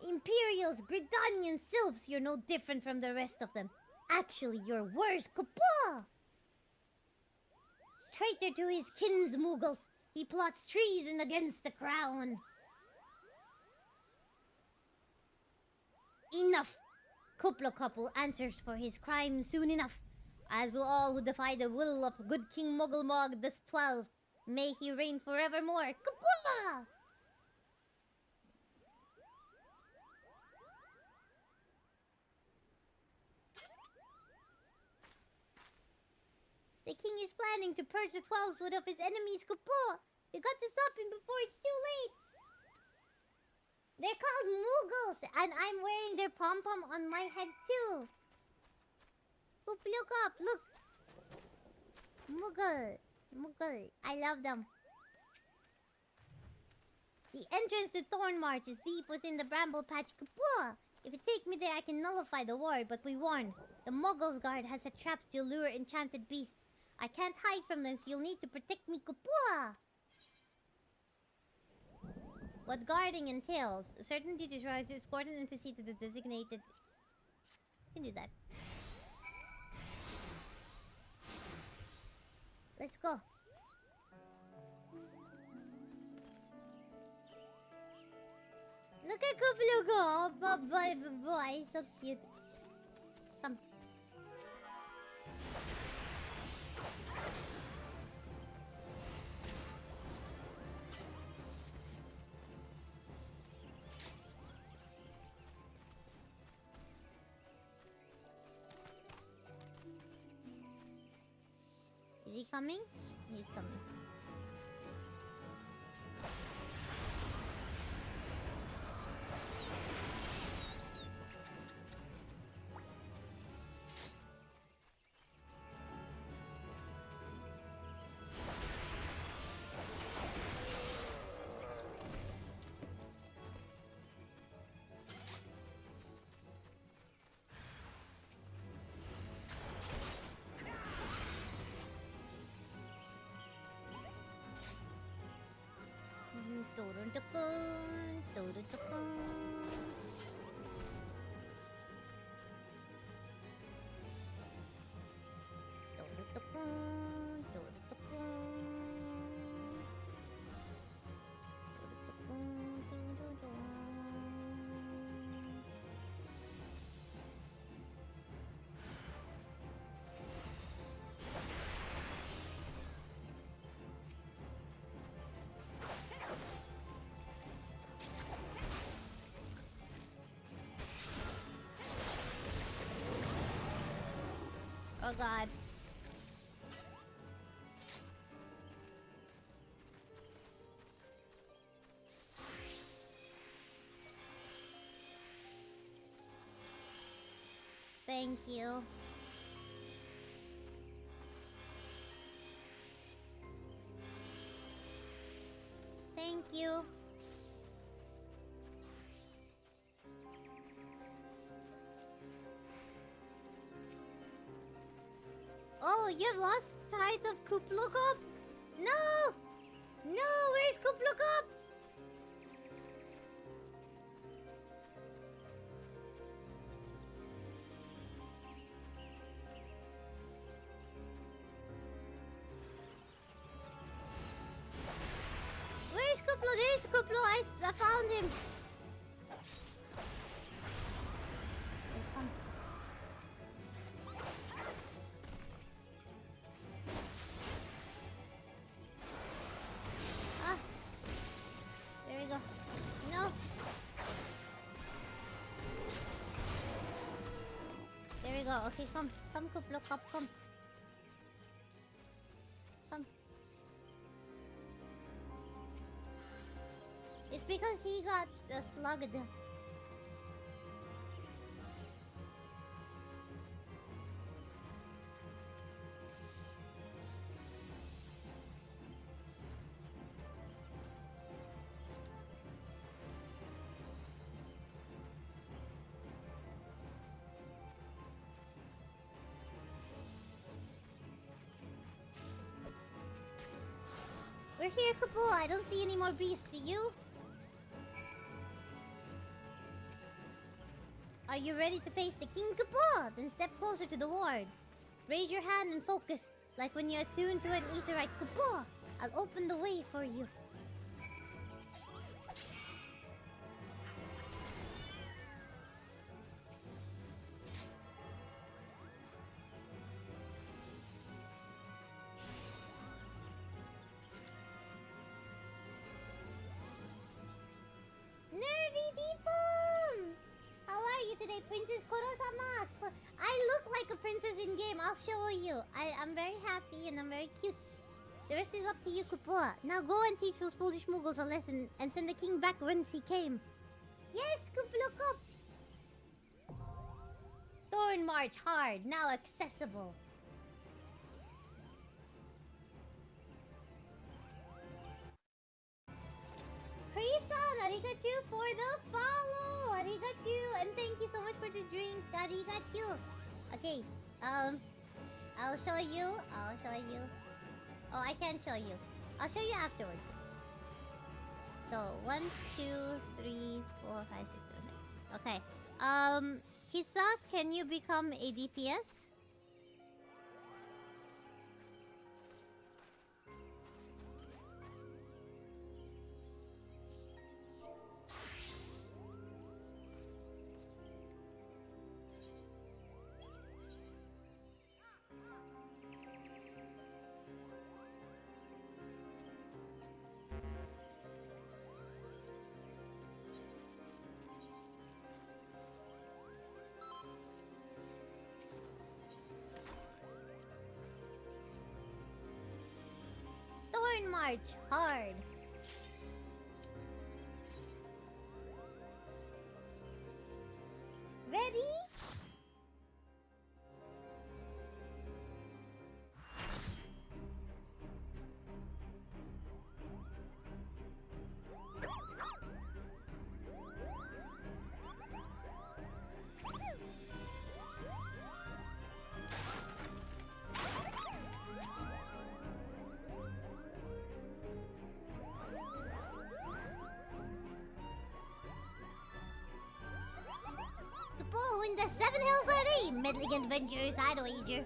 Imperials, Gridanian sylphs, you're no different from the rest of them. Actually, you're worse, Kupo! Traitor to his kinsmuggles, he plots treason against the crown. Enough! Kuplokop will answer for his crime soon enough, as will all who defy the will of good King Mogulmog the 12th. May he reign forevermore. Kapua! The king is planning to purge the 12th of his enemies, Kapua! We got to stop him before it's too late! They're called Muggles, and I'm wearing their pom-pom on my head too! Look up, look! Muggle! Muggle, I love them. The entrance to Thornmarch is deep within the bramble patch. Kapua! If you take me there, I can nullify the ward, but we warn. The Muggles Guard has set traps to lure enchanted beasts. I can't hide from them, so you'll need to protect me, Kapua! What guarding entails, certain duties require to escort an NPC to the designated... You can do that. Let's go. Look at Kupluko! Oh, boy, so cute. Come. coming? He's coming. Oh god. Thank you. Thank you. Oh, you've lost sight of Kuplukop? No! No, where's Kuplukop? Where's Kuplo? There's Kuplo. I found him. Okay, come. Ah. There we go. No. There we go. Okay, come. Come, Kuplo. Come. Come. It's because he got slugged. We're here, Kupo. I don't see any more beasts. Do you? Are you ready to face the King Kupo? Then step closer to the ward. Raise your hand and focus, like when you're attuned to an Aetheryte Kupo. I'll open the way for you. Nervy people! How are you today, Princess Koro-sama? I look like a princess in game. I'll show you. I'm very happy and I'm very cute. The rest is up to you, Kupoa. Now go and teach those foolish Mughals a lesson and send the king back whence he came. Yes, Kuplokop! Thorn March hard, now accessible. Krisan, arigachu for the follow! Arigachu! And thank you so much for the drink. Arigachu! Okay, I'll show you. Oh, I can't show you. I'll show you afterwards. So, 1, 2, 3, 4, 5, 6, 7, 8. Okay. Kisa, can you become a DPS? march hard. Ready? Who in the Seven Hills are they? Meddling adventurers, I'd wager.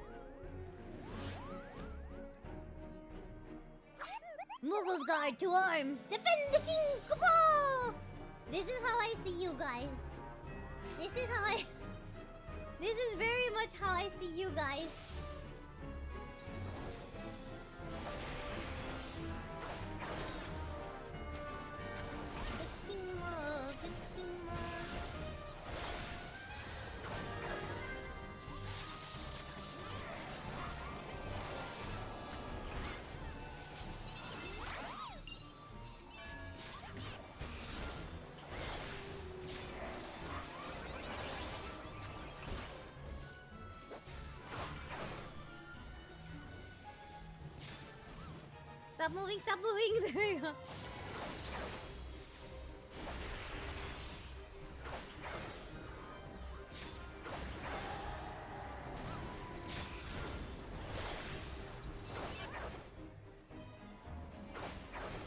Mughals guard to arms! Defend the king! Kupo! This is how I see you guys. This is how I... This is very much how I see you guys. The KingMo, the KingMo. Stop moving, stop moving. There you go.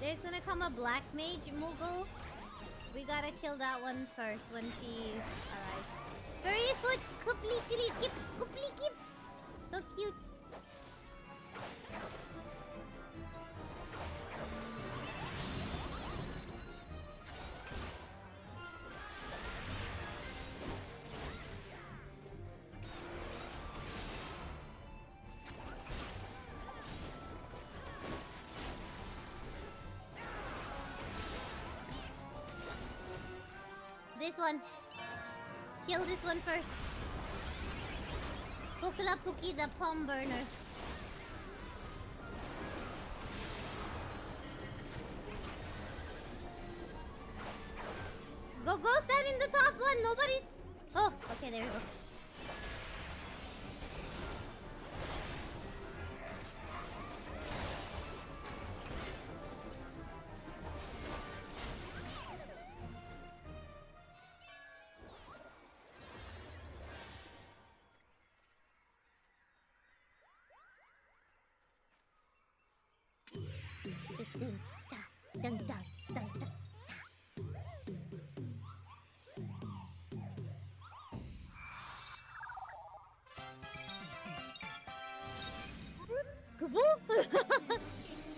There's gonna come a black mage Mughal. We gotta kill that one first when she arrives. Furry foot, kuplikip, kuplikip. So cute. This one. Kill this one first. Pukla Puki the palm burner. Go stand in the top one. Nobody's... Oh, okay, there we go. Dun, dun, dun, dun.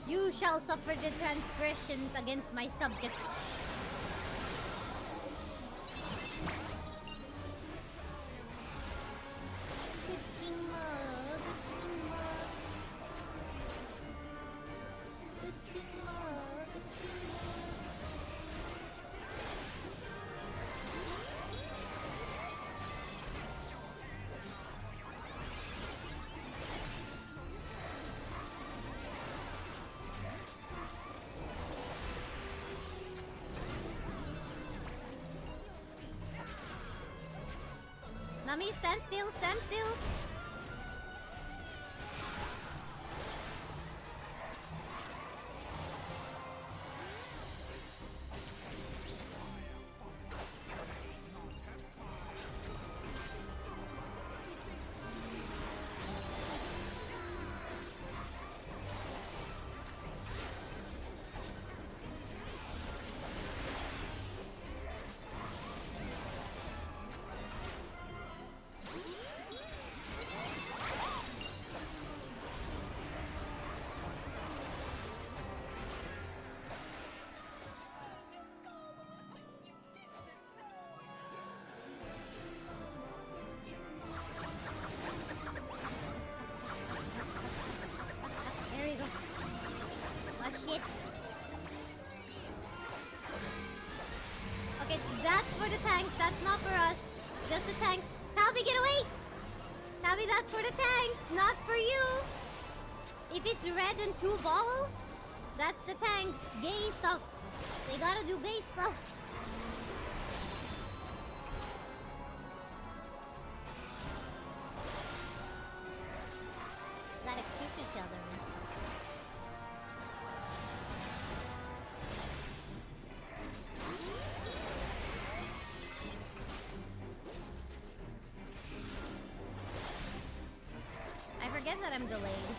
You shall suffer the transgressions against my subjects. Nummy, stand still, stand still. Shit. Okay, that's for the tanks. That's not for us. Just the tanks. Talby, get away! Talby, that's for the tanks, not for you. If it's red and 2 balls, That's the tanks. Gay stuff. They gotta do gay stuff. Gotta kiss each other. I forget that I'm delayed.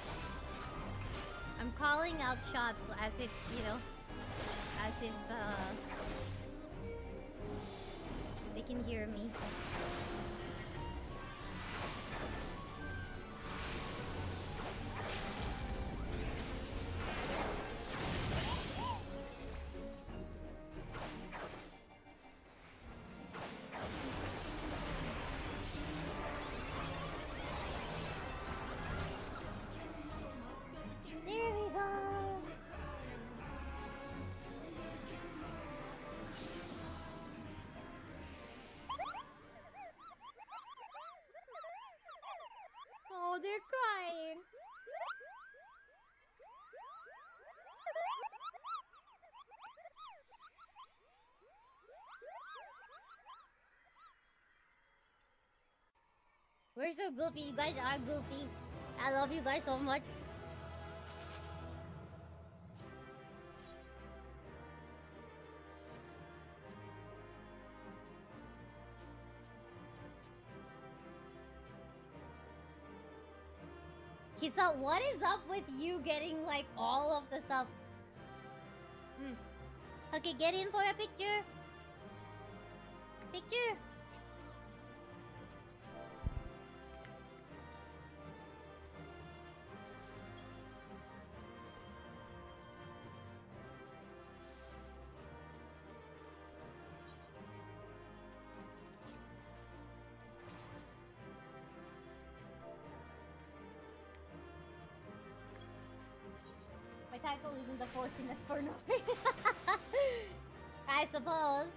I'm calling out shots as if, you know, as if they can hear me. There we go. Oh, they're crying. We're so goofy. You guys are goofy. I love you guys so much. Kisa, what is up with you getting like all of the stuff? Okay, get in for a picture. Picture. My title isn't the fortunate for no reason. I suppose.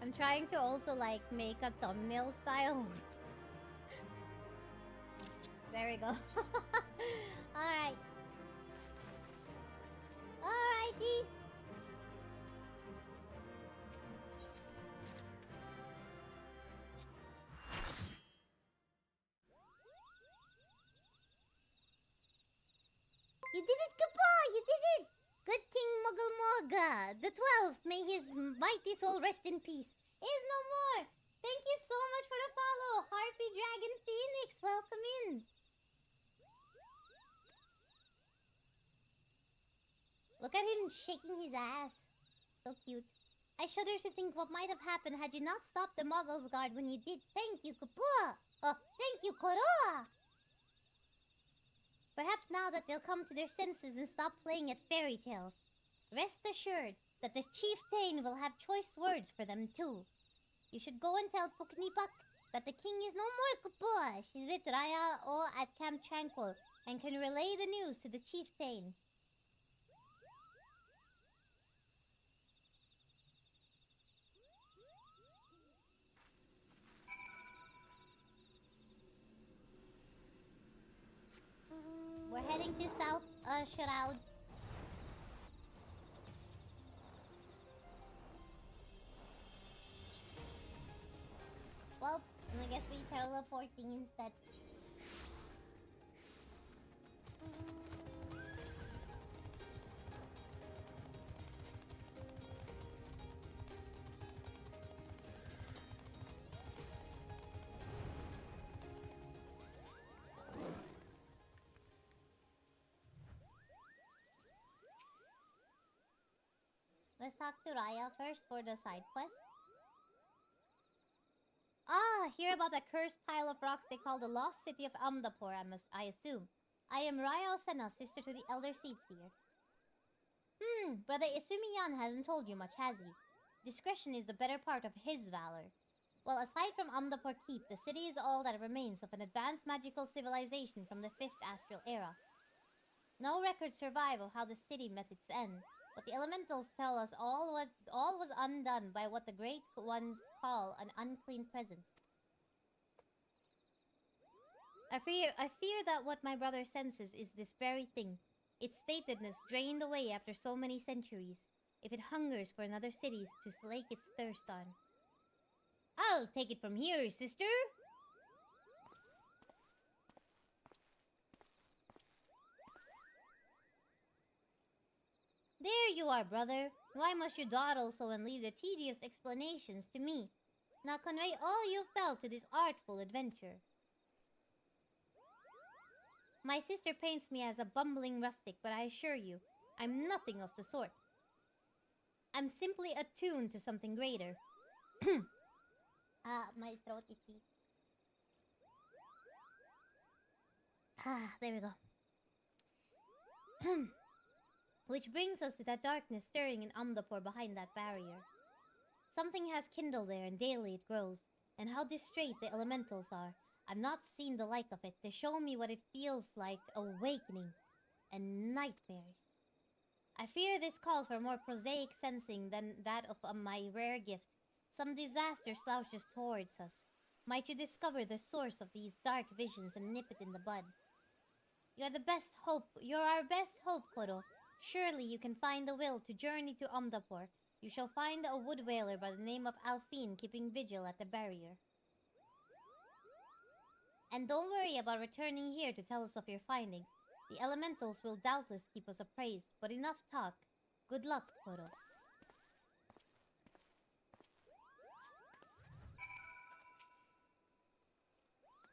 I'm trying to also like make a thumbnail style. There we go. Alright. Alrighty. You did it, Kupo! You did it! Good King Mogulmoga, the 12th, may his mighty soul rest in peace, is no more! Thank you so much for the follow! Harpy Dragon Phoenix, welcome in! Look at him shaking his ass. So cute. I shudder to think what might have happened had you not stopped the Muggles Guard when you did. Thank you, Kapua! Oh, thank you, Koroa! Perhaps now that they'll come to their senses and stop playing at fairy tales. Rest assured that the chieftain will have choice words for them too. You should go and tell Puknipak that the king is no more Kupo. She's with Raya O at Camp Tranquil and can relay the news to the chieftain. We're heading to South Shroud. Well, I guess we teleporting instead. Let's talk to Raya first for the side quest. Ah, hear about that cursed pile of rocks they call the lost city of Amdapur, I assume. I am Raya Osena, sister to the elder Seedseer. Brother Isumiyan hasn't told you much, has he? Discretion is the better part of his valor. Well, aside from Amdapur Keep, the city is all that remains of an advanced magical civilization from the 5th Astral Era. No records survive of how the city met its end, but the elementals tell us all was undone by what the Great Ones call an unclean presence. I fear that what my brother senses is this very thing. Its statedness drained away after so many centuries, if it hungers for another city to slake its thirst on. I'll take it from here, sister! There you are, brother. Why must you dawdle so and leave the tedious explanations to me? Now convey all you felt to this artful adventure. My sister paints me as a bumbling rustic, but I assure you, I'm nothing of the sort. I'm simply attuned to something greater. My throat itchy. There we go. Which brings us to that darkness stirring in Amdapur behind that barrier. Something has kindled there, and daily it grows. And how distrait the elementals are. I've not seen the like of it. They show me what it feels like, awakening, and nightmares. I fear this calls for more prosaic sensing than that of my rare gift. Some disaster slouches towards us. Might you discover the source of these dark visions and nip it in the bud? You're our best hope, Koro. Surely you can find the will to journey to Amdapur. You shall find a wood whaler by the name of Alphine keeping vigil at the barrier. And don't worry about returning here to tell us of your findings. The elementals will doubtless keep us appraised, but enough talk. Good luck, Koro.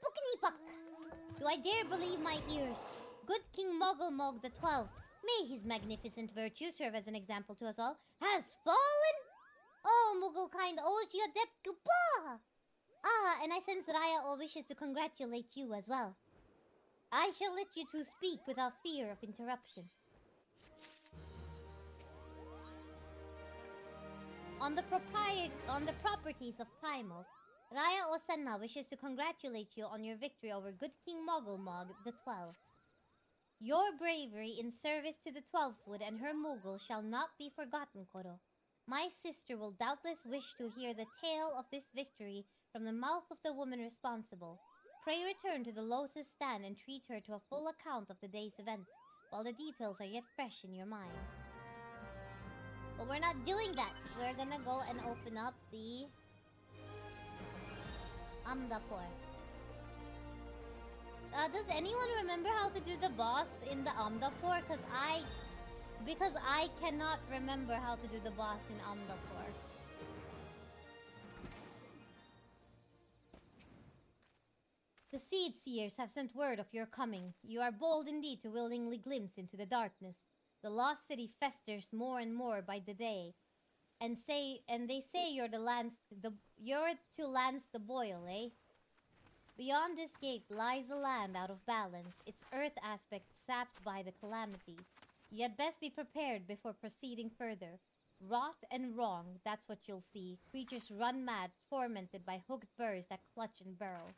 Puknipak! Do I dare believe my ears? Good King Mogulmog the 12th, may his magnificent virtue serve as an example to us all, has fallen? Oh, Mughal-kind Ojia Dep Kupa! And I sense Raya wishes to congratulate you as well. I shall let you two speak without fear of interruption. On the properties of primals, Raya Osena wishes to congratulate you on your victory over good King Mogulmog the 12th. Your bravery in service to the 12th Wood and her Mughal shall not be forgotten, Koro. My sister will doubtless wish to hear the tale of this victory from the mouth of the woman responsible. Pray return to the Lotus Stand and treat her to a full account of the day's events, while the details are yet fresh in your mind. But we're not doing that. We're gonna go and open up the Amdapur. Does anyone remember how to do the boss in the Amdapur? Because I cannot remember how to do the boss in Amdapur. The Seed Seers have sent word of your coming. You are bold indeed to willingly glimpse into the darkness. The lost city festers more and more by the day, and they say you're to lance the boil, eh? Beyond this gate lies a land out of balance, its earth aspect sapped by the calamity. You had best be prepared before proceeding further. Rot and wrong, that's what you'll see. Creatures run mad, tormented by hooked burrs that clutch and burrow.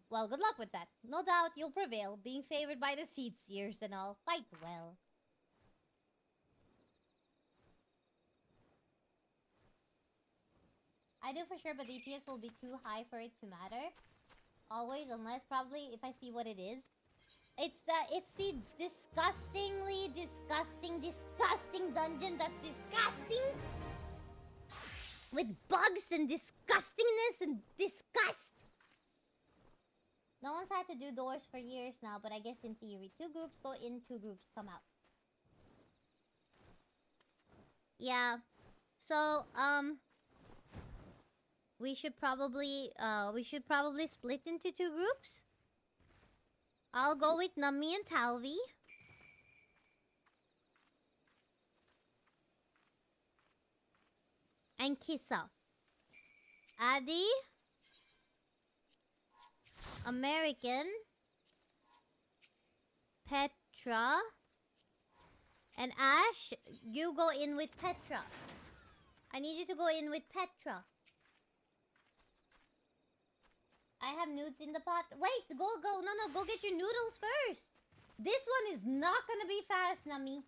Well, good luck with that. No doubt you'll prevail, being favored by the seed seers and all. Fight well. I do for sure, but DPS will be too high for it to matter. Always, unless probably if I see what it is. It's the disgusting dungeon that's disgusting! With bugs and disgustingness and disgust! No one's had to do doors for years now, but I guess in theory, 2 groups go in, 2 groups come out. Yeah. So, we should probably split into 2 groups. I'll go with Nummy and Talvi. And Kissa. Addy. American. Petra. And Ash, you go in with Petra. I need you to go in with Petra. I have nudes in the pot. Wait, go. No, go get your noodles first. This one is not gonna be fast, Nummy.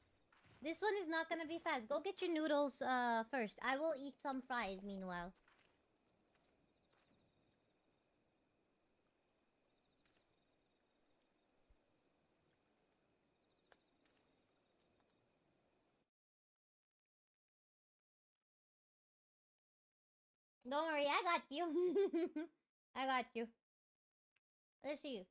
This one is not gonna be fast. Go get your noodles first. I will eat some fries meanwhile. Don't worry, I got you. I got you. Let's see.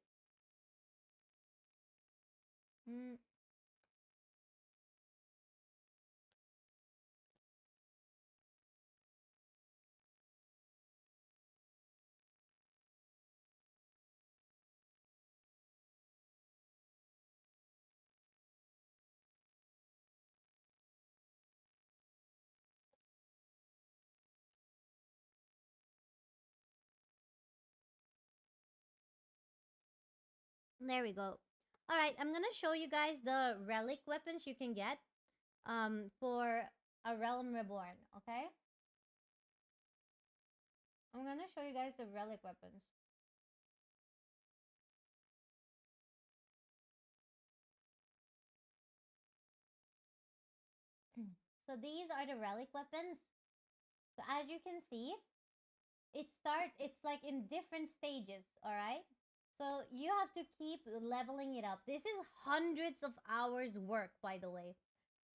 There we go. Alright, I'm gonna show you guys the relic weapons you can get for a Realm Reborn, okay? I'm gonna show you guys the relic weapons. So these are the relic weapons. So as you can see, it's like in different stages, alright? So you have to keep leveling it up. This is hundreds of hours work, by the way.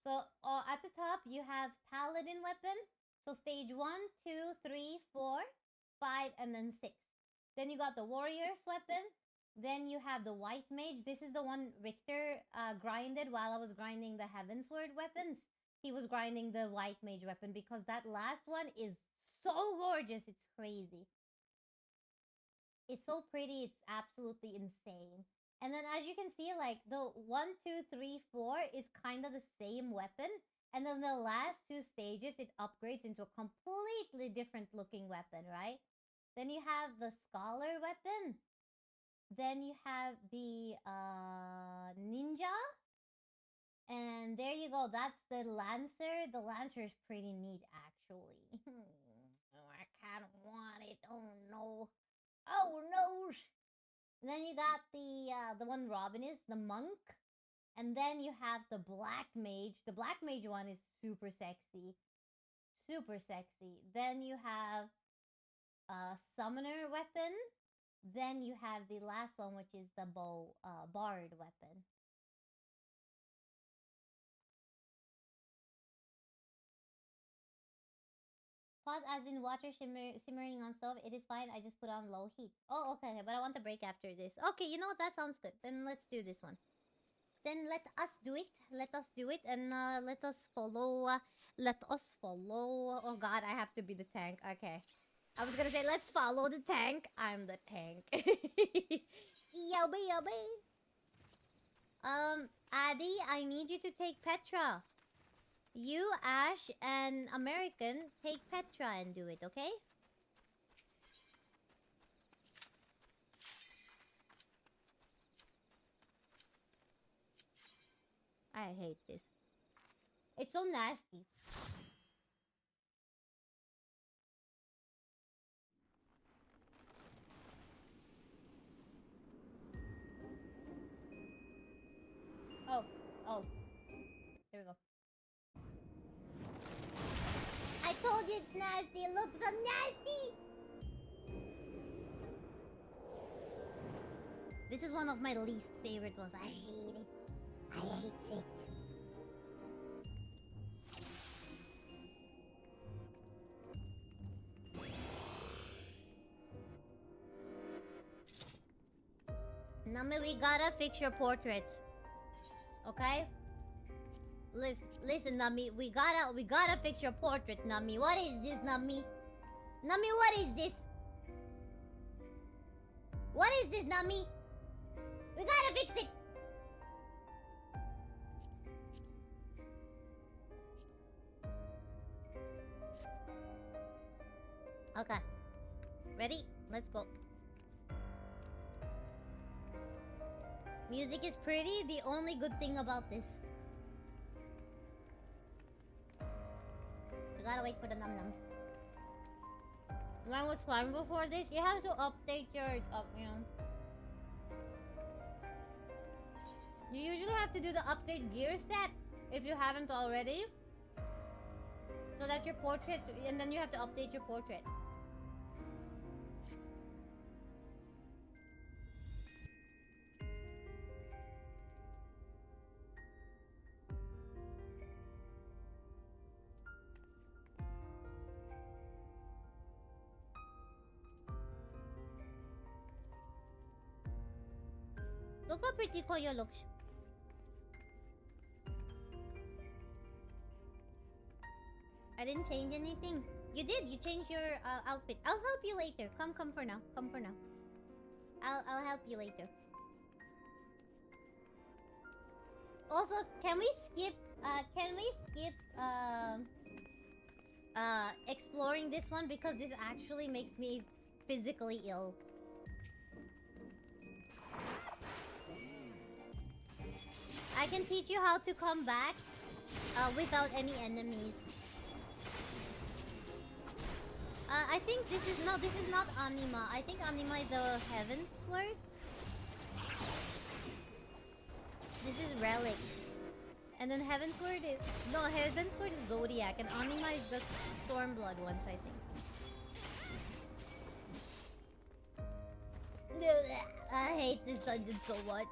So at the top, you have Paladin weapon. So stage 1, 2, 3, 4, 5, and then 6. Then you got the Warrior's weapon. Then you have the White Mage. This is the one Richter grinded while I was grinding the Heavensward weapons. He was grinding the White Mage weapon because that last one is so gorgeous. It's crazy. It's so pretty. It's absolutely insane. And then as you can see, like the 1, 2, 3, 4 is kind of the same weapon. And then the last 2 stages, it upgrades into a completely different looking weapon, right? Then you have the Scholar weapon. Then you have the Ninja. And there you go. That's the Lancer. The Lancer is pretty neat, actually. Oh, I kind of want it. Oh, no. Oh, no. And then you got the one Robin is, the Monk. And then you have the Black Mage. The Black Mage one is super sexy. Super sexy. Then you have a Summoner weapon. Then you have the last one, which is the Bard weapon. Pot as in water simmering on stove. It is fine. I just put on low heat. Oh, okay. But I want to break after this. Okay, you know what? That sounds good. Then let's do this one. Then let us do it. Let us do it. And let us follow. Let us follow. Oh, God. I have to be the tank. Okay. I was going to say, let's follow the tank. I'm the tank. Yobby, yobby. Addy, I need you to take Petra. You, Ash, and American, take Petra and do it, okay? I hate this. It's so nasty. Oh. Here we go. I told you it's nasty. It looks so nasty. This is one of my least favorite ones. I hate it. I hate it. Nummy, we gotta fix your portraits. Okay? Listen, Nummy, we gotta fix your portrait, Nummy. What is this, Nummy? Nummy, what is this? What is this, Nummy? We gotta fix it! Okay. Ready? Let's go. Music is pretty, the only good thing about this. We gotta wait for the num-nums. You know what's fun before this? You have to update your, you know. You usually have to do the update gear set if you haven't already. So that your portrait, and then you have to update your portrait. Look how pretty Koyo looks. I didn't change anything. You did. You changed your outfit. I'll help you later. Come for now. Come for now. I'll help you later. Also, can we skip exploring this one because this actually makes me physically ill. I can teach you how to come back without any enemies. I think this is not Anima. I think Anima is the Heaven Sword. This is Relic. And then Heaven Sword is... No, Heaven Sword is Zodiac. And Anima is the Stormblood ones, I think. I hate this dungeon so much.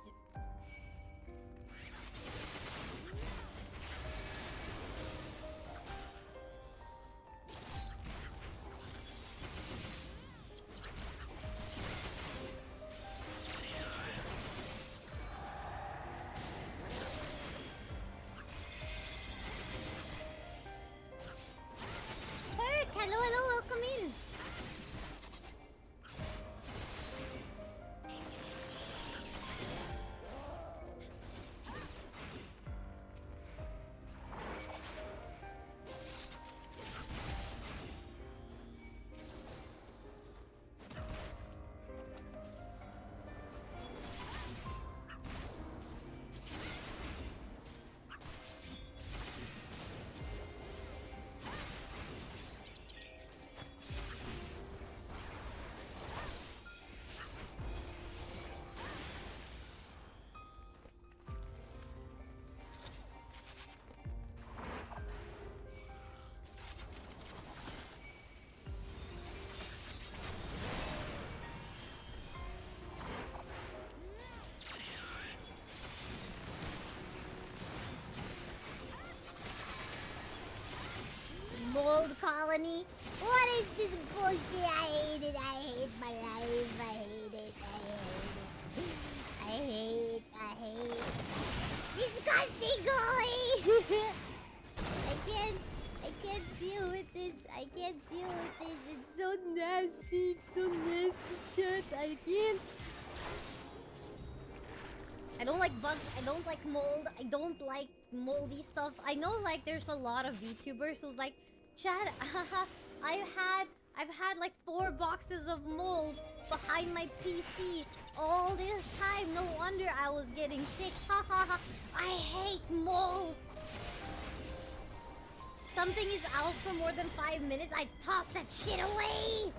Mold colony. What is this bullshit? I hate it. I hate my life. I hate it. I hate it. I hate disgusting going. I can't deal with this. I can't deal with this. It's so nasty. It's so nasty shit. I can't. I don't like bugs. I don't like mold. I don't like moldy stuff. I know like there's a lot of YouTubers who's like, Chad, I've had like 4 boxes of mold behind my PC all this time. No wonder I was getting sick. Ha ha ha. I hate mold. Something is out for more than 5 minutes. I toss that shit away.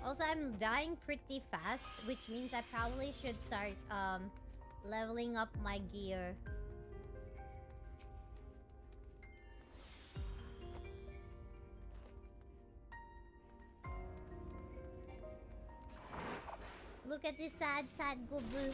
Also, I'm dying pretty fast, which means I probably should start leveling up my gear. Look at this sad, sad Gobu.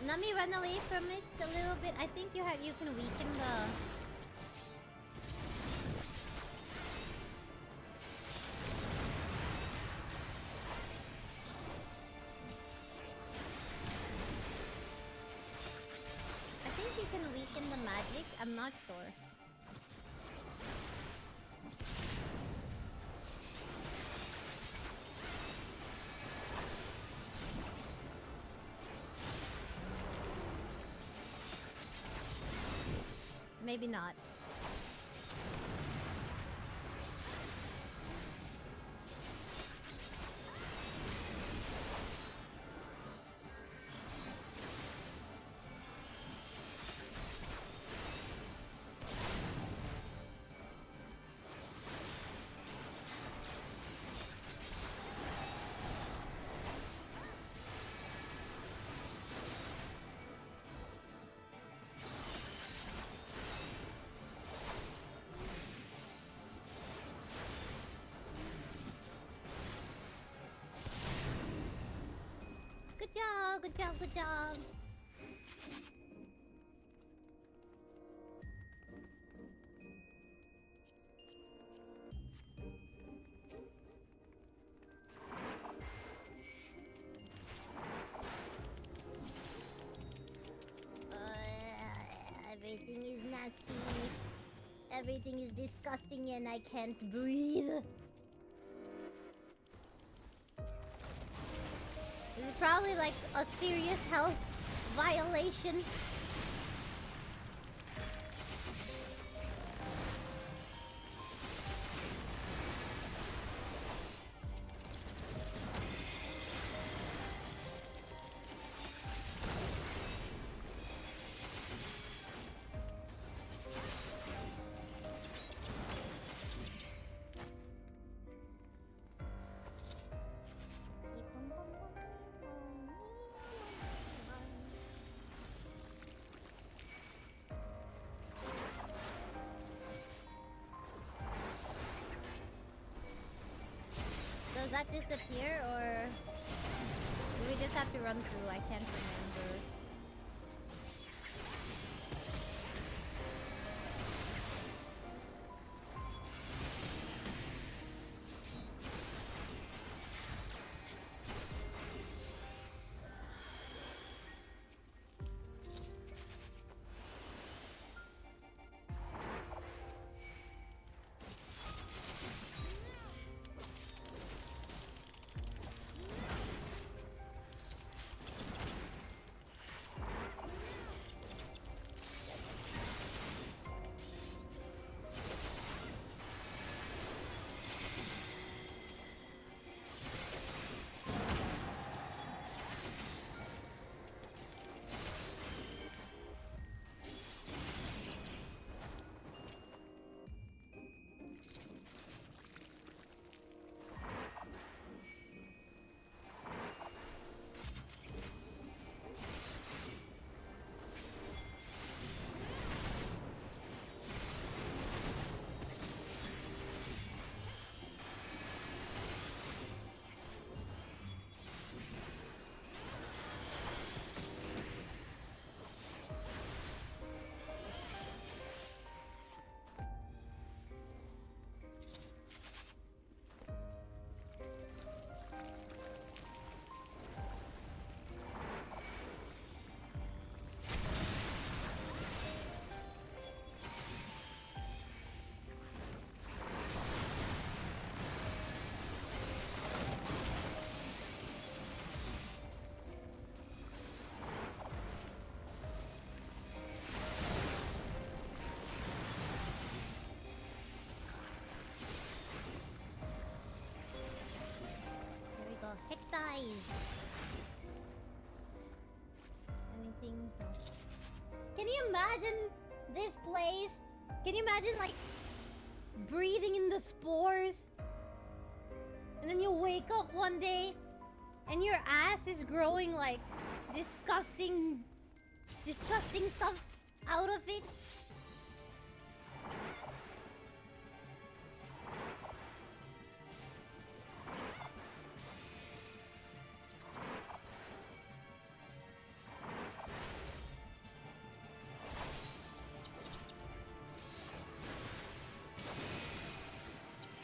Nummy, run away from it a little bit. I think you can weaken the... I think you can weaken the magic. I'm not sure. Maybe not. Good job, good job, good job. Everything is nasty. Everything is disgusting and I can't breathe. This is probably like a serious health violation. Does that disappear or do we just have to run through? I can't remember. Can you imagine this place? Can you imagine, like, breathing in the spores? And then you wake up one day and your ass is growing, like, disgusting stuff out of it.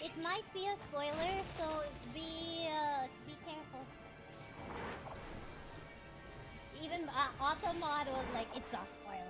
It might be a spoiler, so be careful. Even Automod was like, it's a spoiler.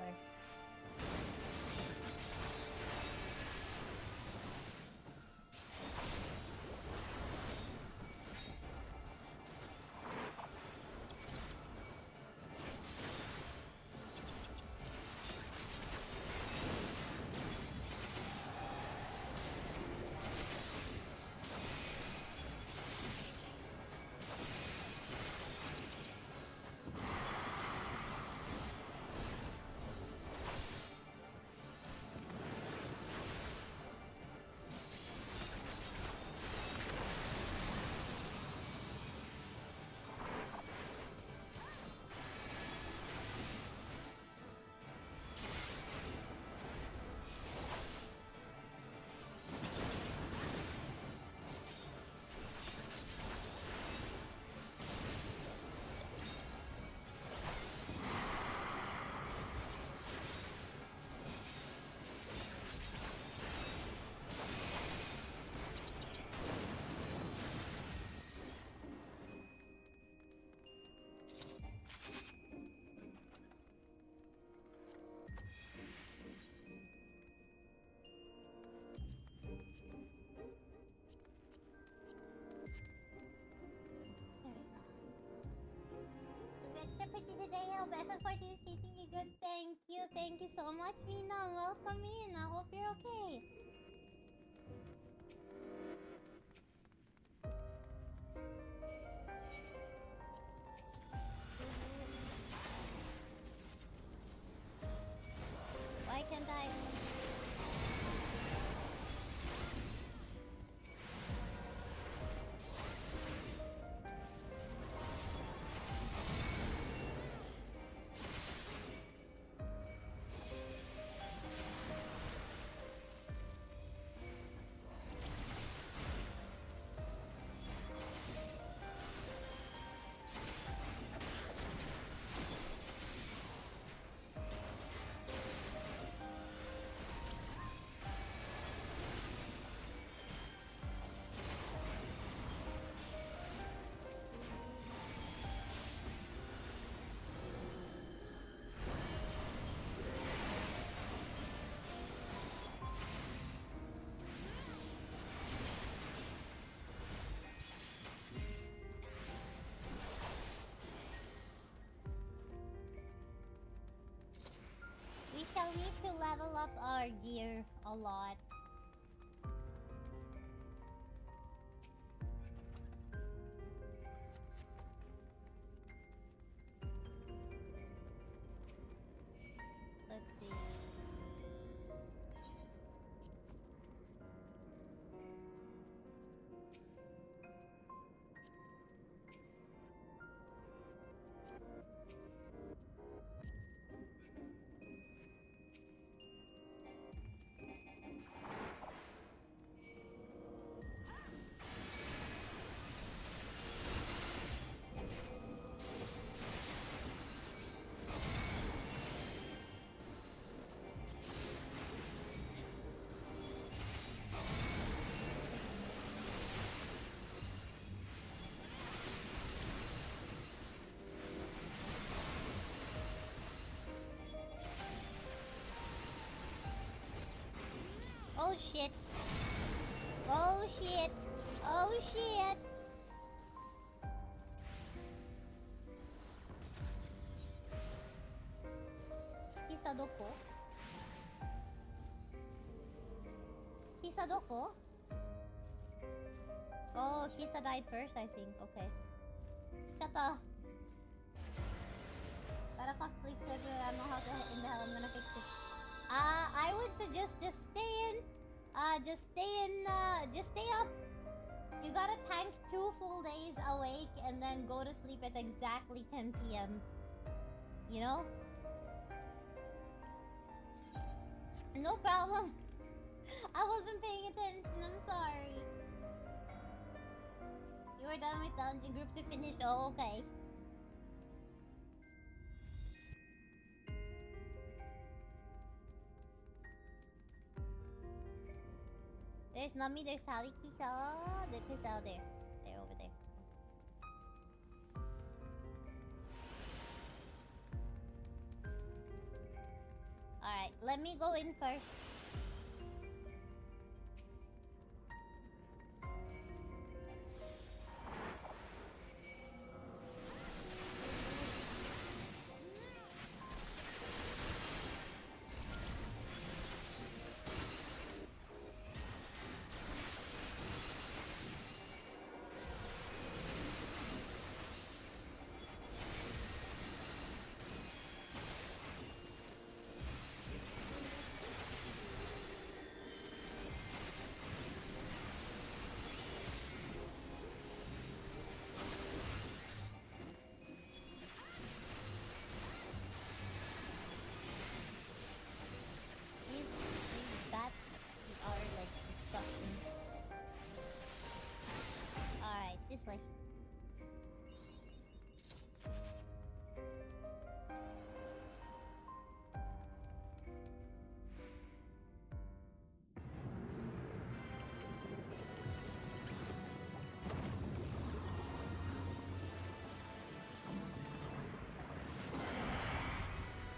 Extra pretty today. Hope FF14 is treating you good. Thank you so much, Mina. Welcome in. I hope you're okay. Why can't I? We shall need to level up our gear a lot. Let's see. Oh shit. Oh shit. Oh shit. Kisa doko? Kisa doko? Oh, Kisa died first, I think. Okay. Shut up. Gotta fuck sleep schedule. I don't know how in the hell I'm gonna fix it. I would suggest just stay in. Just stay up. You gotta tank 2 full days awake and then go to sleep at exactly 10 p.m. You know? No problem. I wasn't paying attention. I'm sorry. You were done with dungeon group to finish. Oh, okay. There's Nummy, there's Sally Kisa. There's Kisa there. They're over there. Alright, let me go in first. These bats are like disgusting. Alright, this way.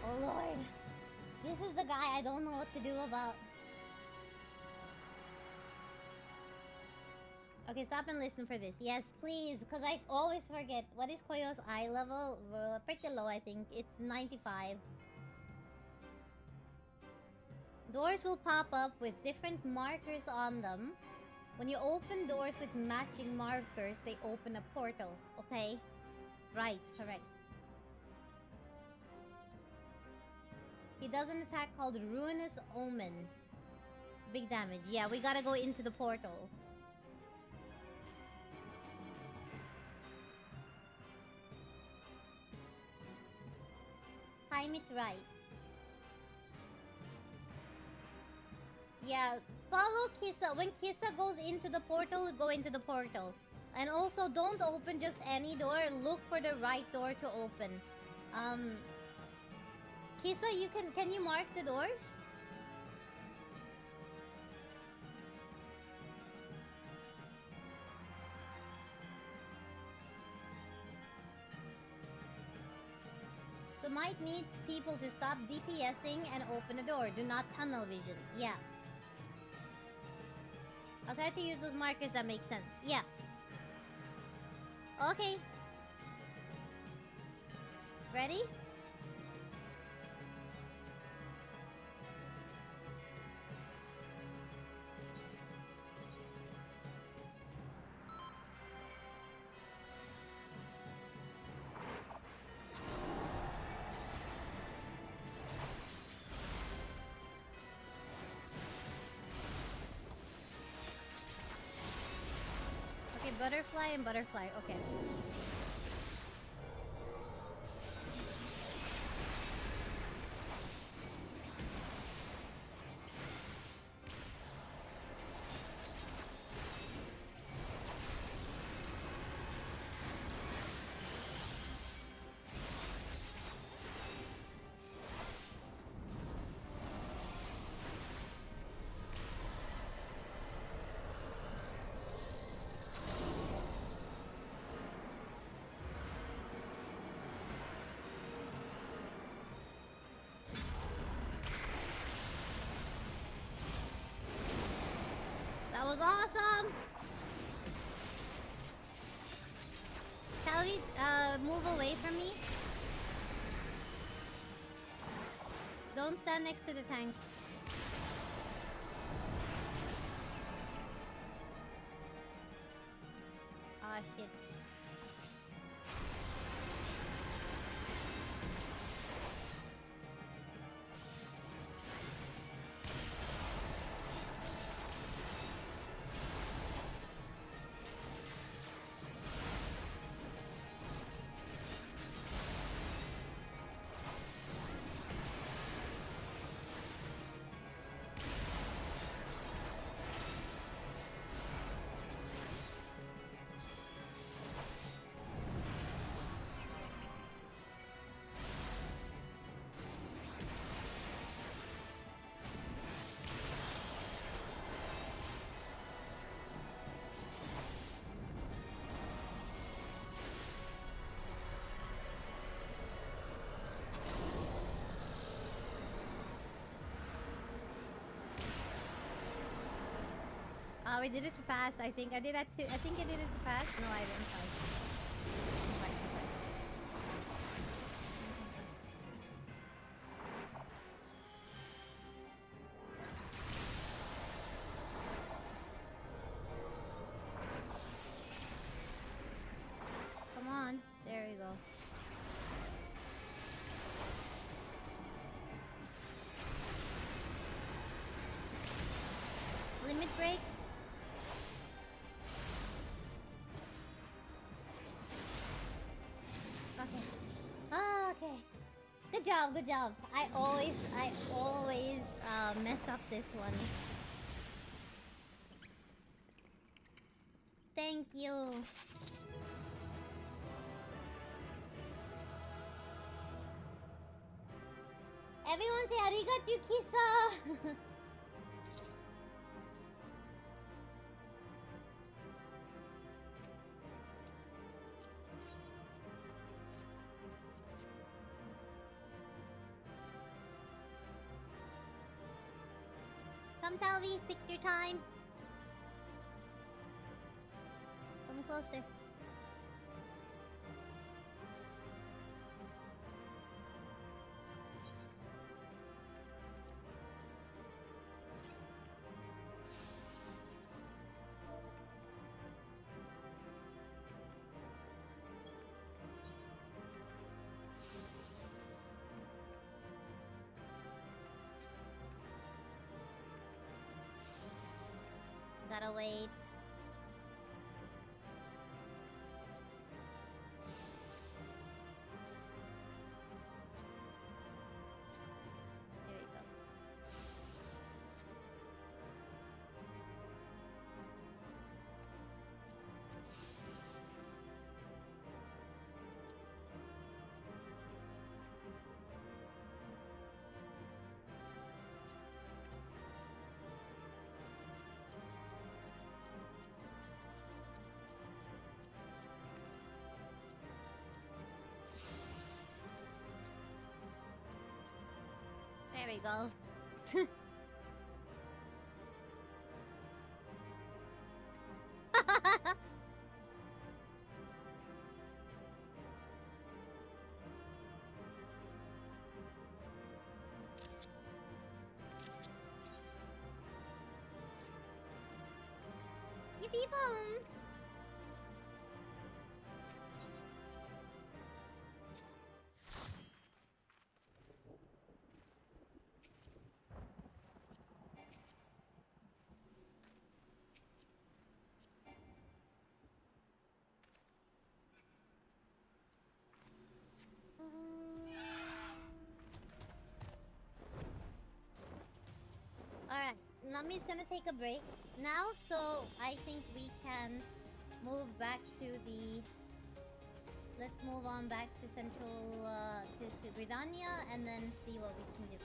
Oh lord. This is the guy I don't know what to do about. Okay, stop and listen for this. Yes, please, because I always forget. What is Koyo's eye level? Pretty low, I think. It's 95. Doors will pop up with different markers on them. When you open doors with matching markers, they open a portal. Okay? Right, correct. He does an attack called Ruinous Omen. Big damage. Yeah, we gotta go into the portal. Time it right. Yeah, follow Kisa. When Kisa goes into the portal, go into the portal. And also, don't open just any door. Look for the right door to open. Kisa, can you mark the doors? So might need people to stop DPSing and open the door. Do not tunnel vision. Yeah. I'll try to use those markers that make sense. Yeah. Okay. Ready? Okay, butterfly and butterfly. Okay. That was awesome! Calvi, move away from me. Don't stand next to the tank. Ah, shit. We did it to pass. I think I did that. I think I did it to pass. No, I didn't. Come on. There we go. Limit break. Okay. Oh, okay. Good job, good job. I always mess up this one. Thank you. Everyone say arigachu kisa. Come, Talvi, pick your time. Come closer. Gotta wait. There we go. There we go. Yippee boom! Alright, Nummy's gonna take a break now, so I think we can move back to the... Let's move on back to Central, to Gridania, and then see what we can do.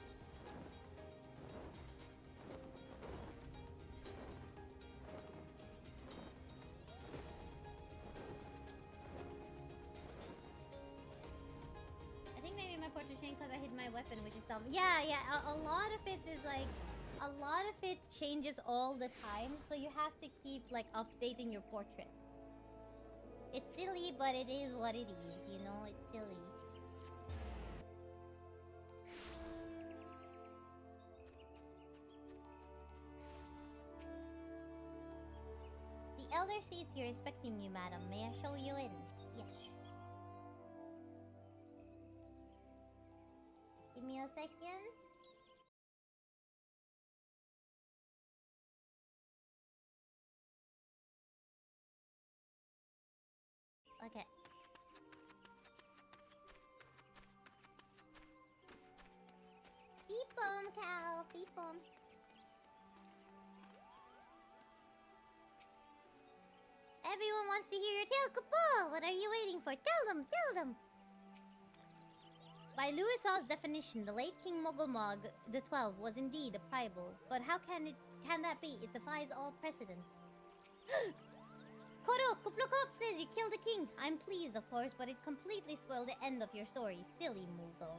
I think maybe my portrait changed because I hid my weapon, which is dumb. Yeah, a lot of it is like... A lot of it changes all the time, so you have to keep, like, updating your portrait. It's silly, but it is what it is, you know? It's silly. The elder seats here expecting you, madam. May I show you in? Yes. Give me a second. Okay. Beep boom, Cal. Beep boom. Everyone wants to hear your tale, Kupo. What are you waiting for? Tell them, tell them. By Louis's definition, the late King Mogulmog the 12th was indeed a primal. But how can that be? It defies all precedent. Koro, Kuplokop says you killed the king. I'm pleased, of course, but it completely spoiled the end of your story. Silly Moogle.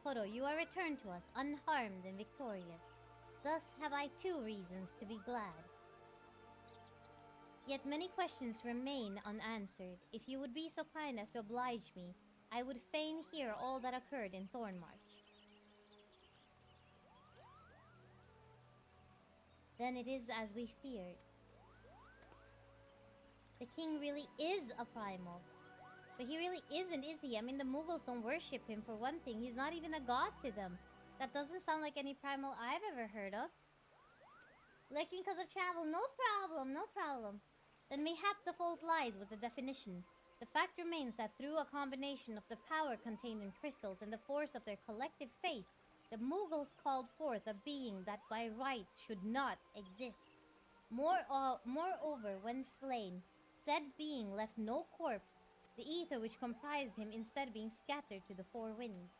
Koto, you are returned to us, unharmed and victorious. Thus have I 2 reasons to be glad. Yet many questions remain unanswered. If you would be so kind as to oblige me, I would fain hear all that occurred in Thornmarch. Then it is as we feared. The king really is a primal. But he really isn't, is he? I mean, the Mughals don't worship him for one thing. He's not even a god to them. That doesn't sound like any primal I've ever heard of. Lurking because of travel, no problem, no problem. Then mayhap the fault lies with the definition. The fact remains that through a combination of the power contained in crystals and the force of their collective faith, the Mughals called forth a being that by rights should not exist. Moreover, when slain, said being left no corpse, the ether which comprised him instead being scattered to the 4 winds.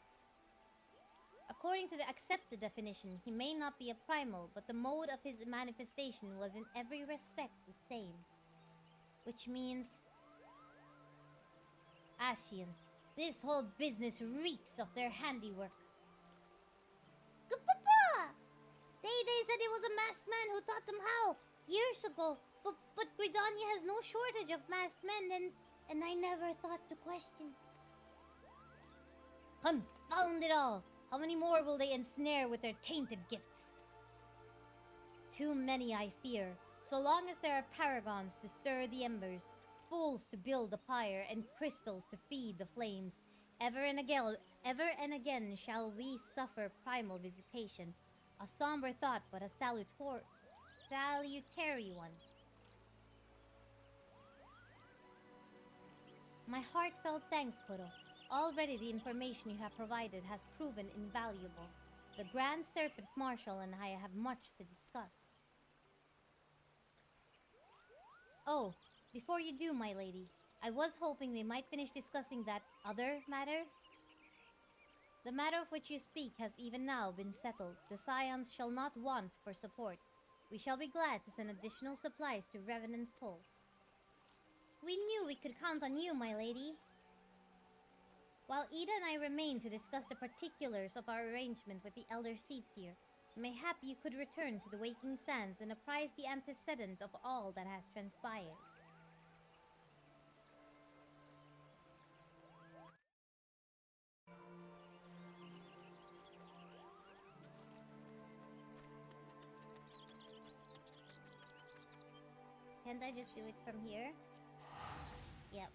According to the accepted definition, he may not be a primal, but the mode of his manifestation was in every respect the same. Which means... Ascians, this whole business reeks of their handiwork. Papa! They said it was a masked man who taught them how, years ago. But Gridania has no shortage of masked men, and I never thought to question. Confound it all! How many more will they ensnare with their tainted gifts? Too many, I fear. So long as there are paragons to stir the embers, fools to build the pyre, and crystals to feed the flames, ever and again shall we suffer primal visitation. A somber thought, but a salutary one. My heartfelt thanks, Koto. Already the information you have provided has proven invaluable. The Grand Serpent Marshal and I have much to discuss. Oh, before you do, my lady, I was hoping we might finish discussing that other matter. The matter of which you speak has even now been settled. The Scions shall not want for support. We shall be glad to send additional supplies to Revenant's Toll. We knew we could count on you, my lady. While Ida and I remain to discuss the particulars of our arrangement with the Elder Seedseer, mayhap you could return to the Waking Sands and apprise the antecedent of all that has transpired. Can't I just do it from here? Yep.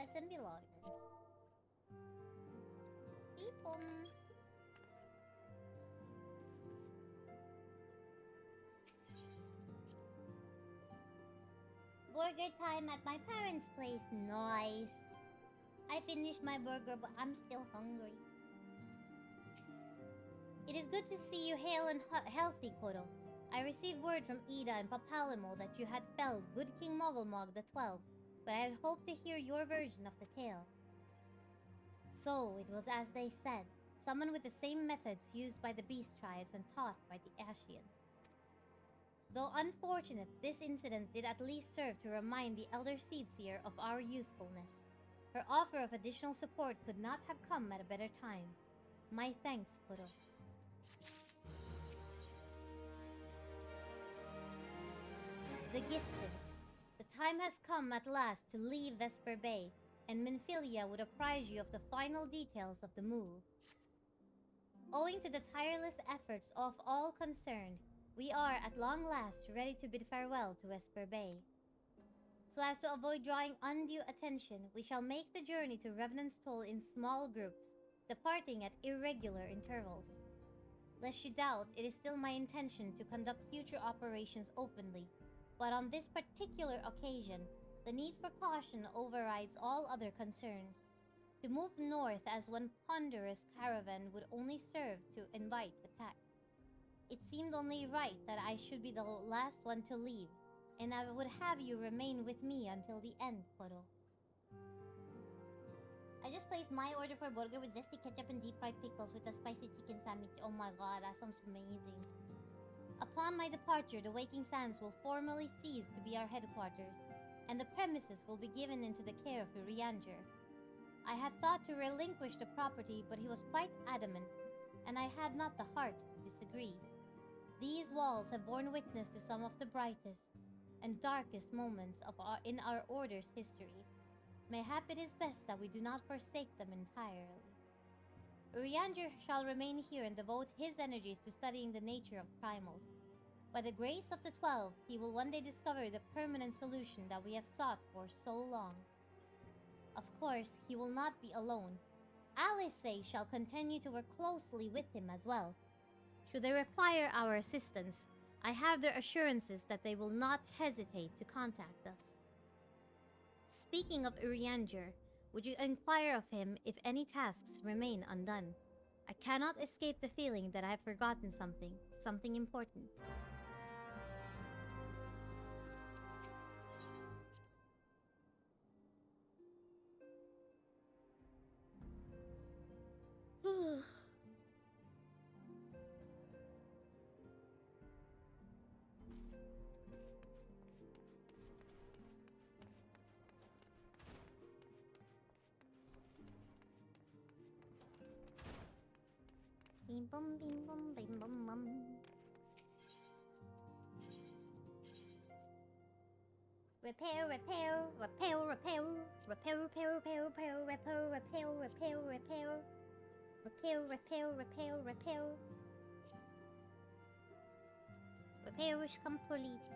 Esemby logged in. Beep-bom. Burger time at my parents' place. Nice. I finished my burger, but I'm still hungry. It is good to see you hale and healthy, Koto. I received word from Ida and Papalimo that you had felled good King Mogulmog the 12th, but I had hoped to hear your version of the tale. So, it was as they said, summoned with the same methods used by the Beast Tribes and taught by the Ascians. Though unfortunate, this incident did at least serve to remind the Elder Seedseer of our usefulness. Her offer of additional support could not have come at a better time. My thanks, Koto. The Gifted. The time has come at last to leave Vesper Bay, and Minfilia would apprise you of the final details of the move. Owing to the tireless efforts of all concerned, we are at long last ready to bid farewell to Vesper Bay. So as to avoid drawing undue attention, we shall make the journey to Revenant's Toll in small groups, departing at irregular intervals. Lest you doubt, it is still my intention to conduct future operations openly, but on this particular occasion, the need for caution overrides all other concerns. To move north as one ponderous caravan would only serve to invite attack. It seemed only right that I should be the last one to leave, and I would have you remain with me until the end, Koro. I just placed my order for a burger with zesty ketchup and deep fried pickles with a spicy chicken sandwich. Oh my god, that sounds amazing. Upon my departure, the Waking Sands will formally cease to be our headquarters, and the premises will be given into the care of Urianger. I had thought to relinquish the property, but he was quite adamant, and I had not the heart to disagree. These walls have borne witness to some of the brightest and darkest moments in our order's history. Mayhap it is best that we do not forsake them entirely. Urianger shall remain here and devote his energies to studying the nature of primals. By the grace of the 12, he will one day discover the permanent solution that we have sought for so long. Of course, he will not be alone. Alice shall continue to work closely with him as well. Should they require our assistance, I have their assurances that they will not hesitate to contact us. Speaking of Urianger, would you inquire of him if any tasks remain undone? I cannot escape the feeling that I have forgotten something important. Bim bum bim bum bim bum bum. Repair, repair, repair, repair, repair, repair, repair, repair, repair, repair, repair, repair, repair, repair, repair, repair. Repair is complete.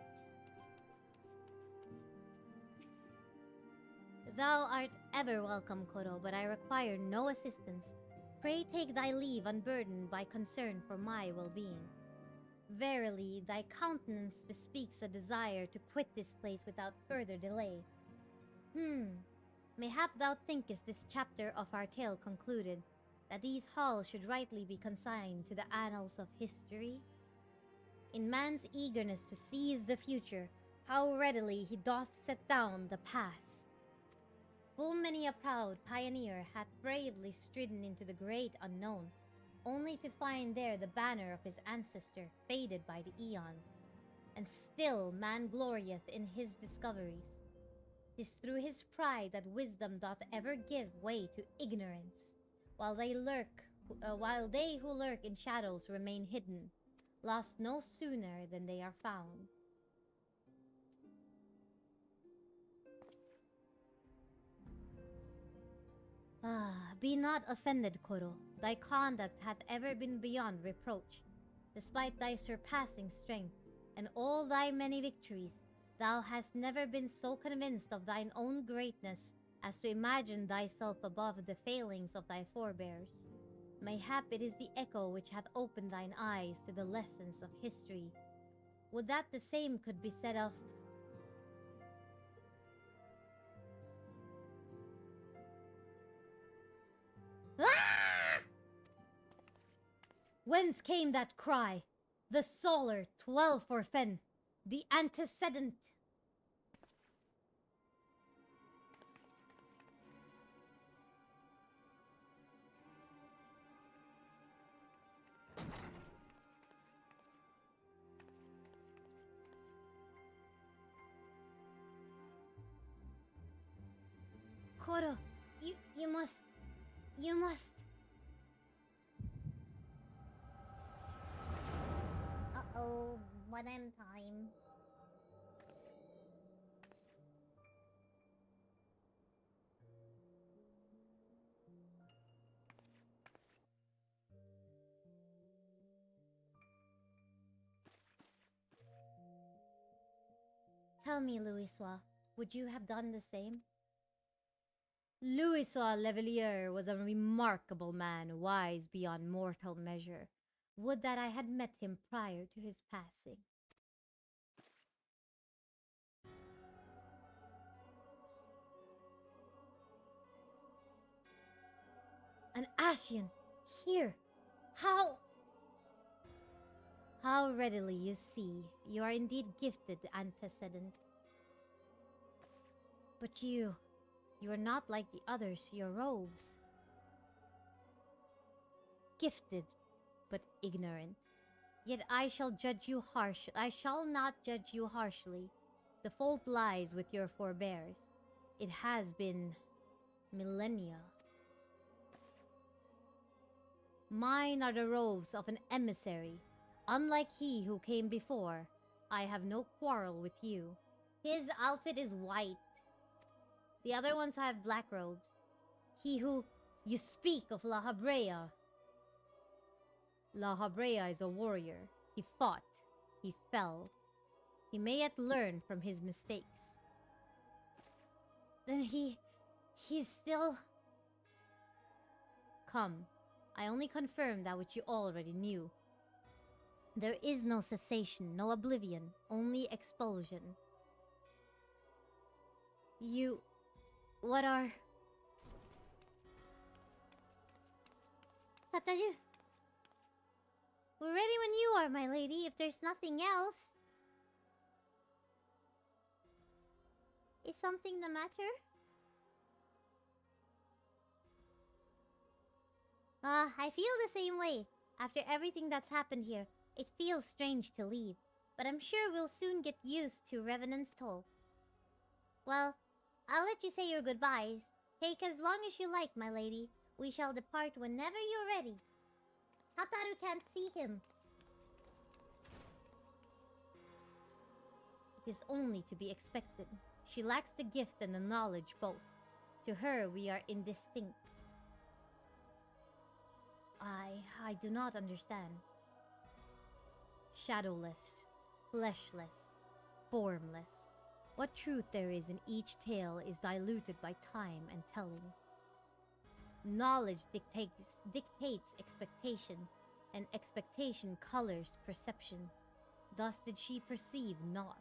Thou art ever welcome, Koro, but I require no assistance. Pray take thy leave unburdened by concern for my well-being. Verily, thy countenance bespeaks a desire to quit this place without further delay. Mayhap thou thinkest this chapter of our tale concluded, that these halls should rightly be consigned to the annals of history? In man's eagerness to seize the future, how readily he doth set down the past. Full many a proud pioneer hath bravely stridden into the great unknown, only to find there the banner of his ancestor faded by the eons. And still man glorieth in his discoveries. 'Tis through his pride that wisdom doth ever give way to ignorance, while they who lurk in shadows remain hidden, lost no sooner than they are found. Be not offended, Koro. Thy conduct hath ever been beyond reproach. Despite thy surpassing strength and all thy many victories, thou hast never been so convinced of thine own greatness as to imagine thyself above the failings of thy forebears. Mayhap it is the echo which hath opened thine eyes to the lessons of history. Would that the same could be said of... Ah! Whence came that cry? The solar 12 for Fen, the antecedent. Koro, you must... Uh-oh, one at a time. Tell me, Louisoix, would you have done the same? Louisoix Levelier was a remarkable man, wise beyond mortal measure. Would that I had met him prior to his passing. An Ascian! Here! How readily you see, you are indeed gifted, antecedent. But you are not like the others, your robes. Gifted, but ignorant. Yet I shall not judge you harshly. The fault lies with your forebears. It has been millennia. Mine are the robes of an emissary. Unlike he who came before, I have no quarrel with you. His outfit is white. The other ones have black robes. He who... You speak of La Habrea. La Habrea is a warrior. He fought. He fell. He may yet learn from his mistakes. Then he's still... Come. I only confirm that which you already knew. There is no cessation, no oblivion, only expulsion. You... What are... Tataru. We're ready when you are, my lady, if there's nothing else. Is something the matter? I feel the same way. After everything that's happened here, it feels strange to leave. But I'm sure we'll soon get used to Revenant's toll. Well, I'll let you say your goodbyes. Take as long as you like, my lady. We shall depart whenever you're ready. Hataru can't see him. It is only to be expected. She lacks the gift and the knowledge both. To her, we are indistinct. I do not understand. Shadowless, fleshless, formless. What truth there is in each tale is diluted by time and telling. Knowledge dictates expectation, and expectation colors perception. Thus did she perceive naught.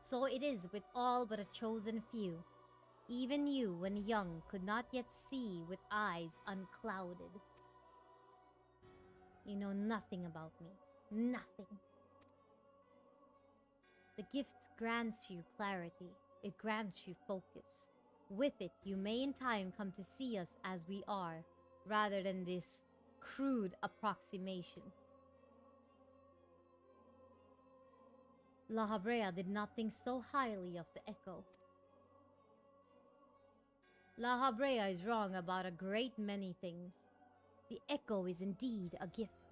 So it is with all but a chosen few. Even you, when young, could not yet see with eyes unclouded. You know nothing about me. Nothing. The gift grants you clarity. It grants you focus. With it, you may in time come to see us as we are, rather than this crude approximation. La Habrea did not think so highly of the echo. La Habrea is wrong about a great many things. The echo is indeed a gift,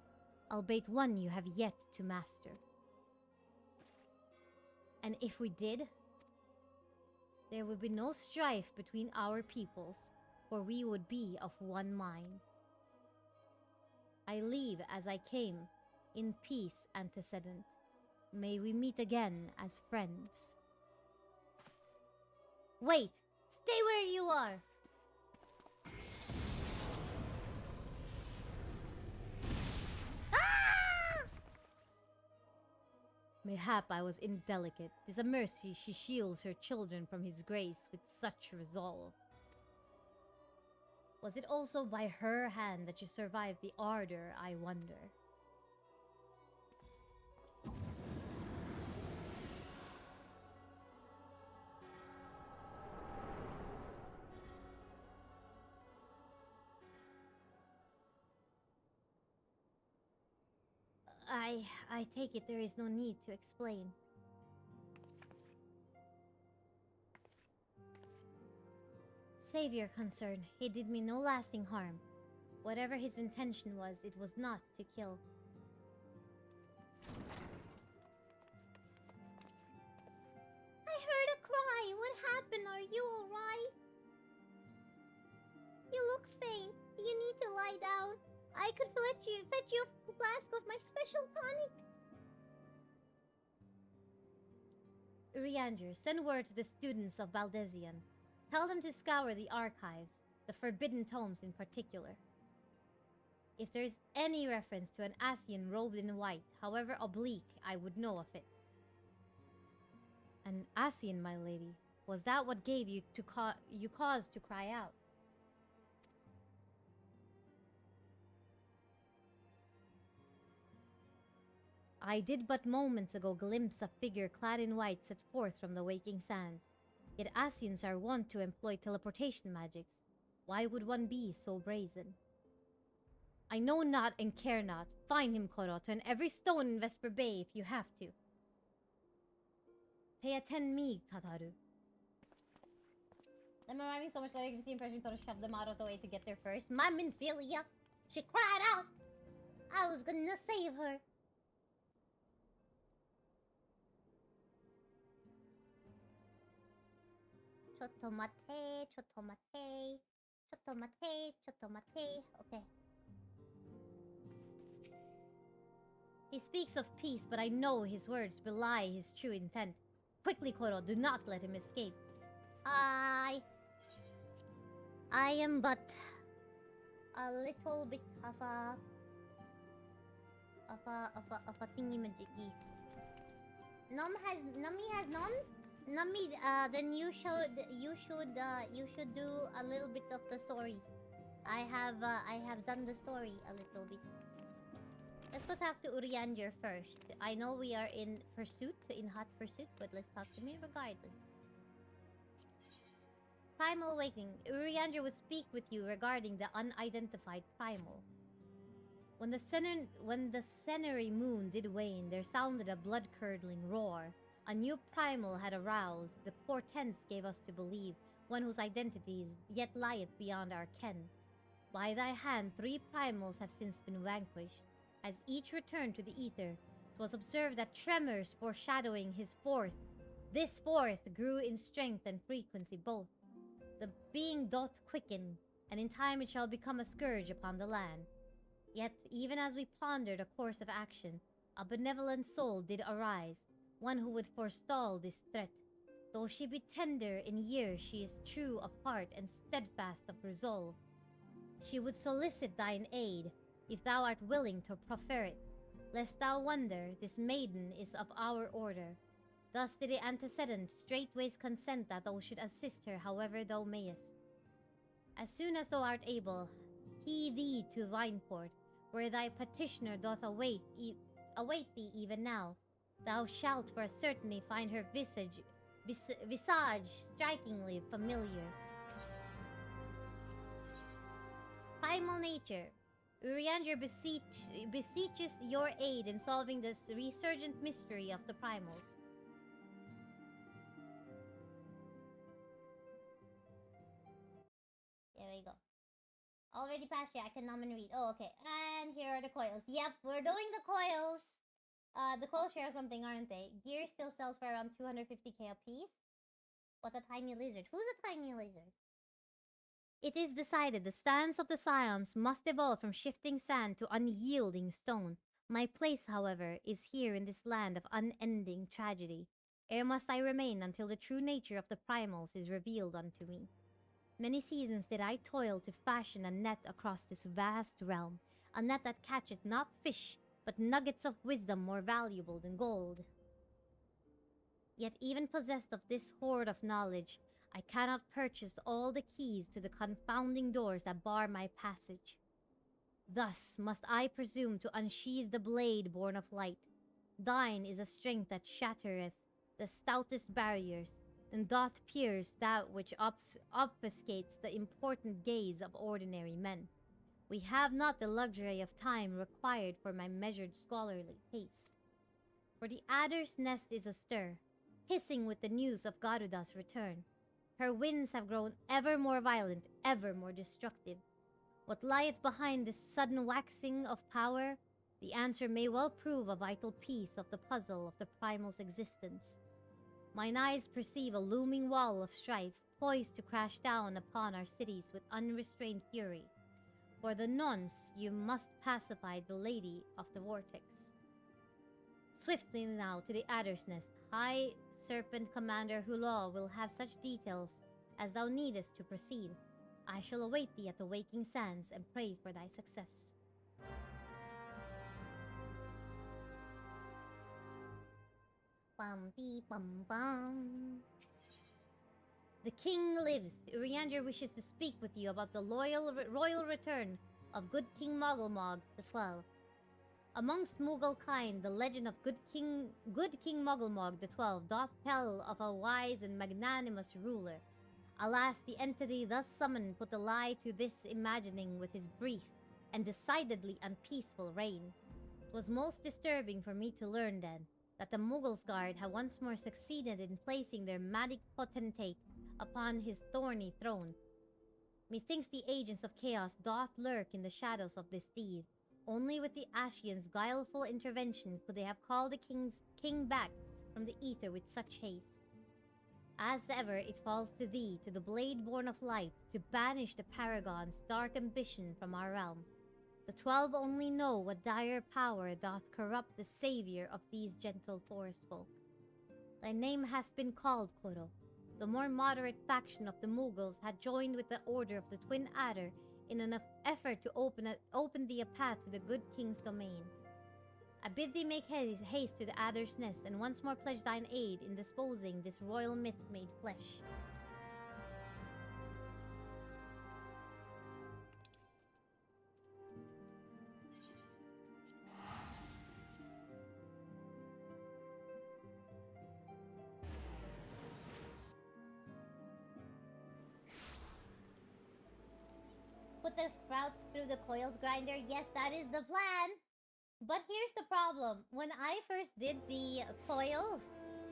albeit one you have yet to master. And if we did, there would be no strife between our peoples, for we would be of one mind. I leave as I came, in peace, antecedent. May we meet again as friends. Wait! Stay where you are! Ah! Mayhap I was indelicate. 'Tis a mercy she shields her children from his grace with such resolve. Was it also by her hand that you survived the ardor, I wonder? I take it there is no need to explain. Save your concern. He did me no lasting harm. Whatever his intention was, it was not to kill. I heard a cry. What happened? Are you alright? You look faint. You need to lie down. I could fetch you a flask of my special tonic. Urianger, send word to the students of Baldesion. Tell them to scour the archives, the forbidden tomes in particular. If there is any reference to an Asian robed in white, however oblique, I would know of it. An Asian, my lady. Was that what gave you cause to cry out? I did but moments ago glimpse a figure clad in white set forth from the waking sands. Yet Asians are wont to employ teleportation magics. Why would one be so brazen? I know not and care not. Find him, Koro. Turn every stone in Vesper Bay if you have to. Pay attend me, Tataru. I'm arriving so much later, you can see impression Koro shoved them out of the way to get there first. My Minfilia! She cried out! I was gonna save her! Chotomate, chotomate, chotomate, chotomate. Okay. He speaks of peace, but I know his words belie his true intent. Quickly, Koro, do not let him escape. I am but a little bit of a thingy-majiggy. Nummy has Nom? Nummy, then you should do a little bit of the story. I have done the story a little bit. Let's go talk to Urianger first. I know we are in hot pursuit, but let's talk to me regardless. Primal Awakening. Urianger would speak with you regarding the unidentified primal. When the Cenary moon did wane, there sounded a blood-curdling roar. A new primal had aroused. The portents gave us to believe, one whose identity yet lieth beyond our ken. By thy hand, 3 primals have since been vanquished. As each returned to the ether, 'twas observed that tremors foreshadowing his fourth. This fourth grew in strength and frequency both. The being doth quicken, and in time it shall become a scourge upon the land. Yet, even as we pondered a course of action, a benevolent soul did arise, one who would forestall this threat. Though she be tender in years, she is true of heart and steadfast of resolve. She would solicit thine aid, if thou art willing to proffer it. Lest thou wonder, this maiden is of our order. Thus did the antecedent straightways consent that thou should assist her however thou mayest. As soon as thou art able, hie thee to Vineport, where thy petitioner doth await thee even now. Thou shalt for a certainty find her visage strikingly familiar. Primal nature. Urianger beseeches your aid in solving this resurgent mystery of the primals. There we go. Already past you, I can nom and read. Oh, okay. And here are the coils. Yep, we're doing the coils. The coils share something, aren't they? Gear still sells for around 250k a piece. What a tiny lizard. Who's a tiny lizard? It is decided the stance of the scions must evolve from shifting sand to unyielding stone. My place, however, is here in this land of unending tragedy. Ere must I remain until the true nature of the primals is revealed unto me. Many seasons did I toil to fashion a net across this vast realm, a net that catcheth not fish, but nuggets of wisdom more valuable than gold. Yet even possessed of this hoard of knowledge, I cannot purchase all the keys to the confounding doors that bar my passage. Thus must I presume to unsheathe the blade born of light. Thine is a strength that shattereth the stoutest barriers, and doth pierce that which obfuscates the important gaze of ordinary men. We have not the luxury of time required for my measured scholarly pace. For the adder's nest is astir, hissing with the news of Garuda's return. Her winds have grown ever more violent, ever more destructive. What lieth behind this sudden waxing of power? The answer may well prove a vital piece of the puzzle of the primal's existence. Mine eyes perceive a looming wall of strife, poised to crash down upon our cities with unrestrained fury. For the nonce, you must pacify the Lady of the Vortex. Swiftly now to the Adder's Nest. High Serpent Commander Hulot will have such details as thou needest to proceed. I shall await thee at the Waking Sands and pray for thy success. bum bee bum bum. The king lives. Urianger wishes to speak with you about the royal return of good King Mogulmog the 12. Amongst Mughal kind, the legend of good King Mogulmog the 12 doth tell of a wise and magnanimous ruler. Alas, the entity thus summoned put a lie to this imagining with his brief and decidedly unpeaceful reign. 'Twas most disturbing for me to learn then that the Mughals' guard had once more succeeded in placing their magic potentate upon his thorny throne. Methinks the agents of chaos doth lurk in the shadows of this deed. Only with the Ashians' guileful intervention could they have called the king back from the ether with such haste. As ever, it falls to thee, to the blade born of light, to banish the paragon's dark ambition from our realm. The 12 only know what dire power doth corrupt the savior of these gentle forest folk. Thy name has been called, Koro. The more moderate faction of the Mughals had joined with the order of the Twin Adder in an effort to open thee a path to the good king's domain. I bid thee make haste to the Adder's nest and once more pledge thine aid in disposing this royal myth made flesh. Put the sprouts through the coils grinder. Yes, that is the plan. But here's the problem. When I first did the coils,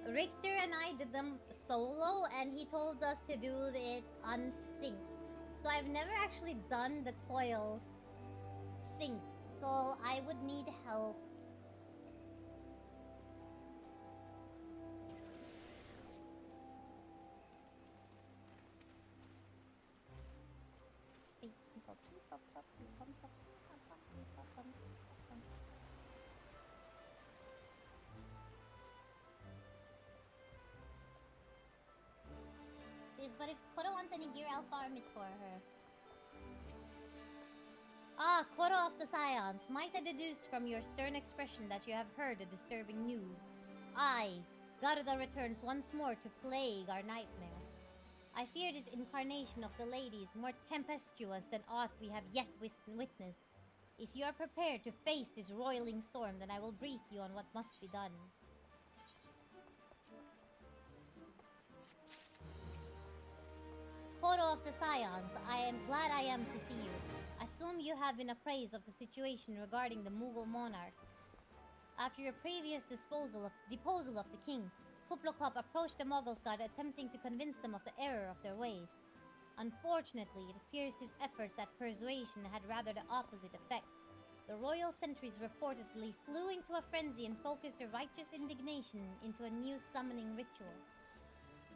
Richter and I did them solo, and he told us to do it unsynced. So I've never actually done the coils synced. So I would need help. But if Koro wants any gear, I'll farm it for her. Ah, Koro of the Scions, might I deduce from your stern expression that you have heard the disturbing news? I, Garuda, returns once more to plague our nightmare. I fear this incarnation of the lady is more tempestuous than aught we have yet witnessed. If you are prepared to face this roiling storm, then I will brief you on what must be done. Koro of the Scions, I am glad I am to see you. Assume you have been apprised of the situation regarding the Mughal monarch. After your previous deposal of the king, Kuplokop approached the Mughals' guard attempting to convince them of the error of their ways. Unfortunately, it appears his efforts at persuasion had rather the opposite effect. The royal sentries reportedly flew into a frenzy and focused their righteous indignation into a new summoning ritual.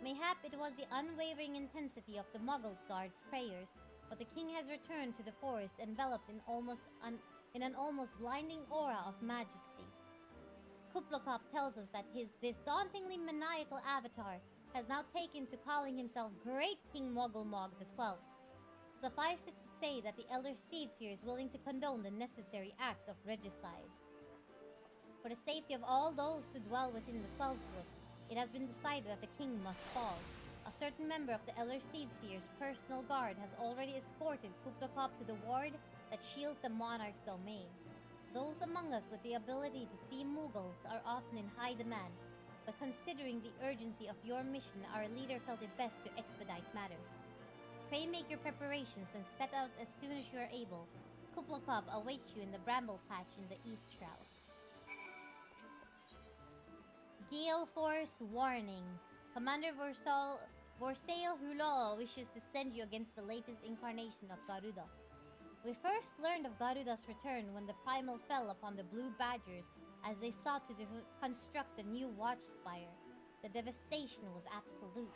Mayhap it was the unwavering intensity of the Mughals' guard's prayers, but the king has returned to the forest enveloped in an almost blinding aura of majesty. Kuplokop tells us that this dauntingly maniacal avatar has now taken to calling himself Great King Mogulmog the 12th. Suffice it to say that the Elder Seedseer is willing to condone the necessary act of regicide. For the safety of all those who dwell within the 12th, it has been decided that the king must fall. A certain member of the Elder Seedseer's personal guard has already escorted Kuplokop to the ward that shields the monarch's domain. Those among us with the ability to see Mughals are often in high demand, but considering the urgency of your mission, our leader felt it best to expedite matters. Pray make your preparations and set out as soon as you are able. Kuplokop awaits you in the bramble patch in the East Shroud. Gale Force warning. Commander Vorsail Huloo wishes to send you against the latest incarnation of Garuda. We first learned of Garuda's return when the Primal fell upon the Blue Badgers as they sought to construct a new watch spire. The devastation was absolute.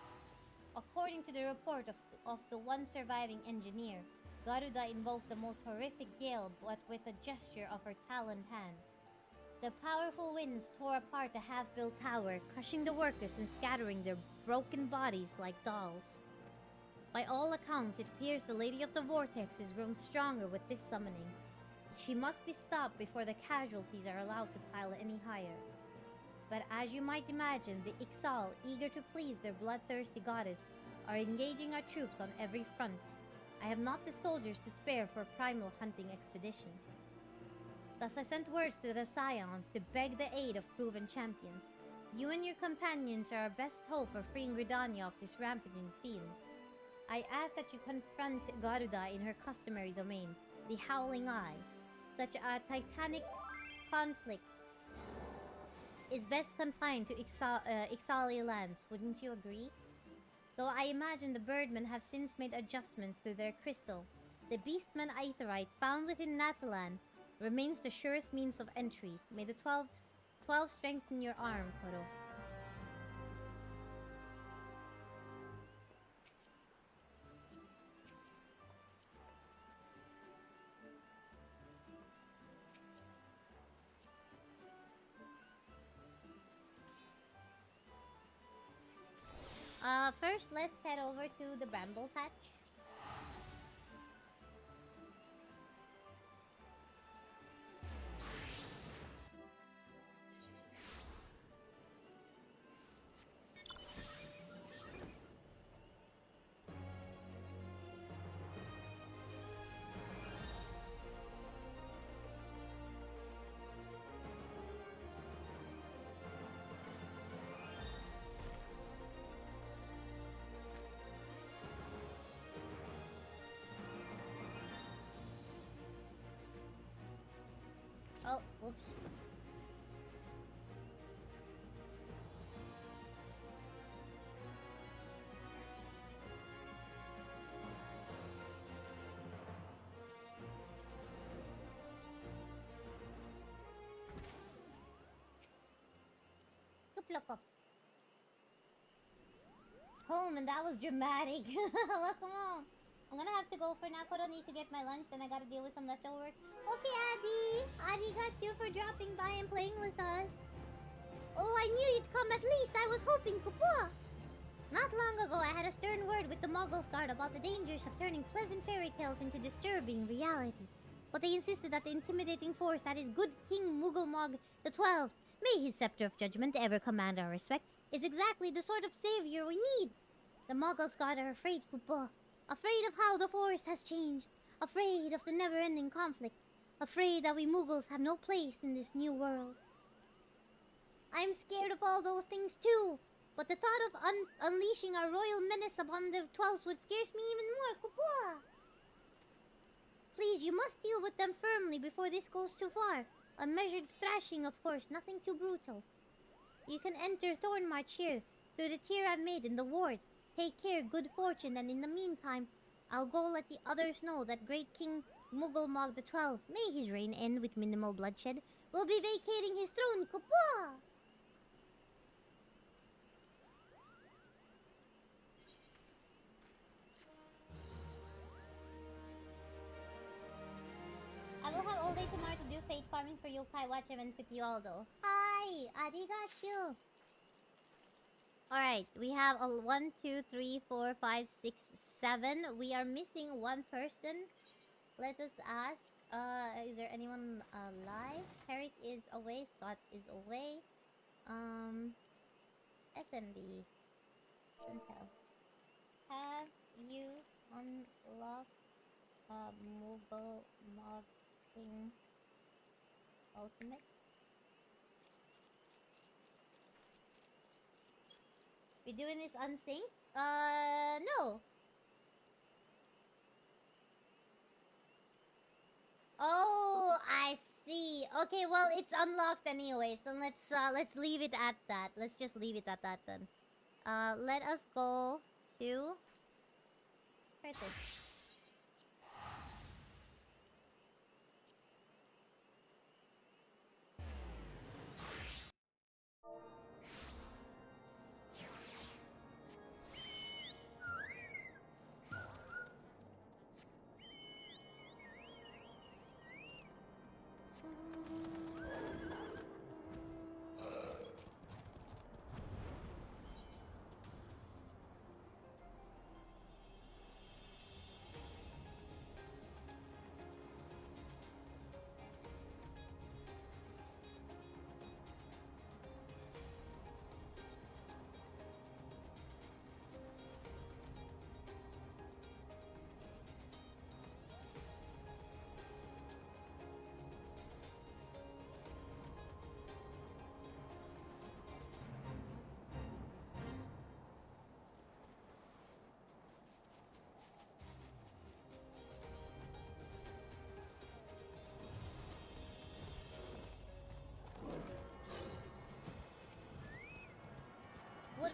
According to the report of the one surviving engineer, Garuda invoked the most horrific gale but with a gesture of her taloned hand. The powerful winds tore apart the half-built tower, crushing the workers and scattering their broken bodies like dolls. By all accounts, it appears the Lady of the Vortex has grown stronger with this summoning. She must be stopped before the casualties are allowed to pile any higher. But as you might imagine, the Ixal, eager to please their bloodthirsty goddess, are engaging our troops on every front. I have not the soldiers to spare for a primal hunting expedition. Thus I sent words to the Scions to beg the aid of proven champions. You and your companions are our best hope for freeing Gridania of this rampaging fiend. I ask that you confront Garuda in her customary domain, the Howling Eye. Such a titanic conflict is best confined to Ixali lands, wouldn't you agree? Though I imagine the Birdmen have since made adjustments to their crystal, the Beastman Aetherite found within Nathalan remains the surest means of entry. May the 12 strengthen your arm, Koro. First, let's head over to the Bramble Patch. Oh, whoops. Kuplokop. Home, and that was dramatic. Welcome home. I'm gonna have to go for now. I don't need to get my lunch, then I gotta deal with some leftovers. Okay, Addy. Arigachu for dropping by and playing with us. Oh, I knew you'd come at least. I was hoping, Kupo. Not long ago, I had a stern word with the Muggles Guard about the dangers of turning pleasant fairy tales into disturbing reality. But they insisted that the intimidating force that is good King Mugglemog the 12th, may his scepter of judgment ever command our respect, is exactly the sort of savior we need. The Muggles Guard are afraid, Kupo. Afraid of how the forest has changed. Afraid of the never-ending conflict. Afraid that we Muggles have no place in this new world. I'm scared of all those things too. But the thought of unleashing our royal menace upon the 12s would scares me even more, Kupo. Please, you must deal with them firmly before this goes too far. A measured thrashing, of course, nothing too brutal. You can enter Thornmarch here, through the tier I've made in the ward. Take care, good fortune, and in the meantime, I'll go let the others know that great King Mugglemog the 12th, may his reign end with minimal bloodshed, will be vacating his throne, Kupo! I will have all day tomorrow to do fate farming for yokai watch events with you all though. Hi! Arigachu! Alright, we have a 1, 2, 3, 4, 5, 6, 7. We are missing one person. Let us ask, is there anyone alive? Herrick is away, Scott is away. Esemby. Intel. Have you unlocked mobile modding ultimate? We doing this unsynced? No. Oh, I see. Okay, well, it's unlocked anyways. Then let's leave it at that. Let's just leave it at that then. Let us go to Ferdhat.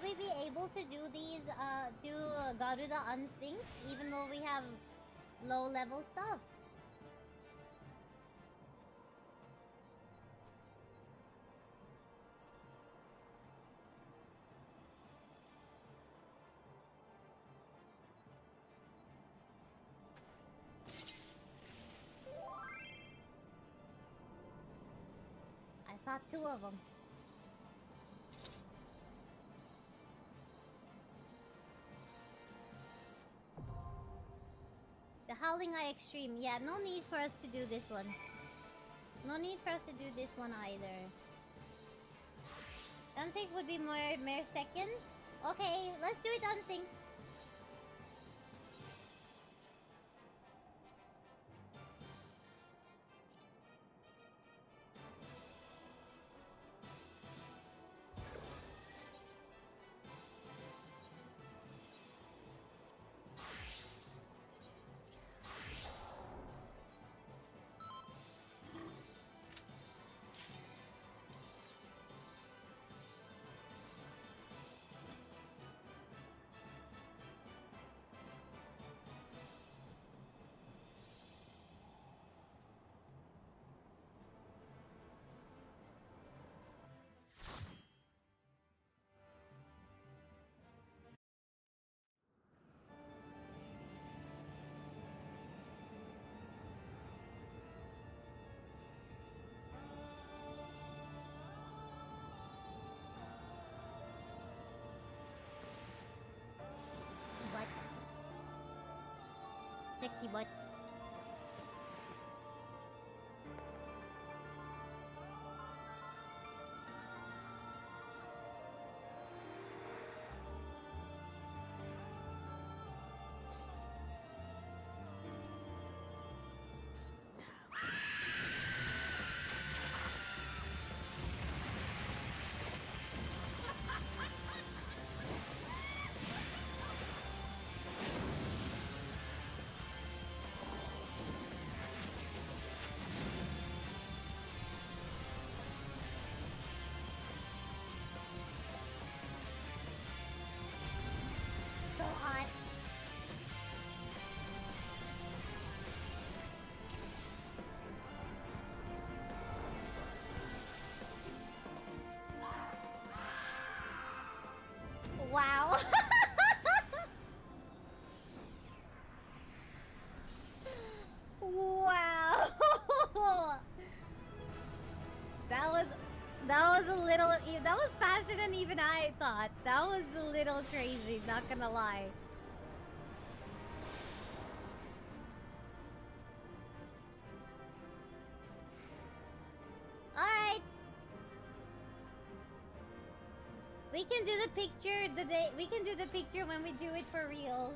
we be able to do these, do Garuda unsynced even though we have low level stuff? I saw 2 of them. The Howling Eye Extreme. Yeah, no need for us to do this one. No need for us to do this one either. Unsync would be mere seconds. Okay, let's do it unsync. Sexy butt. So hot. Wow. Wow. That was a little, that was faster than even I thought. That was a little crazy, not gonna lie. Alright. We can do the picture the day, we can do the picture when we do it for reals.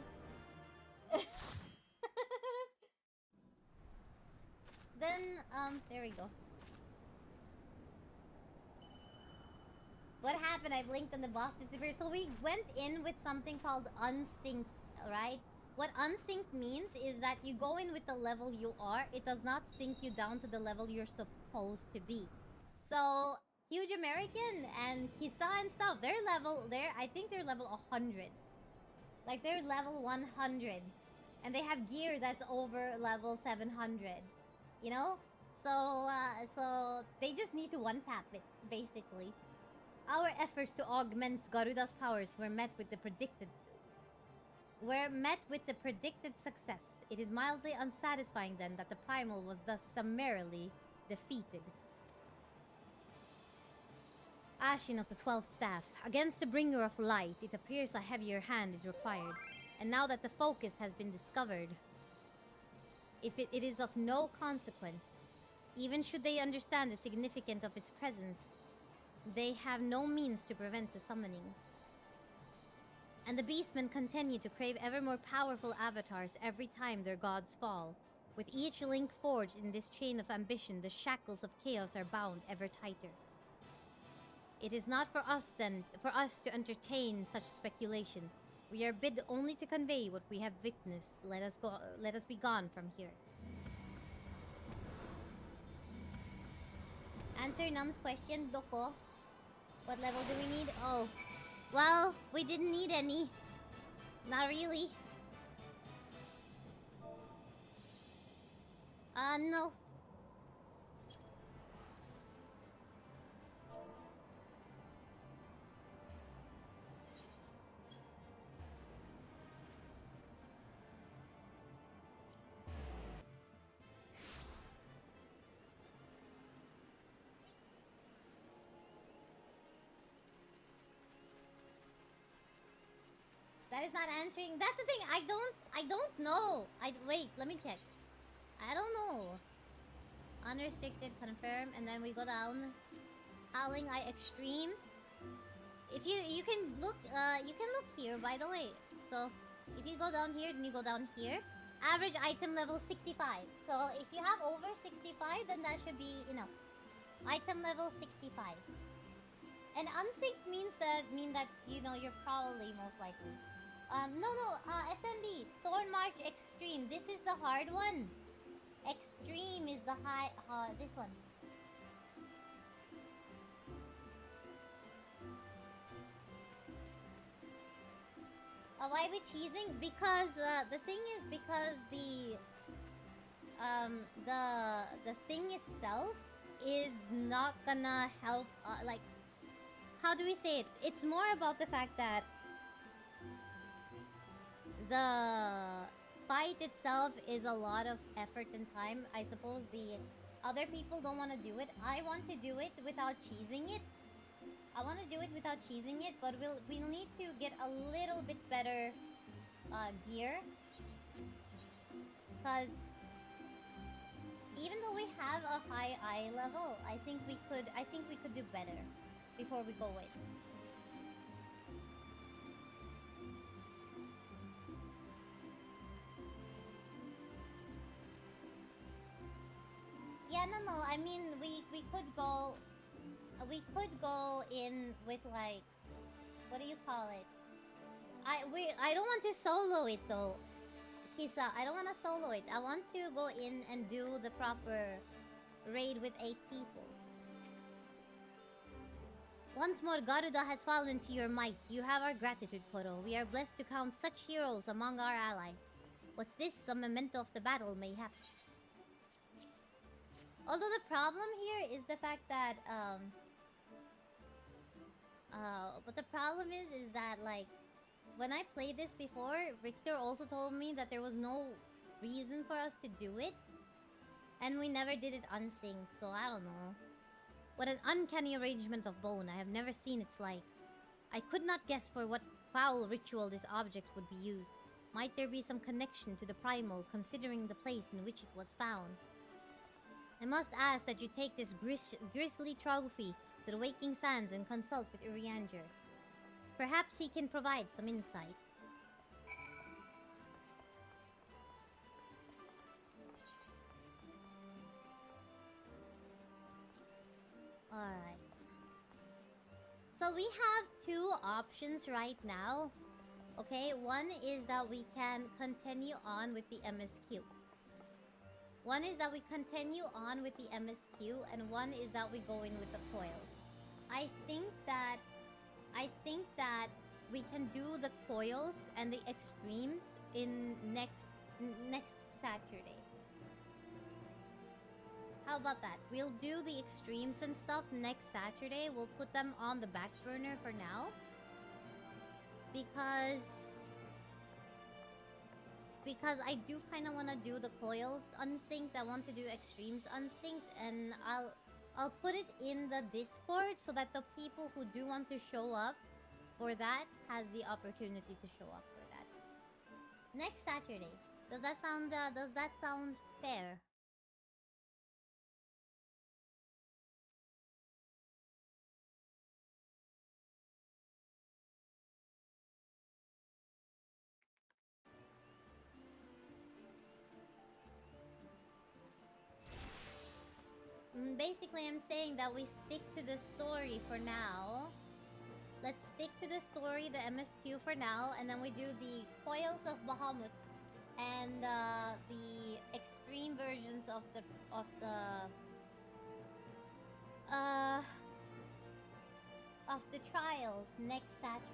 Then, there we go. What happened? I blinked and the boss disappeared. So we went in with something called unsynced, right? What unsynced means is that you go in with the level you are. It does not sync you down to the level you're supposed to be. So, Huge American and Kisa and stuff, I think they're level 100. Like, they're level 100. And they have gear that's over level 700. You know? So they just need to one-tap it, basically. Our efforts to augment Garuda's powers were met with the predicted success. It is mildly unsatisfying then that the primal was thus summarily defeated. Ashin of the 12th staff, against the bringer of light, it appears a heavier hand is required. And now that the focus has been discovered, if it is of no consequence, even should they understand the significance of its presence, they have no means to prevent the summonings. And the beastmen continue to crave ever more powerful avatars every time their gods fall. With each link forged in this chain of ambition, the shackles of chaos are bound ever tighter. It is not for us to entertain such speculation. We are bid only to convey what we have witnessed. Let us be gone from here. Answer Num's question, Doko. What level do we need? Oh, Well, we didn't need any. Not really. No. That is not answering. That's the thing. I don't know. Wait, let me check. I don't know. Unrestricted, confirm, and then we go down. Howling Eye Extreme. If you can look here, by the way. So if you go down here, then you go down here. Average item level 65. So if you have over 65, then that should be enough. Item level 65. And unsynced means that you know you're probably most likely. No, Esemby, Thorn March Extreme. This is the hard one. Extreme is the high. This one. Why are we cheesing? Because the thing is, because the thing itself is not gonna help. Like, how do we say it? It's more about the fact that the fight itself is a lot of effort and time. I suppose the other people don't want to do it. I want to do it without cheesing it. But we'll need to get a little bit better gear, because even though we have a high eye level, I think we could do better before we go away. Yeah, no. I mean, we could go in with, like, what do you call it? I don't want to solo it though, Kisa. I don't want to solo it. I want to go in and do the proper raid with 8 people. Once more, Garuda has fallen to your might. You have our gratitude, Koro. We are blessed to count such heroes among our allies. What's this? Some memento of the battle, mayhaps. Although the problem here is the fact that, but the problem is that, like, when I played this before, Richter also told me that there was no reason for us to do it. And we never did it unsynced, so I don't know. What an uncanny arrangement of bone. I have never seen its like. I could not guess for what foul ritual this object would be used. Might there be some connection to the primal, considering the place in which it was found? I must ask that you take this grisly trophy to the Waking Sands and consult with Urianger. Perhaps he can provide some insight. Alright. So we have 2 options right now. Okay, one is that we can continue on with the MSQ. And one is that we go in with the coils. I think that we can do the coils and the extremes in next Saturday. How about that? We'll do the extremes and stuff next Saturday. We'll put them on the back burner for now. Because I do kind of want to do the coils unsynced. I want to do extremes unsynced, and I'll put it in the Discord so that the people who do want to show up for that has the opportunity to show up for that next Saturday. Does that sound fair? Basically, I'm saying that we stick to the story for now. Let's stick to the story, the MSQ for now, and then we do the coils of Bahamut and the extreme versions of the of the trials next Saturday.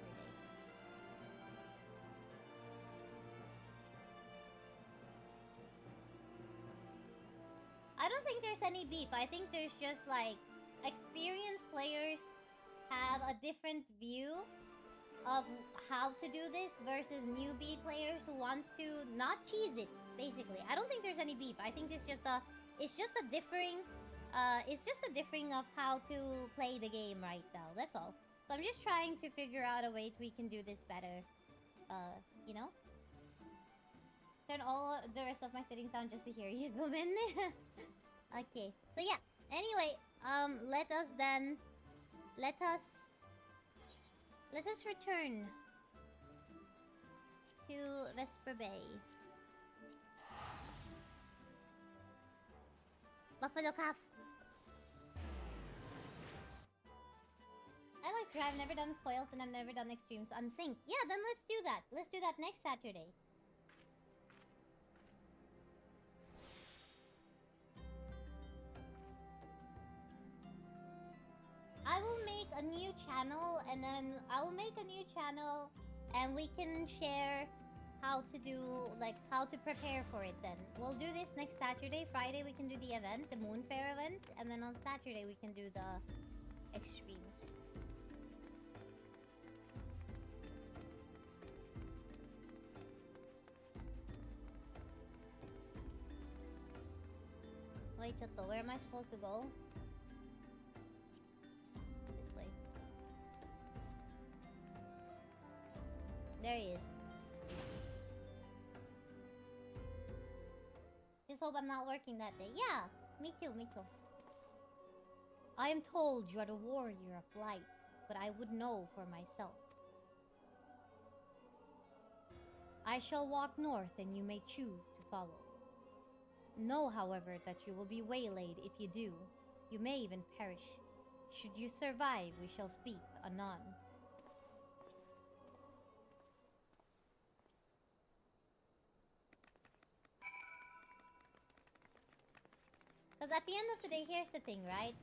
I don't think there's any beef. I think there's just like experienced players have a different view of how to do this versus newbie players who wants to not cheese it, basically. I don't think there's any beef. I think it's just a differing of how to play the game right now. That's all. So I'm just trying to figure out a way we can do this better. You know? Turn all the rest of my settings down just to hear you, Gumin. Okay. So yeah. Anyway, let us return to Vesper Bay. Buffalo calf. I like to. I've never done foils and I've never done extremes unsynced. Yeah, then let's do that. Let's do that next Saturday. I will make a new channel and then we can share how to do, like, how to prepare for it then. We'll do this next Saturday. Friday we can do the event, the Moon Fair event, and then on Saturday we can do the extremes. Wait, Chotto, where am I supposed to go? This way. There he is. Just hope I'm not working that day. Yeah, me too, me too. I am told you are the warrior of light, but I would know for myself. I shall walk north and you may choose to follow. Know, however, that you will be waylaid if you do. You may even perish. Should you survive, we shall speak anon. Because at the end of the day, here's the thing, right?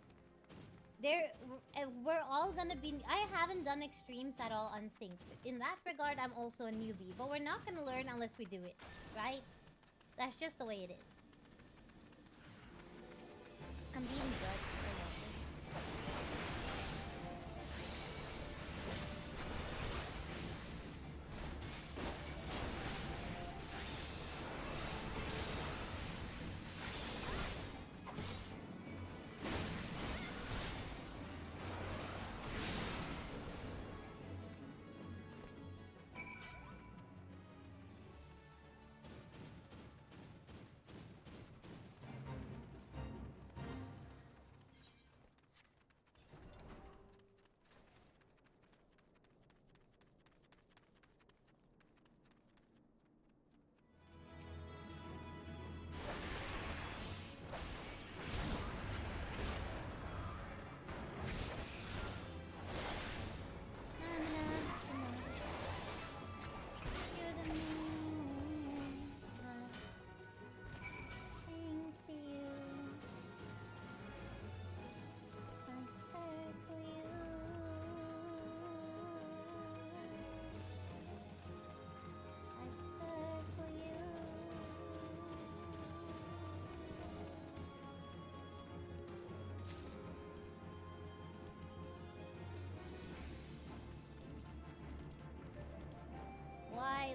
We're all gonna be... I haven't done extremes at all unsynced. In that regard, I'm also a newbie. But we're not gonna learn unless we do it, right? That's just the way it is. I'm being good.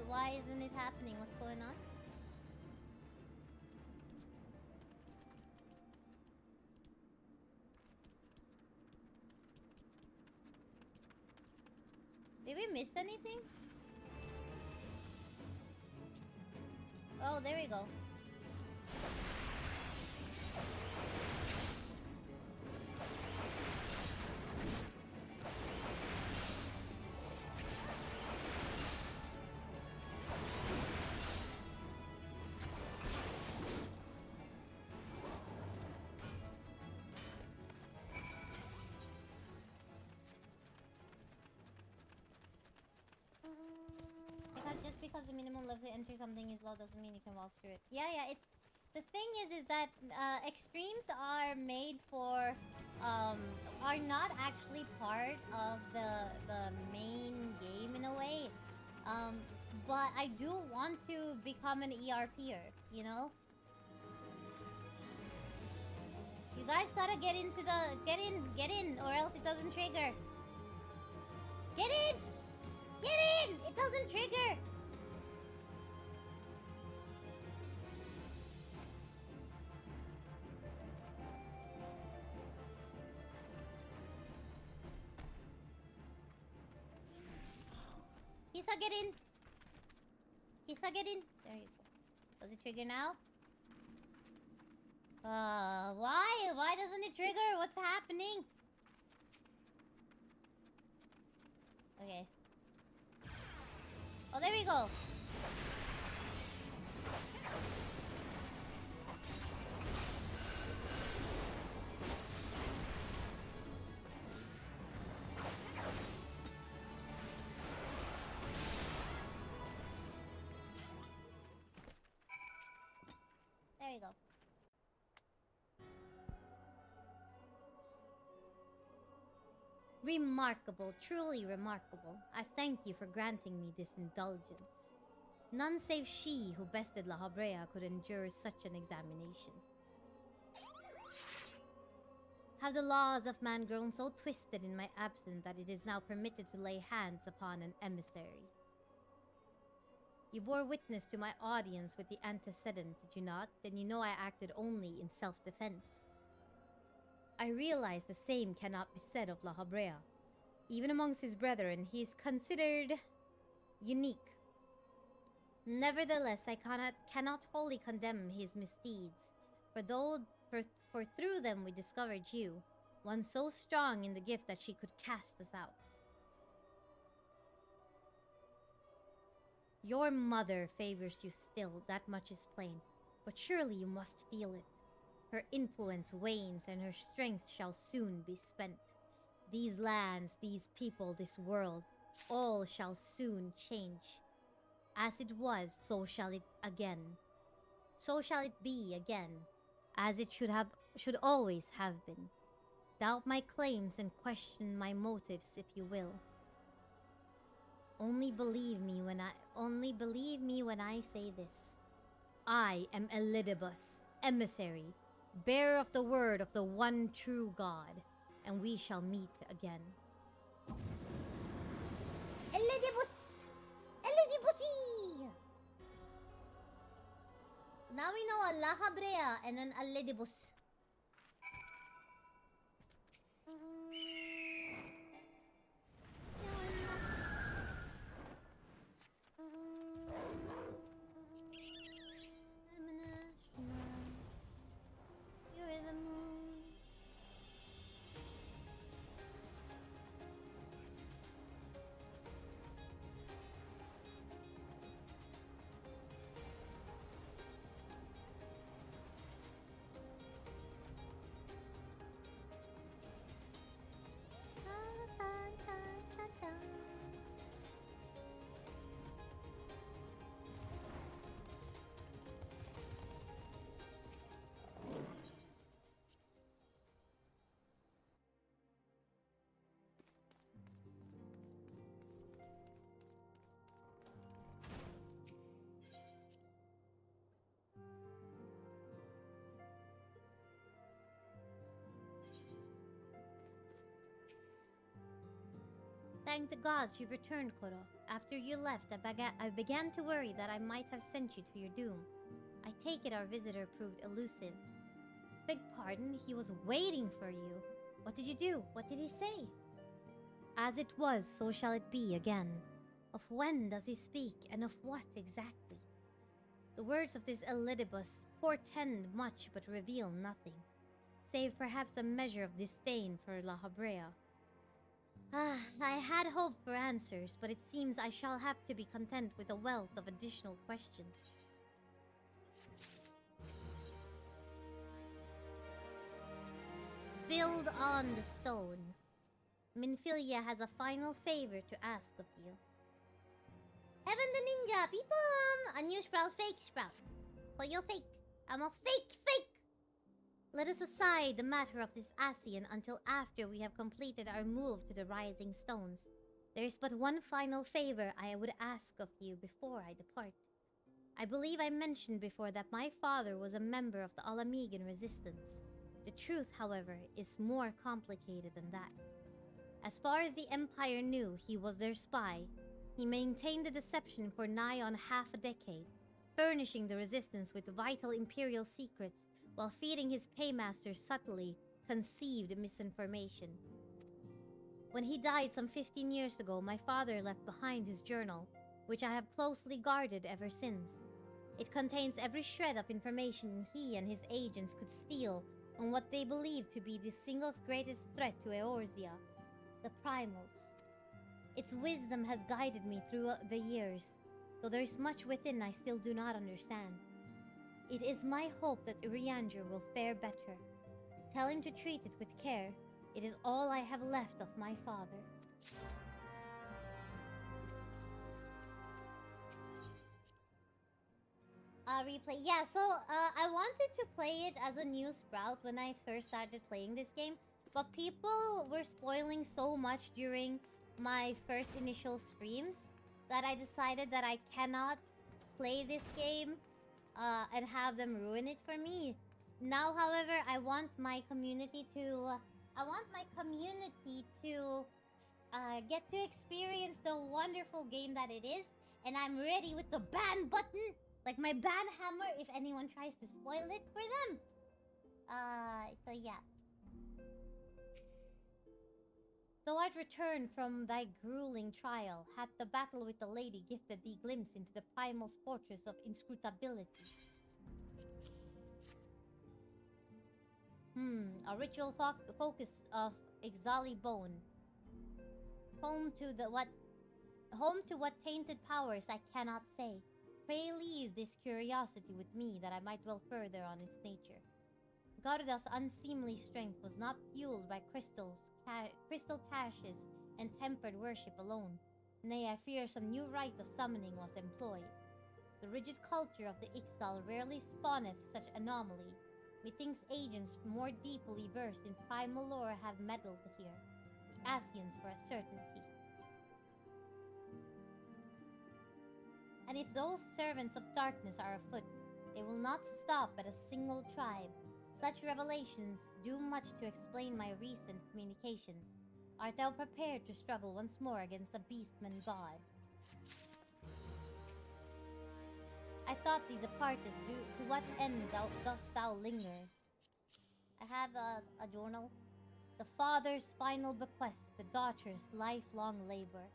Why isn't it happening? What's going on? Did we miss anything? Oh, there we go. Because the minimum level to enter something is low doesn't mean you can walk through it. Yeah, it's The thing is that extremes are made for, are not actually part of the main game in a way. But I do want to become an ERPer, you know? You guys gotta get into the... Get in, or else it doesn't trigger. Get in! Get in! It doesn't trigger! Kisa, get in! Kisa, get in! There you go. Does it trigger now? Why? Why doesn't it trigger? What's happening? Okay. Oh, there we go. There we go. Remarkable, truly remarkable. I thank you for granting me this indulgence. None save she who bested La Habrea could endure such an examination. Have the laws of man grown so twisted in my absence that it is now permitted to lay hands upon an emissary? You bore witness to my audience with the antecedent, did you not? Then you know I acted only in self-defense. I realize the same cannot be said of La Habrea. Even amongst his brethren, he is considered unique. Nevertheless, I cannot wholly condemn his misdeeds, for through them we discovered you, one so strong in the gift that she could cast us out. Your mother favors you still, that much is plain, but surely you must feel it. Her influence wanes, and her strength shall soon be spent. These lands, these people, this world, all shall soon change. As it was, so shall it again. So shall it be again, as it should always have been. Doubt my claims and question my motives, if you will. Only believe me when I say this. I am Elidibus, emissary, bearer of the word of the one true God, and we shall meet again. Elidibus! Elidibusi! Now we know a La Habrea and an Elidibus. You're the moon. Thank the gods you returned, Koro. After you left, I began to worry that I might have sent you to your doom. I take it our visitor proved elusive. Beg pardon, he was waiting for you. What did you do? What did he say? As it was, so shall it be again. Of when does he speak, and of what exactly? The words of this Elidibus portend much but reveal nothing, save perhaps a measure of disdain for La Habrea. I had hoped for answers, but it seems I shall have to be content with a wealth of additional questions. Build on the stone. Minfilia has a final favor to ask of you. Heaven the Ninja, people! A new sprout, fake sprout. For your fake. I'm a fake! Let us aside the matter of this ASEAN until after we have completed our move to the Rising Stones. There is but one final favor I would ask of you before I depart. I believe I mentioned before that my father was a member of the Alamigan resistance. The truth, however, is more complicated than that. As far as the Empire knew, he was their spy. He maintained the deception for nigh on half a decade, furnishing the resistance with vital Imperial secrets while feeding his paymasters subtly conceived misinformation. When he died some 15 years ago, my father left behind his journal, which I have closely guarded ever since. It contains every shred of information he and his agents could steal on what they believe to be the single greatest threat to Eorzea, the Primals. Its wisdom has guided me through the years, though there is much within I still do not understand. It is my hope that Urianger will fare better. Tell him to treat it with care. It is all I have left of my father. Replay. Yeah, so I wanted to play it as a new Sprout when I first started playing this game, but people were spoiling so much during my first initial streams that I decided that I cannot play this game and have them ruin it for me. Now, however, I want my community to get to experience the wonderful game that it is, and I'm ready with the ban button, like my ban hammer, if anyone tries to spoil it for them. So yeah. Though I'd returned from thy grueling trial, hath the battle with the lady gifted thee glimpse into the Primal's fortress of inscrutability. A ritual focus of Exali Bone. Home to what tainted powers I cannot say. Pray leave this curiosity with me that I might dwell further on its nature. Garda's unseemly strength was not fueled by crystal caches and tempered worship alone. Nay, I fear some new rite of summoning was employed. The rigid culture of the Ixal rarely spawneth such anomaly. Methinks agents more deeply versed in primal lore have meddled here. The Asians for a certainty. And if those servants of darkness are afoot, they will not stop at a single tribe. Such revelations do much to explain my recent communications. Art thou prepared to struggle once more against a beastman god? I thought thee departed. To what end dost thou linger? I have a journal. The father's final bequest, the daughter's lifelong labor.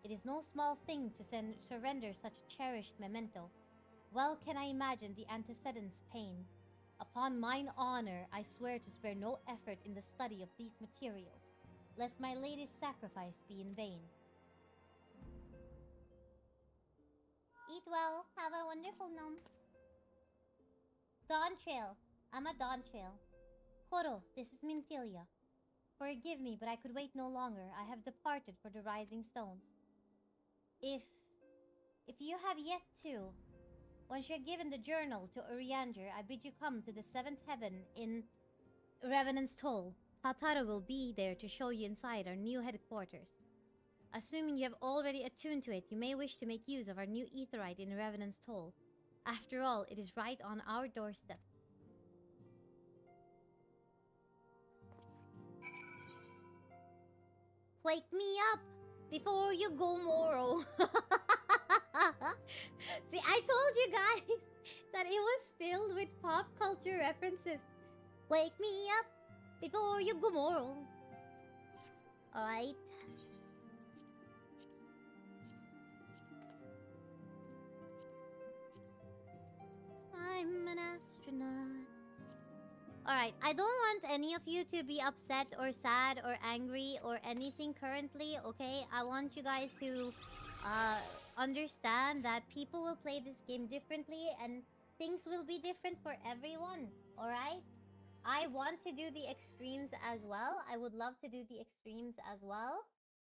It is no small thing to surrender such a cherished memento. Well can I imagine the antecedents' pain. Upon mine honor, I swear to spare no effort in the study of these materials, lest my latest sacrifice be in vain. Eat well. Have a wonderful nom. Dawn Trail. I'm a Dawn Trail. Koro, this is Minfilia. Forgive me, but I could wait no longer. I have departed for the Rising Stones. If you have yet to, once you're given the journal to Urianger, I bid you come to the 7th heaven in Revenant's Toll. Tatara will be there to show you inside our new headquarters. Assuming you have already attuned to it, you may wish to make use of our new aetherite in Revenant's Toll. After all, it is right on our doorstep. Wake me up before you go Moro. See, I told you guys that it was filled with pop culture references. Wake me up before you go Moro. Alright. I'm an astronaut. Alright, I don't want any of you to be upset or sad or angry or anything currently, okay? I want you guys to understand that people will play this game differently and things will be different for everyone, alright? I want to do the extremes as well. I would love to do the extremes as well.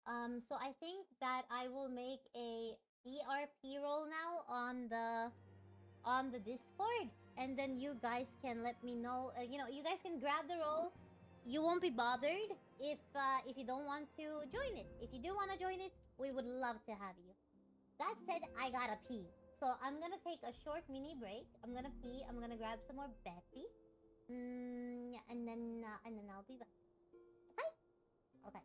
So I think that I will make a ERP role now on the Discord. and then you guys can let me know. You know, you guys can grab the role. You won't be bothered if you don't want to join it. If you do want to join it, we would love to have you. That said, I gotta pee. So I'm gonna take a short mini break. I'm gonna pee. I'm gonna grab some more Beppy. And then I'll be back. Okay? Okay.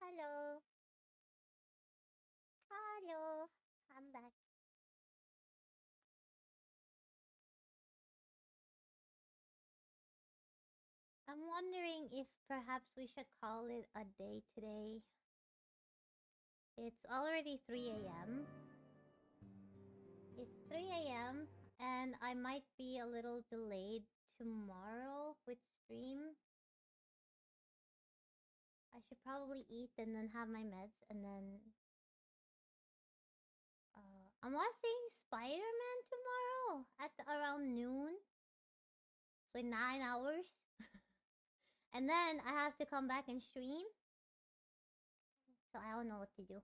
Hello. Hello. I'm back. I'm wondering if perhaps we should call it a day today. It's already 3 a.m. It's 3 a.m. and I might be a little delayed tomorrow with stream. I should probably eat and then have my meds and then I'm watching Spider-Man tomorrow at around noon. So in 9 hours. And then I have to come back and stream. So I don't know what to do.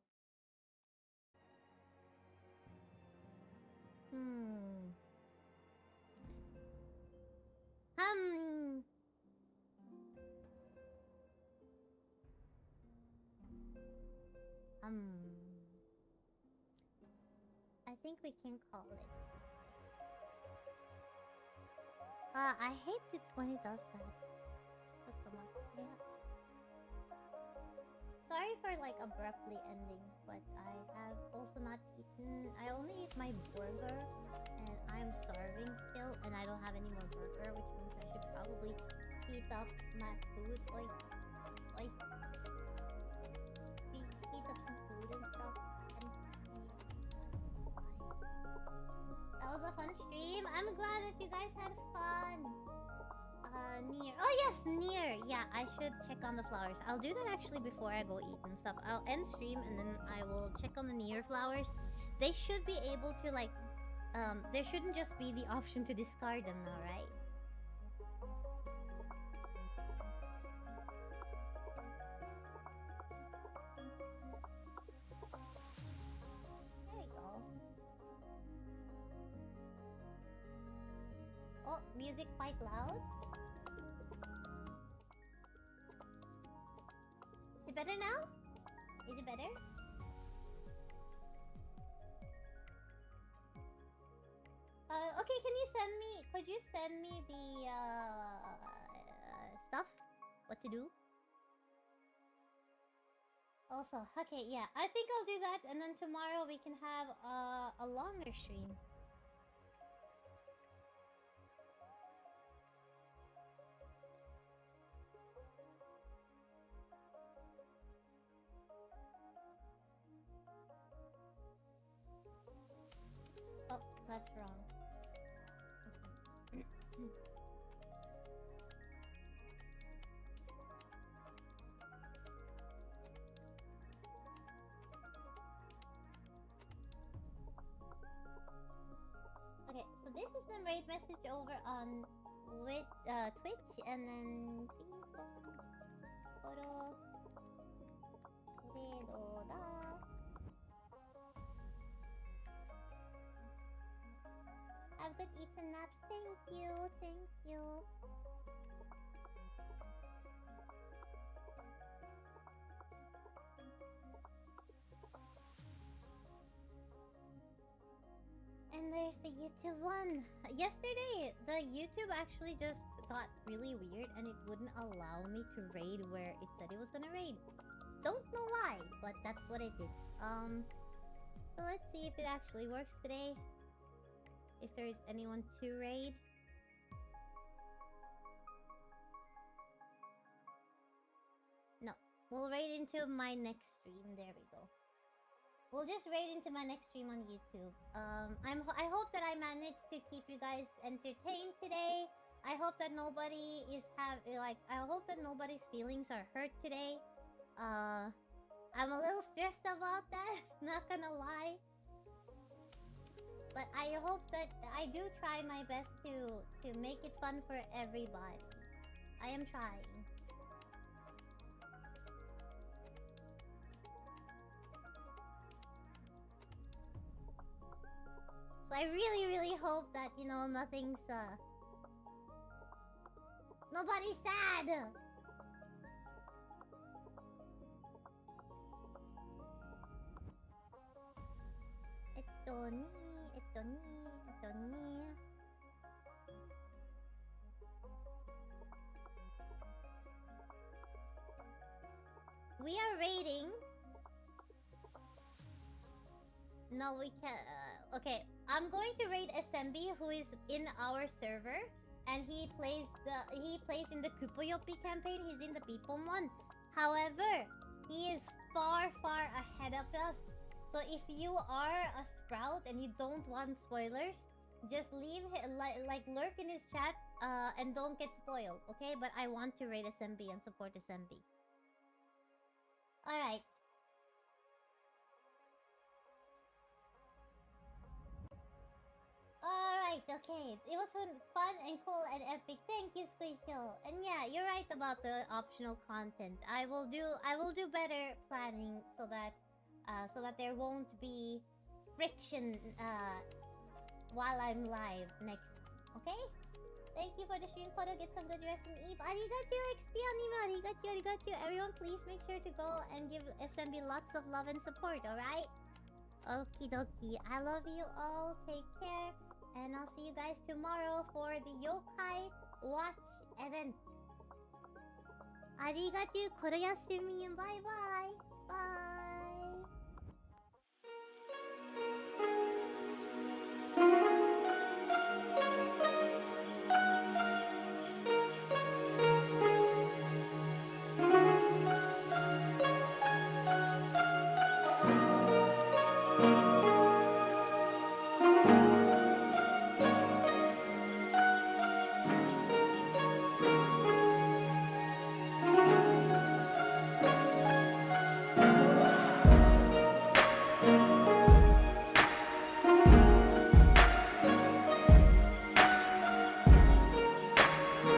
I think we can call it. I hate it when it does that. Sorry for like abruptly ending, but I have also not eaten. I only ate my burger, and I'm starving still, and I don't have any more burger, which means I should probably heat up my food. Heat up some food and stuff. That was a fun stream. I'm glad that you guys had fun. Near. Oh yes, near. Yeah, I should check on the flowers. I'll do that actually before I go eat and stuff. I'll end stream and then I will check on the near flowers. They should be able to like, there shouldn't just be the option to discard them now, right? There we go. Oh, music quite loud. Is it better now? Is it better? Okay, could you send me the stuff? What to do? Also, okay, yeah, I think I'll do that, and then tomorrow we can have a longer stream. Oh, that's wrong. Okay, so this is the raid message over on Twitch, and then photo Have good eats and naps. Thank you, thank you. And there's the YouTube one. Yesterday, the YouTube actually just got really weird and it wouldn't allow me to raid where it said it was gonna raid. Don't know why, but that's what it did. So let's see if it actually works today. If there is anyone to raid. No, we'll raid into my next stream. There we go. We'll just raid into my next stream on YouTube. I hope that I managed to keep you guys entertained today. I hope that nobody is I hope that nobody's feelings are hurt today. I'm a little stressed about that, not gonna lie. But I hope that I do try my best to make it fun for everybody. I am trying. So I really hope that, you know, nothing's nobody's sad. We are raiding. No, we can't. Okay, I'm going to raid Esemby, who is in our server, and he plays in the KUPOYOPI campaign. He's in the people one. However, he is far ahead of us. So if you are a Sprout and you don't want spoilers, just leave like lurk in his chat and don't get spoiled, okay? But I want to raid Esemby and support Esemby. Alright. Okay. It was fun and cool and epic. Thank you, Squisho. And yeah, you're right about the optional content. I will do better planning so that there won't be friction while I'm live next. Okay? Thank you for the stream photo. Get some good rest and eat. Arigachu, XP anime. Arigachu, arigachu. Everyone, please make sure to go and give Esemby lots of love and support, alright? Okie dokie. I love you all. Take care. And I'll see you guys tomorrow for the Yokai Watch event. Arigachu, koroyasumi, and bye-bye. Bye.